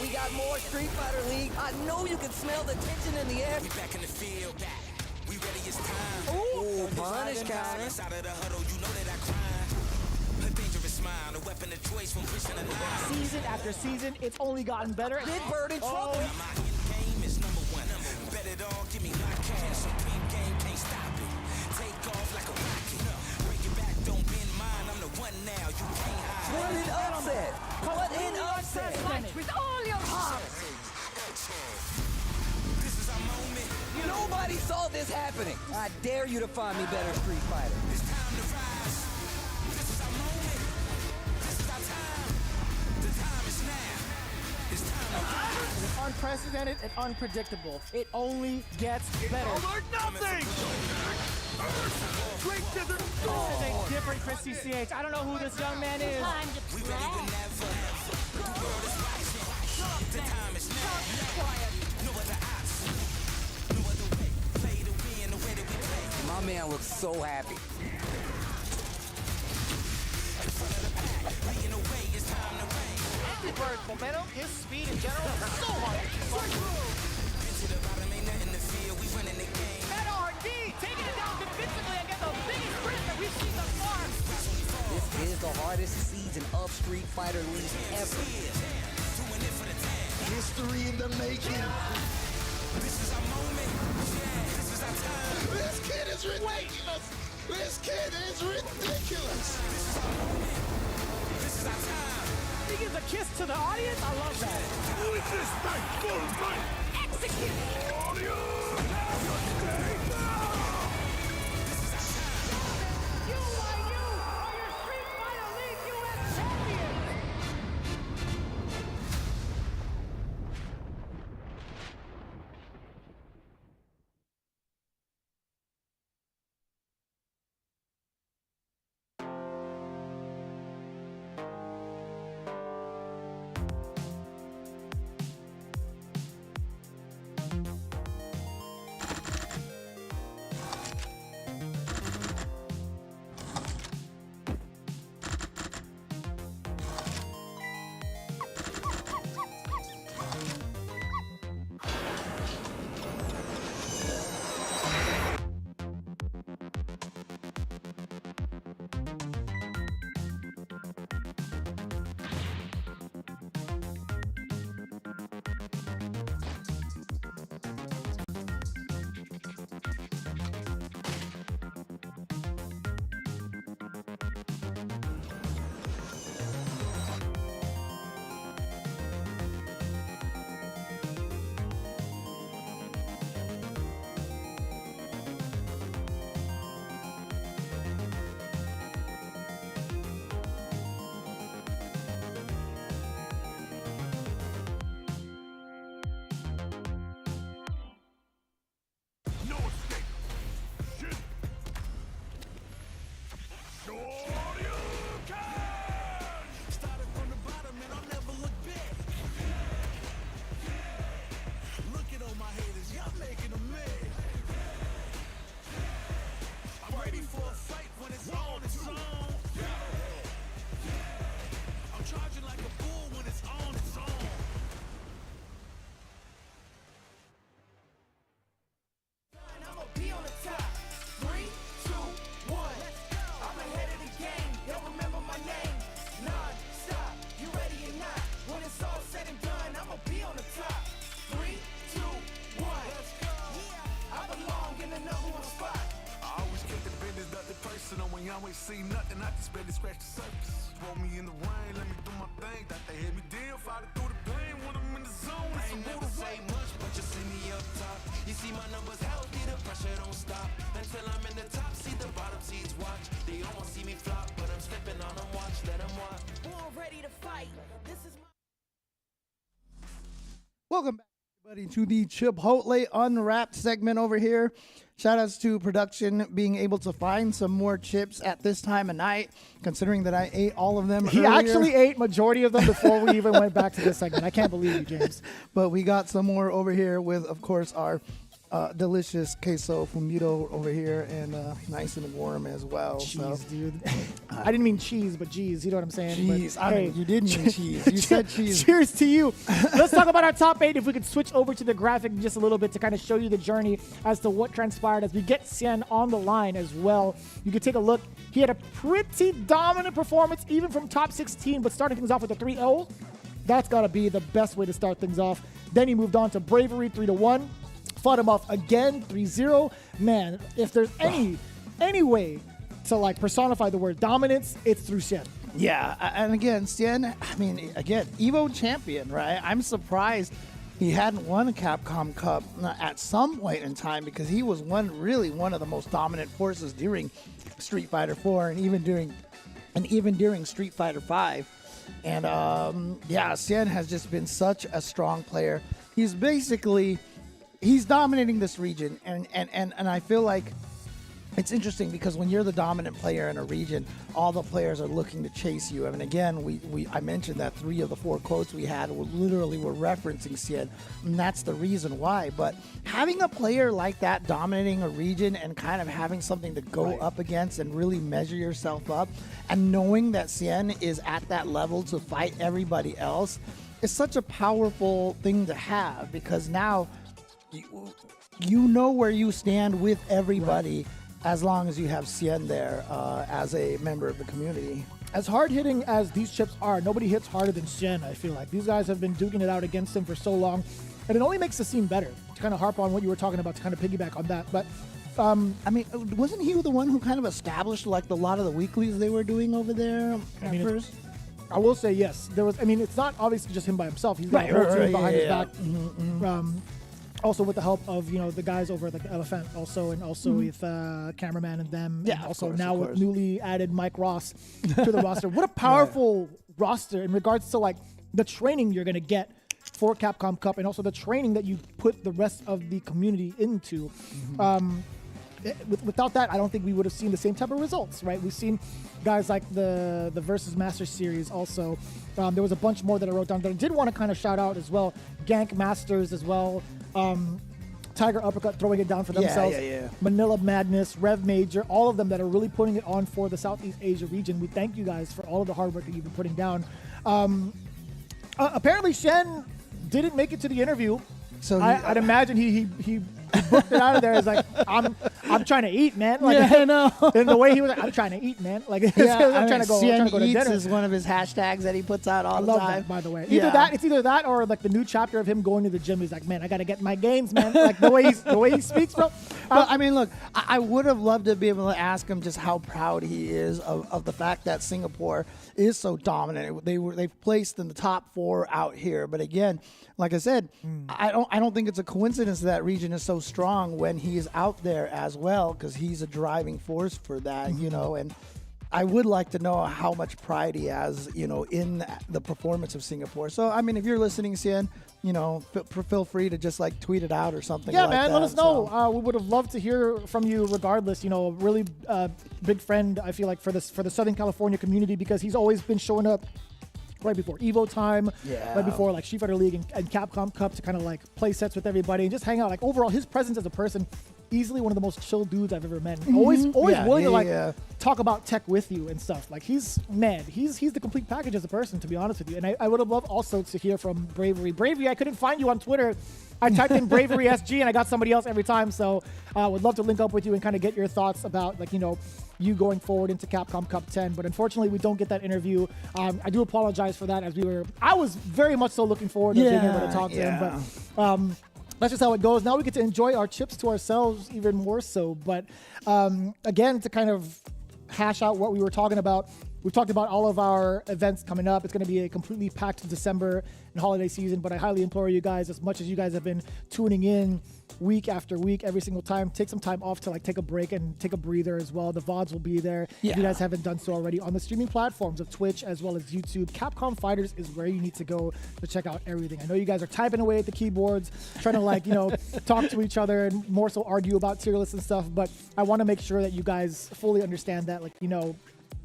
We got more Street Fighter League. I know you can smell the tension in the air. We back in the field, back. We ready, it's time. Ooh, punish counter. Inside of the huddle, you know that I cry. A dangerous smile, a weapon of choice from pushing the line. Season after season, it's only gotten better. Big Bird in trouble. My end game is number one. Bet it all, give me my cash. Supreme game, can't stop it. Take off like a rocket. Bring it back, don't bend mine. I'm the one now, you can't hide. What an upset. What an upset. With all your heart. This is our moment. Nobody saw this happening. I dare you to find me better Street Fighter. It's time to rise. This is our moment. This is our time. The time is now. It's time to rise. It's unprecedented and unpredictable. It only gets better. All or nothing! Straight to the This is a different Christy CH. I don't know who this young man is. Time to We ready whenever. The world is watching. The time is now. No other option. No other way. Play to win the way that we play. My man looks so happy. In front of the pack. Leading the way. It's time to reign. Big Bird's momentum, his speed in general, is so hard to keep up. Into the bottom, ain't nothing to fear. We winning the game. That R&D, taking it down convincingly against the biggest sprint that we've seen thus far. This is the hardest season of Street Fighter League ever. Doing it for the time. history in the making. This is our moment. Yeah, this is our time. This kid is ridiculous. This kid is ridiculous. This is our moment. This is our time. He gives a kiss to the audience. I love that. Who is this thing? Full fight. execute. You are your Street Fighter League US champions. see nothing, I just barely scratch the surface. Roll me in the rain, let me do my thing. That they hit me down, fight through the pain when I'm in the zone. I ain't never say much, but you see me up top. You see my numbers healthy, the pressure don't stop. Until I'm in the top, see the bottom seeds watch. They almost see me flop, but I'm stepping on them, watch, let them watch. Born ready to fight. This is my Welcome back, everybody, to the Chipotle Unwrapped segment over here. Shout outs to production being able to find some more chips at this time of night, considering that I ate all of them He earlier. actually ate majority of them before we even went back to this segment. I can't believe you, James. But we got some more over here with, of course, our delicious queso fundido over here, and nice and warm as well. Cheese, dude. I didn't mean cheese, but geez, you know what I'm saying? Cheese. But, I mean, you did mean cheese. You said cheese. Cheers to you. Let's talk about our top 8. If we could switch over to the graphic just a little bit to kind of show you the journey as to what transpired as we get Cien on the line as well. You could take a look. He had a pretty dominant performance, even from top 16, but starting things off with a 3-0. That's got to be the best way to start things off. Then he moved on to Bravery 3-1. Fought him off again, 3-0. Man, if there's any way to like personify the word dominance, it's through Cien. Yeah, and again, Cien, I mean, again, Evo champion, right? I'm surprised he hadn't won a Capcom Cup at some point in time, because he was really one of the most dominant forces during Street Fighter 4 and even during Street Fighter 5. And yeah, Cien has just been such a strong player. He's dominating this region, and I feel like it's interesting because when you're the dominant player in a region, all the players are looking to chase you. I mean, again, I mentioned that 3 of the 4 quotes we had were referencing Cien, and that's the reason why. But having a player like that dominating a region and kind of having something to go up against and really measure yourself up, and knowing that Cien is at that level to fight everybody else, is such a powerful thing to have, because now you know where you stand with everybody, as long as you have Cien there as a member of the community. As hard-hitting as these chips are, nobody hits harder than Cien, I feel like. These guys have been duking it out against him for so long, and it only makes the scene better. To kind of harp on what you were talking about, to kind of piggyback on that. But I mean, wasn't he the one who kind of established like a lot of the weeklies they were doing over there at first? I will say yes. There was. I mean, it's not obviously just him by himself. He's got a whole team behind his back. Also with the help of the guys over at the Elephant, also with cameraman and them. Yeah, and also of course, now with newly added Mike Ross to the roster. What a powerful roster in regards to like the training you're gonna get for Capcom Cup, and also the training that you put the rest of the community into. Without that, I don't think we would have seen the same type of results, right? We've seen guys like the Versus Master Series also. There was a bunch more that I wrote down that I did want to kind of shout out as well. Gank Masters as well. Tiger Uppercut throwing it down for themselves. Manila Madness, Rev Major, all of them that are really putting it on for the Southeast Asia region. We thank you guys for all of the hard work that you've been putting down. Apparently, Cien didn't make it to the interview. So I'd imagine he booked it out of there. It's like, I'm trying to eat, man. Like, yeah, I know. And the way he was like, I'm trying to eat, man. Like, I'm trying to go to dinner. Is one of his hashtags that he puts out all the time. I love that, by the way. It's either that or like the new chapter of him going to the gym. He's like, man, I got to get my gains, man. Like the way he speaks, bro. Well, I mean, look, I would have loved to be able to ask him just how proud he is of the fact that Singapore is so dominant. They've placed in the top 4 out here, but again, like I said, I don't think it's a coincidence that region is so strong when he's out there as well, because he's a driving force for that, and I would like to know how much pride he has, in the performance of Singapore. So, I mean, if you're listening, Cien, feel free to just like tweet it out or something. Yeah, like man, that. let us know. We would have loved to hear from you regardless. A really big friend, I feel like, for the Southern California community, because he's always been showing up right before Evo time, right before like Street Fighter League and Capcom Cup to kind of like play sets with everybody and just hang out. Like overall, his presence as a person, easily one of the most chill dudes I've ever met. Always willing to talk about tech with you and stuff. Like he's the complete package as a person, to be honest with you. And I would have loved also to hear from Bravery. Bravery, I couldn't find you on Twitter. I typed in Bravery SG and I got somebody else every time. So I would love to link up with you and kind of get your thoughts about you going forward into Capcom Cup 10, but unfortunately we don't get that interview. I do apologize for that, as I was very much so looking forward to being able to talk to him, but that's just how it goes. Now we get to enjoy our chips to ourselves even more so, but again, to kind of hash out what we were talking about. We've talked about all of our events coming up. It's going to be a completely packed December and holiday season, but I highly implore you guys, as much as you guys have been tuning in week after week, every single time, take some time off to like take a break and take a breather as well. The VODs will be there. Yeah. If you guys haven't done so already on the streaming platforms of Twitch as well as YouTube. Capcom Fighters is where you need to go to check out everything. I know you guys are typing away at the keyboards, trying to like, you know, talk to each other and more so argue about tier lists and stuff, but I want to make sure that you guys fully understand that, like, you know,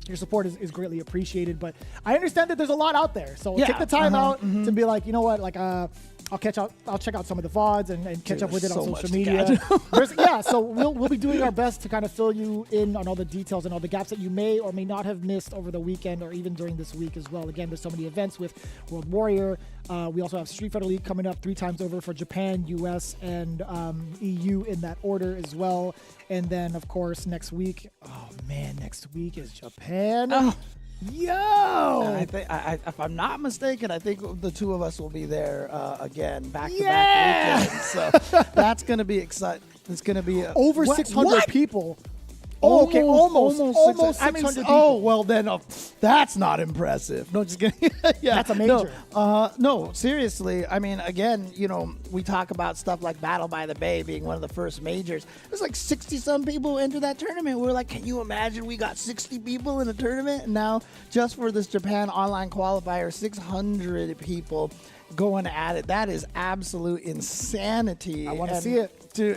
your support is greatly appreciated, but I understand that there's a lot out there. So take the time out to be like, you know what, like, I'll check out some of the VODs and catch up with it on social media. So we'll be doing our best to kind of fill you in on all the details and all the gaps that you may or may not have missed over the weekend or even during this week as well. Again, there's so many events with World Warrior. We also have Street Fighter League coming up 3 times over for Japan, US, and EU in that order as well. And then, of course, next week is Japan. Oh. Yo! I think, if I'm not mistaken, I think the two of us will be there again, back-to-back weekends. So that's going to be exciting. It's going to be over 600 people. Oh, okay, almost 600 people. Oh, well then, that's not impressive. No, just kidding. Yeah, that's a major. No, seriously. I mean, again, you know, we talk about stuff like Battle by the Bay being one of the first majors. There's like 60-some people enter that tournament. We're like, can you imagine we got 60 people in a tournament? And now, just for this Japan online qualifier, 600 people going at it. That is absolute insanity. I want to see it. Dude,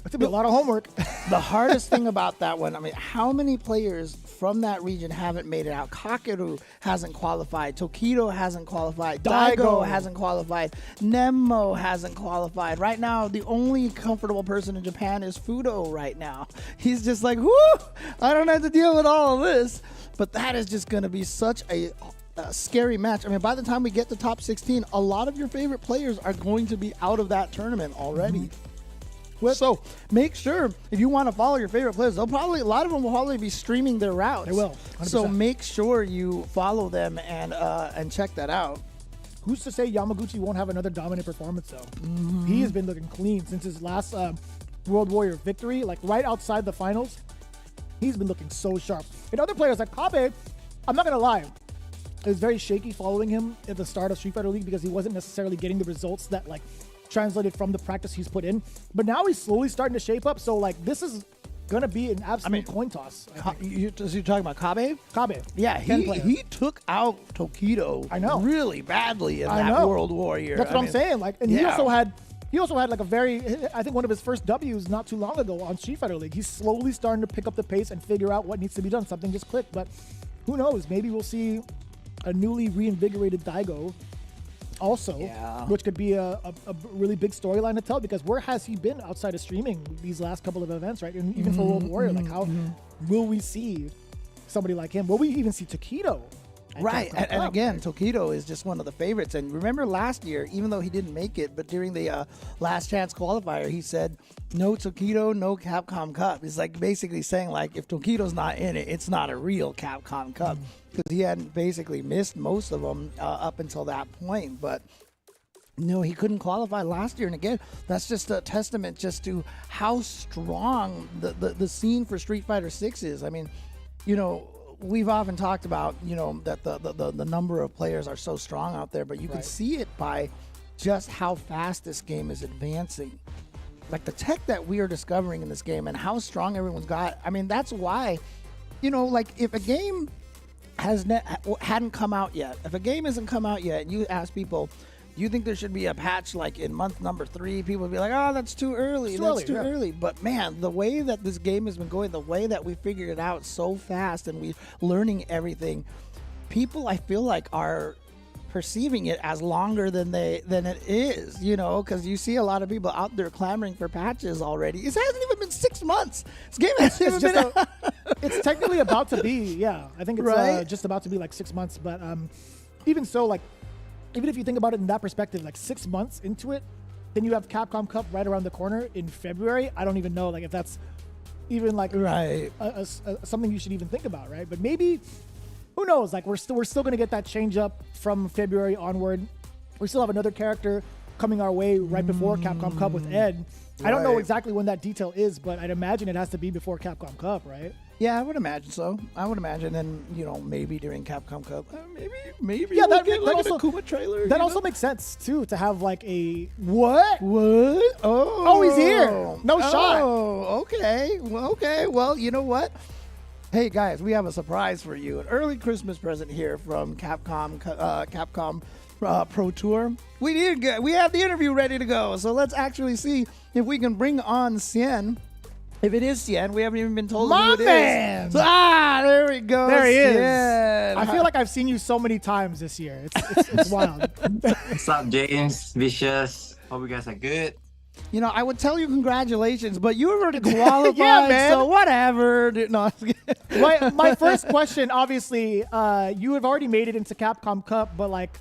it's going to be a lot of homework. The hardest thing about that one, I mean, how many players from that region haven't made it out? Kakeru hasn't qualified. Tokido hasn't qualified. Daigo hasn't qualified. Nemo hasn't qualified. Right now, the only comfortable person in Japan is Fudo right now. He's just like, whoo, I don't have to deal with all of this. But that is just going to be such a scary match. I mean, by the time we get to top 16, a lot of your favorite players are going to be out of that tournament already. Mm-hmm. So make sure if you want to follow your favorite players, a lot of them will probably be streaming their routes. They will. 100%. So make sure you follow them and check that out. Who's to say Yamaguchi won't have another dominant performance though? Mm-hmm. He has been looking clean since his last World Warrior victory, like right outside the finals. He's been looking so sharp. And other players like Kabe, I'm not gonna lie, it was very shaky following him at the start of Street Fighter League because he wasn't necessarily getting the results that like translated from the practice he's put in, but now he's slowly starting to shape up. So like this is gonna be an absolute coin toss. You're talking about Kabe? Kabe, yeah, he took out Tokido. I know, really badly in that World Warrior. That's what I'm saying. Like, and he also had like I think one of his first W's not too long ago on Street Fighter League. He's slowly starting to pick up the pace and figure out what needs to be done. Something just clicked, but who knows? Maybe we'll see a newly reinvigorated Daigo also, which could be a really big storyline to tell, because where has he been outside of streaming these last couple of events, right? And even for World Warrior, like how will we see somebody like him? Will we even see Tokido? Right, and again, Tokido is just one of the favorites. And remember last year, even though he didn't make it, but during the last chance qualifier, he said, no Tokido, no Capcom Cup. He's like basically saying, like, if Tokido's not in it, it's not a real Capcom Cup. Because he hadn't basically missed most of them up until that point. But no, he couldn't qualify last year. And again, that's just a testament just to how strong the scene for Street Fighter 6 is. I mean, you know, we've often talked about, you know, that the number of players are so strong out there, but you can see it by just how fast this game is advancing. Like the tech that we are discovering in this game and how strong everyone's got. I mean, that's why, you know, like if a game hadn't come out yet, if a game hasn't come out yet, and you ask people, do you think there should be a patch like in month number 3? People would be like, oh, that's too early. That's too early. But man, the way that this game has been going, the way that we figured it out so fast and we're learning everything, people I feel like are perceiving it as longer than it is, you know, because you see a lot of people out there clamoring for patches already. It hasn't even been 6 months. This game hasn't even been it's technically about to be, I think it's just about to be like 6 months. But even so, like, even if you think about it in that perspective, like 6 months into it, then you have Capcom Cup right around the corner in February. I don't even know, like, if that's even like something you should even think about, right? But maybe, who knows? Like, we're still going to get that change up from February onward. We still have another character coming our way right before Capcom Cup with Ed. I don't know exactly when that detail is, but I'd imagine it has to be before Capcom Cup, right? Yeah, I would imagine so. I would imagine, and maybe during Capcom Cup, maybe Yeah, we'll that get like also, an Akuma trailer. That also makes sense too, to have like a what? Oh, he's here. No shot. Oh, okay. Well, you know what? Hey guys, we have a surprise for you. An early Christmas present here from Capcom Pro Tour. We have the interview ready to go. So let's actually see if we can bring on Cien. If it is Cien, we haven't even been told who it man. is. So, there we go. There he is. Cien. I feel like I've seen you so many times this year. It's wild. What's up, James? Vicious. Hope you guys are good. I would tell you congratulations, but you already qualified, Yeah, man. so whatever. No, my first question, obviously, you have already made it into Capcom Cup, but like,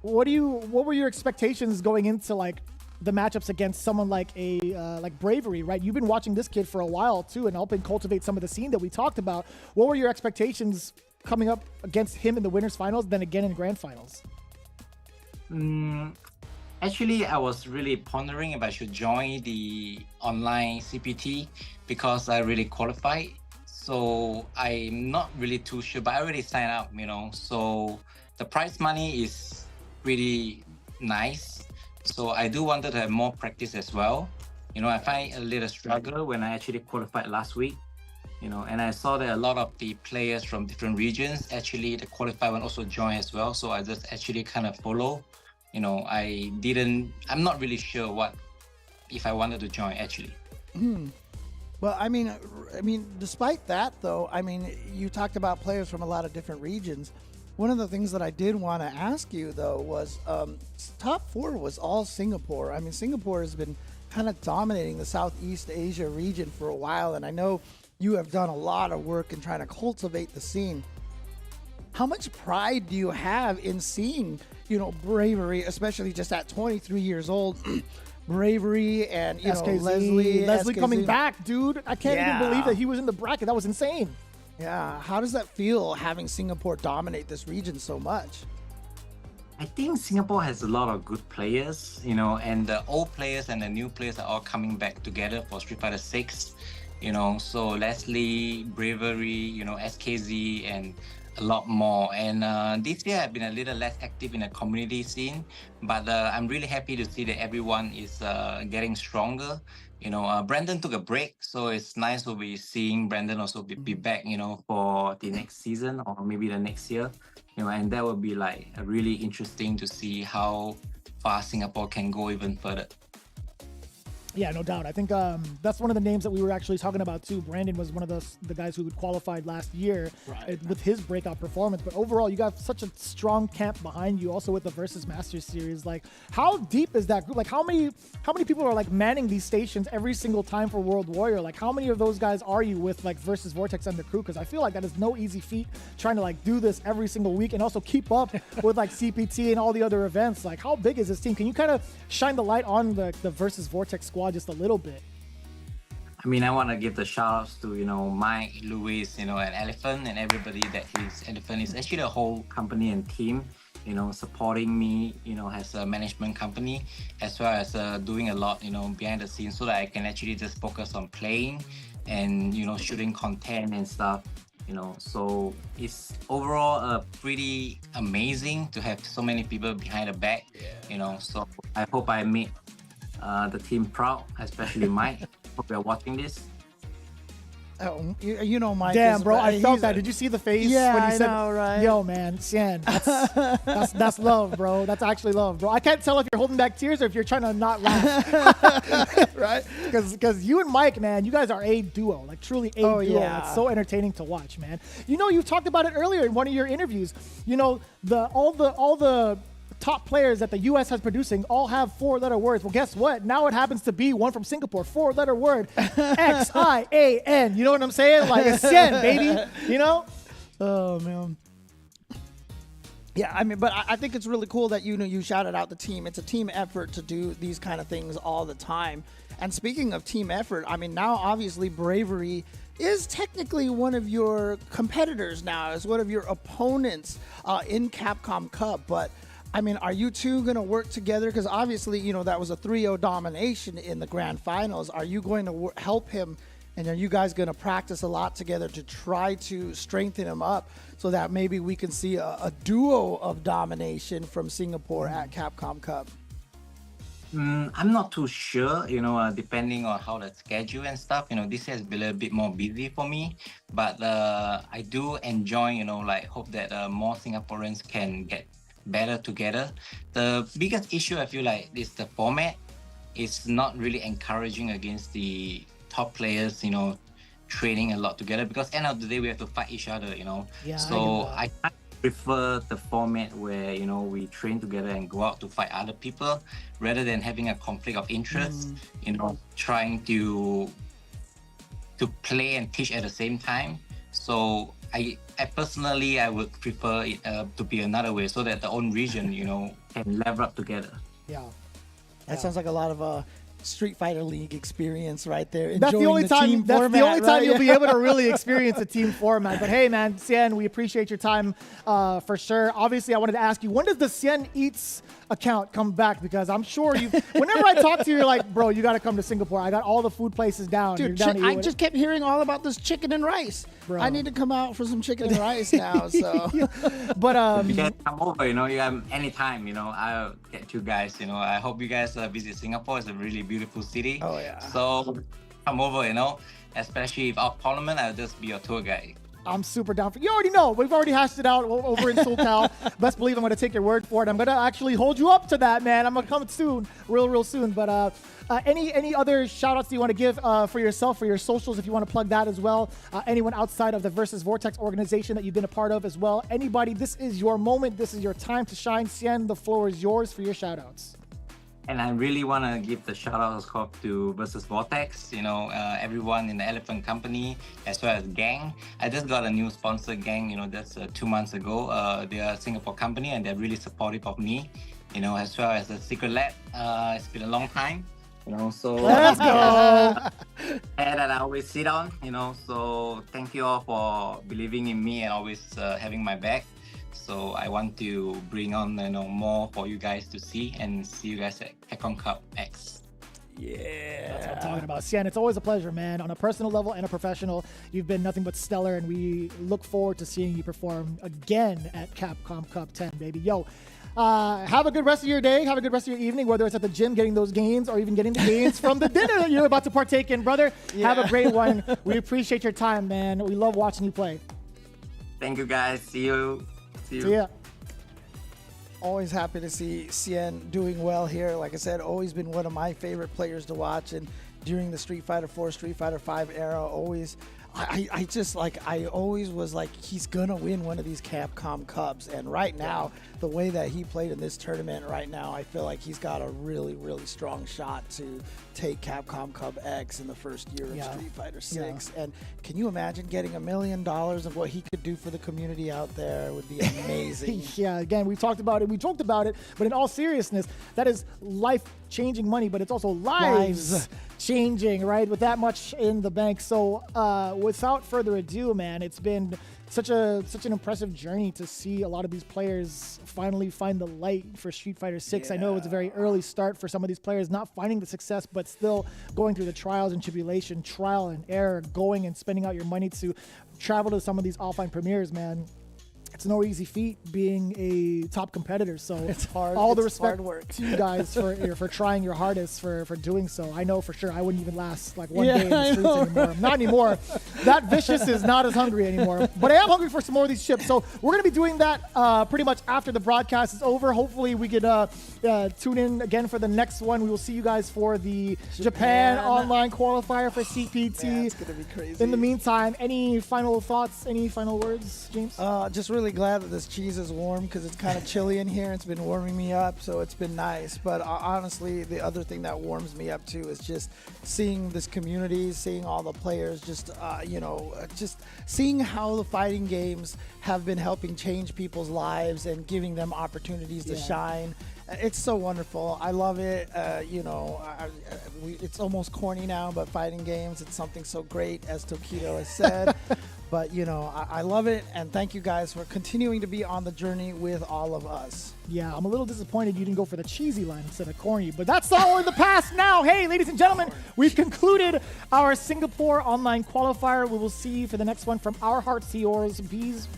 what were your expectations going into like the matchups against someone like like Bravery, right? You've been watching this kid for a while too, and helping cultivate some of the scene that we talked about. What were your expectations coming up against him in the winners finals, then again in grand finals? Actually, I was really pondering if I should join the online CPT because I really qualified. So I'm not really too sure, but I already signed up, So the prize money is pretty nice. So I do wanted to have more practice as well. I find a little struggle when I actually qualified last week. And I saw that a lot of the players from different regions, actually the qualified one also joined as well. So I just actually kind of follow. I'm not really sure if I wanted to join actually. Well, I mean, despite that though, you talked about players from a lot of different regions. One of the things that I did want to ask you though was top 4 was all Singapore. Singapore has been kind of dominating the Southeast Asia region for a while, and I know you have done a lot of work in trying to cultivate the scene. How much pride do you have in seeing, Bravery, especially just at 23 years old, Bravery and SKZ, Leslie coming back, dude. I can't even believe that he was in the bracket. That was insane. Yeah, how does that feel having Singapore dominate this region so much? I think Singapore has a lot of good players, and the old players and the new players are all coming back together for Street Fighter 6. So Leslie, Bravery, SKZ, and a lot more. And this year I've been a little less active in the community scene, but I'm really happy to see that everyone is getting stronger. Brandon took a break, so it's nice to be seeing Brandon also be back, for the next season or maybe the next year. And that would be like really interesting to see how far Singapore can go even further. Yeah, no doubt. I think that's one of the names that we were actually talking about too. Brandon was one of the guys who qualified last year with his breakout performance. But overall, you got such a strong camp behind you, also with the Versus Masters series. Like, how deep is that group? Like, how many people are like manning these stations every single time for World Warrior? Like, how many of those guys are you with like Versus Vortex and the crew? Because I feel like that is no easy feat trying to like do this every single week and also keep up with like CPT and all the other events. Like, how big is this team? Can you kind of shine the light on the Versus Vortex squad just a little bit? I want to give the shout outs to, Mike, Luis, and Elephant and everybody that is Elephant is actually the whole company and team, supporting me, as a management company, as well as doing a lot, behind the scenes so that I can actually just focus on playing and, shooting content and stuff, so it's overall pretty amazing to have so many people behind the back, so I hope I made the team proud, especially Mike. Hope you're watching this. Oh, Mike. Damn, bro, I felt that. Did you see the face? Yeah, when he said, know, right? Yo, man, Cien, that's love, bro. That's actually love, bro. I can't tell if you're holding back tears or if you're trying to not laugh, right? Because you and Mike, man, you guys are a duo, like truly a duo. Yeah. It's so entertaining to watch, man. You talked about it earlier in one of your interviews. All the top players that the U.S. has producing all have 4-letter words. Well, guess what? Now it happens to be one from Singapore. 4-letter word, Xian. You know what I'm saying? Like, it's Cien, baby. Oh, man. Yeah, but I think it's really cool that you shouted out the team. It's a team effort to do these kind of things all the time. And speaking of team effort, now obviously Bravery is technically one of your competitors now, is one of your opponents in Capcom Cup. But are you two going to work together? Because obviously, that was a 3-0 domination in the grand finals. Are you going to help him And are you guys going to practice a lot together to try to strengthen them up so that maybe we can see a duo of domination from Singapore at Capcom Cup? I'm not too sure, depending on how the schedule and stuff. This has been a little bit more busy for me, but I do enjoy, hope that more Singaporeans can get better together. The biggest issue I feel like is the format. It's not really encouraging against the top players, training a lot together, because end of the day we have to fight each other, Yeah, So I prefer the format where we train together and go out to fight other people rather than having a conflict of interest, trying to play and teach at the same time. So I personally I would prefer it to be another way, so that the own region can level up together. Yeah, that sounds like a lot of Street Fighter League experience right there. That's the only time. Team That's format, the only time right? you'll be able to really experience a team format. But hey, man, Sien, we appreciate your time for sure. Obviously, I wanted to ask you, when does the Sien Eats account come back? Because I'm sure you. Whenever I talk to you, you're like, bro, you got to come to Singapore. I got all the food places down. Dude, You're down to I eat just kept hearing all about this chicken and rice. Bro. I need to come out for some chicken and rice now. So, but you can come over, anytime. I'll get you guys. I hope you guys visit Singapore. It's a really beautiful city. Oh yeah. So come over. Especially if our tournament, I'll just be your tour guide. I'm super down for you. Already know. We've already hashed it out over in SoCal. Best believe I'm going to take your word for it. I'm going to actually hold you up to that, man. I'm going to come soon, real soon. But any other shout outs you want to give for yourself, for your socials, if you want to plug that as well? Anyone outside of the Versus Vortex organization that you've been a part of as well? Anybody, this is your moment. This is your time to shine. Sien, the floor is yours for your shout outs. And I really want to give the shout out to Versus Vortex, everyone in the Elephant Company, as well as Gang. I just got a new sponsor, Gang, that's 2 months ago. They are a Singapore company and they're really supportive of me, as well as the Secret Lab. It's been a long time, so let's go. that I always sit on, so thank you all for believing in me and always having my back. So I want to bring on more for you guys to see, and see you guys at Capcom Cup X. Yeah, that's what I'm talking about. Sien, it's always a pleasure, man. On a personal level and a professional, you've been nothing but stellar, and we look forward to seeing you perform again at Capcom Cup 10, baby. Yo, have a good rest of your day. Have a good rest of your evening, whether it's at the gym getting those gains or even getting the gains from the dinner that you're about to partake in, brother. Yeah. Have a great one. We appreciate your time, man. We love watching you play. Thank you, guys. See you. See ya. Always happy to see Sien doing well here. Like I said, always been one of my favorite players to watch. And during the Street Fighter 4, Street Fighter 5 era, always, I always was like, he's gonna win one of these Capcom Cups. And right now, the way that he played in this tournament right now, I feel like he's got a really, really strong shot to take Capcom Cup X in the first year of Street Fighter 6. And can you imagine getting $1 million and what he could do for the community out there? It would be amazing. Yeah, again, we talked about it, but in all seriousness, that is life-changing money, but it's also lives changing, right? With that much in the bank. So without further ado, man, it's been such an impressive journey to see a lot of these players finally find the light for Street Fighter 6. I know it's a very early start for some of these players, not finding the success, but still going through the trials and tribulation, trial and error, going and spending out your money to travel to some of these offline premieres, man. It's no easy feat being a top competitor. So it's hard. All the respect to you guys for trying your hardest for doing so. I know for sure I wouldn't even last like one day in the streets anymore. Not anymore. That Vicious is not as hungry anymore. But I am hungry for some more of these chips. So we're going to be doing that pretty much after the broadcast is over. Hopefully we could tune in again for the next one. We will see you guys for the Japan online qualifier for CPT. Man, it's going to be crazy. In the meantime, any final thoughts, any final words, James? Just really glad that this cheese is warm because it's kind of chilly in here. It's been warming me up, so it's been nice. But honestly, the other thing that warms me up too is just seeing this community, seeing all the players, just seeing how the fighting games have been helping change people's lives and giving them opportunities to shine. It's so wonderful. I love it. It's almost corny now, but fighting games, it's something so great, as Tokido has said. But, I love it, and thank you guys for continuing to be on the journey with all of us. Yeah, I'm a little disappointed you didn't go for the cheesy line instead of corny, but that's all in the past now. Hey, ladies and gentlemen, we've concluded our Singapore online qualifier. We will see you for the next one. From our hearts to yours.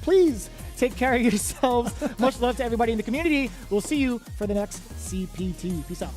Please take care of yourselves. Much love to everybody in the community. We'll see you for the next CPT. Peace out.